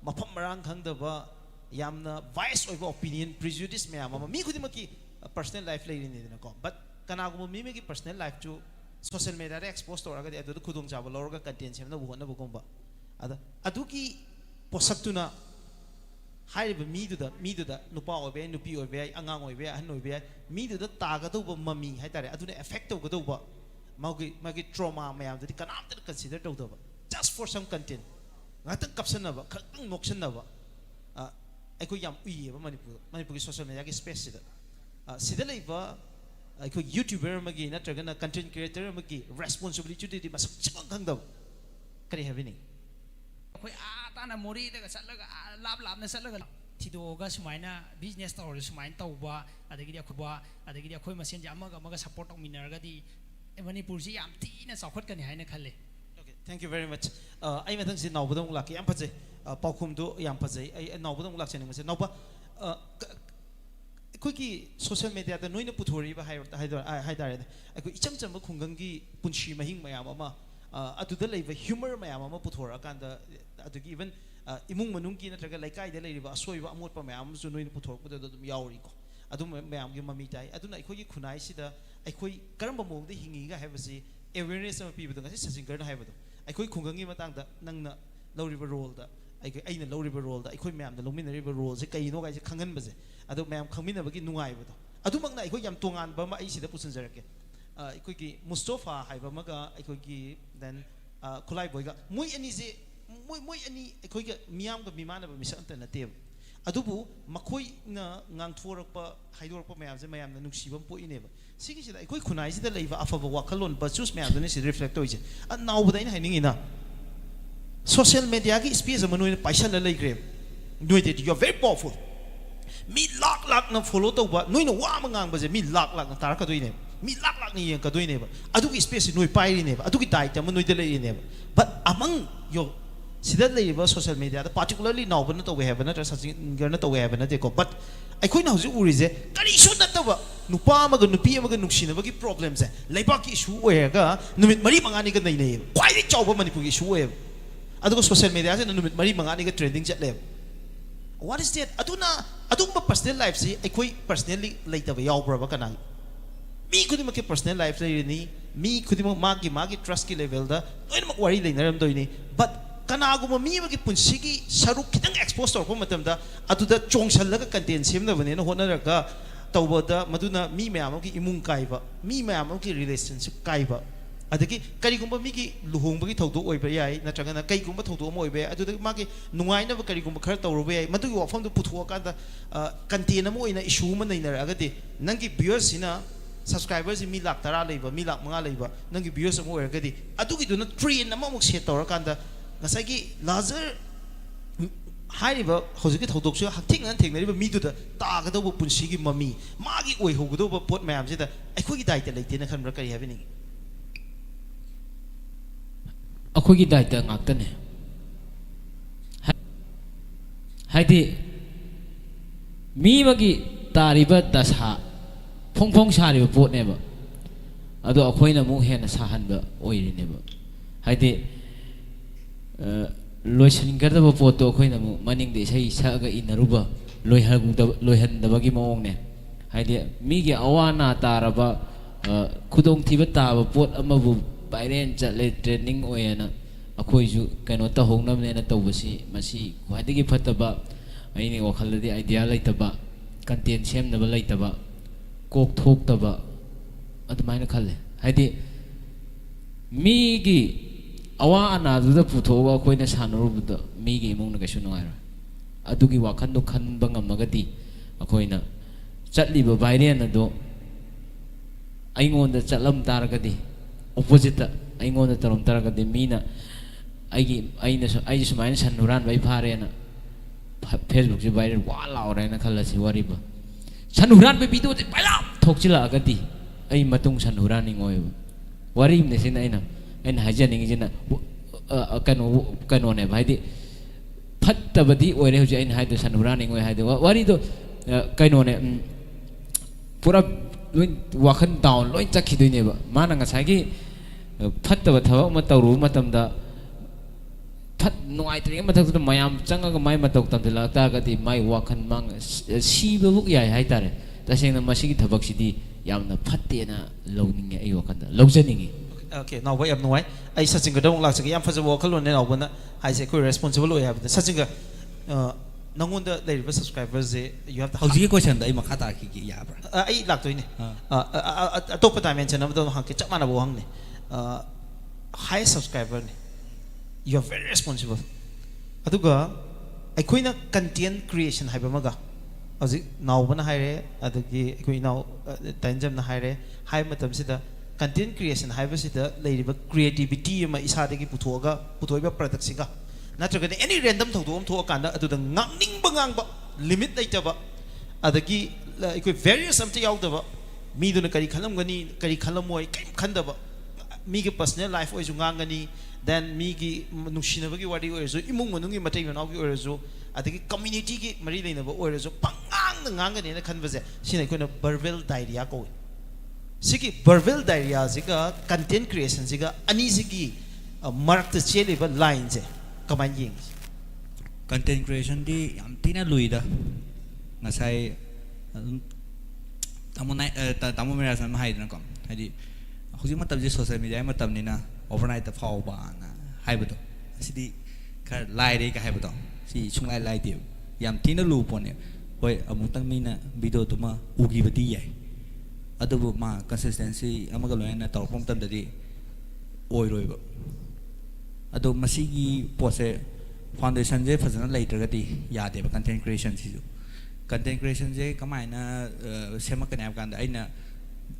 mafam marang khang da ba yamna bias over opinion prejudice mayam ama mi khudimaki personal life lay ni na ko but kana go mi migi personal life to social media re expose to raga de adu khudong jaba lorga content sem na bu na bagumba ada adu ki posak tu na haiba mi du da nupa obe nupi obe angang obe han obe mi du da ta ga do ba mami hai tare adu ne effect to ga do ba magi trauma mayam di kanam ta consider to do ba just for some content ngata caption na ba khang noction na ba ai ko yam ui ba manipur ki social media ki space da sida lei ba ai ko youtuber magi na traga na content creator magi responsibility di masak chang khang da kari happening akhoi tana mori daga satlaga lab na satlaga thidoga sumaina business tawr sumain tawba adagi akhwa adagi akhoi masen amaga support tawminarga di manipur si yam tina chawkhat kani haina khalle. Okay, thank you very much. I mathang si nawbadong laki yam phajai paukhum do yam phajai ai nawbadong lak chani mase nawba koi ki social media da noina puthori ba hai dare ai koi icham cham khungang gi punshi mahing mayam ama aduda leiba humor mayam ama puthora kanda adugi even imung manung ki natraga laikai da leiba asoiba amot pa mayam su noina puthor puda dum yauri ko adu mayam gi mami tai aduna ai koi khunai sida ai koi karamba mong de hingi ga habasi awareness ama pi budanga sasing garna haibadu ai koi khungang gi matang da nangna loriba role da aina loriba role da ai koi mayam da lominariba role se kai no ga se khangan baje adu mayam khangmina bagi nungai badu adu makna ai koi yam tongan ba ma ai sida pusan jarake ai koi ki mustafa haiba maga ai koi ki then khulai boiga moi ani je moi ani ai koi ga miyam ga mimana ba misa anta na te adubu makoi na ngang thorakpa haidorakpa mayam je mayam na nuksibam po ineba sigi sida ai koi khunai sida leiba afaba wakalon ba chus mayam ne si reflect toise an naw budai na haining ina social media ki space ma noi paisa la lei grem noi de you are very powerful mi lak na follow to ba noi na wa ma ngang ba je mi lak na tar ka doine mi lak ni yang ka doine ba adu ki space noi pai ri ne ba adu ki dai ta ma noi de lei ne ba but among yo sida lei ba social media da particularly now ba na to we have na sa na to we have na de ko but ai khoi na hu uri je kari su na ta ba nupa ma ga nupi ma ga nuksina ba ki problems leiba ki issue we ga numit mari manga ni ga nei nei kwai ri chau ba manipur ki issue we adugo social media se numit mari manga ni ga trending chat le what is that aduna personal life si ai koi personally later ba yaw ba kana mi khudi ma ki personal life le ni mi khudi ma gi trust ki level da noi ma wari le naram doi ni but kana gu mi ma ki punsi gi saruk kitang expose tor ko matam da aduda chongsal la ka content sem da bane na hona ra ka tawba da maduna mi ma am ki imung kai ba mi ma am ki relationship kai ba adagi kari gumba mi ki luhong ba ki thawdo oi ba yai na traga na kai gumba thawdo mo oi ba aduda ma ki nungai na ba kari gumba khar tawro ba yai madu gi wafam du puthuwa ka da content mo ina issue ma nei na ra ga de nangi viewers ina subscribers mi lak tara leiba mi lak manga leiba nangi viewers mo oi ga de adugi du na train na mo set tawra ka da ngasai gi laser hairiba hojiki thodok su hakting an theng nariba mi du da ta ga do punsi gi mami ma gi oi ho do pot mayam se da ai khoi gi dai ta leite na khan ra kari having akhoi gi dai ta ngak ta ne haidi mi magi tariba dasa phong sariba pot ne ba ado akhoi na mu hena sahan ba oi ri ne ba haidi loisan gardaba poto akhoi na mu maning de sai sa ga inaruba loihan da bagi mawong ne haidi mi gi awana taraba khudong thiba taba pot amabu viral chatle trending oyana akhoi ju kaino ta hongnam ne na tawbasi masi khwadigi phataba aini wakhaladi idea laitaba content ꯁꯦꯝꯅꯕ ꯂꯩꯇꯕ ꯀꯣꯛ ꯊꯣꯛꯇꯕ ꯑꯗꯨꯃꯥꯏꯅ ꯈꯜꯂꯦ ꯍꯥꯏꯗꯤ ꯃꯤꯒꯤ ꯑꯋꯥ ꯑꯅꯥꯗꯨꯗ ꯄꯨꯊꯣꯛꯑꯒ ꯑꯩꯈꯣꯏꯅ ꯁꯥꯟꯅꯔꯨꯕꯗ ꯃꯤꯒꯤ ꯏꯃꯨꯡꯅ ꯀꯩꯁꯨ ꯅꯨꯡꯉꯥꯏꯔꯣꯏ ꯑꯗꯨꯒꯤ ꯋꯥꯈꯟꯗꯣ ꯈꯟꯕ ꯉꯝꯃꯒꯗꯤ ꯑꯩꯈꯣꯏꯅ ꯆꯠꯂꯤꯕ ꯚꯥꯏꯔꯦꯟ ꯑꯗꯣ ꯑꯩꯉꯣꯟꯗ ꯆꯠꯂꯝ ꯇꯥꯔꯒꯗꯤ ꯑꯣꯄꯣꯖꯤꯠꯇ ꯑꯩꯉꯣꯟꯗ ꯇꯧꯔꯝ ꯇꯥꯔꯒꯗꯤ ꯃꯤꯅ ꯑꯩꯁꯦ ꯁꯨꯃꯥꯏꯅ ꯁꯟ ꯍꯨꯔꯥꯟꯕ ꯑꯩ ꯐꯥꯔꯦꯅ ꯐꯦꯁꯕꯨꯛꯁꯦ ꯚꯥꯏꯔꯦꯜ ꯋꯥ ꯂꯥꯎꯔꯦꯅ ꯈꯜꯂꯁꯤ ꯋꯥꯔꯤꯕ ꯁꯟ ꯍꯨꯔꯥꯟꯕ ꯚꯤꯗꯤꯑꯣꯁꯦ ꯄꯌꯥꯝ ꯊꯣꯛꯆꯤꯜꯂꯛꯑꯒꯗꯤ ꯑꯩ ꯃꯇꯨꯡ ꯁꯟ ꯍꯨꯔꯥꯟꯅꯤꯡꯉꯣꯏꯕ ꯋꯥꯔꯤꯅꯦ ꯁꯤꯅ ꯑꯩꯅ ꯍꯥꯏꯖꯅꯤꯡꯉꯤꯁꯤꯅ ꯀꯩꯅꯣꯅꯦꯕ ꯍꯥꯏꯗꯤ ꯐꯠꯇꯕꯗꯤ ꯑꯣꯏꯔꯦ ꯍꯧꯖꯤꯛ ꯑꯩꯅ ꯍꯥꯏꯗꯣ ꯁꯟ ꯍꯨꯔꯥꯟꯅꯤꯡꯉꯣꯏ ꯍꯥꯏꯗꯣ ꯋꯥꯔꯤꯗꯣ ꯀꯩꯅꯣꯅꯦ ꯄꯨꯔꯥ ꯂꯣꯏ ꯋꯥꯈꯜ ꯗꯥꯎꯟ ꯂꯣꯏ ꯆꯠꯈꯤꯗꯣꯏꯅꯦꯕ ꯃꯥꯅ ꯉꯁꯥꯏꯒꯤ ꯐꯠꯇꯕ ꯊꯕꯛ ꯑꯃ ꯇꯧꯔꯨꯕ ꯃꯇꯝꯗ ꯅꯨꯡꯉꯥꯏꯇ꯭ꯔꯤꯉꯩ ꯃꯊꯛꯇꯨꯗ ꯃꯌꯥꯝ ꯆꯪꯉꯒ ꯃꯥꯏ ꯃꯇꯧ ꯇꯝꯁꯤꯜꯂꯛ ꯇꯥꯔꯒꯗꯤ ꯃꯥꯏ ꯋꯥꯈꯜ ꯁꯤꯕꯕꯨꯛ ꯌꯥꯏ ꯍꯥꯏꯇꯥꯔꯦ ꯇꯁꯦꯡꯅ ꯃꯁꯤꯒꯤ ꯊꯕꯛꯁꯤꯗꯤ ꯌꯥꯝꯅ ꯐꯠꯇꯦꯅ ꯂꯧꯅꯤꯡꯉꯦ ꯑꯩ ꯋꯥꯈꯜꯗ ꯂꯧꯖꯅꯤꯡꯉꯤ Okay, ꯅꯥꯎꯕ ꯌꯥꯝ ꯅꯨꯡꯉꯥꯏ ꯑꯩ ꯁꯆꯤꯟꯒꯗ ꯑꯃꯨꯛ ꯂꯥꯛꯆꯒꯦ ꯌꯥꯝ ꯐꯖꯕ ꯋꯥꯈꯜꯂꯣꯟꯅꯦ ꯅꯥꯎꯕꯅ ꯍꯥꯏꯁꯦ ꯑꯩꯈꯣꯏ ꯔꯦꯁꯄꯣꯟꯁꯤꯕꯜ ꯑꯣꯏ ꯍꯥꯏꯕꯗ ꯁꯆꯤꯟꯒ ꯅꯪꯉꯣꯟꯗ ꯂꯩꯔꯤꯕ ꯁꯕꯁꯀ꯭ꯔꯥꯏꯕꯔꯁꯦ ꯌꯨ ꯍꯦꯞ ꯍꯧꯖꯤꯛꯀꯤ ꯀꯣꯏꯁꯟꯗ ꯑꯩ ꯃꯈꯥ ꯇꯥꯈꯤꯒꯦ ꯌꯥꯕ꯭ꯔꯥ ꯑꯩ ꯂꯥꯛꯇꯣꯏꯅꯦ ꯑꯇꯣꯞꯄ ꯗꯥꯏꯃꯦꯟꯁꯟ ꯑꯃꯗ ꯍꯪꯉꯛꯀꯦ ꯆꯞ ꯃꯥꯟꯅꯕ ꯋꯥꯍꯪꯅꯦ ꯍꯥꯏ ꯁꯕꯁꯀ꯭ꯔꯥꯏꯕꯔꯅꯦ ꯌꯨ ꯑꯥꯔ ꯚꯦꯔꯤ ꯔꯦꯁꯄꯣꯟꯁꯤꯕꯜ ꯑꯗꯨꯒ ꯑꯩꯈꯣꯏꯅ ꯀꯟꯇꯦꯟ ꯀ꯭ꯔꯤꯌꯦꯁꯟ ꯍꯥꯏꯕ ꯑꯃꯒ ꯍꯧꯖꯤꯛ ꯅꯥꯎꯕꯅ ꯍꯥꯏꯔꯦ ꯑꯗꯒꯤ ꯑꯩꯈꯣꯏ ꯏꯅꯥꯎ ꯇꯥꯏꯟꯖꯝꯅ ꯍꯥꯏꯔꯦ ꯍꯥꯏꯕ ꯃꯇꯝꯁꯤꯗ ꯀꯟꯇꯦꯟ ꯀ꯭ꯔꯤꯌꯦꯁꯟ ꯍꯥꯏꯕꯁꯤꯗ ꯂꯩꯔꯤꯕ ꯀ꯭ꯔꯤꯌꯦꯇꯤꯕꯤꯇꯤ ꯑꯃ ꯏꯁꯥꯗꯒꯤ ꯄꯨꯊꯣꯛꯏꯕ ꯄ꯭ꯔꯗꯛꯁꯤꯒ ꯅꯠꯇ꯭ꯔꯒꯅ ꯑꯦꯅꯤ ꯔꯦꯟꯗꯝ ꯊꯧꯗꯣꯛ ꯑꯃ ꯊꯣꯛꯑꯀꯥꯟꯗ ꯑꯗꯨꯗ ꯉꯥꯡꯅꯤꯡꯕ ꯉꯥꯡꯕ ꯂꯤꯃꯤꯠ ꯂꯩꯇꯕ ꯑꯗꯒꯤ ꯑꯩꯈꯣꯏ ꯚꯦꯔꯤꯌꯁ ꯑꯝꯇ ꯌꯥꯎꯗꯕ ꯃꯤꯗꯨꯅ ꯀꯔꯤ ꯈꯜꯂꯝꯒꯅꯤ ꯀꯔꯤ ꯈꯜꯂꯝꯃꯣꯏ ꯀꯔꯤꯝ ꯈꯟꯗꯕ ꯃꯤꯒꯤ ꯄꯔꯁꯣꯅꯦल ꯂꯥꯏꯐ ꯑꯣꯏꯔꯁꯨ ꯉꯥꯡꯒꯅꯤ ꯗꯦꯟ ꯃꯤꯒꯤ ꯅꯨꯡꯁꯤꯅꯕꯒꯤ ꯋꯥꯔꯤ ꯑꯣꯏꯔꯁꯨ ꯏꯃꯨꯡ ꯃꯅꯨꯡꯒꯤ ꯃꯇꯩ ꯃꯅꯥꯎꯒꯤ ꯑꯣꯏꯔꯁꯨ ꯑꯗꯒꯤ ꯀꯝꯃ꯭ꯌꯨꯅꯤꯇꯤꯒꯤ ꯃꯔꯤ ꯂꯩꯅꯕ ꯑꯣꯏꯔꯁꯨ ꯄꯪꯉꯥꯡꯗ ꯉꯥꯡꯒꯅꯤꯅ ꯈꯟꯕꯁꯦ ꯁꯤꯅ ꯑꯩꯈꯣꯏꯅ ꯕꯔꯕꯦꯜ ꯗꯥꯏꯔꯤꯌꯥ ꯀꯧꯏ ꯁꯤꯒꯤ ꯕꯔꯕꯦꯜ ꯗꯥꯏꯔꯤꯌꯥꯁꯤꯒ ꯀꯟꯇꯦꯟ ꯀ꯭ꯔꯤꯌꯦꯁꯟꯁꯤꯒ ꯑꯅꯤꯁꯤꯒꯤ ꯃꯔꯛꯇ ꯆꯦꯜꯂꯤꯕ ꯂꯥꯏꯟꯁꯦ ꯀꯃꯥꯏꯅ ꯌꯦꯡꯉꯤ content creation di yam tina luida ngasai tamu mera san hai dana kom hadi huji matam je social media matam ni na overnight ta phau ba na hai bado sidi kar lai re ka hai bado si chung lai ti yam tina lu pon ne hoi amuk tang mi na video tu ma ugi bati yai adu ma consistency amaga loina tor pom tam da di oi roi ba adu masigi pose foundation je fazana later yaade content creation sisu content creation je kamaina semakane abkanda aina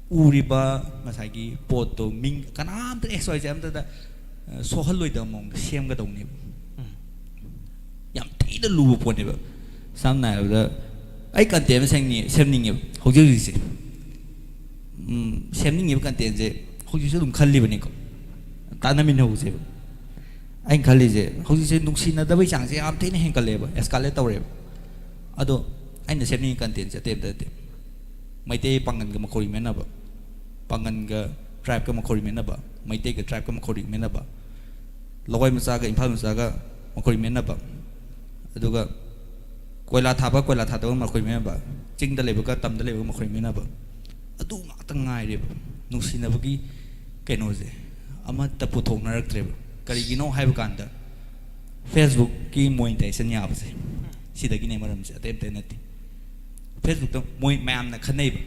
uriba masagi pot to ming kanam ta xyz am ta sohal loida mong sem ga dong ni yam ti da lu pon ne ba samna da ai content sang ni sem ning ye hoji ji se sem ning ye content je hoji se dum khalli bani ko tanamin ho se anh khali je hoji se nuksina da bai chang se am thein hen kale ba escalate tawre ado aina semni content se te te maite pangan ga makori mena ba pangan ga tribe ga makori mena ba maite ga tribe ga makori mena ba logoi macha ga imphal macha ga makori mena ba aduga koila thaba makori mena ba ching da leba ga tam da leba makori mena ba adu ma tang ngai re nuksina ba gi keno je ama ta puthong narak tre ba karigino haiba kanda Facebook ki monetization yabse sidagi ne maram se atep tenati Facebook to moi mam na khanai ba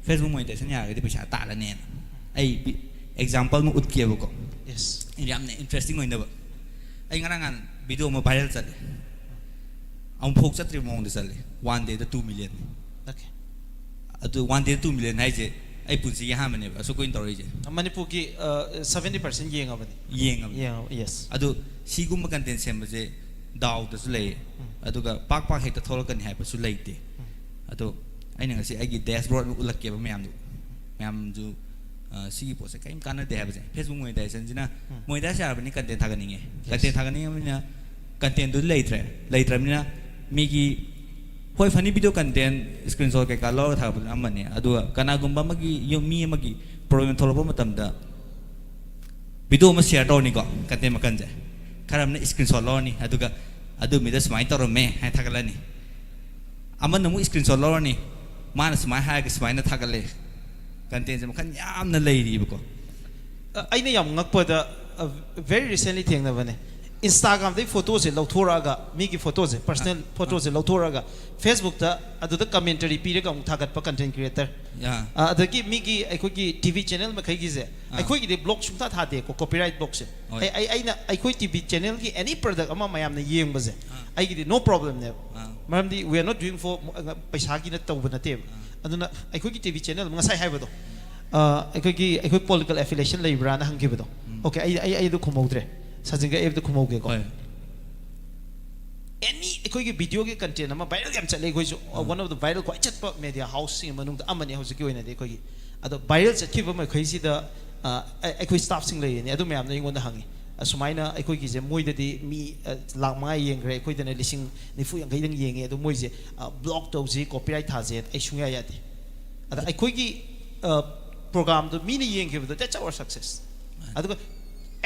Facebook monetization yagadi paisa ta la ne ai example mu utkiya ko yes yam ne interesting oina ba ai ngarangan video mo viral chale am phok chatri mong de chale one day the 2 million okay adu one day 2 million hai je ai punsi ya hamane ba so koin tori je manipur ki 70% yenga bani yenga yes adu sigum content sem je daw da su lei adu ga pak hekta tholakan hai ba su leite adu aina ngasi agi dashboard ulak ke ba myam ju sigi pose kaim kana de ha ba je Facebook monetization jina monetization ba ni content thagani na content du leitre na migi hoi funny video content screenshot ke ka lo tha ba amane adu kana gumba magi yomi magi problem tholoba matam da video ma share taw ni ko content ma kanje kharam ne screenshot lo ni adu ga adu mi da smai tor me hai thagala ni aman namu screenshot lo ni mana smai ha ga smai na thagale content ma kan yam na lei ri ba ko aina yam ngakpa da very recently thengna bane Instagram dai photo se lauthora mi ki photo se personal photo se lauthora Facebook ta adu da commentary pi ga thagat pa content creator adaki mi ki aikoi ki TV channel ma khai gi se aikoi ki de blog sumta tha de ko copyright blog se ai na aikoi TV channel ki any product ama mayam na yeng ba se ai ki no problem ne maram di we are not doing for paisa ki na taw ba na te aduna aikoi ki TV channel nga sai hai ba do aikoi political affiliation lai bra na hang gi ba do okay ai do khomodre sajinga ev do khomog ko any ekoi video ke content ama viral gam chale koi one of the viral quite chat media house sing manung da amani house ki oina de koi ado viral chat ki ba mai khoi si da ekoi staff sing le ni ado me am na ingon da hangi sumaina ekoi ki je moi da di mi lak ma yeng gre ekoi da na lising ni fu yang gaidang yeng ado moi je block to ji copyright tha je ai sunga ya de ada ekoi ki program do mi ni yeng ke that's our success ado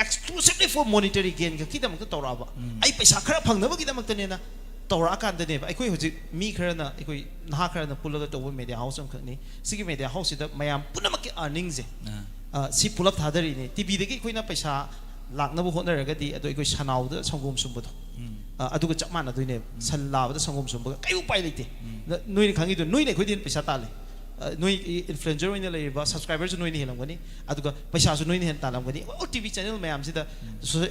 exclusively for monetary gain ka kidam to toraba ai paisa khara phangnaba kidam ta ne na tora kan da ne ai koi hoji mi khara na ai koi na khara na pulaga to media house am khani sigi media house da mayam punama ki earnings je si pulap thadari ne tv de ki koi na paisa lakna bu hona raga di ado ai koi sanau da sangom sum bu adu ga chapma na doi ne san la da sangom sum bu kai upai leite noi ni khangi do noi ne koi din paisa ta le noi influencer oina lei ba subscribers noi ni helam gani aduga paisa su noi ni hen talam gani o tv channel mayam sida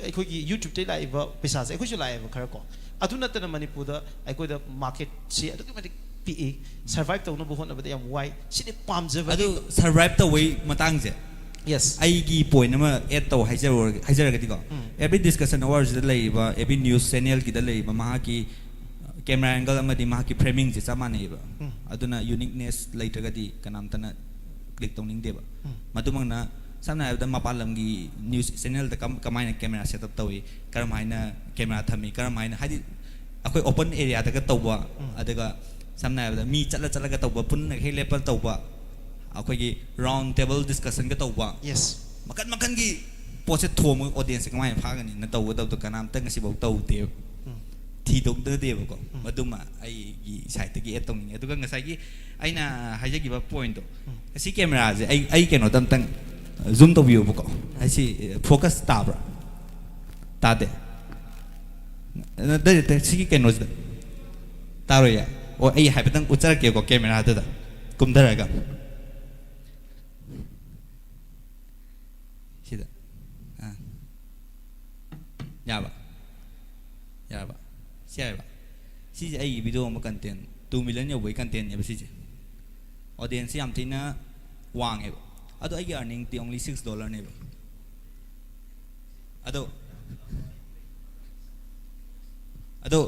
ekoi gi youtube te lai ba paisa se ekoi su lai ba khara ko aduna tana manipur da ekoi da market si aduga mati pe survive to no bu hona ba yam wai sini pamje ba adu survive to wai matang je yes ai gi point ama add to haijar gadi ko every discussion hours da lai ba every news channel ki da lai ba ma ki camera angle amadi ma ki framing je sama nei ba aduna uniqueness later gadi kanam tana click tong ning de ba madumang na samna da mapalam gi news channel da kamaina camera setup tawi karamaina camera thami karamaina hadi akoi open area da ga tawba adaga samna da mi chala ga tawba pun he level tawba akoi gi round table discussion ga tawba yes makan gi pose thom audience kamai phagani na tawba to kanam tang si bau taw te thi dong de de ko maduma ai gi site gi etong ni aduga ngasai gi aina haja gi ba point to si camera je ai keno tam tang zoom to view ko ai si focus tabra ta de de si keno je taro ya o ai hai patang uchar ke ko camera da kum dara ga sida ya ba siapa? Si ai video ma content 2 million ya wei content ya si audience am tina wang e ado ai earning ti only $6 ne ba ado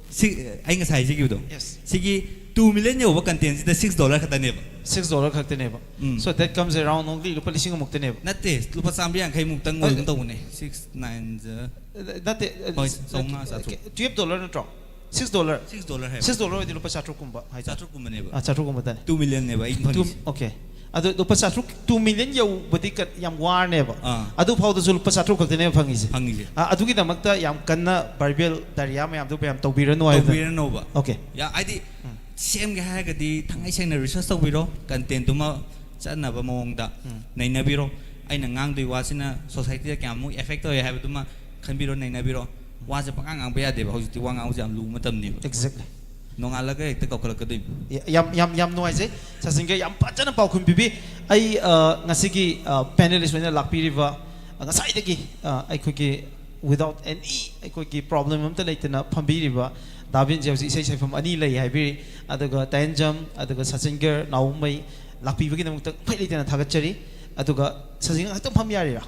si ai nga sai ji gi do yes sigi 2 million ya wei content si da $6 khata ne ba $6 khata ne ba so that comes around only lupa lising muk te ne ba natte lupa 300 muk tang ngol to ne 69 Dati $12 na tro $6 hai $6 di lupa satru kumba hai satru kumba ne ba satru kumba tane 2 million ne ba okay adu lupa satru 2 million yau budi kat yam war ne ba adu phau da lupa satru khakte ne phangi je adu gi damakta yam kanna barbel daria ma yam du yam tawbira no ba okay ya ai same ga ha ga di thangai seng na research tawbiro content tuma chana ba mong da nei na biro aina ngang dui wasina society da kyamu effect to ya ha tuma khanbiro nei na biro waje pangang ang ba de ba hojiti wang ang jam lu matam ni exactly nong ala ga ekta kokol ka dui yam no ai je sasinga yam pachana pau khum bibi ai ngasigi panelist wena lakpi riva ngasai dagi ai khoki without any ai khoki problem am ta leitana phambi riva Davin Jauzi say from Ani Lay Hibi, Adaga Tanjam, Adaga Sassinger, Naumai, Lapi Vigan, Pilot and Tagachari, Aduga Sassing Atom Pamiaria,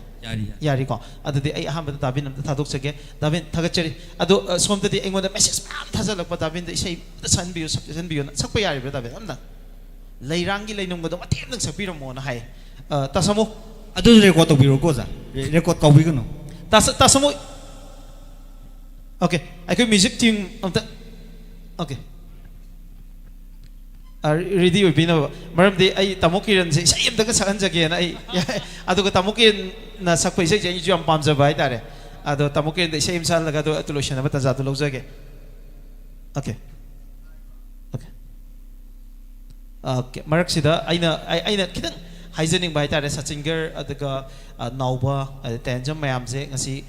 Yariko, Ada the Aham Davin of the Tadoxage, Davin Tagachari, Ado swam to the England the message, Tazala, but Davin the shape, the sun be Sapayari, Davin. Layrangi Lanum with the Matin Sapiro Mona High. Tasamo, I don't record to be Rocosa, record Kawigano. Tasamo. Okay, I could music team of the. Okay. Ready with Bino. Madam, I Tamoki and say, the Sans again. I do Tamoki na Sakwe, you jump palms by that. I do Tamoki the same Salagado at Lucian, but as at Lozage. Okay. Okay. Okay, Mark Sida, I know, Heisening by that, Satsinger at the Nauba, at the Tanjam, Mayam saying, I see.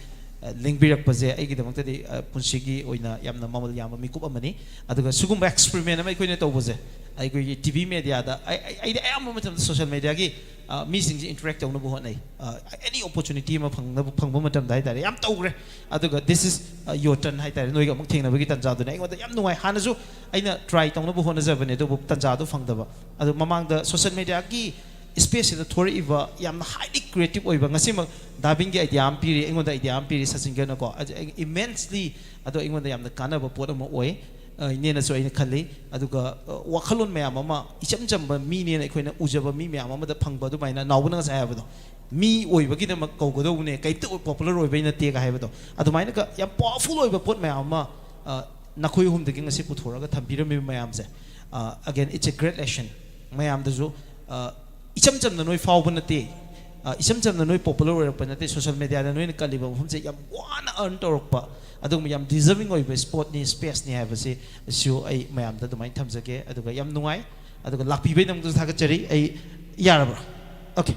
ꯂꯤꯡꯕꯤꯔꯛꯄꯁꯦ ꯑꯩꯒꯤꯗꯃꯛꯇꯗꯤ ꯄꯨꯟꯁꯤꯒꯤ ꯑꯣꯏꯅ ꯌꯥꯝꯅ ꯃꯃꯜ ꯌꯥꯝꯕ ꯃꯤꯀꯨꯞ ꯑꯃꯅꯤ ꯑꯗꯨꯒ ꯁꯤꯒꯨꯝꯕ ꯑꯦꯛꯁꯄꯦꯔꯤꯃꯦꯟ ꯑꯃ ꯑꯩꯈꯣꯏꯅ ꯇꯧꯕꯁꯦ ꯑꯩꯈꯣꯏꯒꯤ ꯇꯤꯚꯤ ꯃꯦꯗꯤꯌꯥꯗ ꯑꯩꯗꯤ ꯑꯌꯥꯝꯕ ꯃꯇꯝꯗ ꯁꯣꯁꯤꯌꯦꯜ ꯃꯦꯗꯤꯌꯥꯒꯤ ꯃꯤꯁꯤꯡꯁꯦ ꯏꯟꯇꯔꯦꯛ ꯇꯧꯅꯕ ꯍꯣꯠꯅꯩ ꯑꯦꯅꯤ ꯑꯣꯄꯣꯔꯆꯨꯅꯤꯇꯤ ꯑꯃ ꯐꯪꯕ ꯃꯇꯝꯗ ꯍꯥꯏꯇꯥꯔꯦ ꯌꯥꯝ ꯇꯧꯈ꯭ꯔꯦ ꯑꯗꯨꯒ ꯗꯤꯁ ꯏꯁ ꯌꯣꯔ ꯇꯔꯟ ꯍꯥꯏꯇꯥꯔꯦ ꯅꯣꯏꯒ ꯑꯃꯨꯛ ꯊꯦꯡꯅꯕꯒꯤ ꯇꯟꯖꯥꯗꯨꯅ ꯑꯩꯉꯣꯟꯗ ꯌꯥꯝ ꯅꯨꯡꯉꯥꯏ ꯍꯥꯟꯅꯁꯨ ꯑꯩꯅ ꯇ꯭ꯔꯥꯏ ꯇꯧꯅꯕ ꯍꯣꯠꯅꯖꯕꯅꯦ ꯑꯗꯨꯕꯨ ꯇꯟꯖꯥꯗꯨ ꯐꯪꯗꯕ ꯑꯗꯨ ꯃꯃꯥꯡꯗ ꯁꯣꯁꯤꯌꯦꯜ ꯃꯦꯗꯤꯌꯥꯒꯤ ꯁ꯭ꯄꯦꯁꯁꯤꯗ ꯊꯣꯔꯛꯏꯕ ꯌꯥꯝꯅ ꯍꯥꯏꯂꯤ ꯀ꯭ꯔꯤꯌꯦꯇꯤꯞ ꯑꯣꯏꯕ ꯉꯁꯤꯃꯛ ꯗꯥꯕꯤꯟꯒꯤ ꯑꯥꯏꯗꯤꯌꯥ ꯑꯃ ꯄꯤꯔꯤ ꯑꯩꯉꯣꯟꯗ ꯑꯥꯏꯗꯤꯌꯥ ꯑꯃ ꯄꯤꯔꯤ ꯁꯆꯤꯟꯒꯅꯀꯣ ꯏꯃꯦꯟꯁꯂꯤ ꯑꯗꯣ ꯑꯩꯉꯣꯟꯗ ꯌꯥꯝꯅ ꯀꯥꯟꯅꯕ ꯄꯣꯠ ꯑꯃ ꯑꯣꯏ ꯏꯅꯦꯅꯁꯨ ꯑꯩꯅ ꯈꯜꯂꯤ ꯑꯗꯨꯒ ꯋꯥꯈꯜꯂꯣꯟ ꯃꯌꯥꯝ ꯑꯃ ꯏꯆꯝ ꯆꯝꯕ ꯃꯤꯅꯦꯅ ꯑꯩꯈꯣꯏꯅ ꯎꯖꯕ ꯃꯤ ꯃꯌꯥꯝ ꯑꯃꯗ ꯐꯪꯕ ꯑꯗꯨꯃꯥꯏꯅ ꯅꯥꯎꯕꯅ ꯉꯁꯥꯏ ꯍꯥꯏꯕꯗꯣ ꯃꯤ ꯑꯣꯏꯕꯒꯤꯗꯃꯛ ꯀꯧꯒꯗꯧꯕꯅꯦ ꯀꯩꯇ ꯄꯣꯄꯨꯂꯔ ꯑꯣꯏꯕꯩ ꯅꯠꯇꯦꯒ ꯍꯥꯏꯕꯗꯣ ꯑꯗꯨꯃꯥꯏꯅꯒ ꯌꯥꯝ ꯄꯥꯋꯔꯐꯨꯜ ꯑꯣꯏꯕ ꯄꯣꯠ ꯃꯌꯥꯝ ꯑꯃ ꯅꯈꯣꯏ ꯑꯍꯨꯝꯗꯒꯤ ꯉꯁꯤ ꯄꯨꯊꯣꯔꯒ ꯊꯝꯕꯤꯔꯝꯃꯤꯕ ꯃꯌꯥꯝꯁꯦ again it's a great lesson ꯃꯌꯥꯝꯗꯁꯨ इचम चमन नोई फाउब नते इचम चमन नोई पॉपुलर ओरप नते सोशल मीडिया नोई कलिब मफमसे याम वाना अर्न तौरप अदुम याम डिजर्विंग ओइबे स्पॉट नि स्पेस नि हाबसे सु आई मयाम द दुमाइन थमजगे अदुगा याम नुंगाई अदुगा लापिबे नमदु थागचरी आई यारबा ओके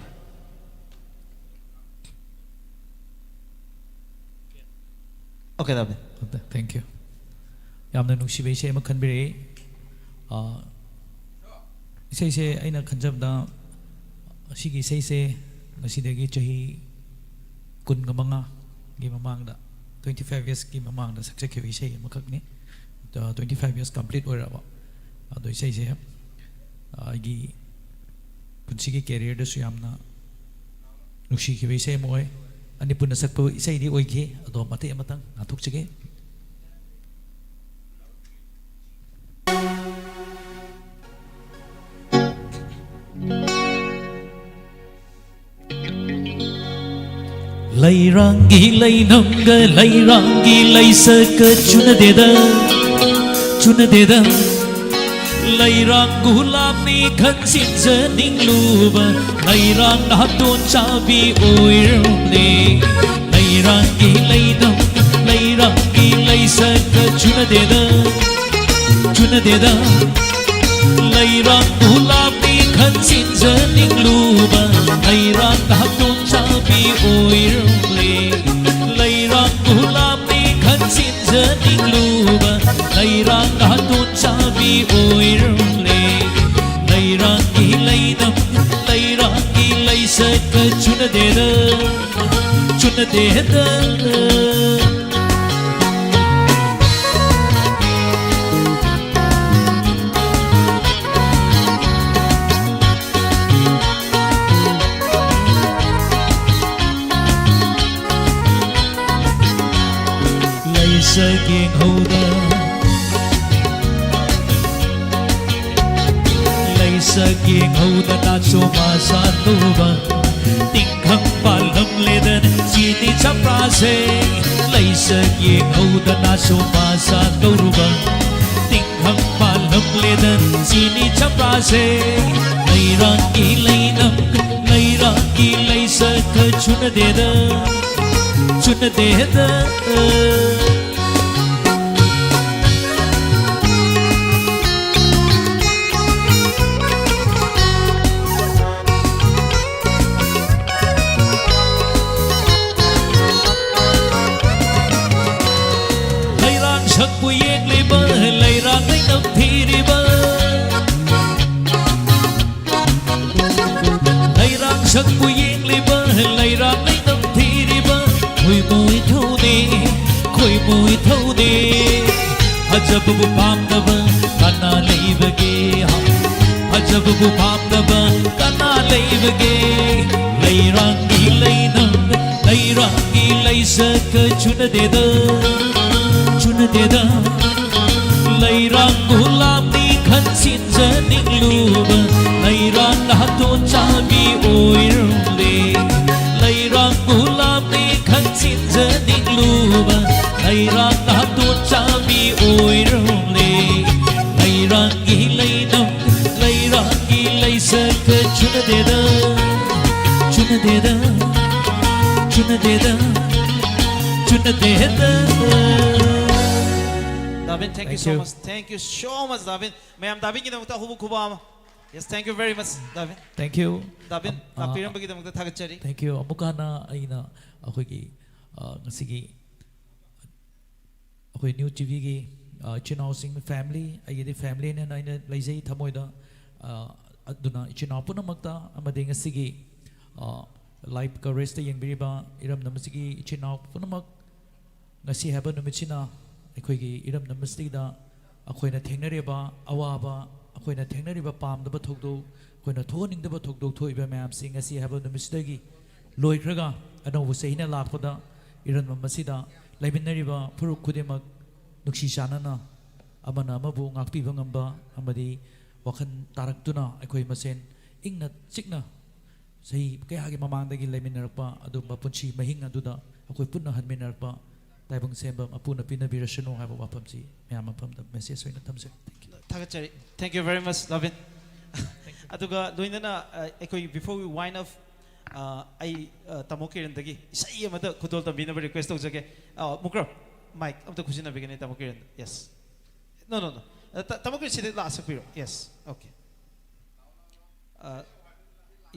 ओके दाबे थैंक यू यामना नुसिबे से म खनबिरे इसे अना खनजबदा असिगी इसे ngasiदगी chahi kunga manga gi mamangda 25 years gi mamangda successful isai amakakni 25 years complete oiraba ado isai se agi punsigi career da su yamna nushi ki isai moi ani punna sakpa isai di oigi ado mate amatang athuk chige Lairangi lainamga lairangi laisaka chunadeda lairang gulami khansinja ningluba lairang naton chabi oirne lairangi lainam lairangi laisaka chunadeda lairang gulami khansinja ningluba lairang naton chabi oirne lairang gulami khansinja ningluba lairang naton chabi oirne lairangi lainam lairangi laisaka chunadeda Laisaging hoda Laisaging hoda na sumasa tuba Tingkang palam ledan sini chaprase Laisaging hoda na sumasa tuba Tingkang palam ledan sini chaprase Lairangi lainam lairangi laisaka chunadeda Lairang sakpu yeng liba lairang lainam thiriba Lairang sakpu yeng liba lairang lainam thiriba Khoi mui thau ne Ajab bu pamdaba kana leibage Ajab bu pamdaba kana leibage Lairangi lainam lairangi laisaka chunadeda Lairang gulami khansinja ningluba Lairang naton chabi oirle Lairang gulami khansinja ningluba Lairang naton chabi oirle Lairangi lainam lairangi laisaka chunadeda Davin, thank you so much. Thank you so much, Davin. Ma'am, Davin ki namukta hubu kubama. Yes, thank you very much, Davin. Thank you. Davin, lapiram bagi namukta thagachari. Thank you. Amukana aina akogi ngasi akoi new tv gi channel sing family ai family ne na laizai thamoi da aduna channel puna makta amade ngasi gi live coverage ta yengbiriba iram namasigi channel puna mak ngasi haba numichina akoi gi iram namasigi da akoi na thengnareba awaba akoi na thengnariba pamdaba thokdo akoi na thoning daba thokdo thoiba mayam sing ngasi haba numisdagi loikhraga anobu sehina lakpada iran masida laiminariba phuruk khudemak nukshi chanana amana amabu ngakpiba ngamba amadi wakhan taraktuna akoi masen ingna chikna sahi kayagi mamangdagi laiminarpa adumba punchi mahing aduda akoi punna hanminarpa taibang semba apuna pinabirasano haba wapamsi mayam apamda message soina thamse Thagachari, thank you very much, Lavin. Aduga loinana akoi before we wind up I tamokiran dagi isai amada khudol tambina ba request tawjage mukro mic amta khujina begane tamokiran yes no tamokiran sida last piro yes okay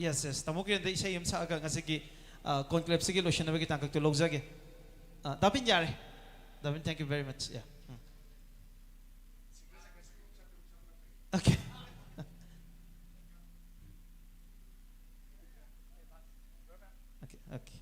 yes tamokiran da isai am sa aga ngasigi conclave sigi lotion bagi tangkak to logjage Dabin jare Dabin, thank you very much, yeah. Okay. Okay.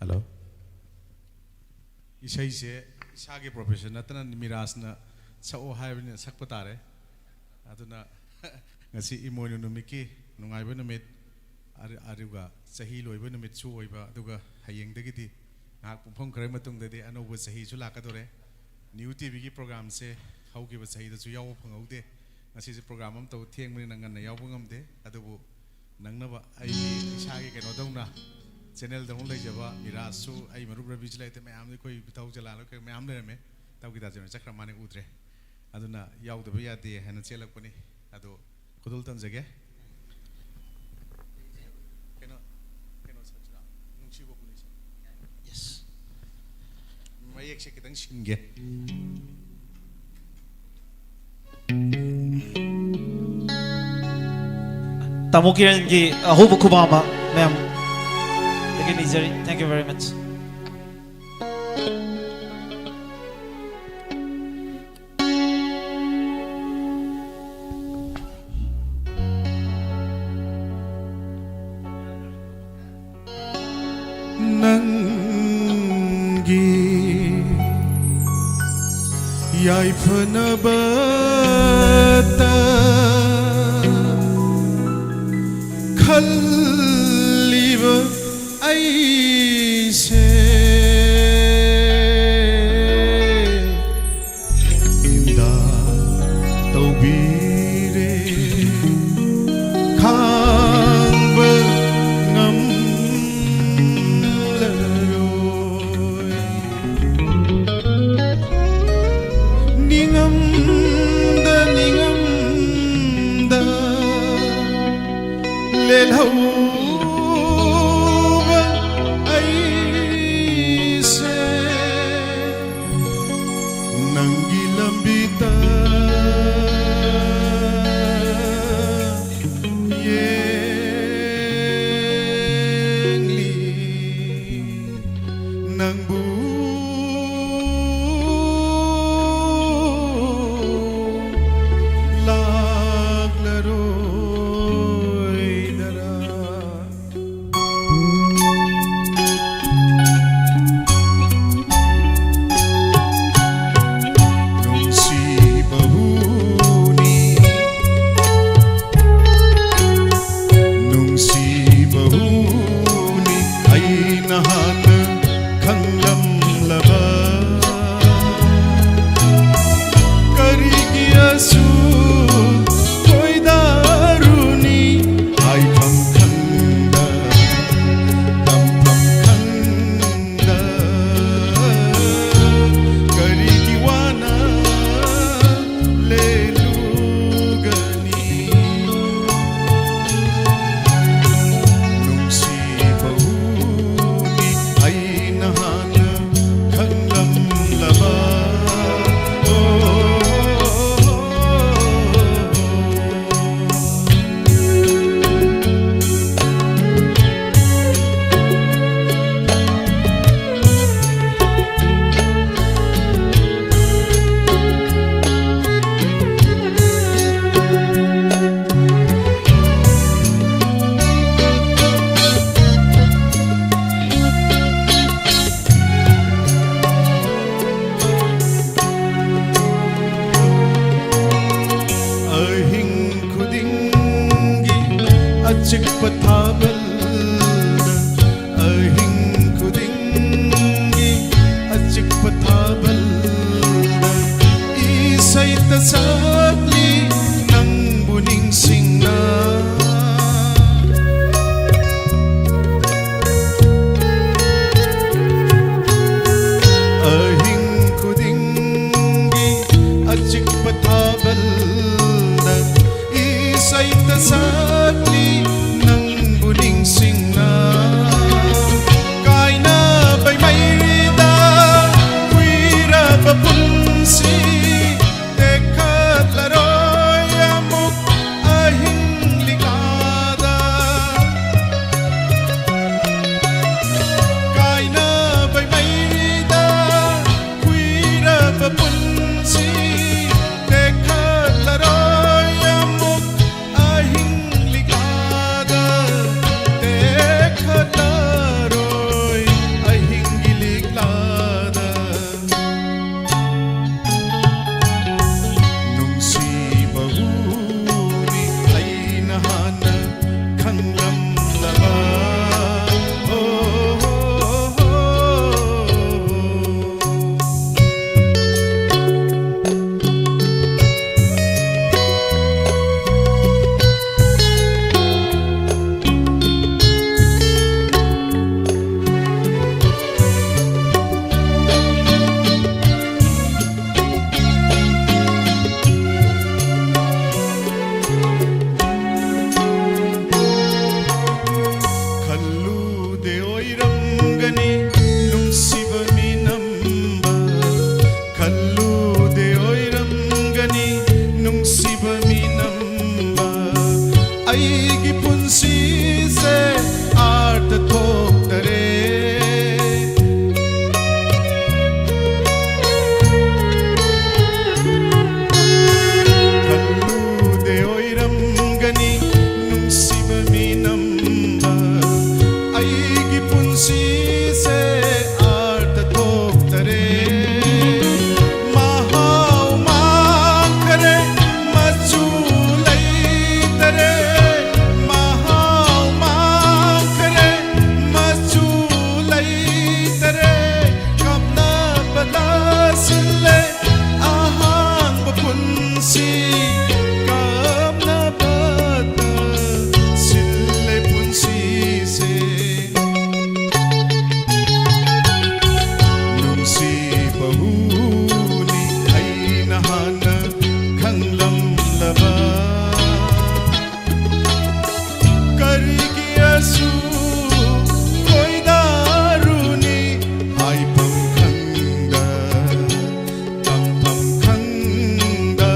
Hello. Isai se isage profession natana mirasna sao haibne sakpatare aduna ngasi imono numiki nungaiba numit ariga sahi loiba numit su oiba aduga hayengdagidi ngak pumphom khare matungdadi anoba sahi su lakadore new tv gi program se haugiba sahi da su yaw phangaude ngasi se program am to thiengmani nangan yaw ngamde adubu nangnaba ai isage keno dawna channel dong leijaba mirasu ai marub rabi chalaite mayam ni koi bitau jalalo ke mayam le me tawgi da jena chakramani udre aduna yaudaba yade hana chelakpani adu kudul tamjage yes mayek se kitang shinge tamokiran gi hobu kubama ma'am again Izari, thank you very much. Nangi yaifanabata khalliba aise inda taubire khangba ngam ningam da lelhau अचिक पथाबल अहिंग खुदिंगी अचिक पथाबल इसैत सकली नंबु निंगसिंगना अहिंग खुदिंगी अचिक पथाबल इसैत सकली नंबु निंगसिंगना कायना बैमैदा कुइरब पुंसी देखतलरोय अमुक अहिंग लिगादा कायना बैमैदा कुइरब पुंसी देखतलरोय अमुक अहिंग लिगादा देखतलरोय अहिंग लिगादा नुंसीबहुनी अइना हाना खंगलमलबा ओ खल्लूदे ओइरंगनी नुंसीबा मिनंबा खल्लूदे ओइरंगनी नुंसीबा मिनंबा अइगी पुंसीसे आर्त थोक्तरे खल्लूदे ओइरंगनी नुंसीबा मिनंबा अइगी पुंसीसे आर्त थोक्तरे महाव मांकरे मचू लैतरे महाव मांकरे मचू लैतरे कमना बदासिले आहांग पुंसी कमना बदासिले पुंसीसे नुंसीबहुनी अइना हाना खंगलमलबा करिगियसु कोइदारुनी हाइफम खंगदा तमफम खंगदा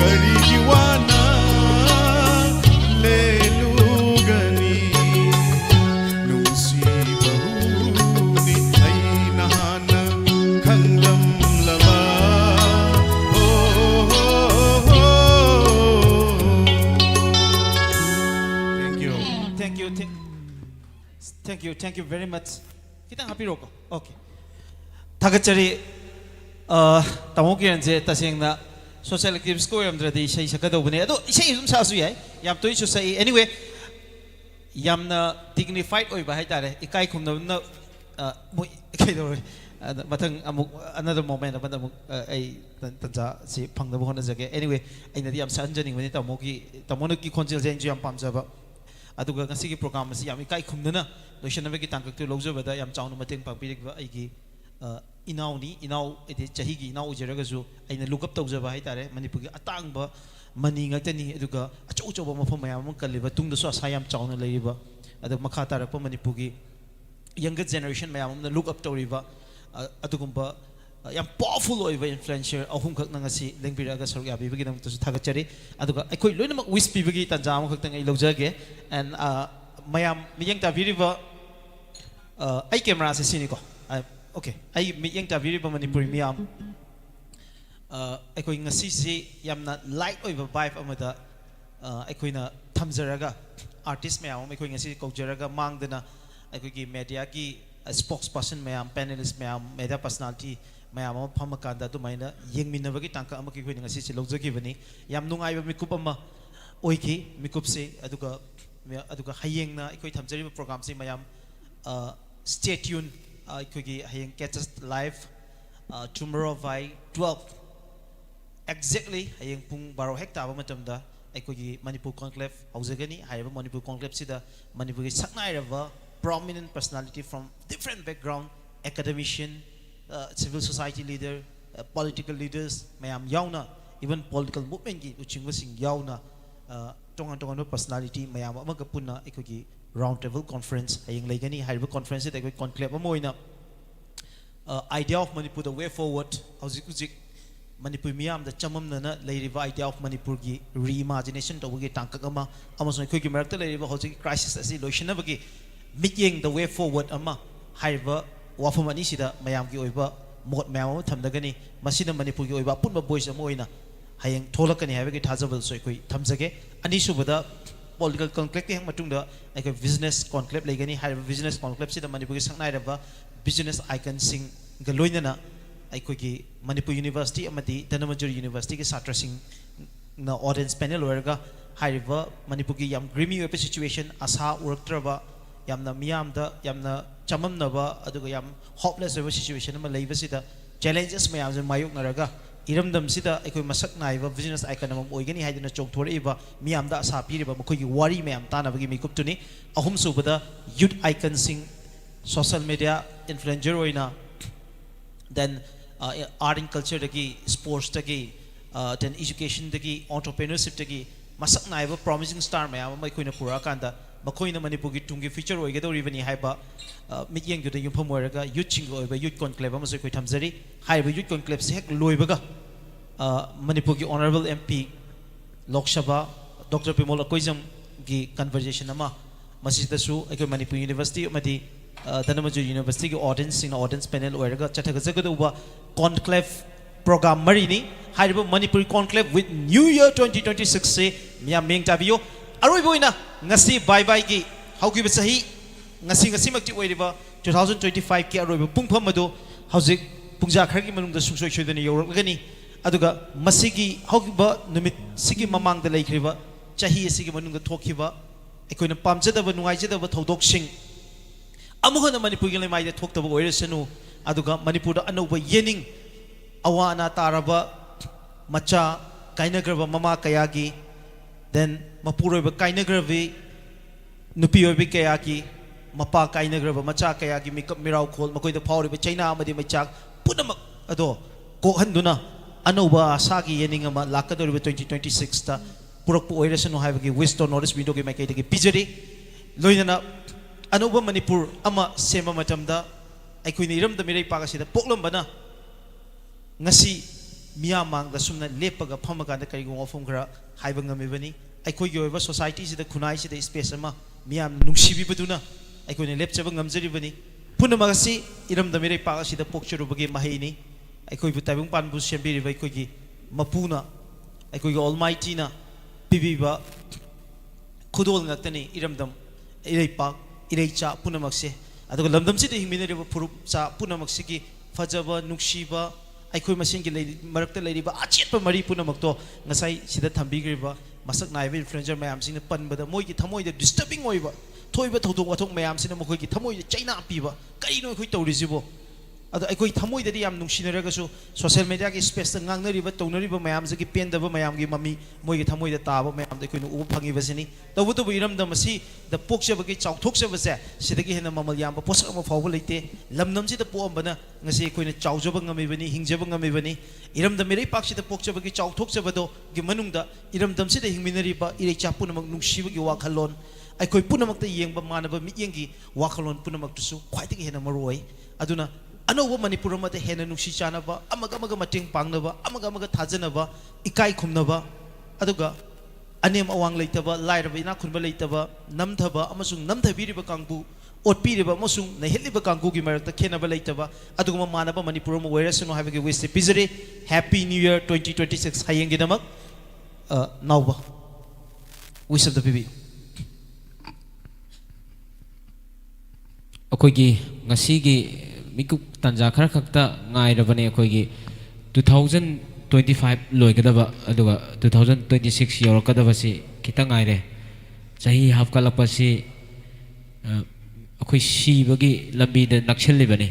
करिगिवाना लेलुगनी नुंसीबहुनी अइना हाना खंगलमलबा ओ Thank you very much. Kita happy roko. Okay. Thagachari tamo kiran je tasengna social activities ko yamdradi sei sakadobne ado sei zum sasu yai yam toi su sei anyway yamna dignified oi ba haitare ikai khumna na mo kai do mathang amuk another moment abanda amuk ai tanja si phangda bo hona jage anyway aina di yam sanjani wani tamo ki khonjel je yam pamjaba aduga ngasi program asi yam ikai khumna loishanaba ki tangkak tu lojabada yam chaunu mateng pangpirik aigi inau iti chahi gi inau ujeraga ju aina look up tawjaba haitare manipur gi atangba mani ngakani aduga achau chau mafam mayam kalliba tungda so asayam chauna leiba adu makha tarakpa manipur gi younger generation mayam na look up tawriba adugumba yam powerful oiba influencer ahum khak nangasi lengpiraga saruk yabi bagi nam tasu thagachari aduga aikoi loinamak wish pibagi tanjam khak tang ai lojage and mayam miyang ta viriba ai camera se siniko okay ai miyang ta viriba manipur miyam aikoi ngasi si yamna light oiba vibe amada aikoina thamjaraga artist mayam aikoi ngasi kaujaraga mangdana aikoi media ki spokesperson mayam panelist mayam media personality mayam phamakanda tu maina yengminabagi tangka amaki khoi ngasi si lojaki bani yam nungai ba mikup ama ओइकी मिकुप से अदुगा हयेंगना अखोई थमजरिबा प्रोग्राम से मयाम स्टे ट्यून अखोगी हयेंग catch us live tomorrow by 12 exactly hayeng pung 12 hek taba matamda अखोगी मणिपुर कॉन्क्लेव हौजगनी हाइबा मणिपुर कॉन्क्लेव सिदा मणिपुर की सकनाइरबा prominent personality from different background academician civil society leader political leaders mayam yauna even political movement ki uchingwa sing yauna tongan tongan personality mayam amaga punna अखोगी round table conference hayeng leigani haiba conference da अखोई conclave amoina idea of Manipur the way forward hauzik Manipur miyam da chamamna leiriba idea of Manipur gi reimagination tawgi tangkakama amasoi khoi gi marakta leiriba hauzik crisis asi loishanabagi mityeng the way forward ama haiba wafamani sida mayam gi oiba mot mayam thamdagani masina Manipur gi oiba punba voice amoina hayeng tholakani haibagi thajabal soi khoi thamjage ani subada political conclave ki matungda like a business conclave legani haiba business conclave sida Manipur gi sangnai raba business icon sing galoinana अखोगी मणिपुर यूनिवर्सिटी अमदी धनमंजुरी यूनिवर्सिटी के छात्र सिंह ना ऑडियंस पैनल होरगा हाइबा मणिपुर की याम ग्रीमी ओपे सिचुएशन आशा उरक्त्रबा यामना मियामदा यामना चममनबा अदुगा याम होपलेस ओपे सिचुएशन अमा लेबसिदा चैलेंजेस मयाम जे मायुकनरगा इरमदम सिदा अखोई मसक नाइबा बिजनेस आइकन अमा ओइगनी हाइदना चोंथोरइबा मियामदा आशा पीरिबा मखोगी वारी मयाम तानाबगी मिकुपतुनी अहुम सुबदा यूथ आइकन सिंह सोशल मीडिया इन्फ्लुएंसर ओइना then art and culture dagi sports dagi then education dagi entrepreneurship dagi masak naiba promising star mayam mai koina pura kanda makoina Manipur gi tungi future oigedoribani haiba mityeng juda yumpham oiraga youth chingo oiba youth conclave ama koi thamjari haiba youth conclave se hek loibaga Manipur gi honorable MP Lok Sabha Dr Pimol Akoijam gi conversation ama masida su ekoi Manipur University amadi Dhanamanjuri university की ऑडियंस पैनल ओरगा चथगजगदुबा कॉन्क्लेव प्रोग्राम मरीनी हाइबा Manipuri conclave with new year 2026 से मियाम मेंग ताबियो अरोइबोइना ngasi bye bye की हौगिब सही ngasi मक्ति ओइरिबा 2025 की अरोइबो पुंगफम मदो हौजिक पुंजा खरगी मनुंग द सुंगसोय सोयदनी यौरगनी अदुगा मसिगी हौगिबा नुमित सिगी ममांग द लेखरिबा चाही सिगी मनुंग द थोखिबा एकोइना पामजदबा नुंगाइजदबा थौदोकसिंग अमुहन मणिपुर की लेमाई थोक्तब ओइरसनु अदुगा मणिपुर अनौब येनिंग अवाना तारबा मचा काइनग्रब ममा कयागी देन मपुरोब काइनग्रबी नुपी ओबी कयागी मपा काइनग्रब मचा कयागी मिकप मिराव खोल मकोइद फावरिब चाइना अमदि मैचाक पुनमक अदो कोहन्दुना अनौब आसागी येनिंग अमा लाकदोरिब 2026 ता पुरक ओइरसनु हाइबगी विस्टो नोटिस विंडो की माइकैदगी पिजरी लोइनना अनौब मणिपुर अमा सेमा मतमदा अखोइनि इरमदा मिरै पागसिदा पोक्लमबना ngasi मियामांगदा सुमना लेपगा फमगादा करिगो वफम खरा हाइबा ngamiबनी अखोइगि ओइबा सोसाइटी सिदा खुनाइ सिदा स्पेस अमा मियाम नुंसिबिबदुना अखोइनि लेपचबा ngamjariबनी पुनमगसि इरमदा मिरै पागसिदा पोक्चरुबगे माहिनी अखोइबु ताइबुं पानबु सेमबिरिबा अखोइगि मपुना अखोइगि ऑलमाइटी ना पिबिबा खुदोल ngakतनी इरमदम इरैपा इरेचा पुनमक्से अदुगा लमदम सिदा हिमिनरिबा फुरुप चा पुनमक्से की फजबा नुक्सीबा अखोइ मसिंग की मरक्ता लेरिबा आचेतपा मरी पुनमक्तो ngasai sida thambigriba masak naiba influencer mayam sing panbada moi ki thamoi da disturbing oiba thoiba thodok wathok mayam sina mokoi ki thamoi da chaina piba kaino khoi tawrisibo ado अखोइ थमोइ ददि याम नुंसिनरगसु सोशल मीडिया की स्पेस ता ngangnariba तौनरिबा mayam जगी पेंदबा mayam की मम्मी मोइ की थमोइ दा ताबा mayam दा अखोइनो उब फंगिबसिनी तबुतबु इरमदा मसी द पोक्चबगी चाउथोक्चबसे सिदगी हेना ममल याम पोसक म फावब लेते लमनम सि द पोअमबना ngasi अखोइनो चाउजबा ngamiबनी हिंजबा ngamiबनी इरमदा मेरै पाक्सि द पोक्चबगी चाउथोक्चबदो गी मनुंगदा इरमदम सि द हिंमिनरिबा इरेचा पुनमक नुंसिबगी वाखलोन अखोइ पुनमक ता येंगबा मानबा मियेंगी वाखलोन पुनमक तुसु ख्वाइदगी हेना मरोय अदुना अनौब मणिपुर मते हेना नुंसी चानबा अमगा मटेंग पांगनबा अमगा थाजनबा इकाई खुमनबा अदुगा अनेम अवांग लेतबा लाइरबा इना खुनबा लेतबा नमथबा अमसुंग नमथबिरिबा कांगबु ओटपिरिबा अमसुंग नहेलिबा कांगुगी मरक्ता खेनबा लेतबा अदुगमा मानबा मणिपुर म वेरसनो हाबगे विस पिजरे हैप्पी न्यू ईयर 2026 हायेंगे नमक नाउबा विश ऑफ द बीबी अखोइगी ngasiगी मिकुप तंजा खर खक्ता ngairabane अखोइगी 2025 लोइगदबा अदुगा 2026 योरकदबसी खितंग आइरे चाही हाफकलपसी अखोई सीबगी लंबी द नक्सलिबनी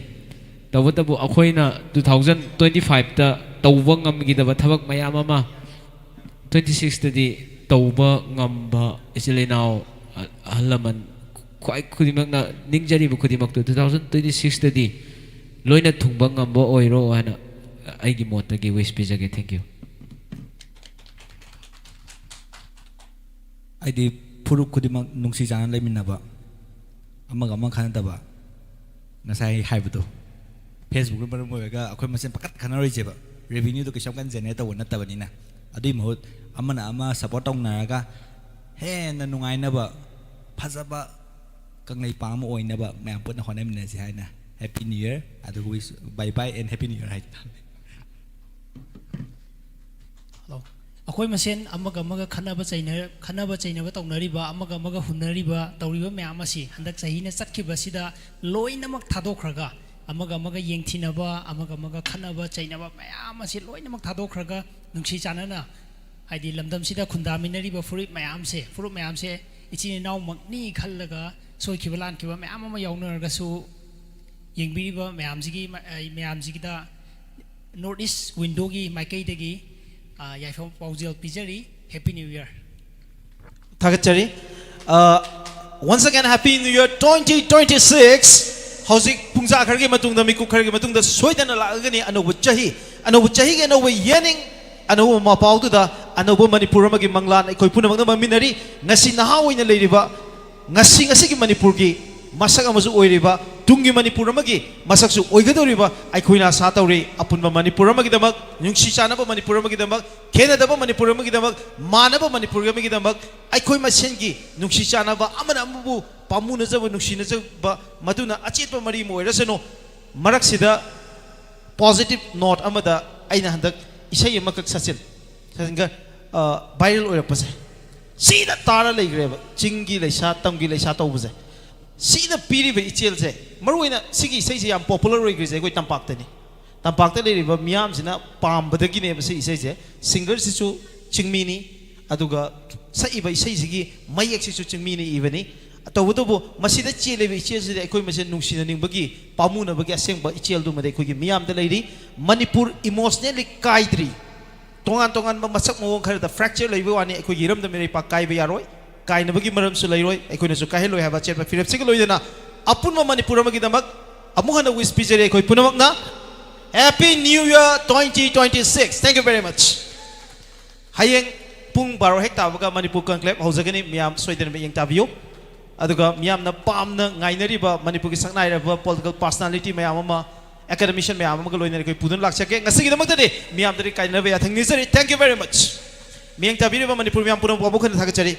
तबतबु अखोइना 2025 ता तौबा ngамगिदबा थबक मयाम अमा 26 तदी तौबा ngamba इसिलेनाव हलमन क्वाइ खुदिमकना निंगजरिबु खुदिमक 2026 तदी लोइना थुंबा ngamba ओइरो हाना आइगी मोतगी विश पिजगे थैंक यू आइदी फुरुक खुदिमक नुंसी जाना लेमिनबा अमग अमग खानदबा नसाई हाइबदो फेसबुक पर मोयगा अखोय मसेन पकत खानारोइजेबा रेवेन्यू तो किसम कान जेनेरेट तव नतबनिना अदुई महत अमना अमा सपोर्ट तौनारगा हेन नुंगाइनबा फजबा कंगलै पाम ओइनबा मैम पुना होनेमनेसि हाइना हैप्पी न्यू ईयर अदु wish bye bye and happy new year हाइ अखोई मसेन खनब चैनब तौनरीबा हुनरीबा तौरीबा मैम असी हंदक चहीने चटखिबसिदा लोइनमक थादोखरगा येंथिनबा खनब चैनब मैम असी लोइनमक थादोखरगा नुंसी चानना हाइदि लमदमसिदा खुंदामिनरीबा फुरुप मैम से इचिन इनाव मकनी खल्लगा सोइखिबा लानखिबा मैम अमा यावनरगसु येंबिरिबा मैमजिगिदा नॉर्थ ईस्ट विंडोगी माइकैदगी याइफम पाउजिल पिजरी हैप्पी न्यू ईयर थागतरी once again happy new year 2026 hauzik pungja kharge matungda miku kharge matungda soidana lagani anobu chahi ge anobu yening anobu mapau da anobu manipur amagi manglan koi punamang maminari ngasi naha oina leiriba ngasi gi manipur gi masak amasu oiriba tungi manipur amagi masak su oigadoriba aikoina sa tauri apunba manipur amagi damak nyungsi chanaba manipur amagi damak kenadaba manipur amagi damak manaba manipur amagi damak aikoi masengi nyungsi chanaba amana amubu pamuna jaba nungsi na jaba maduna achetpa mari moirasano marak sida positive note amada aina handak isai amakak sachin sasinga viral oirapase sida tara leigreba chingi leisa tamgi leisa tawbuse sida piriba ichelse maruina sigi isai yam popular oigrise koi tampakta leiriba miyam sina pambadagi ne base isai singer sisu chingmini aduga saiba isai sigi mayak sisu chingmini ibani तौबदबो मसिदा चेलेबे इचेलसिदे अखोय मसे नुंसिननिंबगी पामुनबगी असेंबा इचेलदु मदे अखोयगी मियामदा लेरी मणिपुर इमोशनली काइद्री तोंगान मसक मवों खरदा फ्रैक्चर लेबे वानी अखोयगी रमदा मेरे पा काइबे यारोय काइनबगी मरमसु लेरोय अखोयनसु काहेलोय हाबा चेपा फिरपसिग लोयदना अपुनम मणिपुर अमगी दमक अमुहन विश पिजरे अखोय पुनमकना happy new year 2026 thank you very much हयेंग पुंग 12 हेक ताबगा मणिपुर कॉन्क्लेव हौजगनी मियाम सोयदन येंग ताबियो अदुगा मियामना पामना गाइनरिबा मणिपुर की संगनाइरबा पॉलिटिकल पर्सनालिटी मैम अमा एकेडमिशियन मैम अमा लोइनरि कोइ पुदन लाक्सके ngasigidamaktadi मियामदरि काइनबे याथंगनिसरि थैंक यू वेरी मच मियंग ताबिरिबा मणिपुर मियाम पुनम अबुखन थागचरि